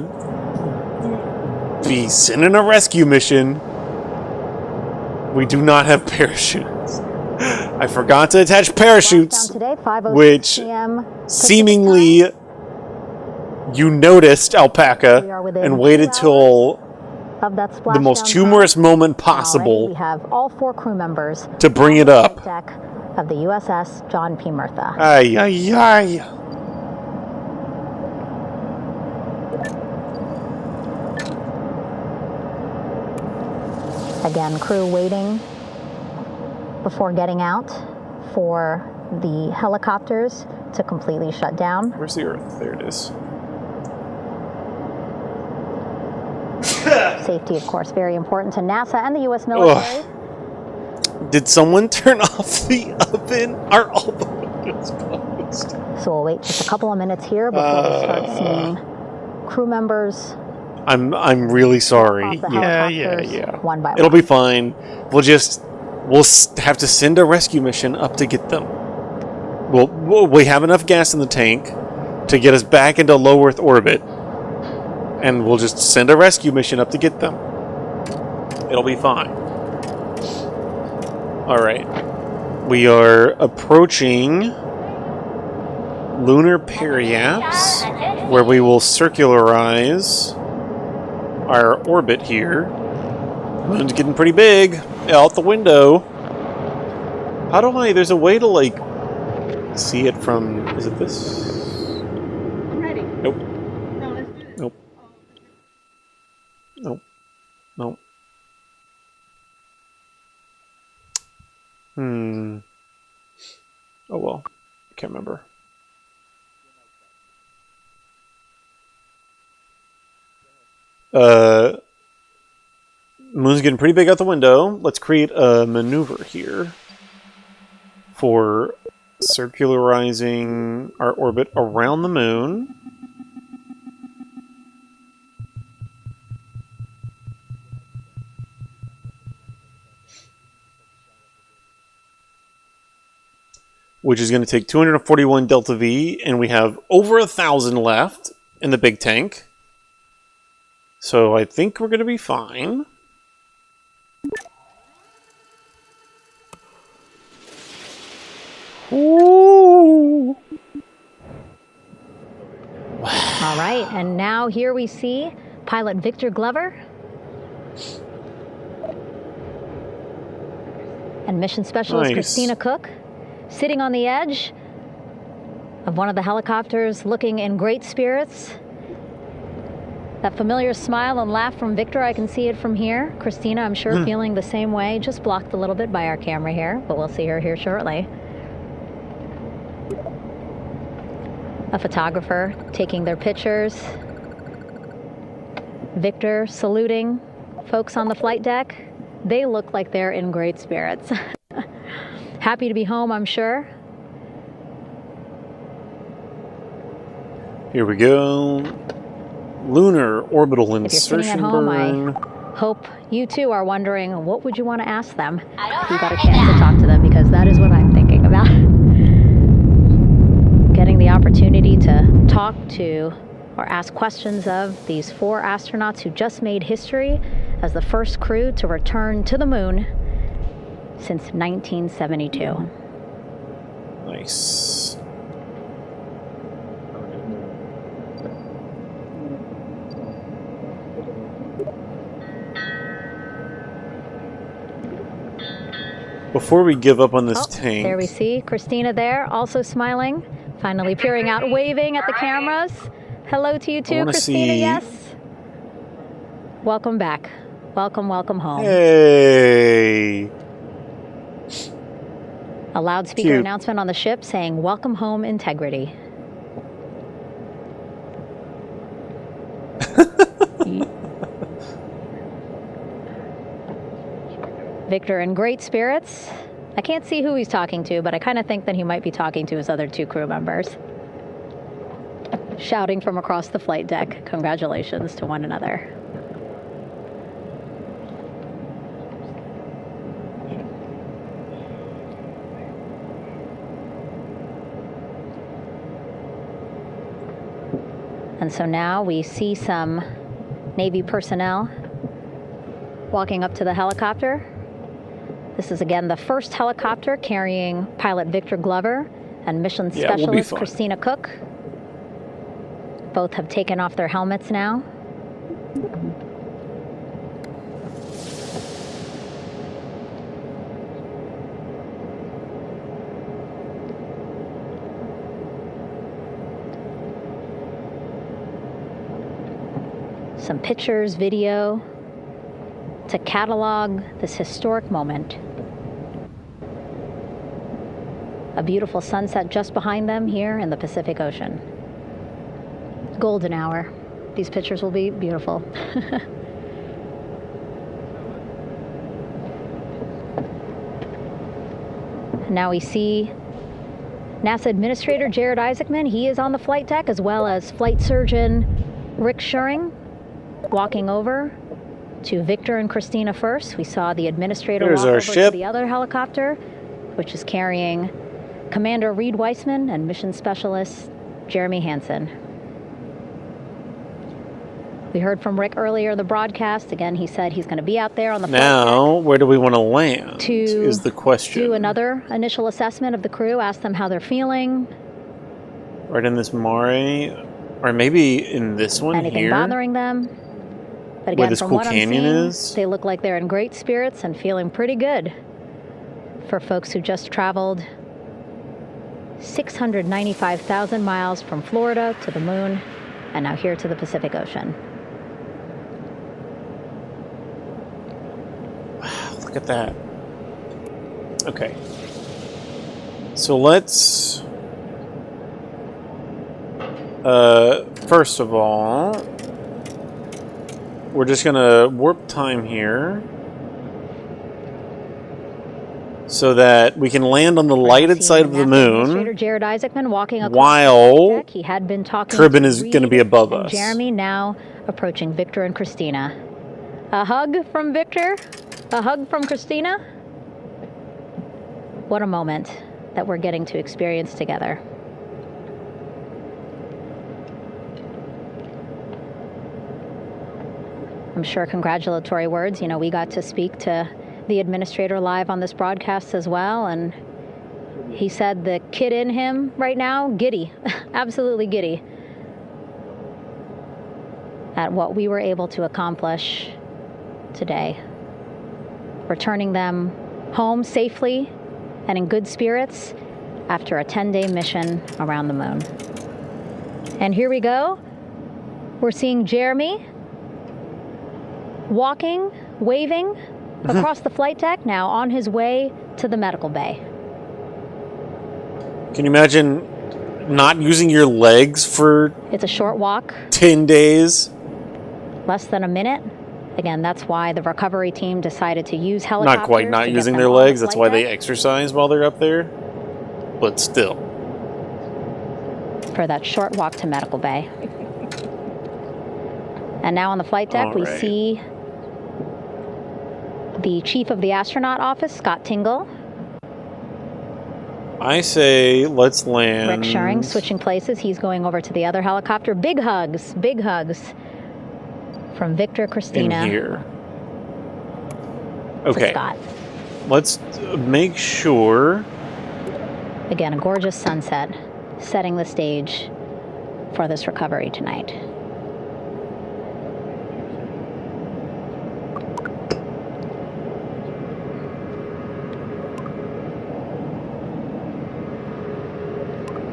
[SPEAKER 1] be sending a rescue mission. We do not have parachutes. I forgot to attach parachutes,
[SPEAKER 9] today, 5:06
[SPEAKER 1] which
[SPEAKER 9] p.m.
[SPEAKER 1] seemingly you noticed, Alpaca, and waited till
[SPEAKER 9] of that
[SPEAKER 1] the most
[SPEAKER 9] splashdown
[SPEAKER 1] humorous
[SPEAKER 9] time.
[SPEAKER 1] moment
[SPEAKER 9] Already
[SPEAKER 1] possible
[SPEAKER 9] we have all 4 crew members
[SPEAKER 1] to bring it
[SPEAKER 9] on the
[SPEAKER 1] up.
[SPEAKER 9] flight deck of the USS John P. Murtha.
[SPEAKER 1] Ay, ay, ay.
[SPEAKER 9] Again, crew waiting before getting out for the helicopters to completely shut down.
[SPEAKER 1] Where's the Earth? There it is.
[SPEAKER 9] Safety, of course, very important to NASA and the U.S. military.
[SPEAKER 1] Did someone turn off the oven? Are all the windows closed?
[SPEAKER 9] So we'll wait just a couple of minutes here before we start seeing crew members.
[SPEAKER 1] I'm really sorry.
[SPEAKER 9] Yeah. One by
[SPEAKER 1] It'll
[SPEAKER 9] one.
[SPEAKER 1] be fine. We'll have to send a rescue mission up to get them. We have enough gas in the tank to get us back into low Earth orbit, and we'll just send a rescue mission up to get them. It'll be fine. All right. We are approaching lunar periapse, where we will circularize our orbit here. Moon's getting pretty big out the window. How do I... There's a way to, like, see it from... Is it this?
[SPEAKER 20] I'm ready.
[SPEAKER 1] Nope.
[SPEAKER 20] No, let's do it.
[SPEAKER 1] Nope. Nope. Nope. Oh, well. I can't remember. Moon's getting pretty big out the window. Let's create a maneuver here for circularizing our orbit around the moon. Which is going to take 241 delta V, and we have over 1,000 left in the big tank. So I think we're going to be fine. Ooh.
[SPEAKER 9] All right, and now here we see pilot Victor Glover and mission specialist Christina Cook sitting on the edge of one of the helicopters, looking in great spirits. That familiar smile and laugh from Victor, I can see it from here. Christina, I'm sure, feeling the same way, just blocked a little bit by our camera here, but we'll see her here shortly. A photographer taking their pictures. Victor saluting folks on the flight deck. They look like they're in great spirits. Happy to be home, I'm sure.
[SPEAKER 1] Here we go. Lunar orbital
[SPEAKER 9] If you're
[SPEAKER 1] insertion
[SPEAKER 9] sitting at home,
[SPEAKER 1] burn.
[SPEAKER 9] I hope you too are wondering, what would you want to ask them if you got a chance to talk to them, because that is what I'm thinking about. Getting the opportunity to talk to or ask questions of these 4 astronauts who just made history as the first crew to return to the moon since 1972.
[SPEAKER 1] Nice. Before we give up on this tank...
[SPEAKER 9] There we see Christina there, also smiling, finally peering out, waving at the cameras. Hello to you too, Christina, yes. Welcome back. Welcome, welcome home.
[SPEAKER 1] Hey!
[SPEAKER 9] A loudspeaker announcement on the ship saying, "Welcome home, Integrity." Victor in great spirits. I can't see who he's talking to, but I kind of think that he might be talking to his other 2 crew members. Shouting from across the flight deck, congratulations to one another. And so now we see some Navy personnel walking up to the helicopter. This is again the first helicopter carrying pilot Victor Glover and mission specialist Christina Cook. Both have taken off their helmets now. Some pictures, video to catalog this historic moment. A beautiful sunset just behind them here in the Pacific Ocean. Golden hour. These pictures will be beautiful. Now we see NASA Administrator Jared Isaacman. He is on the flight deck, as well as flight surgeon Rick Schuring, walking over to Victor and Christina first. We saw the administrator walk over to the other helicopter, which is carrying Commander Reed Weissman and mission specialist Jeremy Hansen. We heard from Rick earlier in the broadcast. Again, he said he's going to be out there on the flight deck.
[SPEAKER 1] Where do we want to land is the question.
[SPEAKER 9] Do another initial assessment of the crew, ask them how they're feeling.
[SPEAKER 1] Right in this Mare, or maybe in this one
[SPEAKER 9] Anything
[SPEAKER 1] here.
[SPEAKER 9] bothering them. But again,
[SPEAKER 1] where this
[SPEAKER 9] from
[SPEAKER 1] cool
[SPEAKER 9] what
[SPEAKER 1] canyon
[SPEAKER 9] I'm seeing, they look like they're in great spirits and feeling pretty good. For folks who just traveled 695,000 miles from Florida to the moon, and now here to the Pacific Ocean.
[SPEAKER 1] Wow, look at that. Okay. So let's... first of all, we're just going to warp time here so that we can land on the lighted side of the moon
[SPEAKER 9] Jared Isaacman walking across
[SPEAKER 1] while
[SPEAKER 9] the deck. He had been talking
[SPEAKER 1] Kerbin
[SPEAKER 9] to
[SPEAKER 1] is
[SPEAKER 9] Reed
[SPEAKER 1] going to be above
[SPEAKER 9] and
[SPEAKER 1] us.
[SPEAKER 9] Jeremy now approaching Victor and Christina. A hug from Victor, a hug from Christina. What a moment that we're getting to experience together. I'm sure congratulatory words. You know, we got to speak to the administrator live on this broadcast as well, and he said the kid in him right now, giddy, absolutely giddy at what we were able to accomplish today. Returning them home safely and in good spirits after a 10-day mission around the moon. And here we go. We're seeing Jeremy walking, waving across the flight deck, now on his way to the medical bay.
[SPEAKER 1] Can you imagine not using your legs for
[SPEAKER 9] It's a short walk,
[SPEAKER 1] 10 days?
[SPEAKER 9] less than a minute. Again, that's why the recovery team decided to use helicopters.
[SPEAKER 1] Not quite not
[SPEAKER 9] to get
[SPEAKER 1] using
[SPEAKER 9] them
[SPEAKER 1] their
[SPEAKER 9] on
[SPEAKER 1] legs.
[SPEAKER 9] the
[SPEAKER 1] That's
[SPEAKER 9] flight
[SPEAKER 1] why they
[SPEAKER 9] deck
[SPEAKER 1] exercise while they're up there. But still.
[SPEAKER 9] for that short walk to medical bay. And now on the flight deck, we see the chief of the astronaut office, Scott Tingle.
[SPEAKER 1] I say let's land.
[SPEAKER 9] Rick Schuring switching places. He's going over to the other helicopter. Big hugs from Victor, Christina.
[SPEAKER 1] In here.
[SPEAKER 9] To
[SPEAKER 1] Okay.
[SPEAKER 9] Scott.
[SPEAKER 1] Let's make sure.
[SPEAKER 9] Again, a gorgeous sunset setting the stage for this recovery tonight.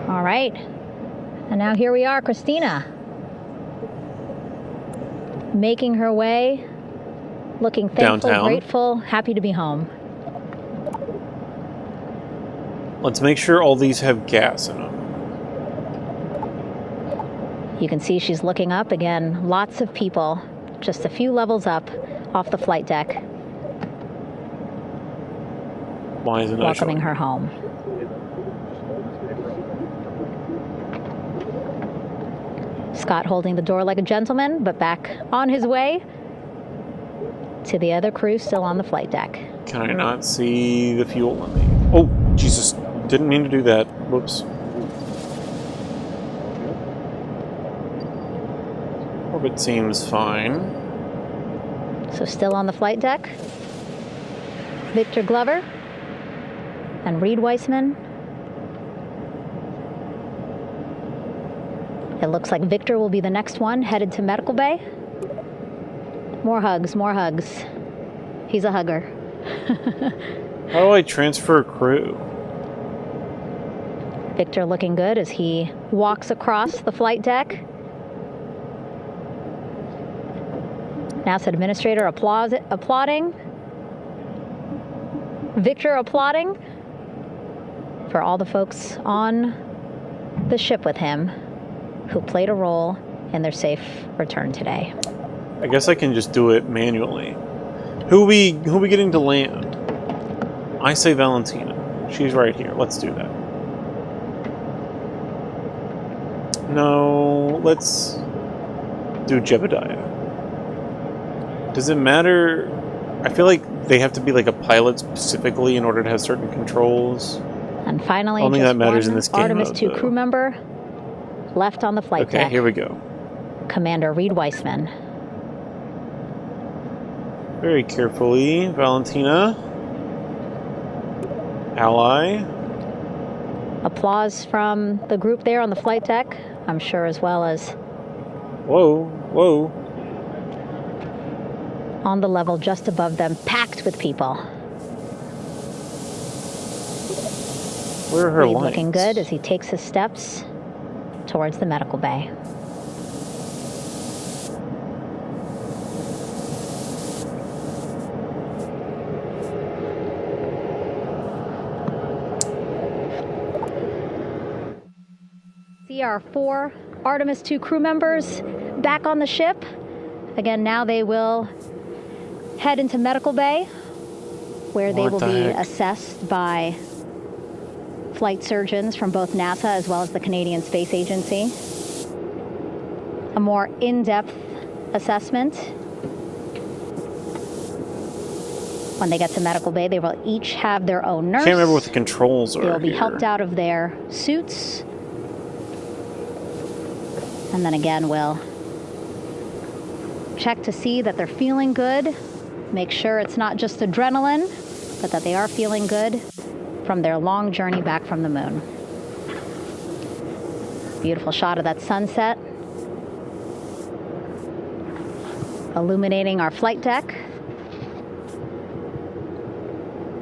[SPEAKER 9] All right. And now here we are, Christina. Making her way, looking thankful,
[SPEAKER 1] Downtown.
[SPEAKER 9] grateful, happy to be home.
[SPEAKER 1] Let's make sure all these have gas in them.
[SPEAKER 9] You can see she's looking up. Again, lots of people, just a few levels up off the flight deck,
[SPEAKER 1] Why is it not
[SPEAKER 9] welcoming
[SPEAKER 1] showing?
[SPEAKER 9] her home. Scott holding the door like a gentleman, but back on his way to the other crew still on the flight deck.
[SPEAKER 1] Can I not see the fuel on me? Oh, Jesus. Didn't mean to do that. Whoops. Orbit seems fine.
[SPEAKER 9] So still on the flight deck. Victor Glover and Reed Weissman. It looks like Victor will be the next one headed to medical bay. More hugs, more hugs. He's a hugger.
[SPEAKER 1] How do I transfer crew?
[SPEAKER 9] Victor looking good as he walks across the flight deck. NASA administrator applauding. Victor applauding for all the folks on the ship with him who played a role in their safe return today.
[SPEAKER 1] I guess I can just do it manually. Who we getting to land? I say Valentina. She's right here. Let's do that. No, let's do Jebediah. Does it matter? I feel like they have to be like a pilot specifically in order to have certain controls.
[SPEAKER 9] And finally,
[SPEAKER 1] only
[SPEAKER 9] just
[SPEAKER 1] that matters
[SPEAKER 9] one
[SPEAKER 1] in this game
[SPEAKER 9] Artemis
[SPEAKER 1] mode,
[SPEAKER 9] 2
[SPEAKER 1] though.
[SPEAKER 9] crew member left on the flight deck.
[SPEAKER 1] Okay, here we go.
[SPEAKER 9] Commander Reed Weissman.
[SPEAKER 1] Very carefully, Valentina. Ally.
[SPEAKER 9] Applause from the group there on the flight deck, I'm sure, as well as
[SPEAKER 1] Whoa, whoa.
[SPEAKER 9] on the level just above them, packed with people.
[SPEAKER 1] Where are her
[SPEAKER 9] Reed
[SPEAKER 1] lights?
[SPEAKER 9] looking good as he takes his steps towards the medical bay. See our 4 Artemis 2 crew members back on the ship. Again, now they will head into medical bay, where they will be assessed by flight surgeons from both NASA as well as the Canadian Space Agency. A more in-depth assessment. When they get to medical bay, they will each have their own nurse.
[SPEAKER 1] Can't remember what the controls are.
[SPEAKER 9] They will be
[SPEAKER 1] here.
[SPEAKER 9] helped out of their suits. And then again, we'll check to see that they're feeling good. Make sure it's not just adrenaline, but that they are feeling good from their long journey back from the moon. Beautiful shot of that sunset, illuminating our flight deck.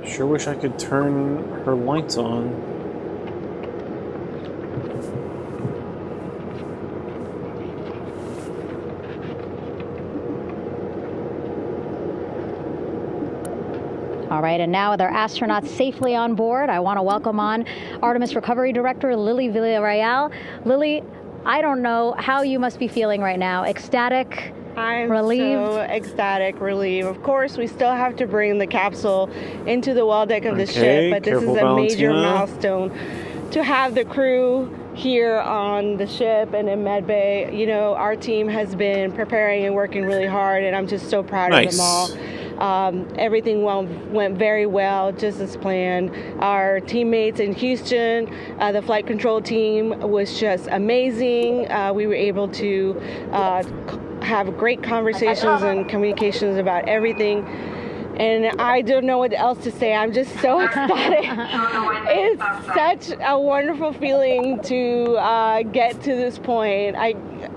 [SPEAKER 1] Sure wish I could turn her lights on.
[SPEAKER 9] All right, and now with our astronauts safely on board, I want to welcome on Artemis Recovery Director Lily Villarreal. Lily, I don't know how you must be feeling right now. Ecstatic, relieved?
[SPEAKER 21] So ecstatic, relieved. Of course, we still have to bring the capsule into the well deck of the ship, but this is a major milestone to have the crew here on the ship and in medbay. You know, our team has been preparing and working really hard, and I'm just so proud of them all. Everything went very well, just as planned. Our teammates in Houston, the flight control team was just amazing. We were able to have great conversations and communications about everything. And I don't know what else to say. I'm just so ecstatic. It's such a wonderful feeling to get to this point.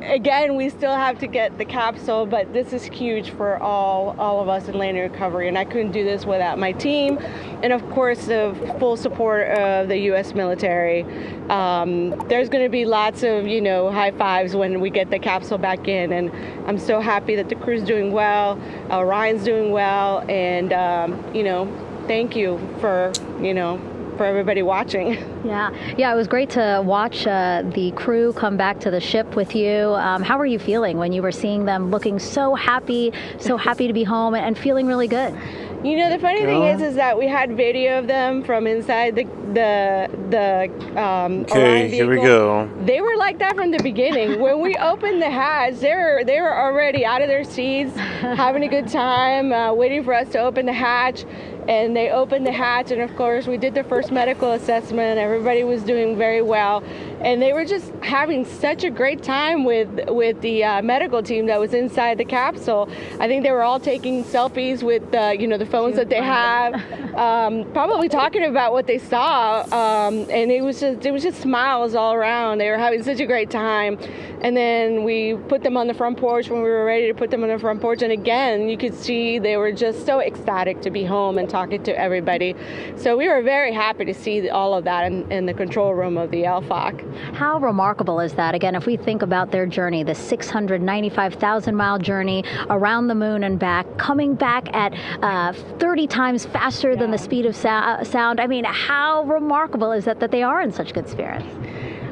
[SPEAKER 21] Again, we still have to get the capsule, but this is huge for all of us in landing recovery. And I couldn't do this without my team, and of course the full support of the U.S. military. There's going to be lots of high fives when we get the capsule back in, and I'm so happy that the crew's doing well, Ryan's doing well, and thank you for for everybody watching.
[SPEAKER 9] Yeah, it was great to watch the crew come back to the ship with you. How were you feeling when you were seeing them looking so happy to be home and feeling really good?
[SPEAKER 21] The funny thing is that we had video of them from inside the Orion vehicle.
[SPEAKER 1] Here we go.
[SPEAKER 21] They were like that from the beginning. When we opened the hatch, they were already out of their seats, having a good time, waiting for us to open the hatch. and they opened the hatch, and of course we did the first medical assessment. Everybody was doing very well, and they were just having such a great time with the medical team that was inside the capsule. I think they were all taking selfies with the phones that they have, probably talking about what they saw, and it was just smiles all around. They were having such a great time. And then we put them on the front porch when we were ready to put them on the front porch, and again you could see they were just so ecstatic to be home and talking to everybody. So we were very happy to see all of that in the control room of the LFOC.
[SPEAKER 9] How remarkable is that? Again, if we think about their journey, the 695,000-mile journey around the moon and back, coming back at 30 times faster than the speed of sound. I mean, how remarkable is that they are in such good spirits?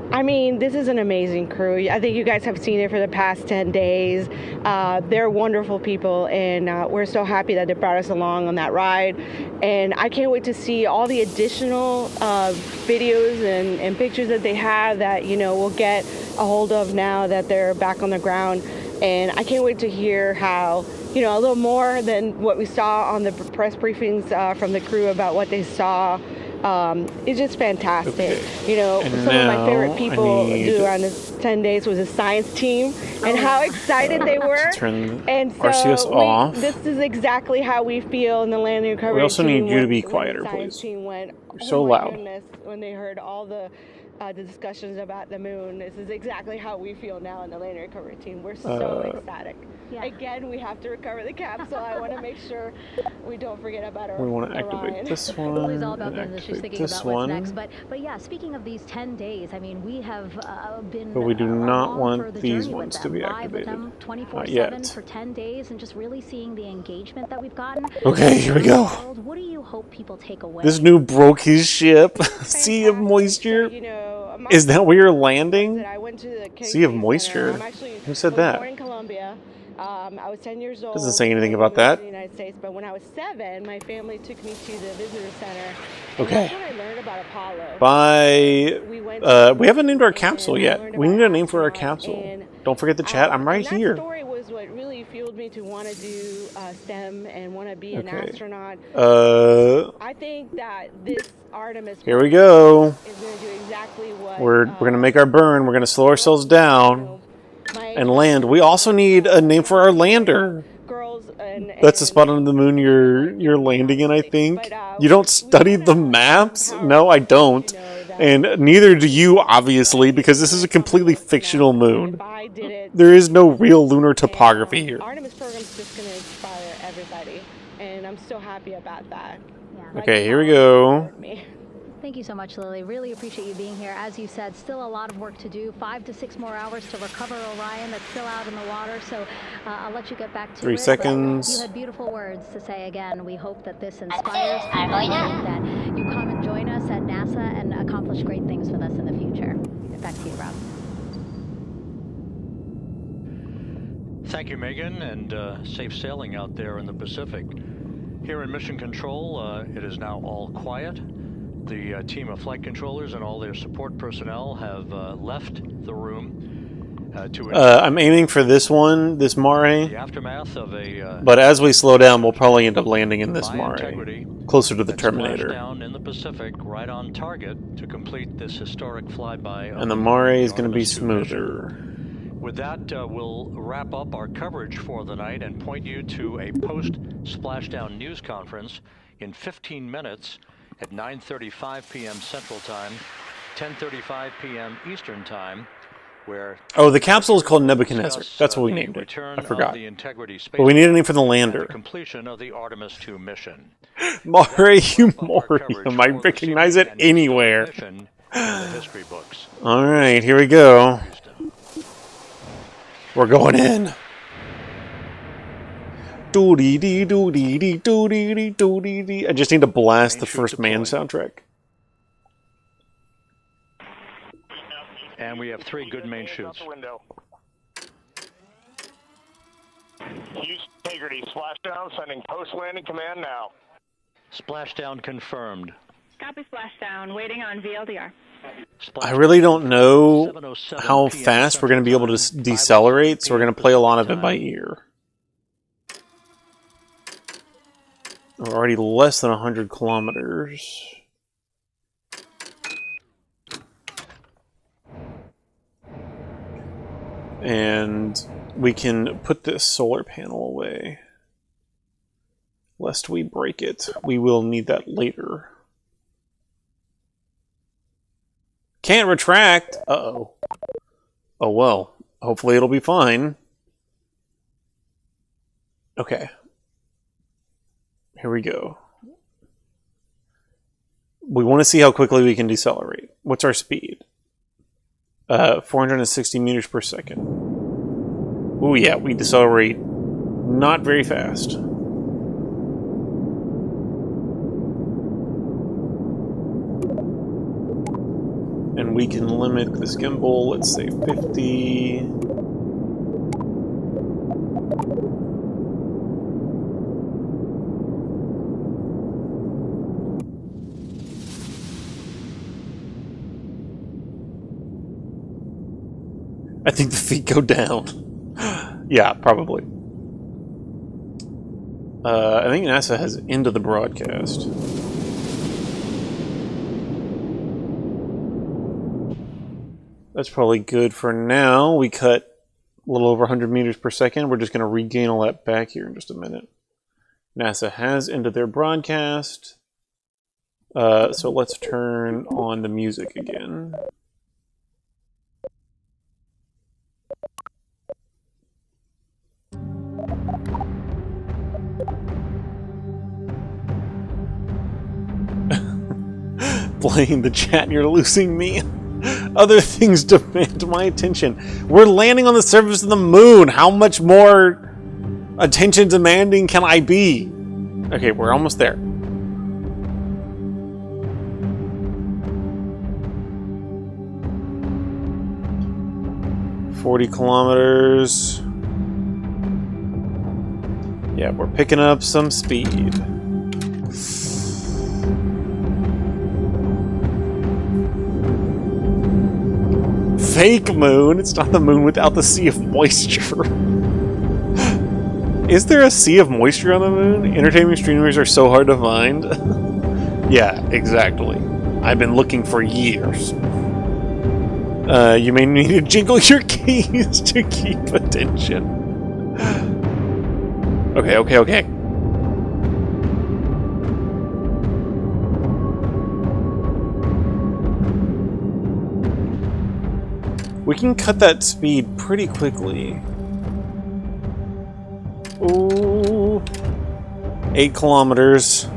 [SPEAKER 21] I mean, this is an amazing crew. I think you guys have seen it for the past 10 days. They're wonderful people, and we're so happy that they brought us along on that ride. And I can't wait to see all the additional videos and pictures that they have that, we'll get a hold of now that they're back on the ground. And I can't wait to hear how, a little more than what we saw on the press briefings from the crew about what they saw. It's just fantastic. Okay. Some of my favorite people do around this 10 days was a science team and how excited they were.
[SPEAKER 1] Turn
[SPEAKER 21] and so
[SPEAKER 1] RCS off.
[SPEAKER 21] This is exactly how we feel in the landing recovery team.
[SPEAKER 1] We also need you to be quieter, please.
[SPEAKER 21] You're
[SPEAKER 1] so loud.
[SPEAKER 21] Goodness, when they heard all the discussions about the moon, this is exactly how we feel now in the landing recovery team. We're so ecstatic. Yeah. Again, we have to recover the capsule. I want to make sure we don't forget about our.
[SPEAKER 1] We want to activate this one.
[SPEAKER 9] Lily's all about business. She's thinking about what's next. But yeah, speaking of these 10 days, I mean, we have been.
[SPEAKER 1] But we do not want these ones to be activated.
[SPEAKER 9] Live with them 24/7 for 10 days, and just really seeing the engagement that we've gotten.
[SPEAKER 1] Okay, here we go.
[SPEAKER 9] What do you hope people take away?
[SPEAKER 1] This new broke his ship. Sea of moisture. Is that where you're landing? Sea of moisture. Who said that?
[SPEAKER 21] Born in Colombia. I was 10 years old.
[SPEAKER 1] Doesn't say anything about that.
[SPEAKER 21] In the United States, but when I was 7, my family took me to the visitor center.
[SPEAKER 1] Okay.
[SPEAKER 21] That's when I learned about Apollo.
[SPEAKER 1] We haven't named our capsule yet. We need a name for our capsule. Don't forget the chat. I'm right here.
[SPEAKER 21] That story was what really fueled me to want to do STEM and want to be an astronaut. I think that this Artemis.
[SPEAKER 1] Here we go.
[SPEAKER 21] Is going to do exactly what.
[SPEAKER 1] We're going to make our burn. We're going to slow ourselves down. And land. We also need a name for our lander. That's the spot on the moon you're landing in, I think. You don't study the maps? No, I don't. And neither do you, obviously, because this is a completely fictional moon. There is no real lunar topography here.
[SPEAKER 21] Artemis program's just going to inspire everybody, and I'm so happy about that.
[SPEAKER 1] Okay, here we go.
[SPEAKER 9] Thank you so much, Lily. Really appreciate you being here. As you said, still a lot of work to do. 5 to 6 more hours to recover Orion that's still out in the water. So I'll let you get back to
[SPEAKER 1] 3 seconds.
[SPEAKER 9] You had beautiful words to say again. We hope that this inspires people, that you come and join us at NASA and accomplish great things with us in the future. Back to you, Rob.
[SPEAKER 8] Thank you, Megan, and safe sailing out there in the Pacific. Here in Mission Control, it is now all quiet. The team of flight controllers and all their support personnel have left the room
[SPEAKER 1] I'm aiming for this one, this Mare.
[SPEAKER 8] The aftermath of a,
[SPEAKER 1] but as we slow down, we'll probably end up landing in this Mare, closer to the Terminator.
[SPEAKER 8] Down in the Pacific, right on target to complete this historic flyby.
[SPEAKER 1] And the Mare is going to be smoother.
[SPEAKER 8] With that, we'll wrap up our coverage for the night and point you to a post-splashdown news conference in 15 minutes. At 9:35 p.m. Central Time, 10:35 p.m. Eastern Time, where...
[SPEAKER 1] Oh, the capsule is called Nebuchadnezzar. That's what we named it. I forgot. But we need a name for the lander.
[SPEAKER 8] The completion of the Artemis 2 mission.
[SPEAKER 1] Morium. I recognize it anywhere. All right, here we go. We're going in. I just need to blast the First Man soundtrack.
[SPEAKER 8] And we have 3 good main shoots.
[SPEAKER 7] Use integrity. Splashdown. Sending post-landing command now.
[SPEAKER 8] Splashdown confirmed.
[SPEAKER 11] Copy splashdown. Waiting on VLDR.
[SPEAKER 1] I really don't know how fast we're going to be able to decelerate, so we're going to play a lot of it by ear. We're already less than 100 kilometers. And we can put this solar panel away, lest we break it. We will need that later. Can't retract. Uh-oh. Oh well. Hopefully it'll be fine. Okay. Here we go. We want to see how quickly we can decelerate. What's our speed? 460 meters per second. Oh yeah, we decelerate not very fast. And we can limit this gimbal, let's say 50. I think the feet go down. Yeah, probably. I think NASA has ended the broadcast. That's probably good for now. We cut a little over 100 meters per second. We're just going to regain all that back here in just a minute. NASA has ended their broadcast. So let's turn on the music again. Playing the chat and you're losing me. Other things demand my attention. We're landing on the surface of the moon. How much more attention demanding can I be? Okay, we're almost there. $40 kilometers. Yeah, we're picking up some speed. Fake moon. It's not the moon without the sea of moisture. Is there a sea of moisture on the moon? Entertainment streamers are so hard to find. Yeah, exactly. I've been looking for years. You may need to jingle your keys to keep attention. Okay. We can cut that speed pretty quickly. Ooh. 8 kilometers.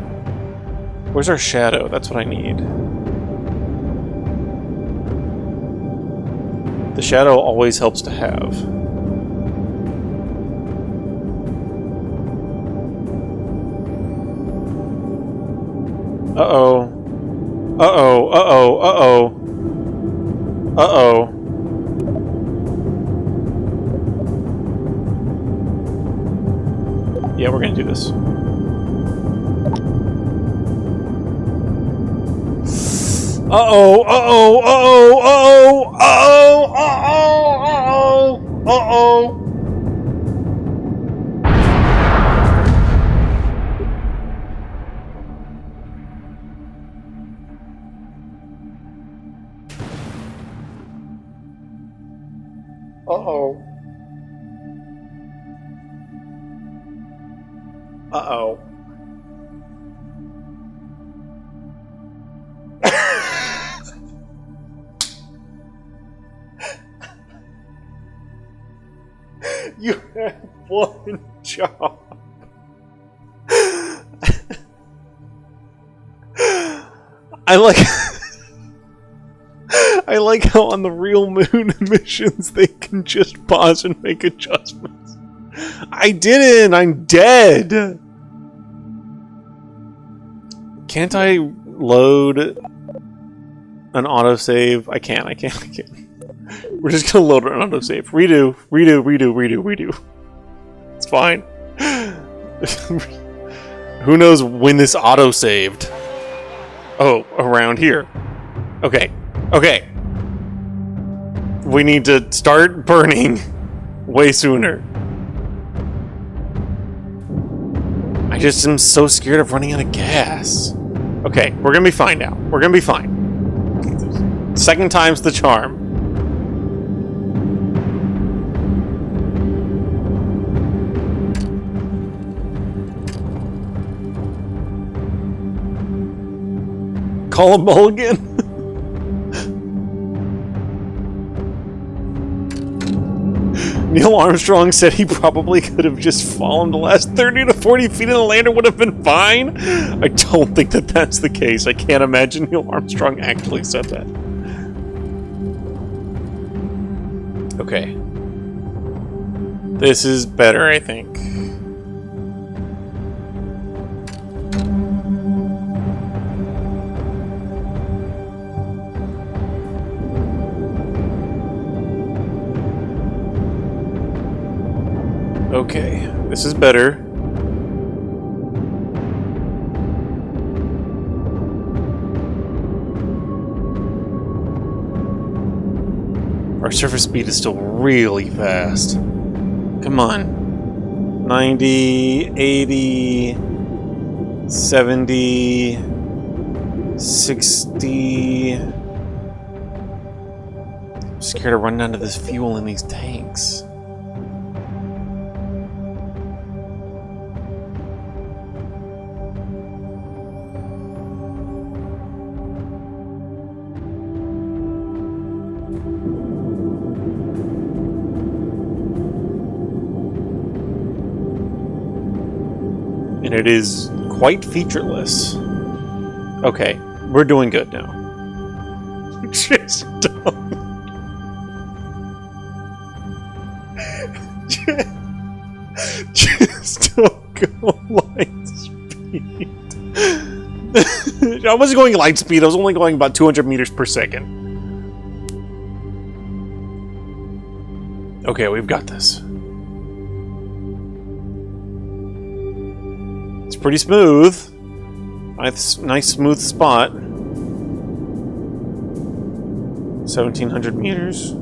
[SPEAKER 1] Where's our shadow? That's what I need. The shadow always helps to have. Uh-oh. Uh-oh. Uh-oh. Uh-oh. Uh-oh. Yeah, we're gonna do this. Uh-oh, uh-oh, uh-oh, uh-oh, uh-oh, uh-oh, uh-oh, uh-oh. Uh-oh. Uh-oh. You had one job. I like how on the real moon missions they can just pause and make adjustments. I didn't! I'm dead! Can't I load an autosave? I can't. We're just gonna load an autosave. Redo. It's fine. Who knows when this autosaved? Oh, around here. Okay. We need to start burning way sooner. I just am so scared of running out of gas. Okay, we're gonna be fine now. We're gonna be fine. Second time's the charm. Call a mulligan? Neil Armstrong said he probably could have just fallen the last 30 to 40 feet and the lander would have been fine. I don't think that that's the case. I can't imagine Neil Armstrong actually said that. Okay. This is better, I think. Okay, this is better. Our surface speed is still really fast. Come on. 90, 80, 70, 60. I'm scared to run down to this fuel in these tanks. And it is quite featureless. Okay, we're doing good now. Just don't. Just don't go light speed. I wasn't going light speed, I was only going about 200 meters per second. Okay, we've got this. Pretty smooth. Nice smooth spot. 1,700 meters.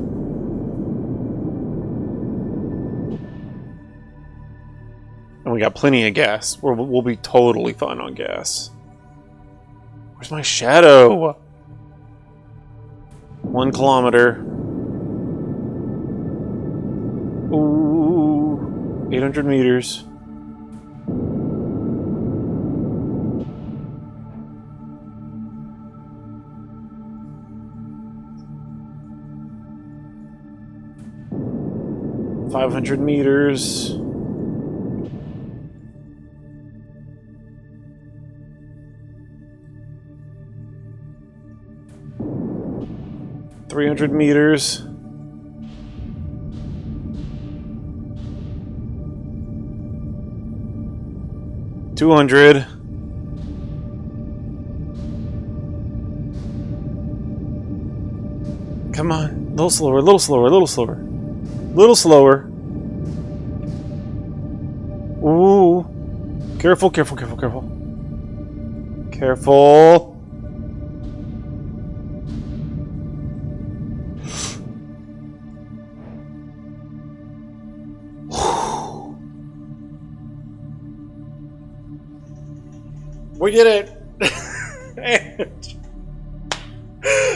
[SPEAKER 1] And we got plenty of gas. We'll be totally fine on gas. Where's my shadow? 1 kilometer. Ooh, 800 meters. $500 meters. $300 meters. $200. Come on, a little slower, a little slower, a little slower. Little slower. Ooh. Careful, careful, careful, careful. Careful. We did it. And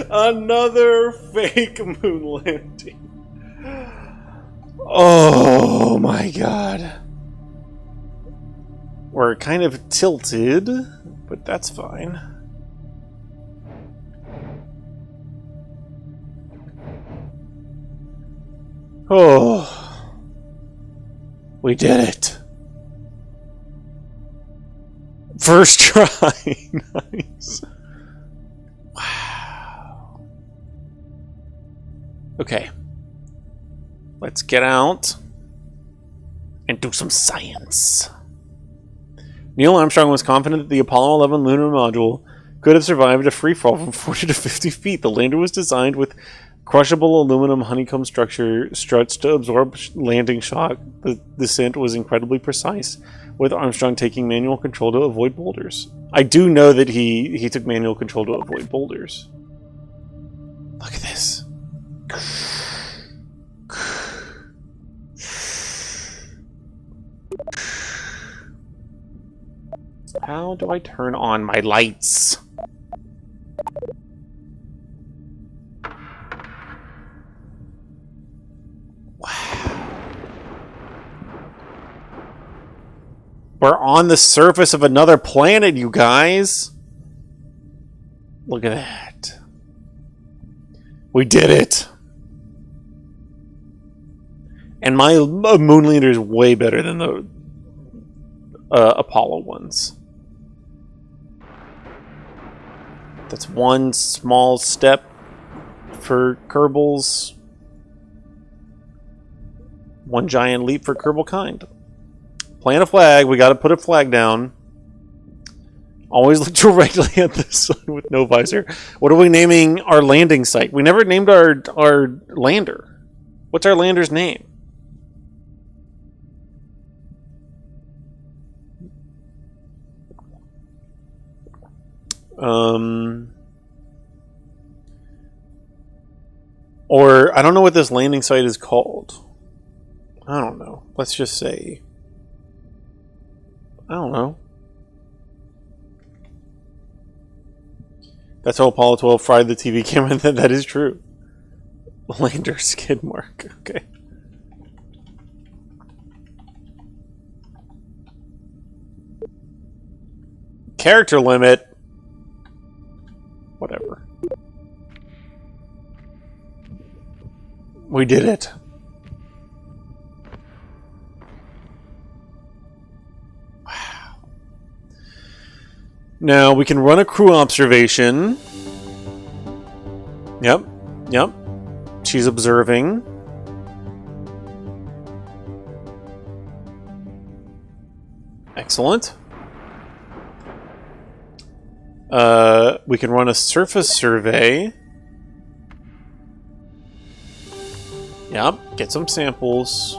[SPEAKER 1] another fake moon landing. Oh my god. We're kind of tilted, but that's fine. Oh. We did it. First try. Nice. Wow. Okay. Let's get out and do some science. Neil Armstrong was confident that the Apollo 11 lunar module could have survived a free fall from 40 to 50 feet. The lander was designed with crushable aluminum honeycomb structure struts to absorb landing shock. The descent was incredibly precise, with Armstrong taking manual control to avoid boulders. I do know that he took manual control to avoid boulders. Look at this. How do I turn on my lights? We're on the surface of another planet, you guys. Look at that. We did it. And my moon lander is way better than the Apollo ones. That's one small step for Kerbals. One giant leap for Kerbal kind. Plant a flag. We got to put a flag down. Always look directly at the sun with no visor. What are we naming our landing site? We never named our lander. What's our lander's name? Or I don't know what this landing site is called. I don't know. Let's just say, I don't know. That's how Apollo 12 fried the TV camera. That is true. Lander skid mark. Okay. Character limit. Whatever. We did it. Wow. Now we can run a crew observation. Yep. Yep. She's observing. Excellent. We can run a surface survey. Yep, get some samples.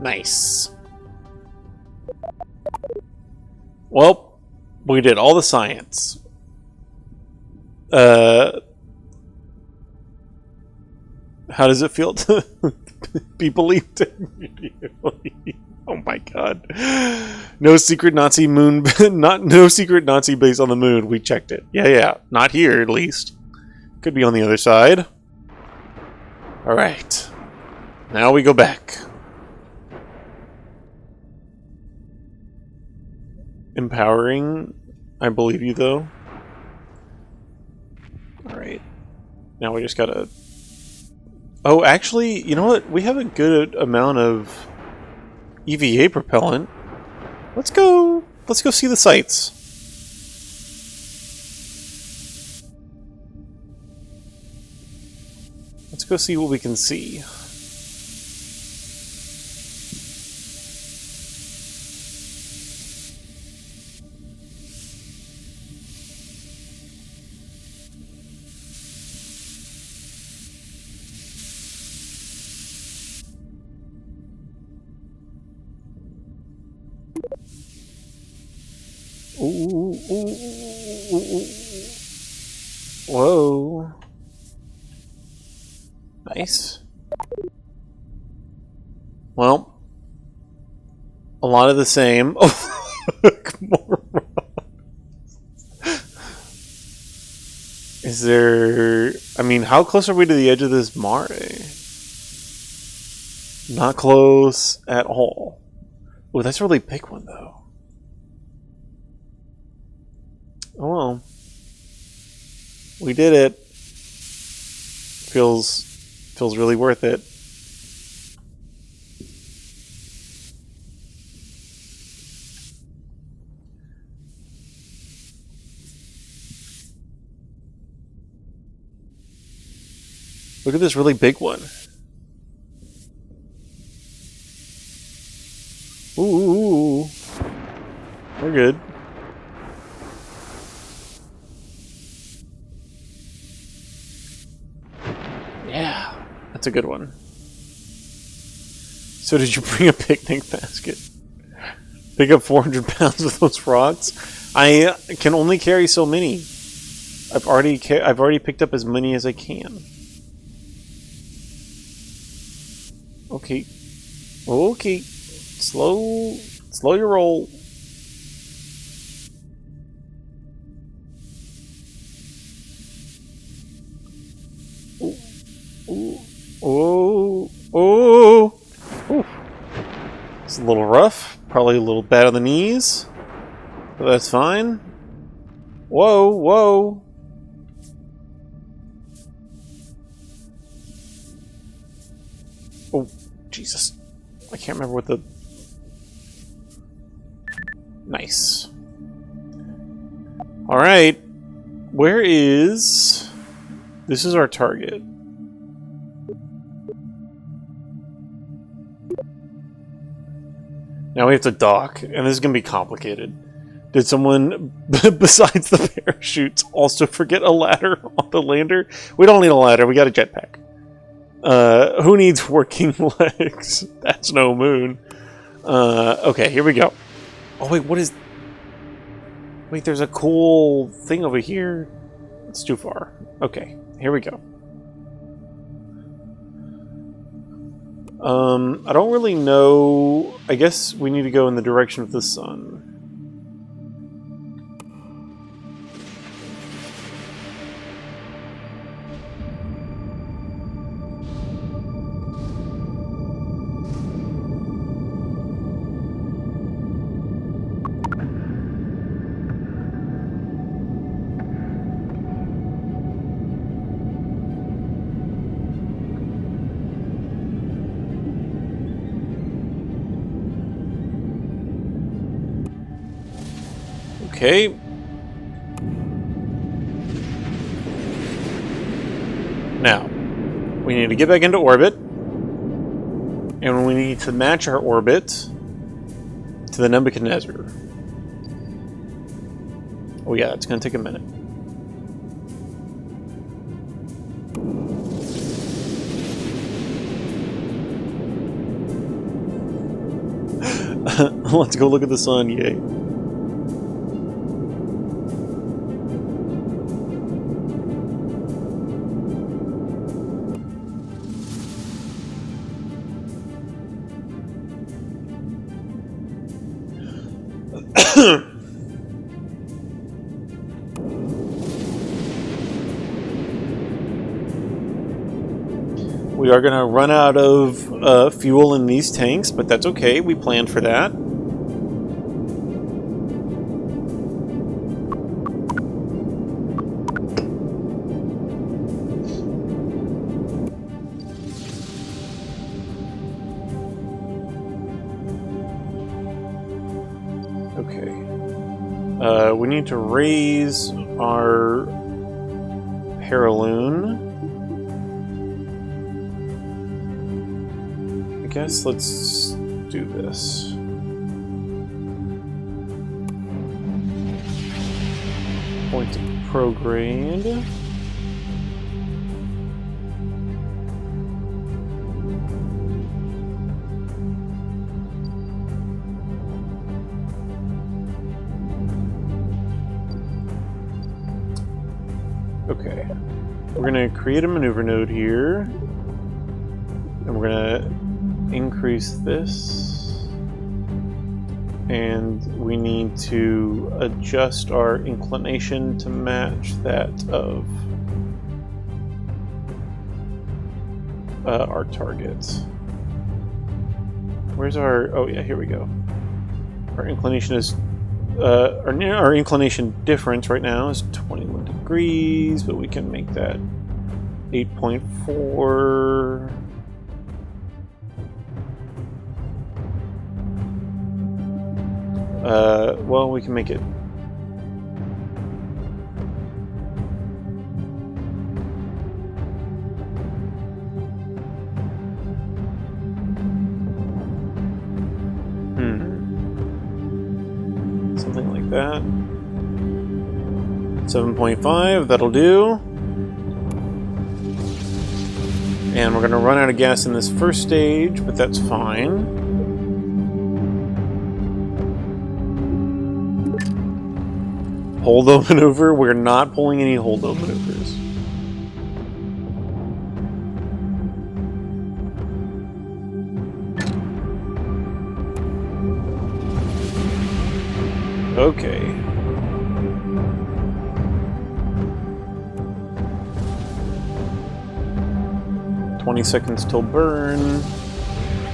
[SPEAKER 1] Nice. Well, we did all the science. How does it feel to be believed immediately? Oh my god. No secret Nazi moon, no secret Nazi base on the moon. We checked it. Yeah. Not here, at least. Could be on the other side. Alright. Now we go back. Empowering. I believe you, though. Alright. Now we just gotta... Oh, actually, you know what? We have a good amount of EVA propellant. Let's go see the sights. Let's go see what we can see. Whoa. Nice. Well, a lot of the same. Oh, more Is there... I mean, how close are we to the edge of this mare? Not close at all. Oh, that's a really big one, though. Oh well. We did it. Feels really worth it. Look at this really big one. Ooh. We're good. Yeah, that's a good one. So did you bring a picnic basket? Pick up 400 pounds of those rocks? I can only carry so many. I've already picked up as many as I can. Okay. Okay. Slow your roll. Oh. It's a little rough. Probably a little bad on the knees. But that's fine. Whoa. Oh, Jesus. I can't remember what the... Nice. Alright. Where is... This is our target. Now we have to dock, and this is going to be complicated. Did someone, besides the parachutes, also forget a ladder on the lander? We don't need a ladder, we got a jetpack. Who needs working legs? That's no moon. Okay, here we go. Oh wait, what is... Wait, there's a cool thing over here. It's too far. Okay, here we go. I don't really know... I guess we need to go in the direction of the sun. Okay. Now, we need to get back into orbit. And we need to match our orbit to the Nebuchadnezzar. Oh yeah, it's going to take a minute. Let's go look at the sun, yay. We are going to run out of fuel in these tanks, but that's okay. We planned for that. Okay. We need to raise our Paraloon. I guess let's do this. Point to prograde. Okay. We're going to create a maneuver node here. And we're going to increase this, and we need to adjust our inclination to match that of our target. Where's our... Oh yeah, here we go. Our inclination is our inclination difference right now is 21 degrees, but we can make that 8.4. Well, we can make it... Something like that. 7.5, that'll do. And we're going to run out of gas in this first stage, but that's fine. Hold-o maneuver? We're not pulling any hold-o maneuvers. Okay. "20 seconds till burn,"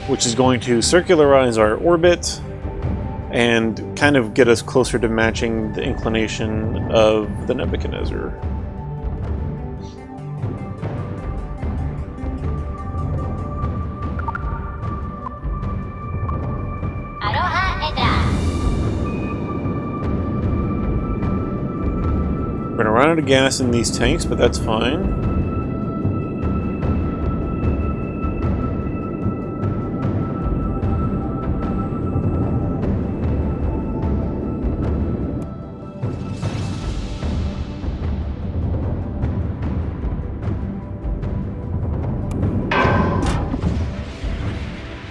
[SPEAKER 1] which is going to circularize our orbit and kind of get us closer to matching the inclination of the Nebuchadnezzar. We're gonna run out of gas in these tanks, but that's fine.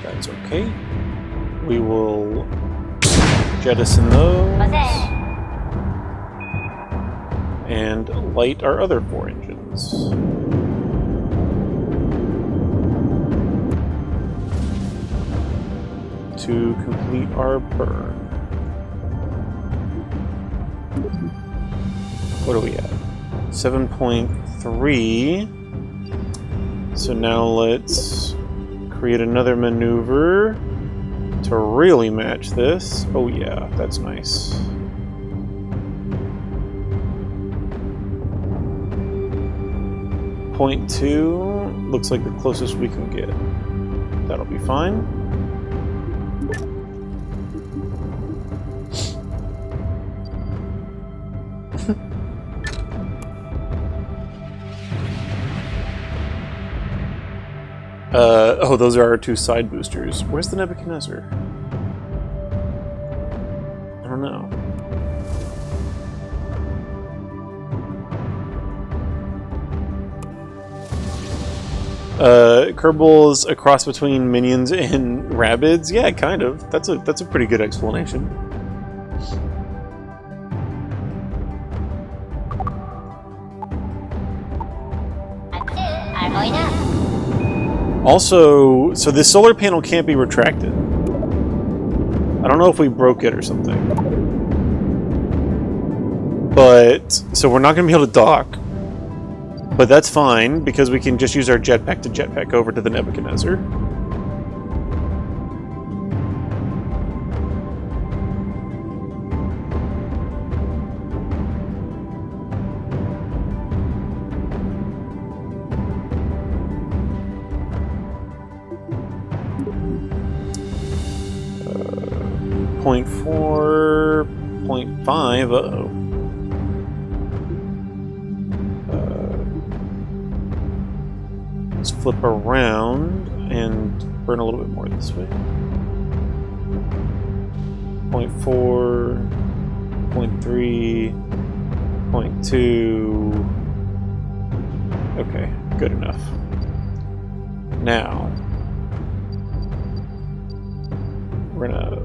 [SPEAKER 1] That's okay. We will jettison those. And light our other 4 engines. To complete our burn. What are we at? 7.3. So now let's create another maneuver to really match this. Oh yeah, that's nice. .2 looks like the closest we can get. That'll be fine. Oh, those are our 2 side boosters. Where's the Nebuchadnezzar? I don't know. Kerbals a cross between Minions and Rabbids? Yeah, kind of. That's a pretty good explanation. Also, so this solar panel can't be retracted. I don't know if we broke it or something. But, so we're not going to be able to dock. But that's fine, because we can just use our jetpack to jetpack over to the Nebuchadnezzar. .4, .5, uh-oh. Let's flip around and burn a little bit more this way. .4, .3, .2. Okay, good enough. Now, we're gonna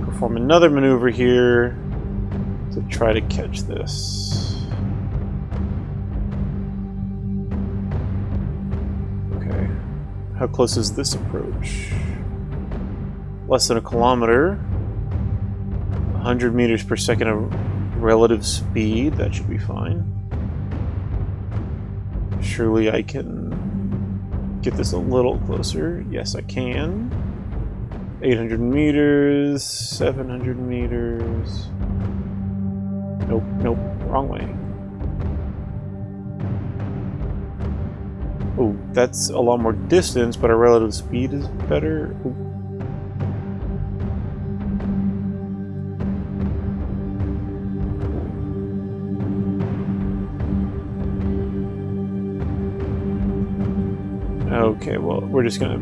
[SPEAKER 1] perform another maneuver here to try to catch this. Okay, how close is this approach? Less than a kilometer. 100 meters per second of relative speed, that should be fine. Surely I can get this a little closer. Yes, I can. 800 meters, 700 meters. Nope, nope, wrong way. Oh, that's a lot more distance, but our relative speed is better. Ooh. Okay, well, we're just gonna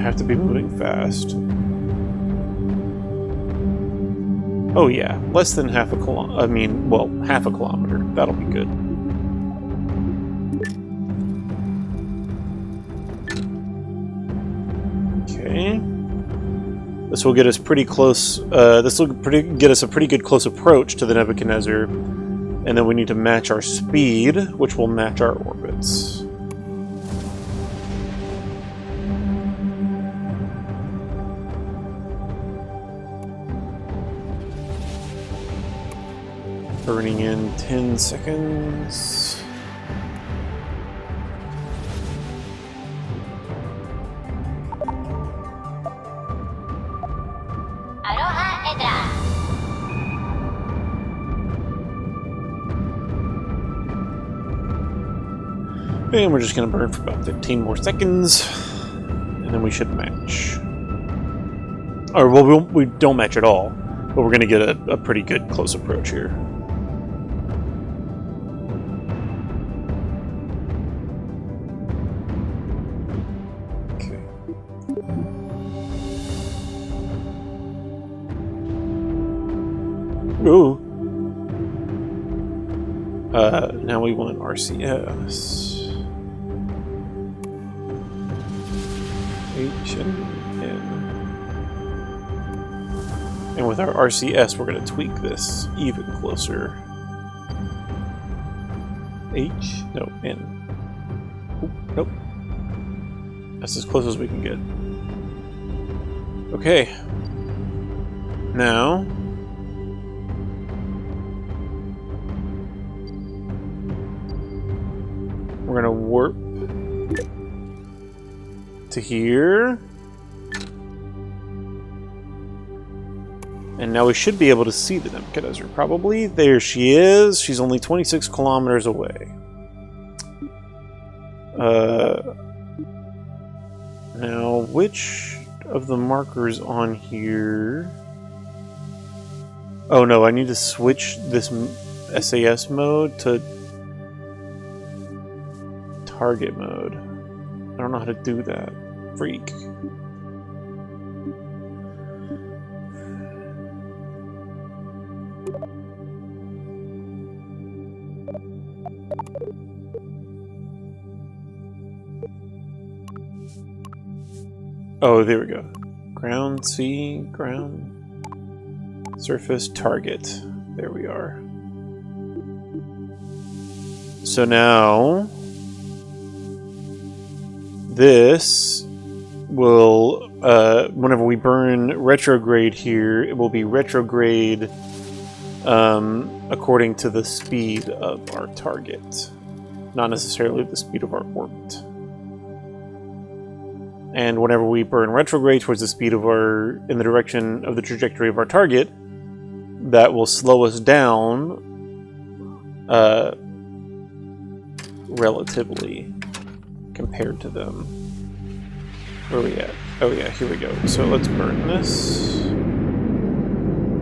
[SPEAKER 1] have to be moving fast. Oh yeah, less than half a kilometer. I mean, well, half a kilometer. That'll be good. Okay. This will get us pretty close. This will get us a pretty good close approach to the Nebuchadnezzar, and then we need to match our speed, which will match our orbits. Burning in 10 seconds. And we're just going to burn for about 15 more seconds, and then we should match. Or, well, we don't match at all, but we're going to get a pretty good close approach here. Okay. Ooh. Now we want RCS. H and N. And with our RCS, we're going to tweak this even closer. H? No, N. Oop, nope. That's as close as we can get. Okay. Now... we're going to warp to here. And now we should be able to see the Nebuchadnezzar, probably. There she is. She's only 26 kilometers away. Now, which of the markers on here... oh no, I need to switch this SAS mode to target mode. I don't know how to do that. Freak. Oh, there we go. Ground, sea, ground, surface, target. There we are. So now, this will, whenever we burn retrograde here, it will be retrograde according to the speed of our target, not necessarily the speed of our orbit. And whenever we burn retrograde towards the speed of our, in the direction of the trajectory of our target, that will slow us down relatively compared to them. Where are we at? Oh yeah, here we go. So let's burn this.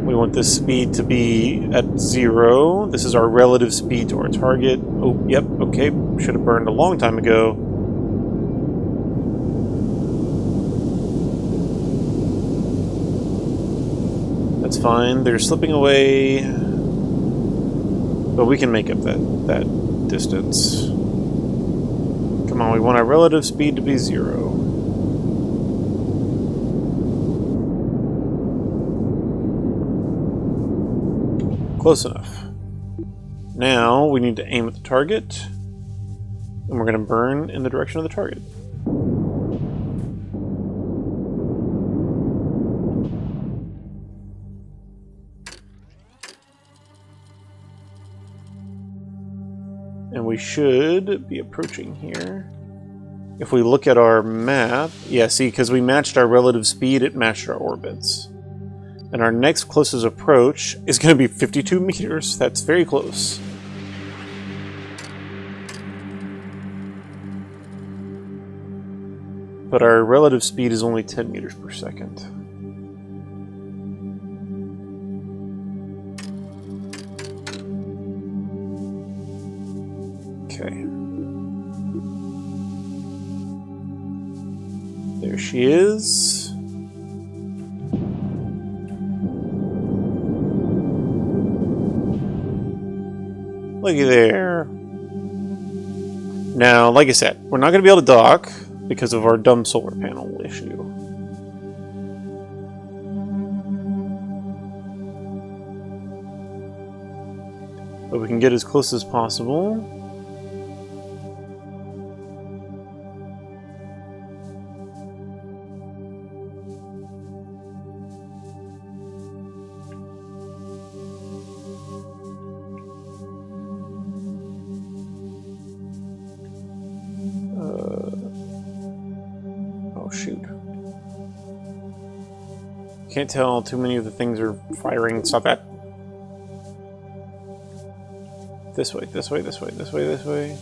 [SPEAKER 1] We want this speed to be at 0. This is our relative speed to our target. Oh, yep, okay. Should have burned a long time ago. That's fine. They're slipping away, but we can make up that distance. Come on, we want our relative speed to be 0. Close enough. Now we need to aim at the target, and we're going to burn in the direction of the target. And we should be approaching here. If we look at our map, yeah, see, because we matched our relative speed, it matched our orbits. And our next closest approach is going to be 52 meters. That's very close. But our relative speed is only 10 meters per second. Okay. There she is. Looky there. Now, like I said, we're not going to be able to dock because of our dumb solar panel issue. But we can get as close as possible. Can't tell. Too many of the things are firing. Stop that. This way, this way, this way, this way, this way.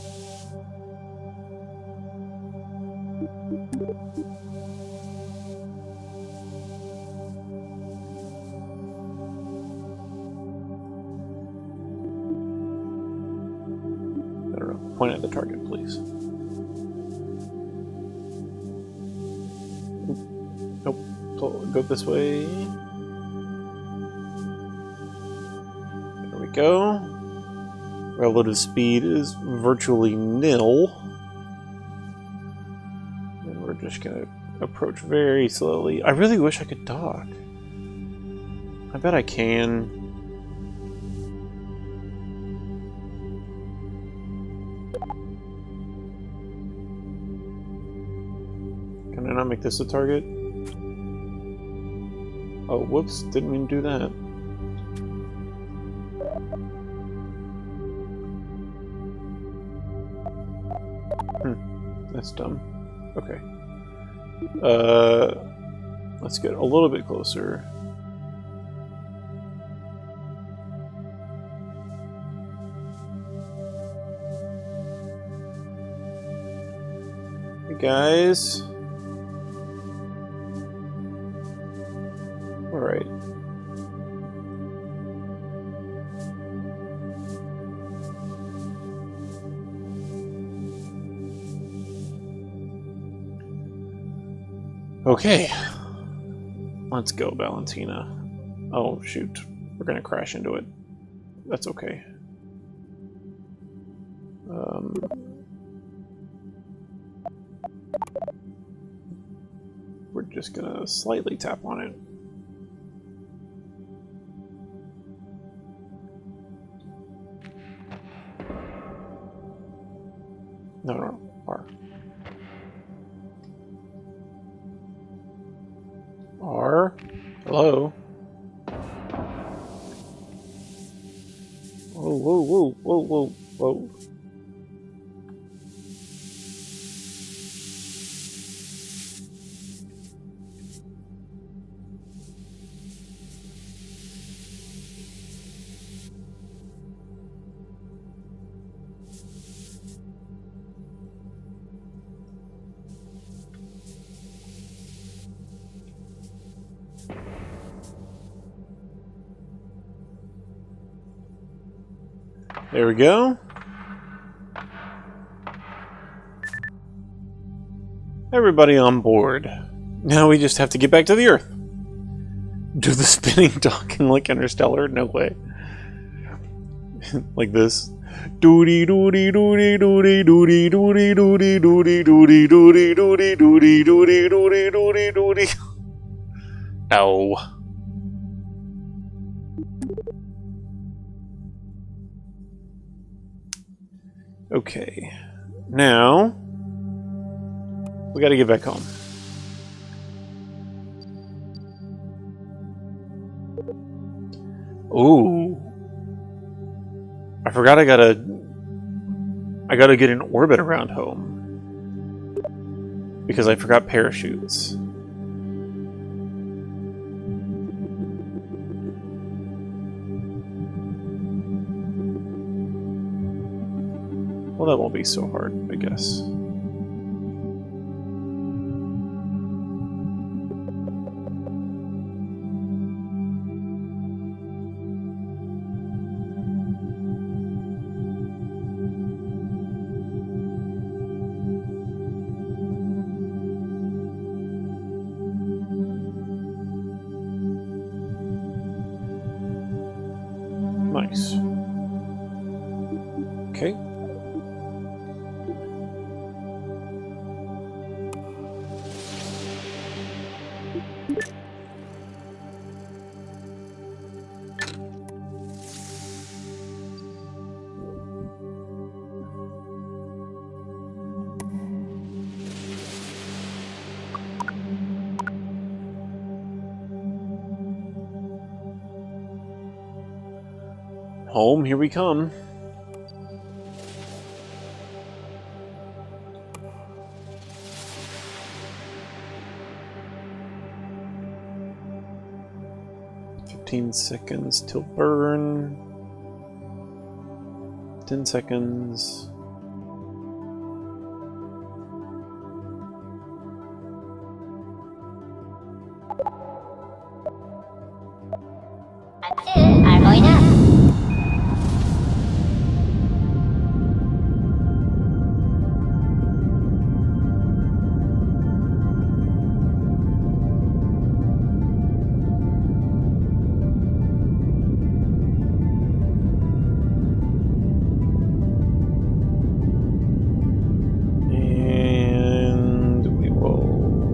[SPEAKER 1] I don't know. Point at the target, please. Nope. Go this way. There we go. Relative speed is virtually nil. And we're just gonna approach very slowly. I really wish I could dock. I bet I can. Can I not make this a target? Oh, whoops, didn't mean to do that. That's dumb. Okay. Let's get a little bit closer. Hey guys. All right. Okay, let's go, Valentina. Oh, shoot. We're gonna crash into it. That's okay. We're just gonna slightly tap on it. No, R. R? Hello? Whoa, whoa, whoa, whoa, whoa, whoa. There we go. Everybody on board. Now we just have to get back to the Earth. Do the spinning docking like Interstellar? No way. Like this. Doody doody doody doody doody doody doody doody doody doody doody doody doody doody doody doody. Ow. Okay, now we got to get back home. Ooh, I forgot I gotta get an orbit around home because I forgot parachutes. Well, that won't be so hard, I guess. Nice. Okay. Home, here we come. 15 seconds till burn. 10 seconds.
[SPEAKER 4] Are going up.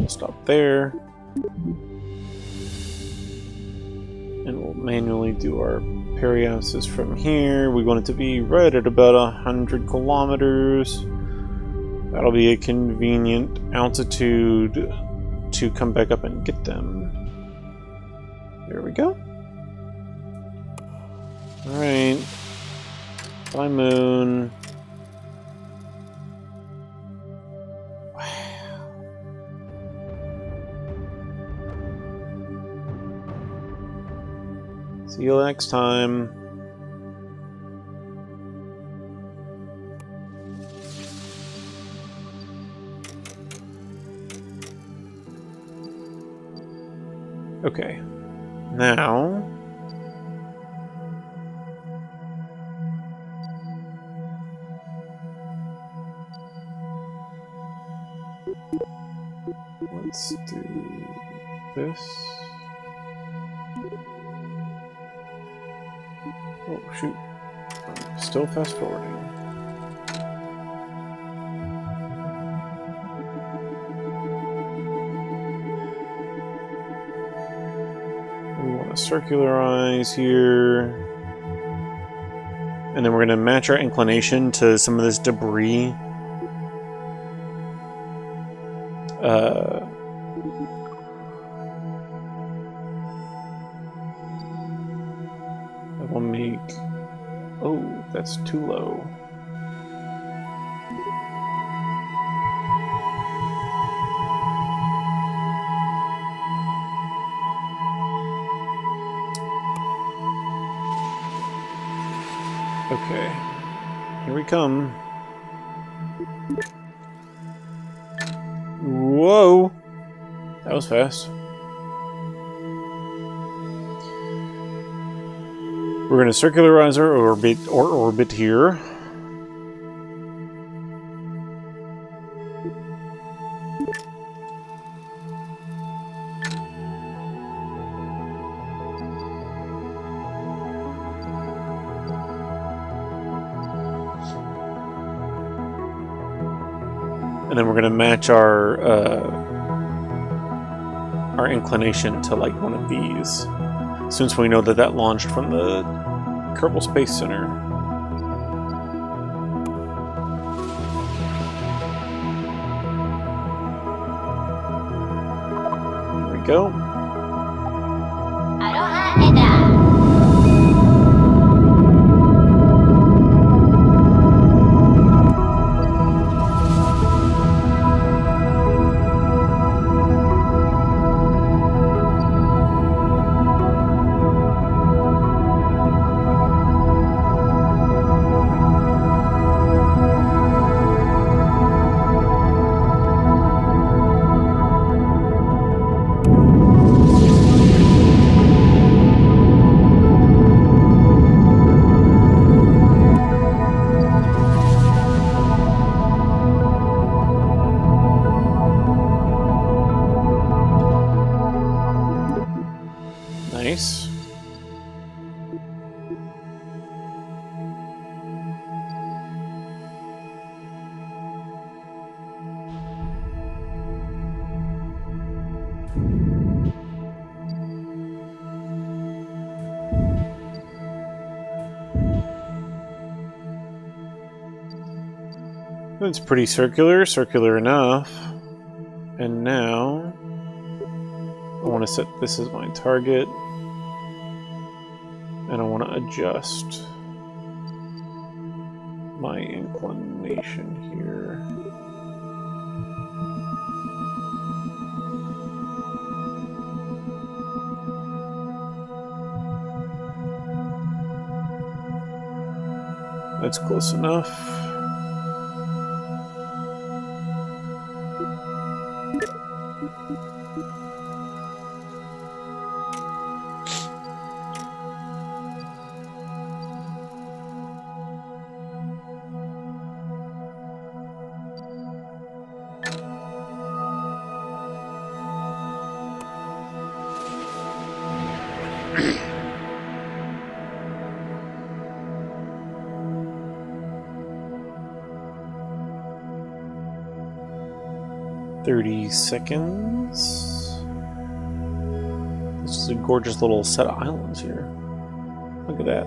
[SPEAKER 1] Stop there. And we'll manually do our periapsis from here. We want it to be right at about 100 kilometers. That'll be a convenient altitude to come back up and get them. There we go. Alright. Bye, moon. See you next time. Okay. Now... let's do this. Oh, shoot. I'm still fast forwarding. We want to circularize here. And then we're going to match our inclination to some of this debris. That will make... oh, that's too low. Okay, here we come. Whoa! That was fast. We're going to circularize our orbit here. And then we're going to match our inclination to like one of these, since we know that that launched from the Kerbal Space Center. There we go. Nice. It's pretty circular enough. And now I want to set this as my target. And I want to adjust my inclination here. That's close enough. Seconds. This is a gorgeous little set of islands here. Look at that.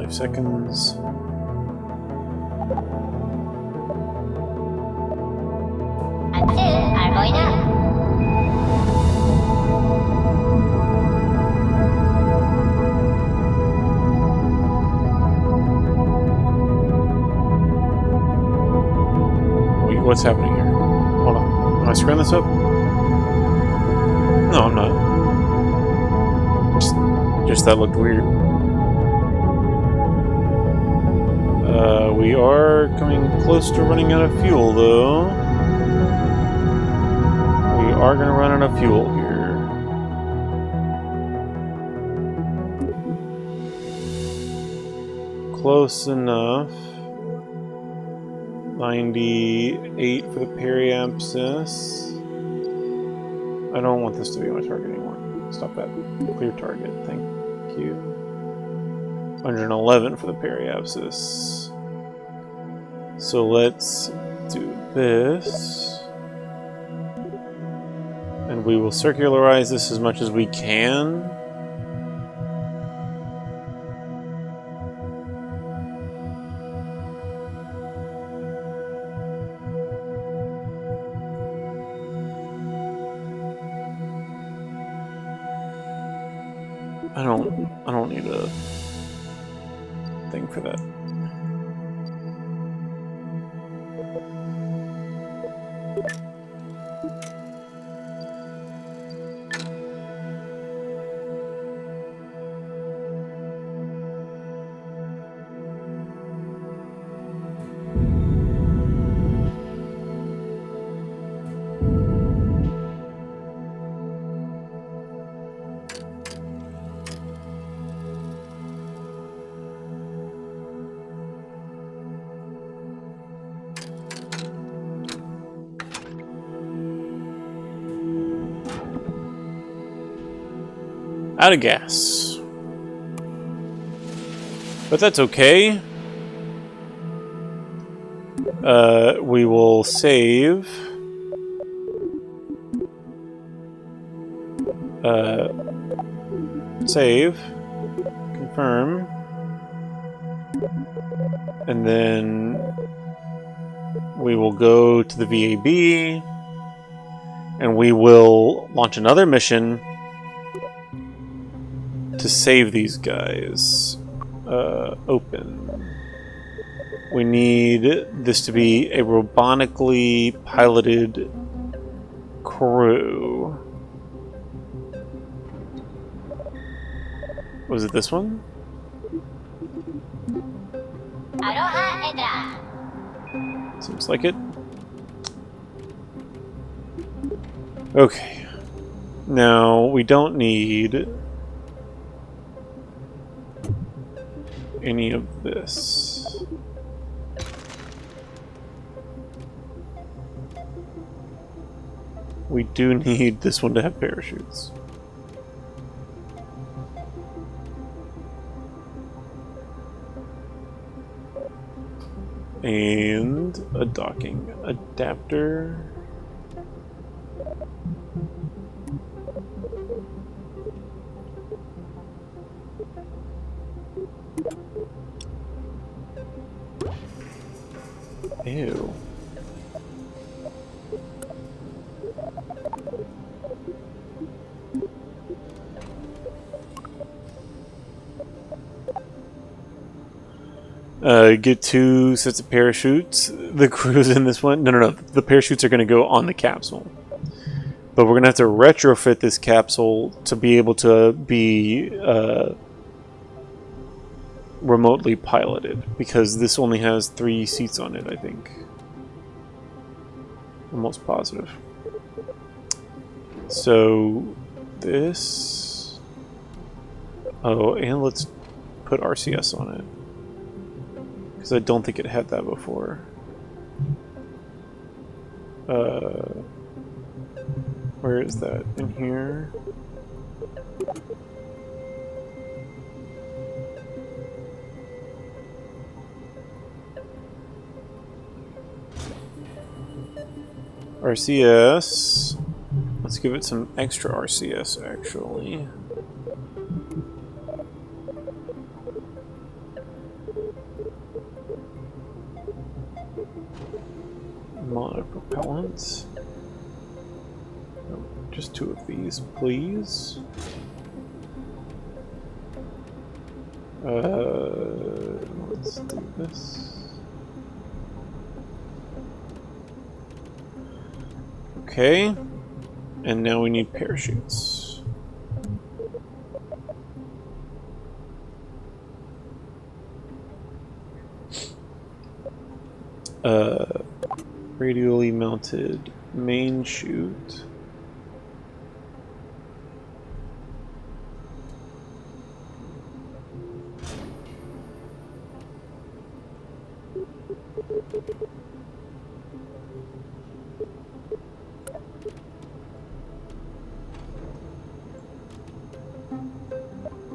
[SPEAKER 1] Seconds. Wait, what's happening here? Hold on. Am I screwing this up? No, I'm not. Just that looked weird. We are coming close to running out of fuel, though. We are going to run out of fuel here. Close enough. 98 for the periapsis. I don't want this to be my target anymore. Stop that. Clear target. Thank you. 111 for the periapsis. So let's do this. And we will circularize this as much as we can. I don't need a thing for that. Out of gas. But that's okay. We will save. Save. Confirm. And then we will go to the VAB. And we will launch another mission to save these guys. Open. We need this to be a robotically piloted crew. Was it this one? Seems like it. Okay. Now, we don't need any of this. We do need this one to have parachutes. And a docking adapter. Ew. Get 2 sets of parachutes. The crew's in this one. No. The parachutes are going to go on the capsule. But we're going to have to retrofit this capsule to be able to be remotely piloted. Because this only has 3 seats on it, I think. I'm almost positive. So, this... Oh, and let's put RCS on it. Because I don't think it had that before. Where is that? In here? RCS. Let's give it some extra RCS, actually. Monopropellants. No, just 2 of these, please. Let's do this. Okay. And now we need parachutes. Radially mounted main chute.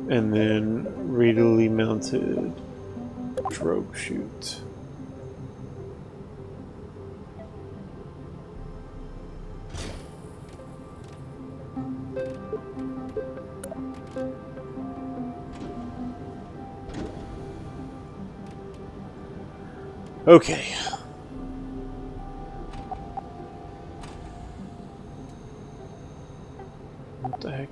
[SPEAKER 1] And then radially mounted drogue chute. Okay. What the heck?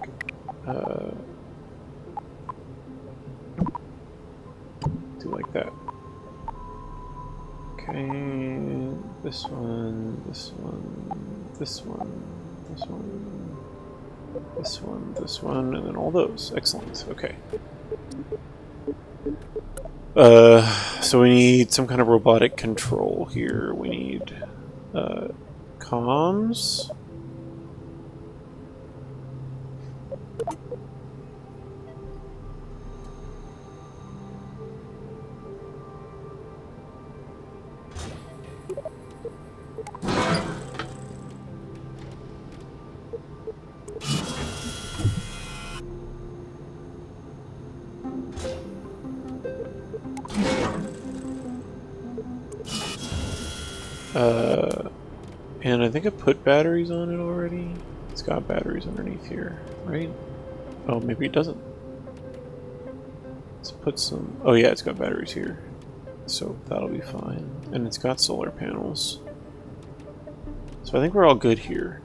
[SPEAKER 1] Do like that. Okay, this one, this one, this one, this one, this one, this one, and then all those. Excellent. Okay. So we need some kind of robotic control here. We need comms. And I think I put batteries on it already. It's got batteries underneath here, right? Oh, maybe it doesn't. Let's put some... Oh yeah, it's got batteries here. So that'll be fine. And it's got solar panels. So I think we're all good here.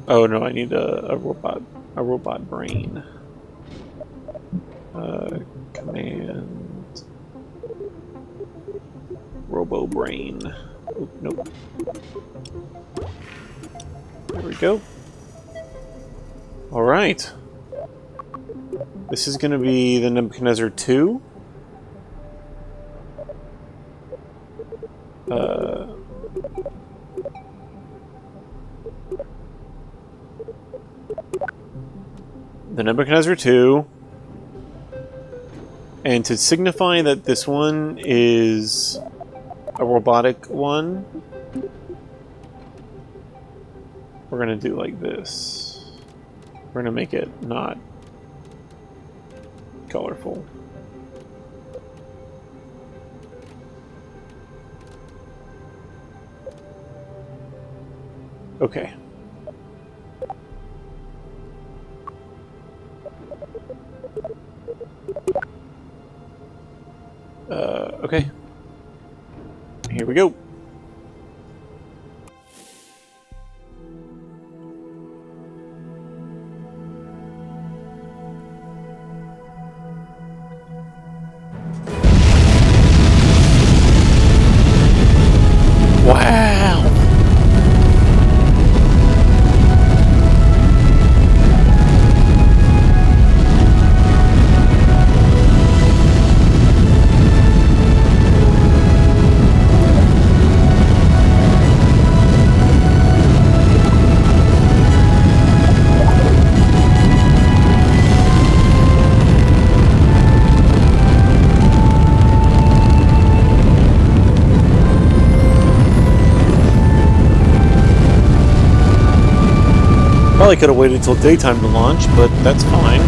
[SPEAKER 1] Oh no, I need a robot brain. Command... Robo brain. Oh, nope. There we go. Alright. This is going to be the Nebuchadnezzar 2. The Nebuchadnezzar 2. And to signify that this one is a robotic one, we're gonna do like this. We're gonna make it not colorful. Okay. Okay. Here we go. probably could have waited until daytime to launch, but that's fine.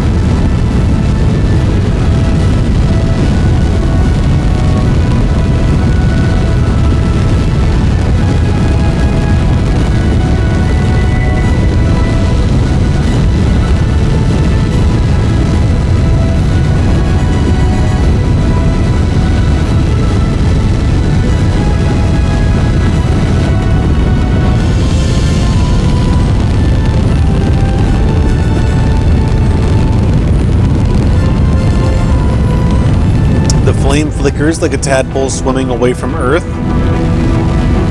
[SPEAKER 1] Flame flickers like a tadpole swimming away from Earth.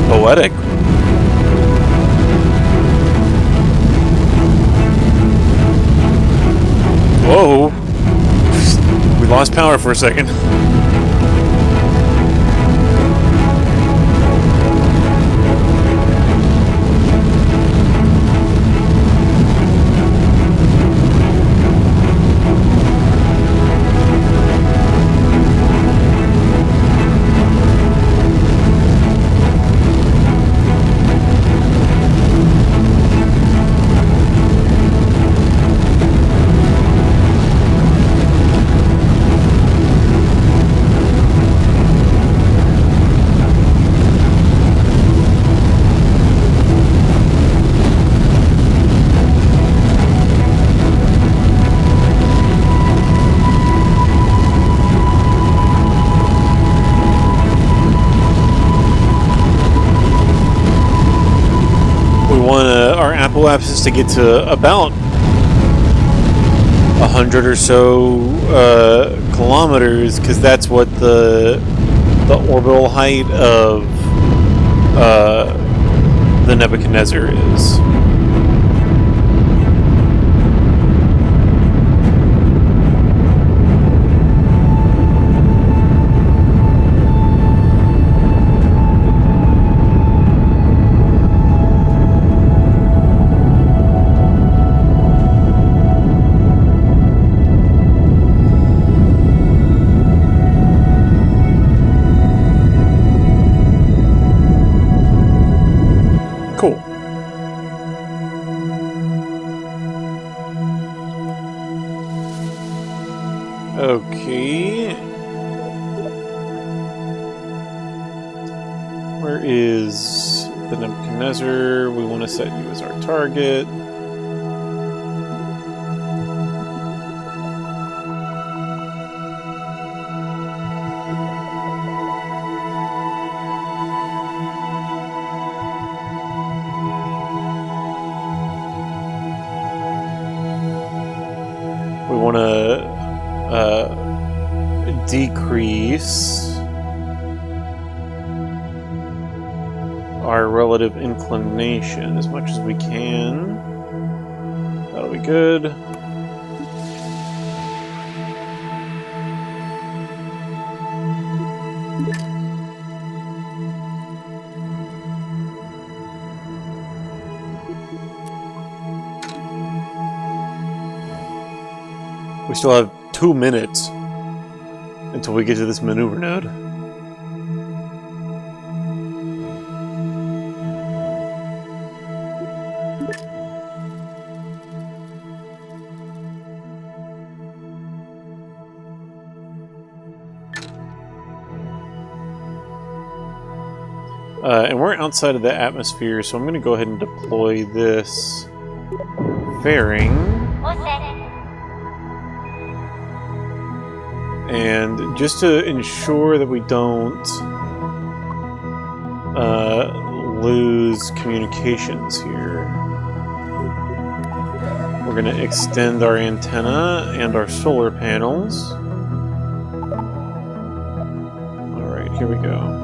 [SPEAKER 1] Poetic. Whoa. We lost power for a second. Is to get to about 100 or so kilometers, because that's what the orbital height of the Nebuchadnezzar is. Okay. Where is the Nebuchadnezzar? We want to set you as our target. We want to decrease our relative inclination as much as we can. That'll be good. We still have 2 minutes until we get to this maneuver node. And we're outside of the atmosphere, so I'm going to go ahead and deploy this fairing. And just to ensure that we don't lose communications here, we're going to extend our antenna and our solar panels. Alright, here we go.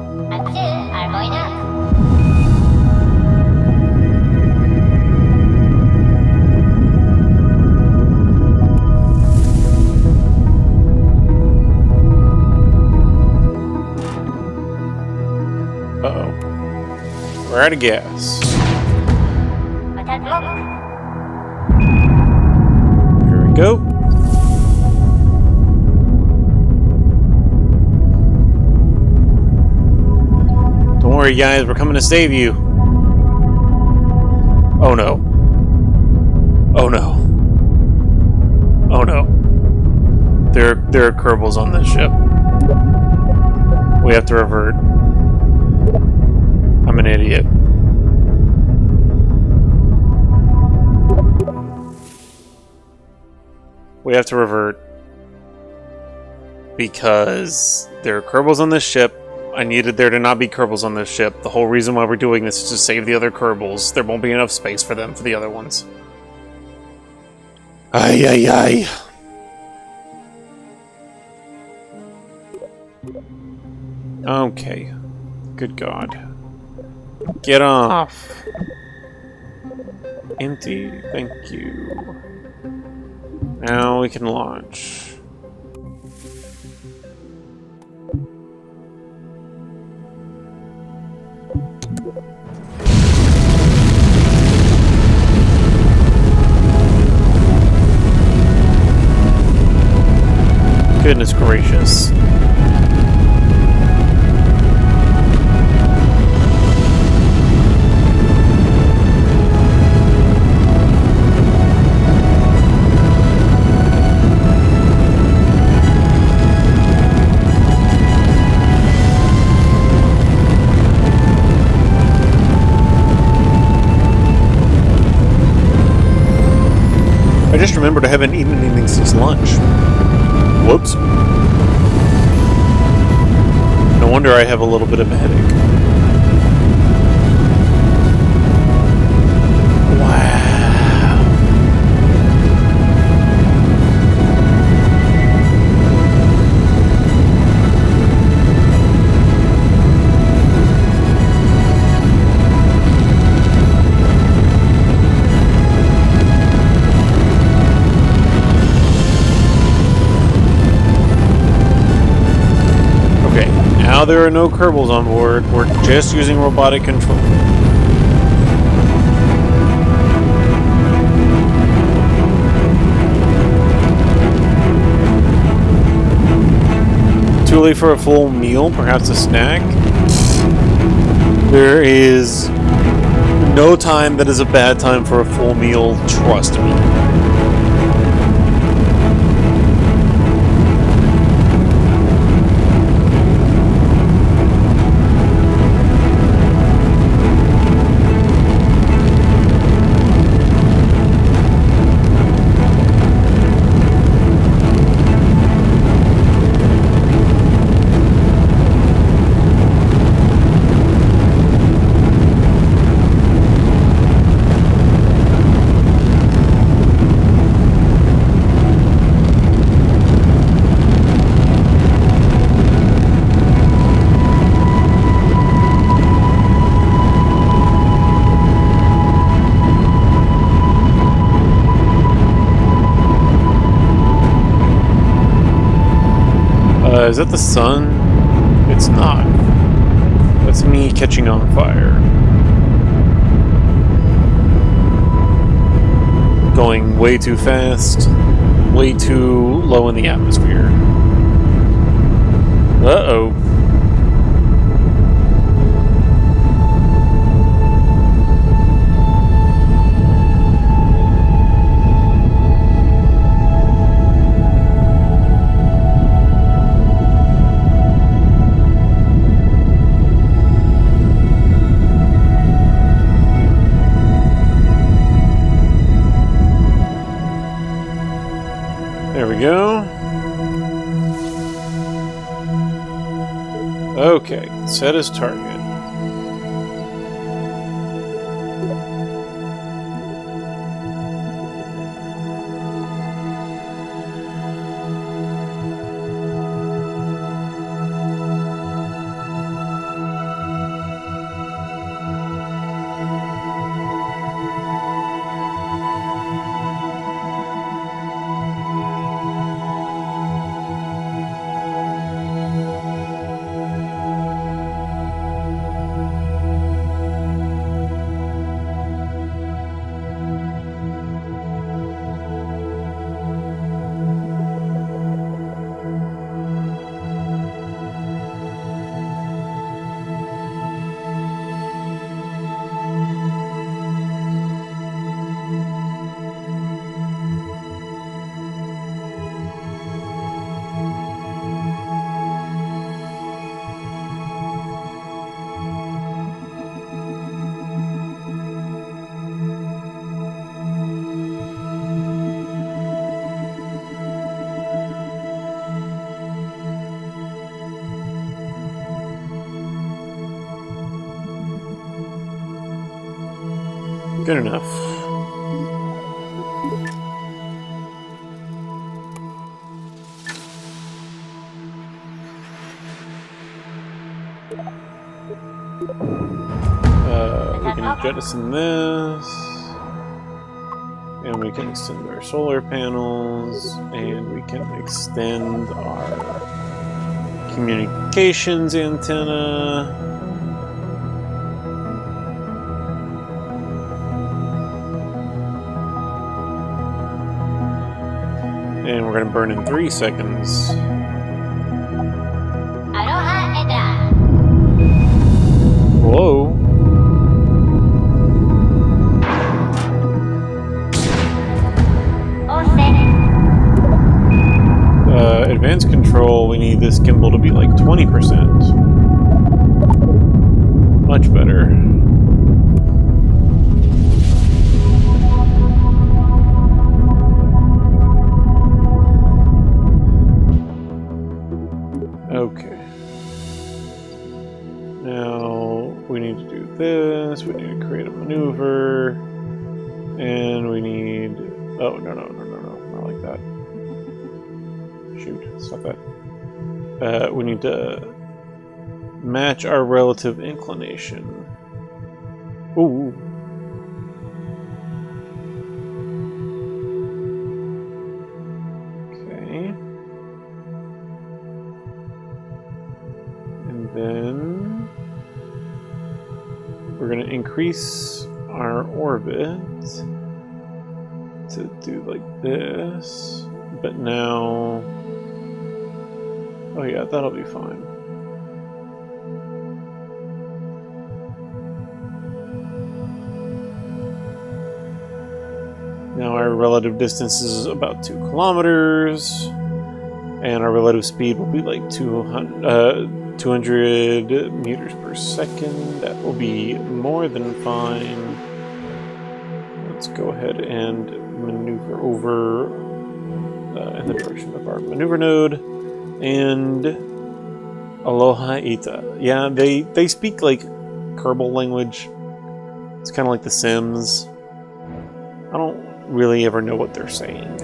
[SPEAKER 1] We're out of gas. Here we go. Don't worry, guys. We're coming to save you. Oh no. Oh no. Oh no. There are Kerbals on this ship. We have to revert. I'm an idiot. We have to revert. Because there are Kerbals on this ship. I needed there to not be Kerbals on this ship. The whole reason why we're doing this is to save the other Kerbals. There won't be enough space for them for the other ones. Ay, ay, ay. Okay. Good God. Get off. Empty. Thank you. Now we can launch. Goodness gracious. I just remembered I haven't eaten anything since lunch. Whoops. No wonder I have a little bit of a headache. Now there are no Kerbals on board. We're just using robotic control. Too late for a full meal, perhaps a snack. There is no time that is a bad time for a full meal, trust me. Is that the sun? It's not. That's me catching on fire. Going way too fast, way too low in the atmosphere. Uh-oh. There we go. Okay, set as target. Good enough. We can jettison this, and we can extend our solar panels, and we can extend our communications antenna. And we're going to burn in 3 seconds. Whoa. Advanced control, we need this gimbal to be like 20%. Much better. Okay. Now we need to do this. We need to create a maneuver. And we need... Oh, no. Not like that. Shoot, stop that. We need to match our relative inclination. Ooh. Okay. And then we're going to increase our orbit to do like this. But now... Oh yeah, that'll be fine. Now our relative distance is about 2 kilometers, and our relative speed will be like 200 meters per second. That will be more than fine. Let's go ahead and maneuver over in the direction of our maneuver node. And Aloha Ita. Yeah, they speak like Kerbal language. It's kind of like The Sims. I don't really ever know what they're saying.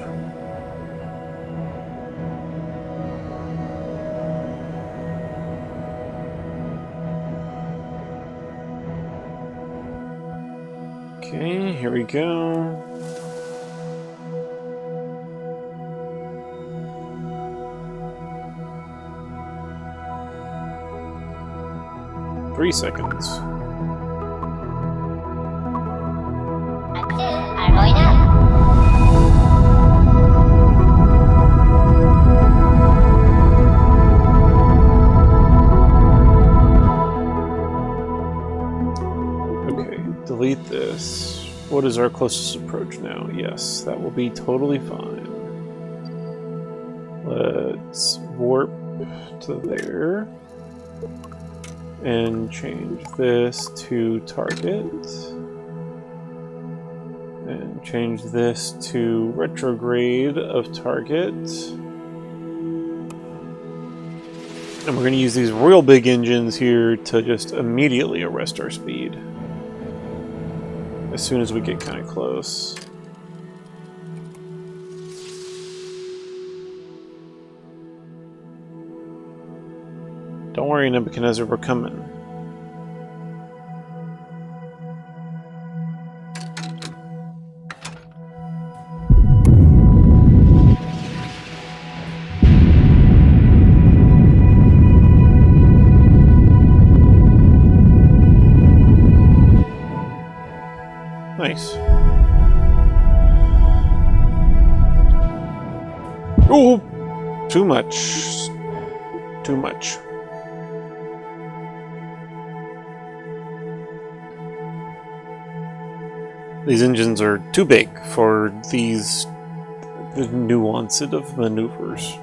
[SPEAKER 1] Okay, here we go. Three seconds. Okay, delete this. What is our closest approach now? Yes, that will be totally fine. Let's warp to there. And change this to target. And change this to retrograde of target. And we're going to use these real big engines here to just immediately arrest our speed. As soon as we get kind of close. Don't worry, Nebuchadnezzar, we're coming. Nice. Oh, too much. Too much. These engines are too big for the nuance of maneuvers.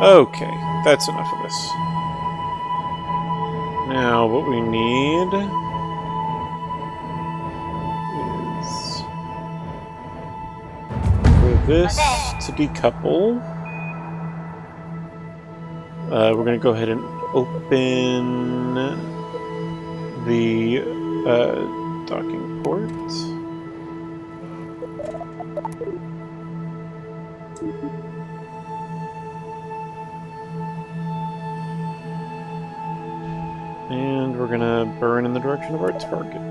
[SPEAKER 1] Okay, that's enough of this. Now what we need is this to decouple. We're going to go ahead and open the docking port. And we're going to burn in the direction of our target.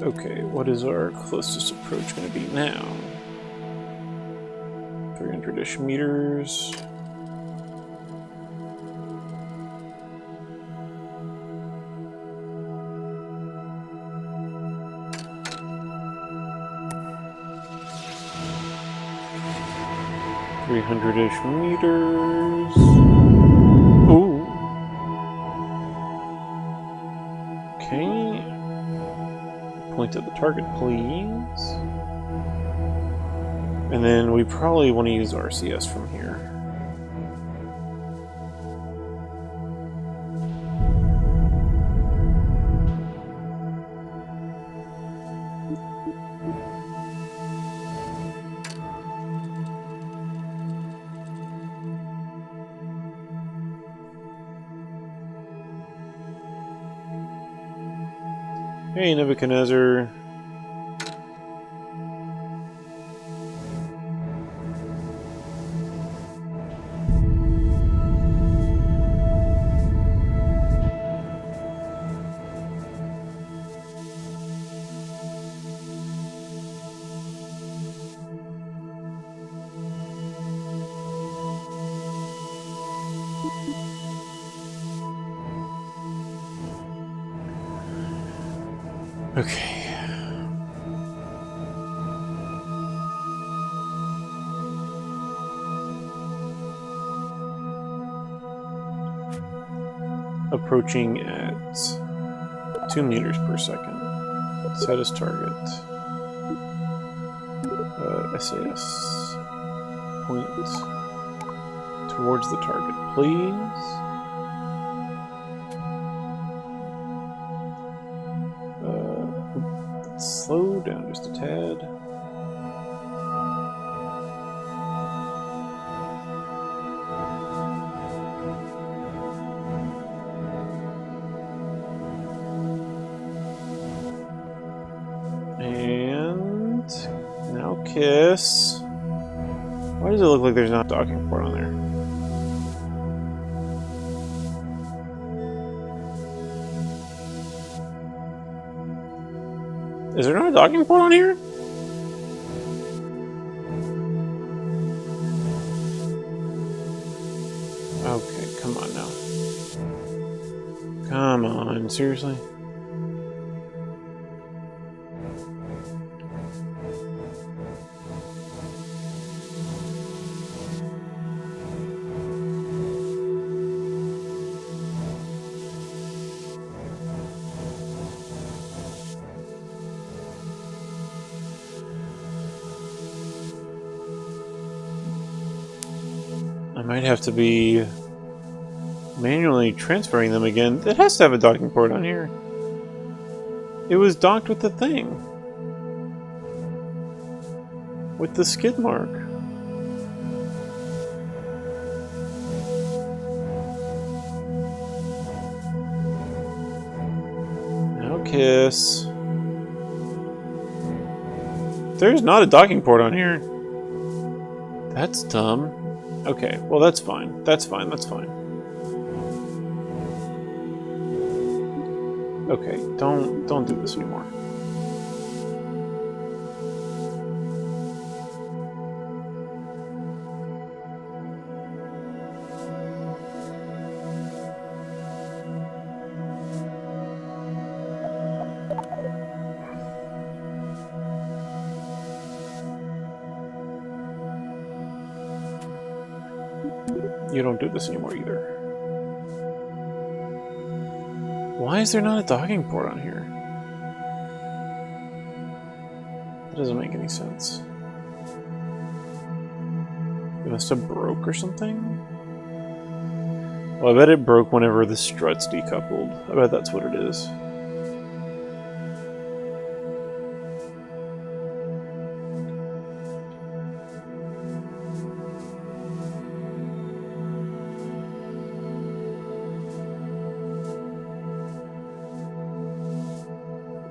[SPEAKER 1] Okay, what is our closest approach going to be now? 300-ish meters. Ish meters. Ooh. Okay. Point at the target, please. And then we probably want to use RCS from here. Hey, Nebuchadnezzar. Okay. Approaching at 2 meters per second. Set as target. SAS. Point towards the target, please. Slow down just a tad. And now kiss. Why does it look like there's not a docking port on there? Is there not a docking port on here? Okay, come on now. Come on, seriously? I might have to be manually transferring them again. It has to have a docking port on here. It was docked with the thing. With the skid mark. Now kiss. There's not a docking port on here. That's dumb. Okay, well that's fine. That's fine, that's fine. Okay, don't do this anymore. You don't do this anymore either. Why is there not a docking port on here? That doesn't make any sense. It must have broke or something? Well, I bet it broke whenever the struts decoupled. I bet that's what it is.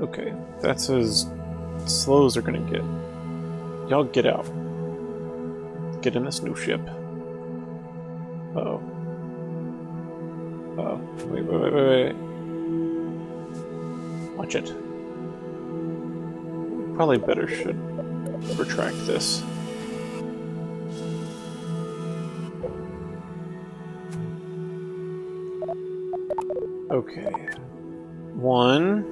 [SPEAKER 1] Okay, that's as slow as they're gonna get. Y'all get out. Get in this new ship. Uh-oh. Uh-oh. Wait. Watch it. Probably better should retract this. Okay. 1.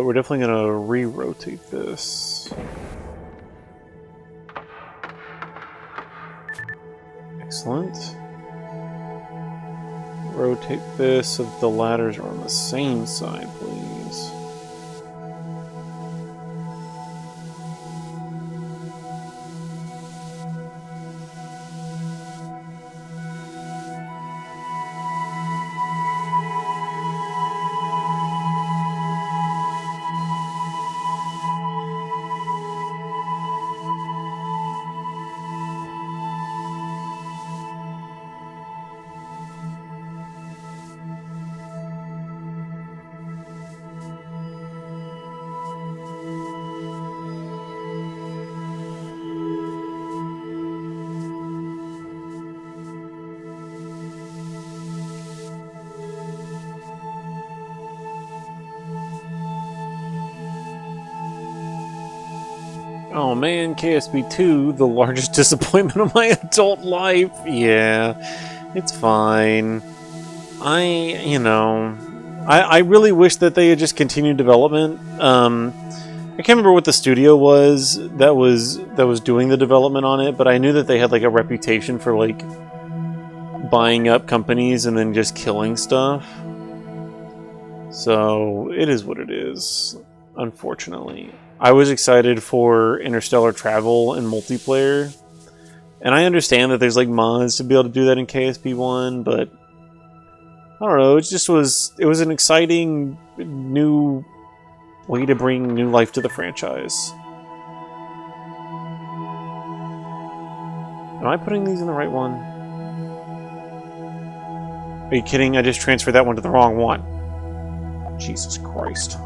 [SPEAKER 1] We're definitely gonna re-rotate this. Excellent. Rotate this so that the ladders are on the same side, please. Oh man, KSP2, the largest disappointment of my adult life. Yeah, it's fine. I really wish that they had just continued development. I can't remember what the studio was that was doing the development on it, but I knew that they had like a reputation for like buying up companies and then just killing stuff. So it is what it is, unfortunately. I was excited for interstellar travel and multiplayer, and I understand that there's like mods to be able to do that in KSP1, but I don't know, it was an exciting new way to bring new life to the franchise. Am I putting these in the right one? Are you kidding? I just transferred that one to the wrong one. Jesus Christ.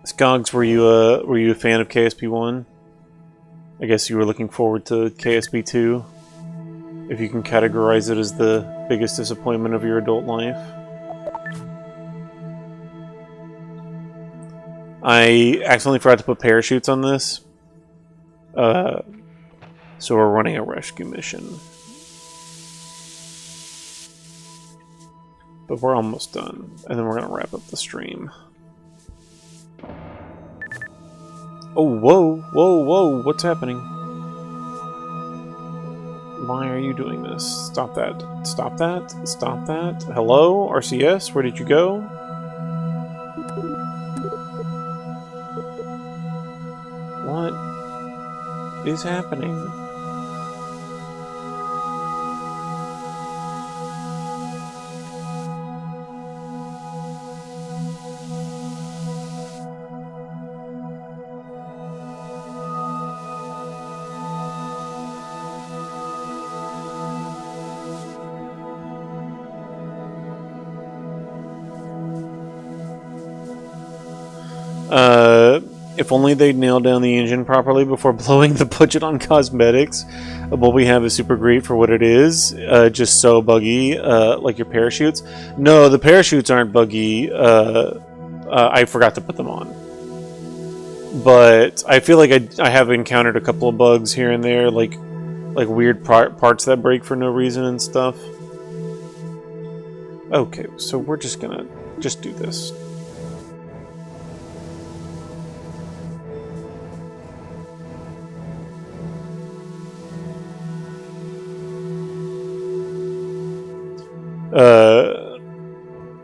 [SPEAKER 1] Skogs, were you a fan of KSP1? I guess you were looking forward to KSP2, if you can categorize it as the biggest disappointment of your adult life. I accidentally forgot to put parachutes on this, so we're running a rescue mission. But we're almost done, and then we're going to wrap up the stream. Oh, whoa, what's happening? Why are you doing this? Stop that. Stop that. Stop that. Hello, RCS, where did you go? What is happening? If only they'd nailed down the engine properly before blowing the budget on cosmetics. What we have is super great for what it is. Just so buggy, like your parachutes. No, the parachutes aren't buggy. I forgot to put them on. But I feel like I have encountered a couple of bugs here and there, like weird parts that break for no reason and stuff. Okay, so we're just gonna do this.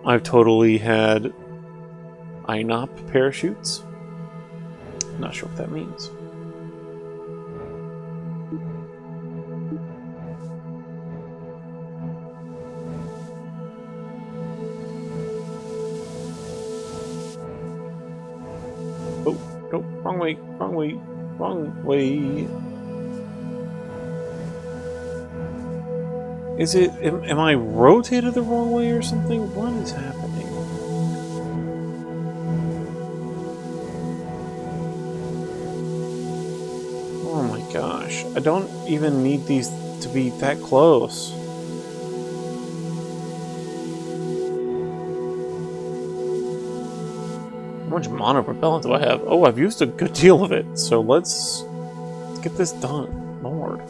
[SPEAKER 1] I've totally had INOP parachutes. Not sure what that means. Oh, no, wrong way, wrong way, wrong way. Is it, am I rotated the wrong way or something? What is happening? Oh my gosh, I don't even need these to be that close. How much monopropellant do I have? Oh, I've used a good deal of it, so let's get this done. Lord.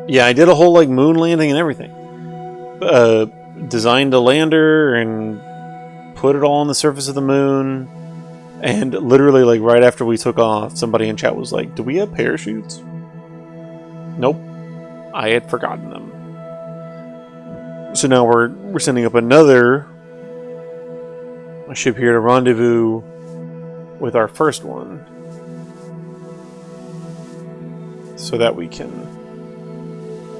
[SPEAKER 1] Yeah, I did a whole like moon landing and everything. Designed a lander and put it all on the surface of the moon. And literally, like right after we took off, somebody in chat was like, "Do we have parachutes?" Nope, I had forgotten them. So now we're sending up another ship here to rendezvous with our first one, so that we can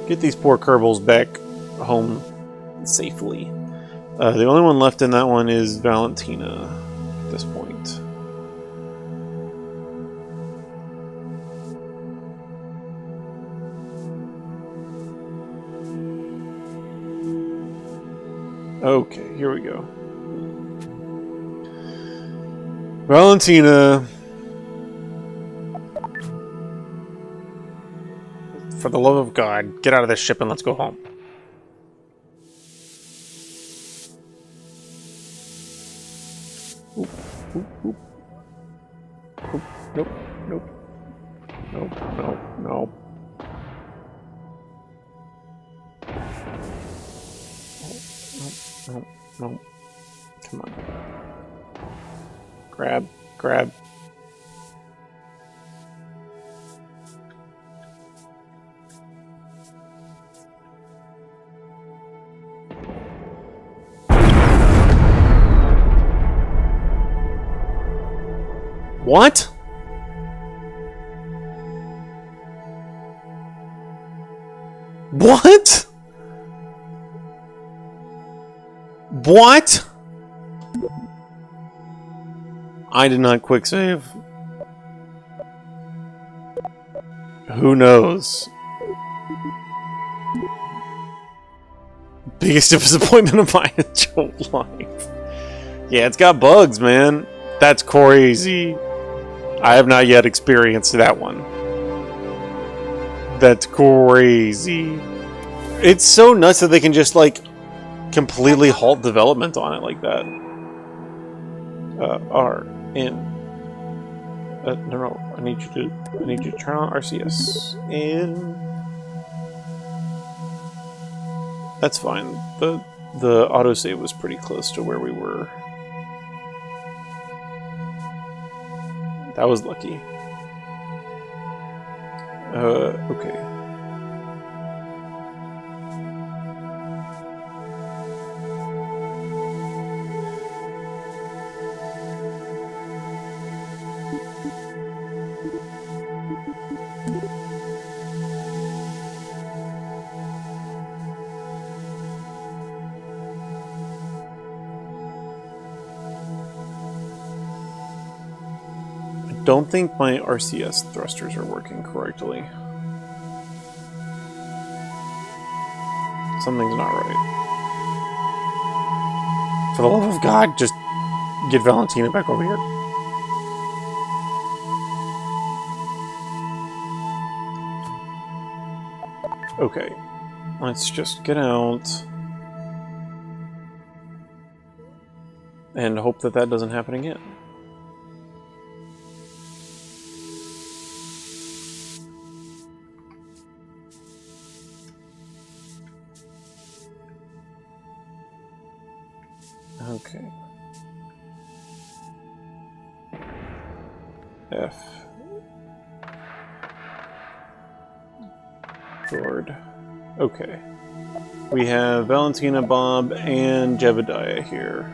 [SPEAKER 1] get these poor Kerbals back home safely. The only one left in that one is Valentina at this point. Okay, here we go. Valentina. For the love of God, get out of this ship and let's go home. Oop, oop, oop. Oop, nope, nope. Nope, nope, nope. Nope, nope. Come on. Grab, grab. What? What? What? I did not quick save. Who knows? Biggest disappointment of my whole life. Yeah, it's got bugs, man. That's crazy. I have not yet experienced that one. That's crazy. It's so nuts that they can just like completely halt development on it like that. R in. No, I need you to turn on RCS in. That's fine. The autosave was pretty close to where we were. That was lucky. Okay. don't think my RCS thrusters are working correctly. Something's not right. For the love of God, just get Valentina back over here. Okay, let's just get out and hope that that doesn't happen again. Okay. F. Lord. Okay. We have Valentina, Bob, and Jebediah here.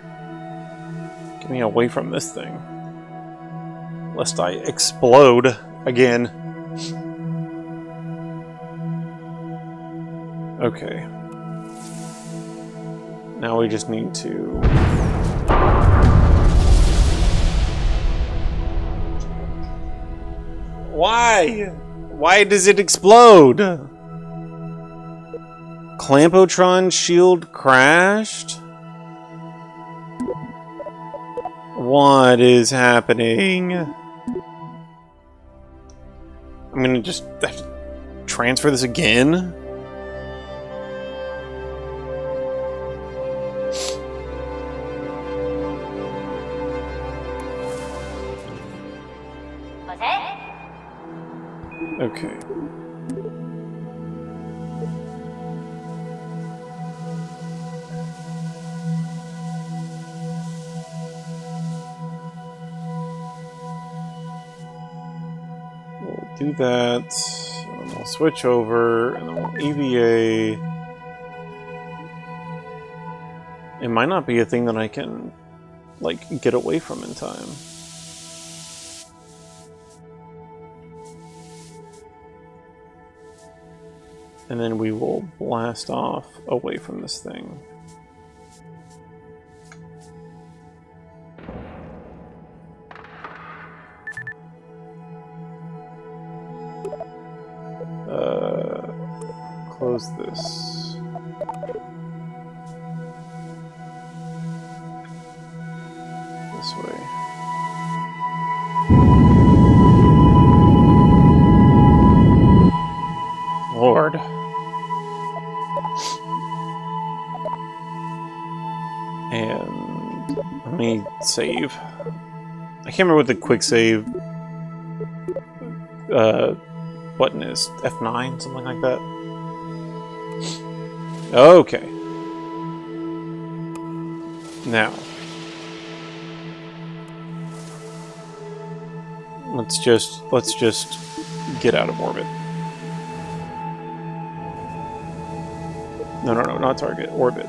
[SPEAKER 1] Get me away from this thing. Lest I explode again. Okay. Now we just need to... Why? Why does it explode? Clampotron shield crashed? What is happening? I'm gonna just have to transfer this again? Okay. We'll do that, and then we'll switch over, and then we'll EVA. It might not be a thing that I can, like, get away from in time. And then we will blast off away from this thing. Close this. This way. Lord. And let me save. I can't remember what the quick save button is. F9, something like that. Okay. Now. Let's just get out of orbit. No, not target, orbit.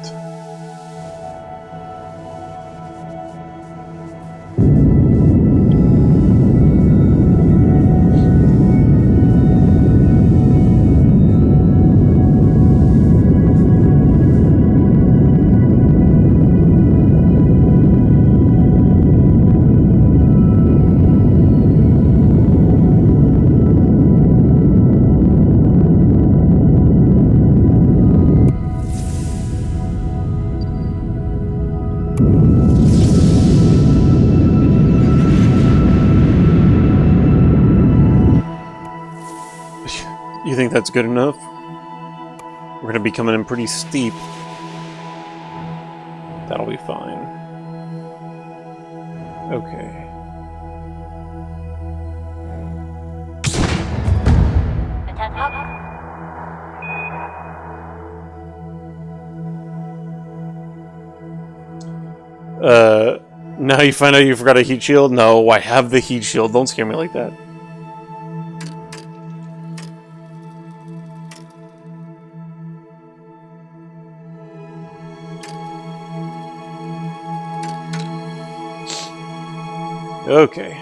[SPEAKER 1] You think that's good enough? We're going to be coming in pretty steep. That'll be fine. Okay. Now you find out you forgot a heat shield? No, I have the heat shield. Don't scare me like that. Okay.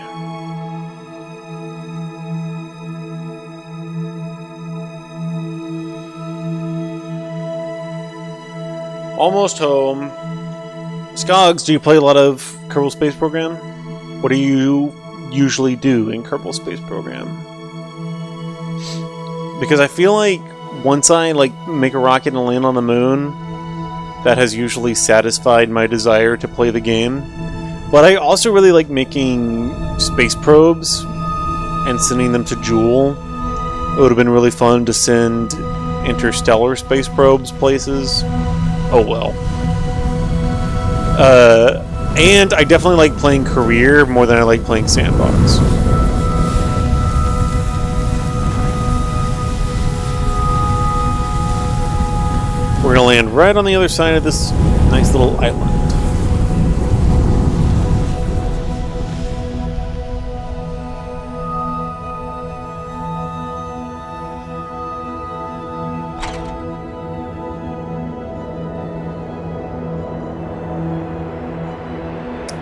[SPEAKER 1] Almost home. Skogs, do you play a lot of Kerbal Space Program? What are you usually do in Kerbal Space Program. Because I feel like once I like make a rocket and land on the moon, that has usually satisfied my desire to play the game. But I also really like making space probes and sending them to Joule. It would have been really fun to send interstellar space probes places. Oh well. And I definitely like playing career more than I like playing sandbox. We're gonna land right on the other side of this nice little island.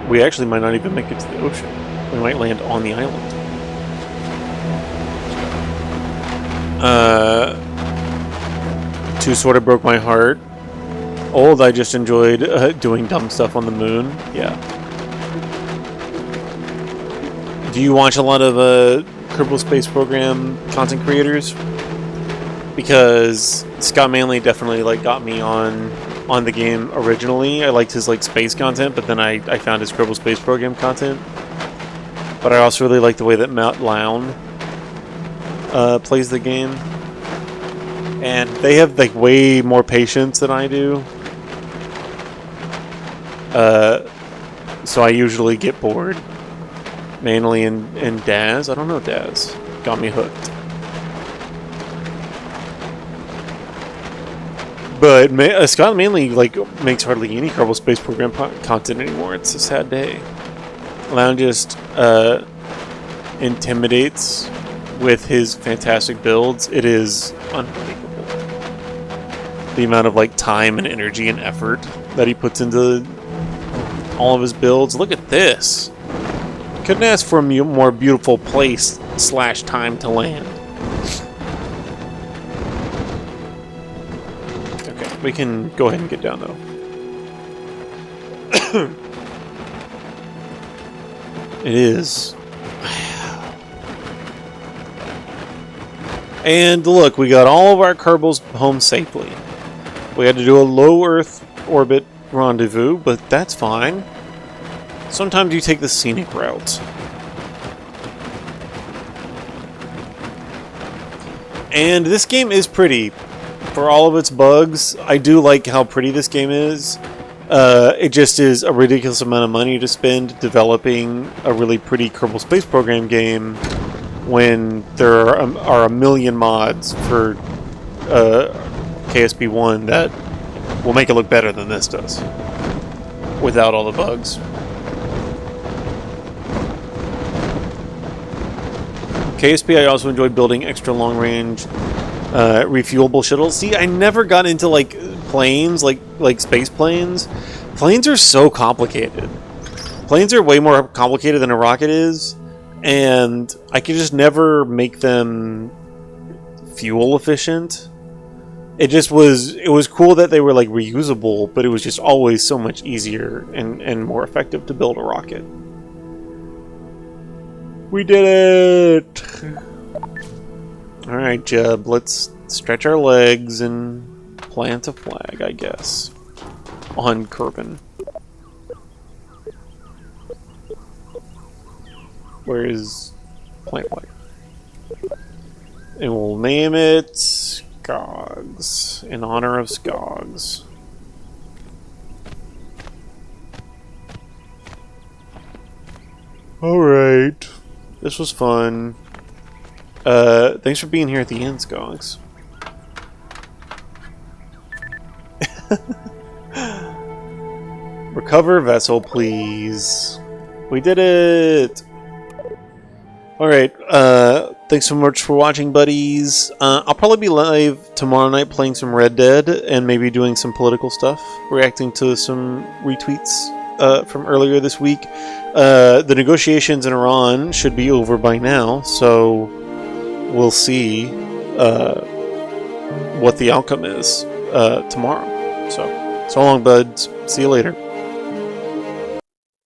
[SPEAKER 1] We actually might not even make it to the ocean. We might land on the island. Two sort of broke my heart. Old, I just enjoyed doing dumb stuff on the moon. Yeah. Do you watch a lot of Kerbal Space Program content creators? Because Scott Manley definitely like got me on the game originally. I liked his like space content, but then I found his Kerbal Space Program content. But I also really like the way that Matt Lown plays the game. And they have like way more patience than I do. So I usually get bored. Mainly in Daz. I don't know Daz. Got me hooked. But Scott Manley like makes hardly any Kerbal Space Program content anymore. It's a sad day. Lown just intimidates with his fantastic builds. It is unbelievable. The amount of like time and energy and effort that he puts into all of his builds. Look at this. Couldn't ask for a more beautiful place / time to land. Okay, we can go ahead and get down though. It is. And look, we got all of our Kerbals home safely. We had to do a low Earth orbit rendezvous, but that's fine. Sometimes you take the scenic route. And this game is pretty. For all of its bugs, I do like how pretty this game is. It just is a ridiculous amount of money to spend developing a really pretty Kerbal Space Program game when there are a million mods for KSP1 that will make it look better than this does without all the bugs. KSP, I also enjoyed building extra long-range refuelable shuttles. See, I never got into like planes, like space planes. Planes are so complicated. Planes are way more complicated than a rocket is, and I could just never make them fuel efficient. It was cool that they were like reusable, but it was just always so much easier and more effective to build a rocket. We did it! Alright, Jeb, let's stretch our legs and plant a flag, I guess. On Kerbin. Where is plant flag? And we'll name it Skogs, in honor of Skogs. Alright. This was fun. Thanks for being here at the end, Skogs. Recover vessel, please. We did it! Alright, thanks so much for watching, buddies. I'll probably be live tomorrow night playing some Red Dead and maybe doing some political stuff, reacting to some retweets from earlier this week. The negotiations in Iran should be over by now, so we'll see what the outcome is tomorrow. So long, buds. See you later.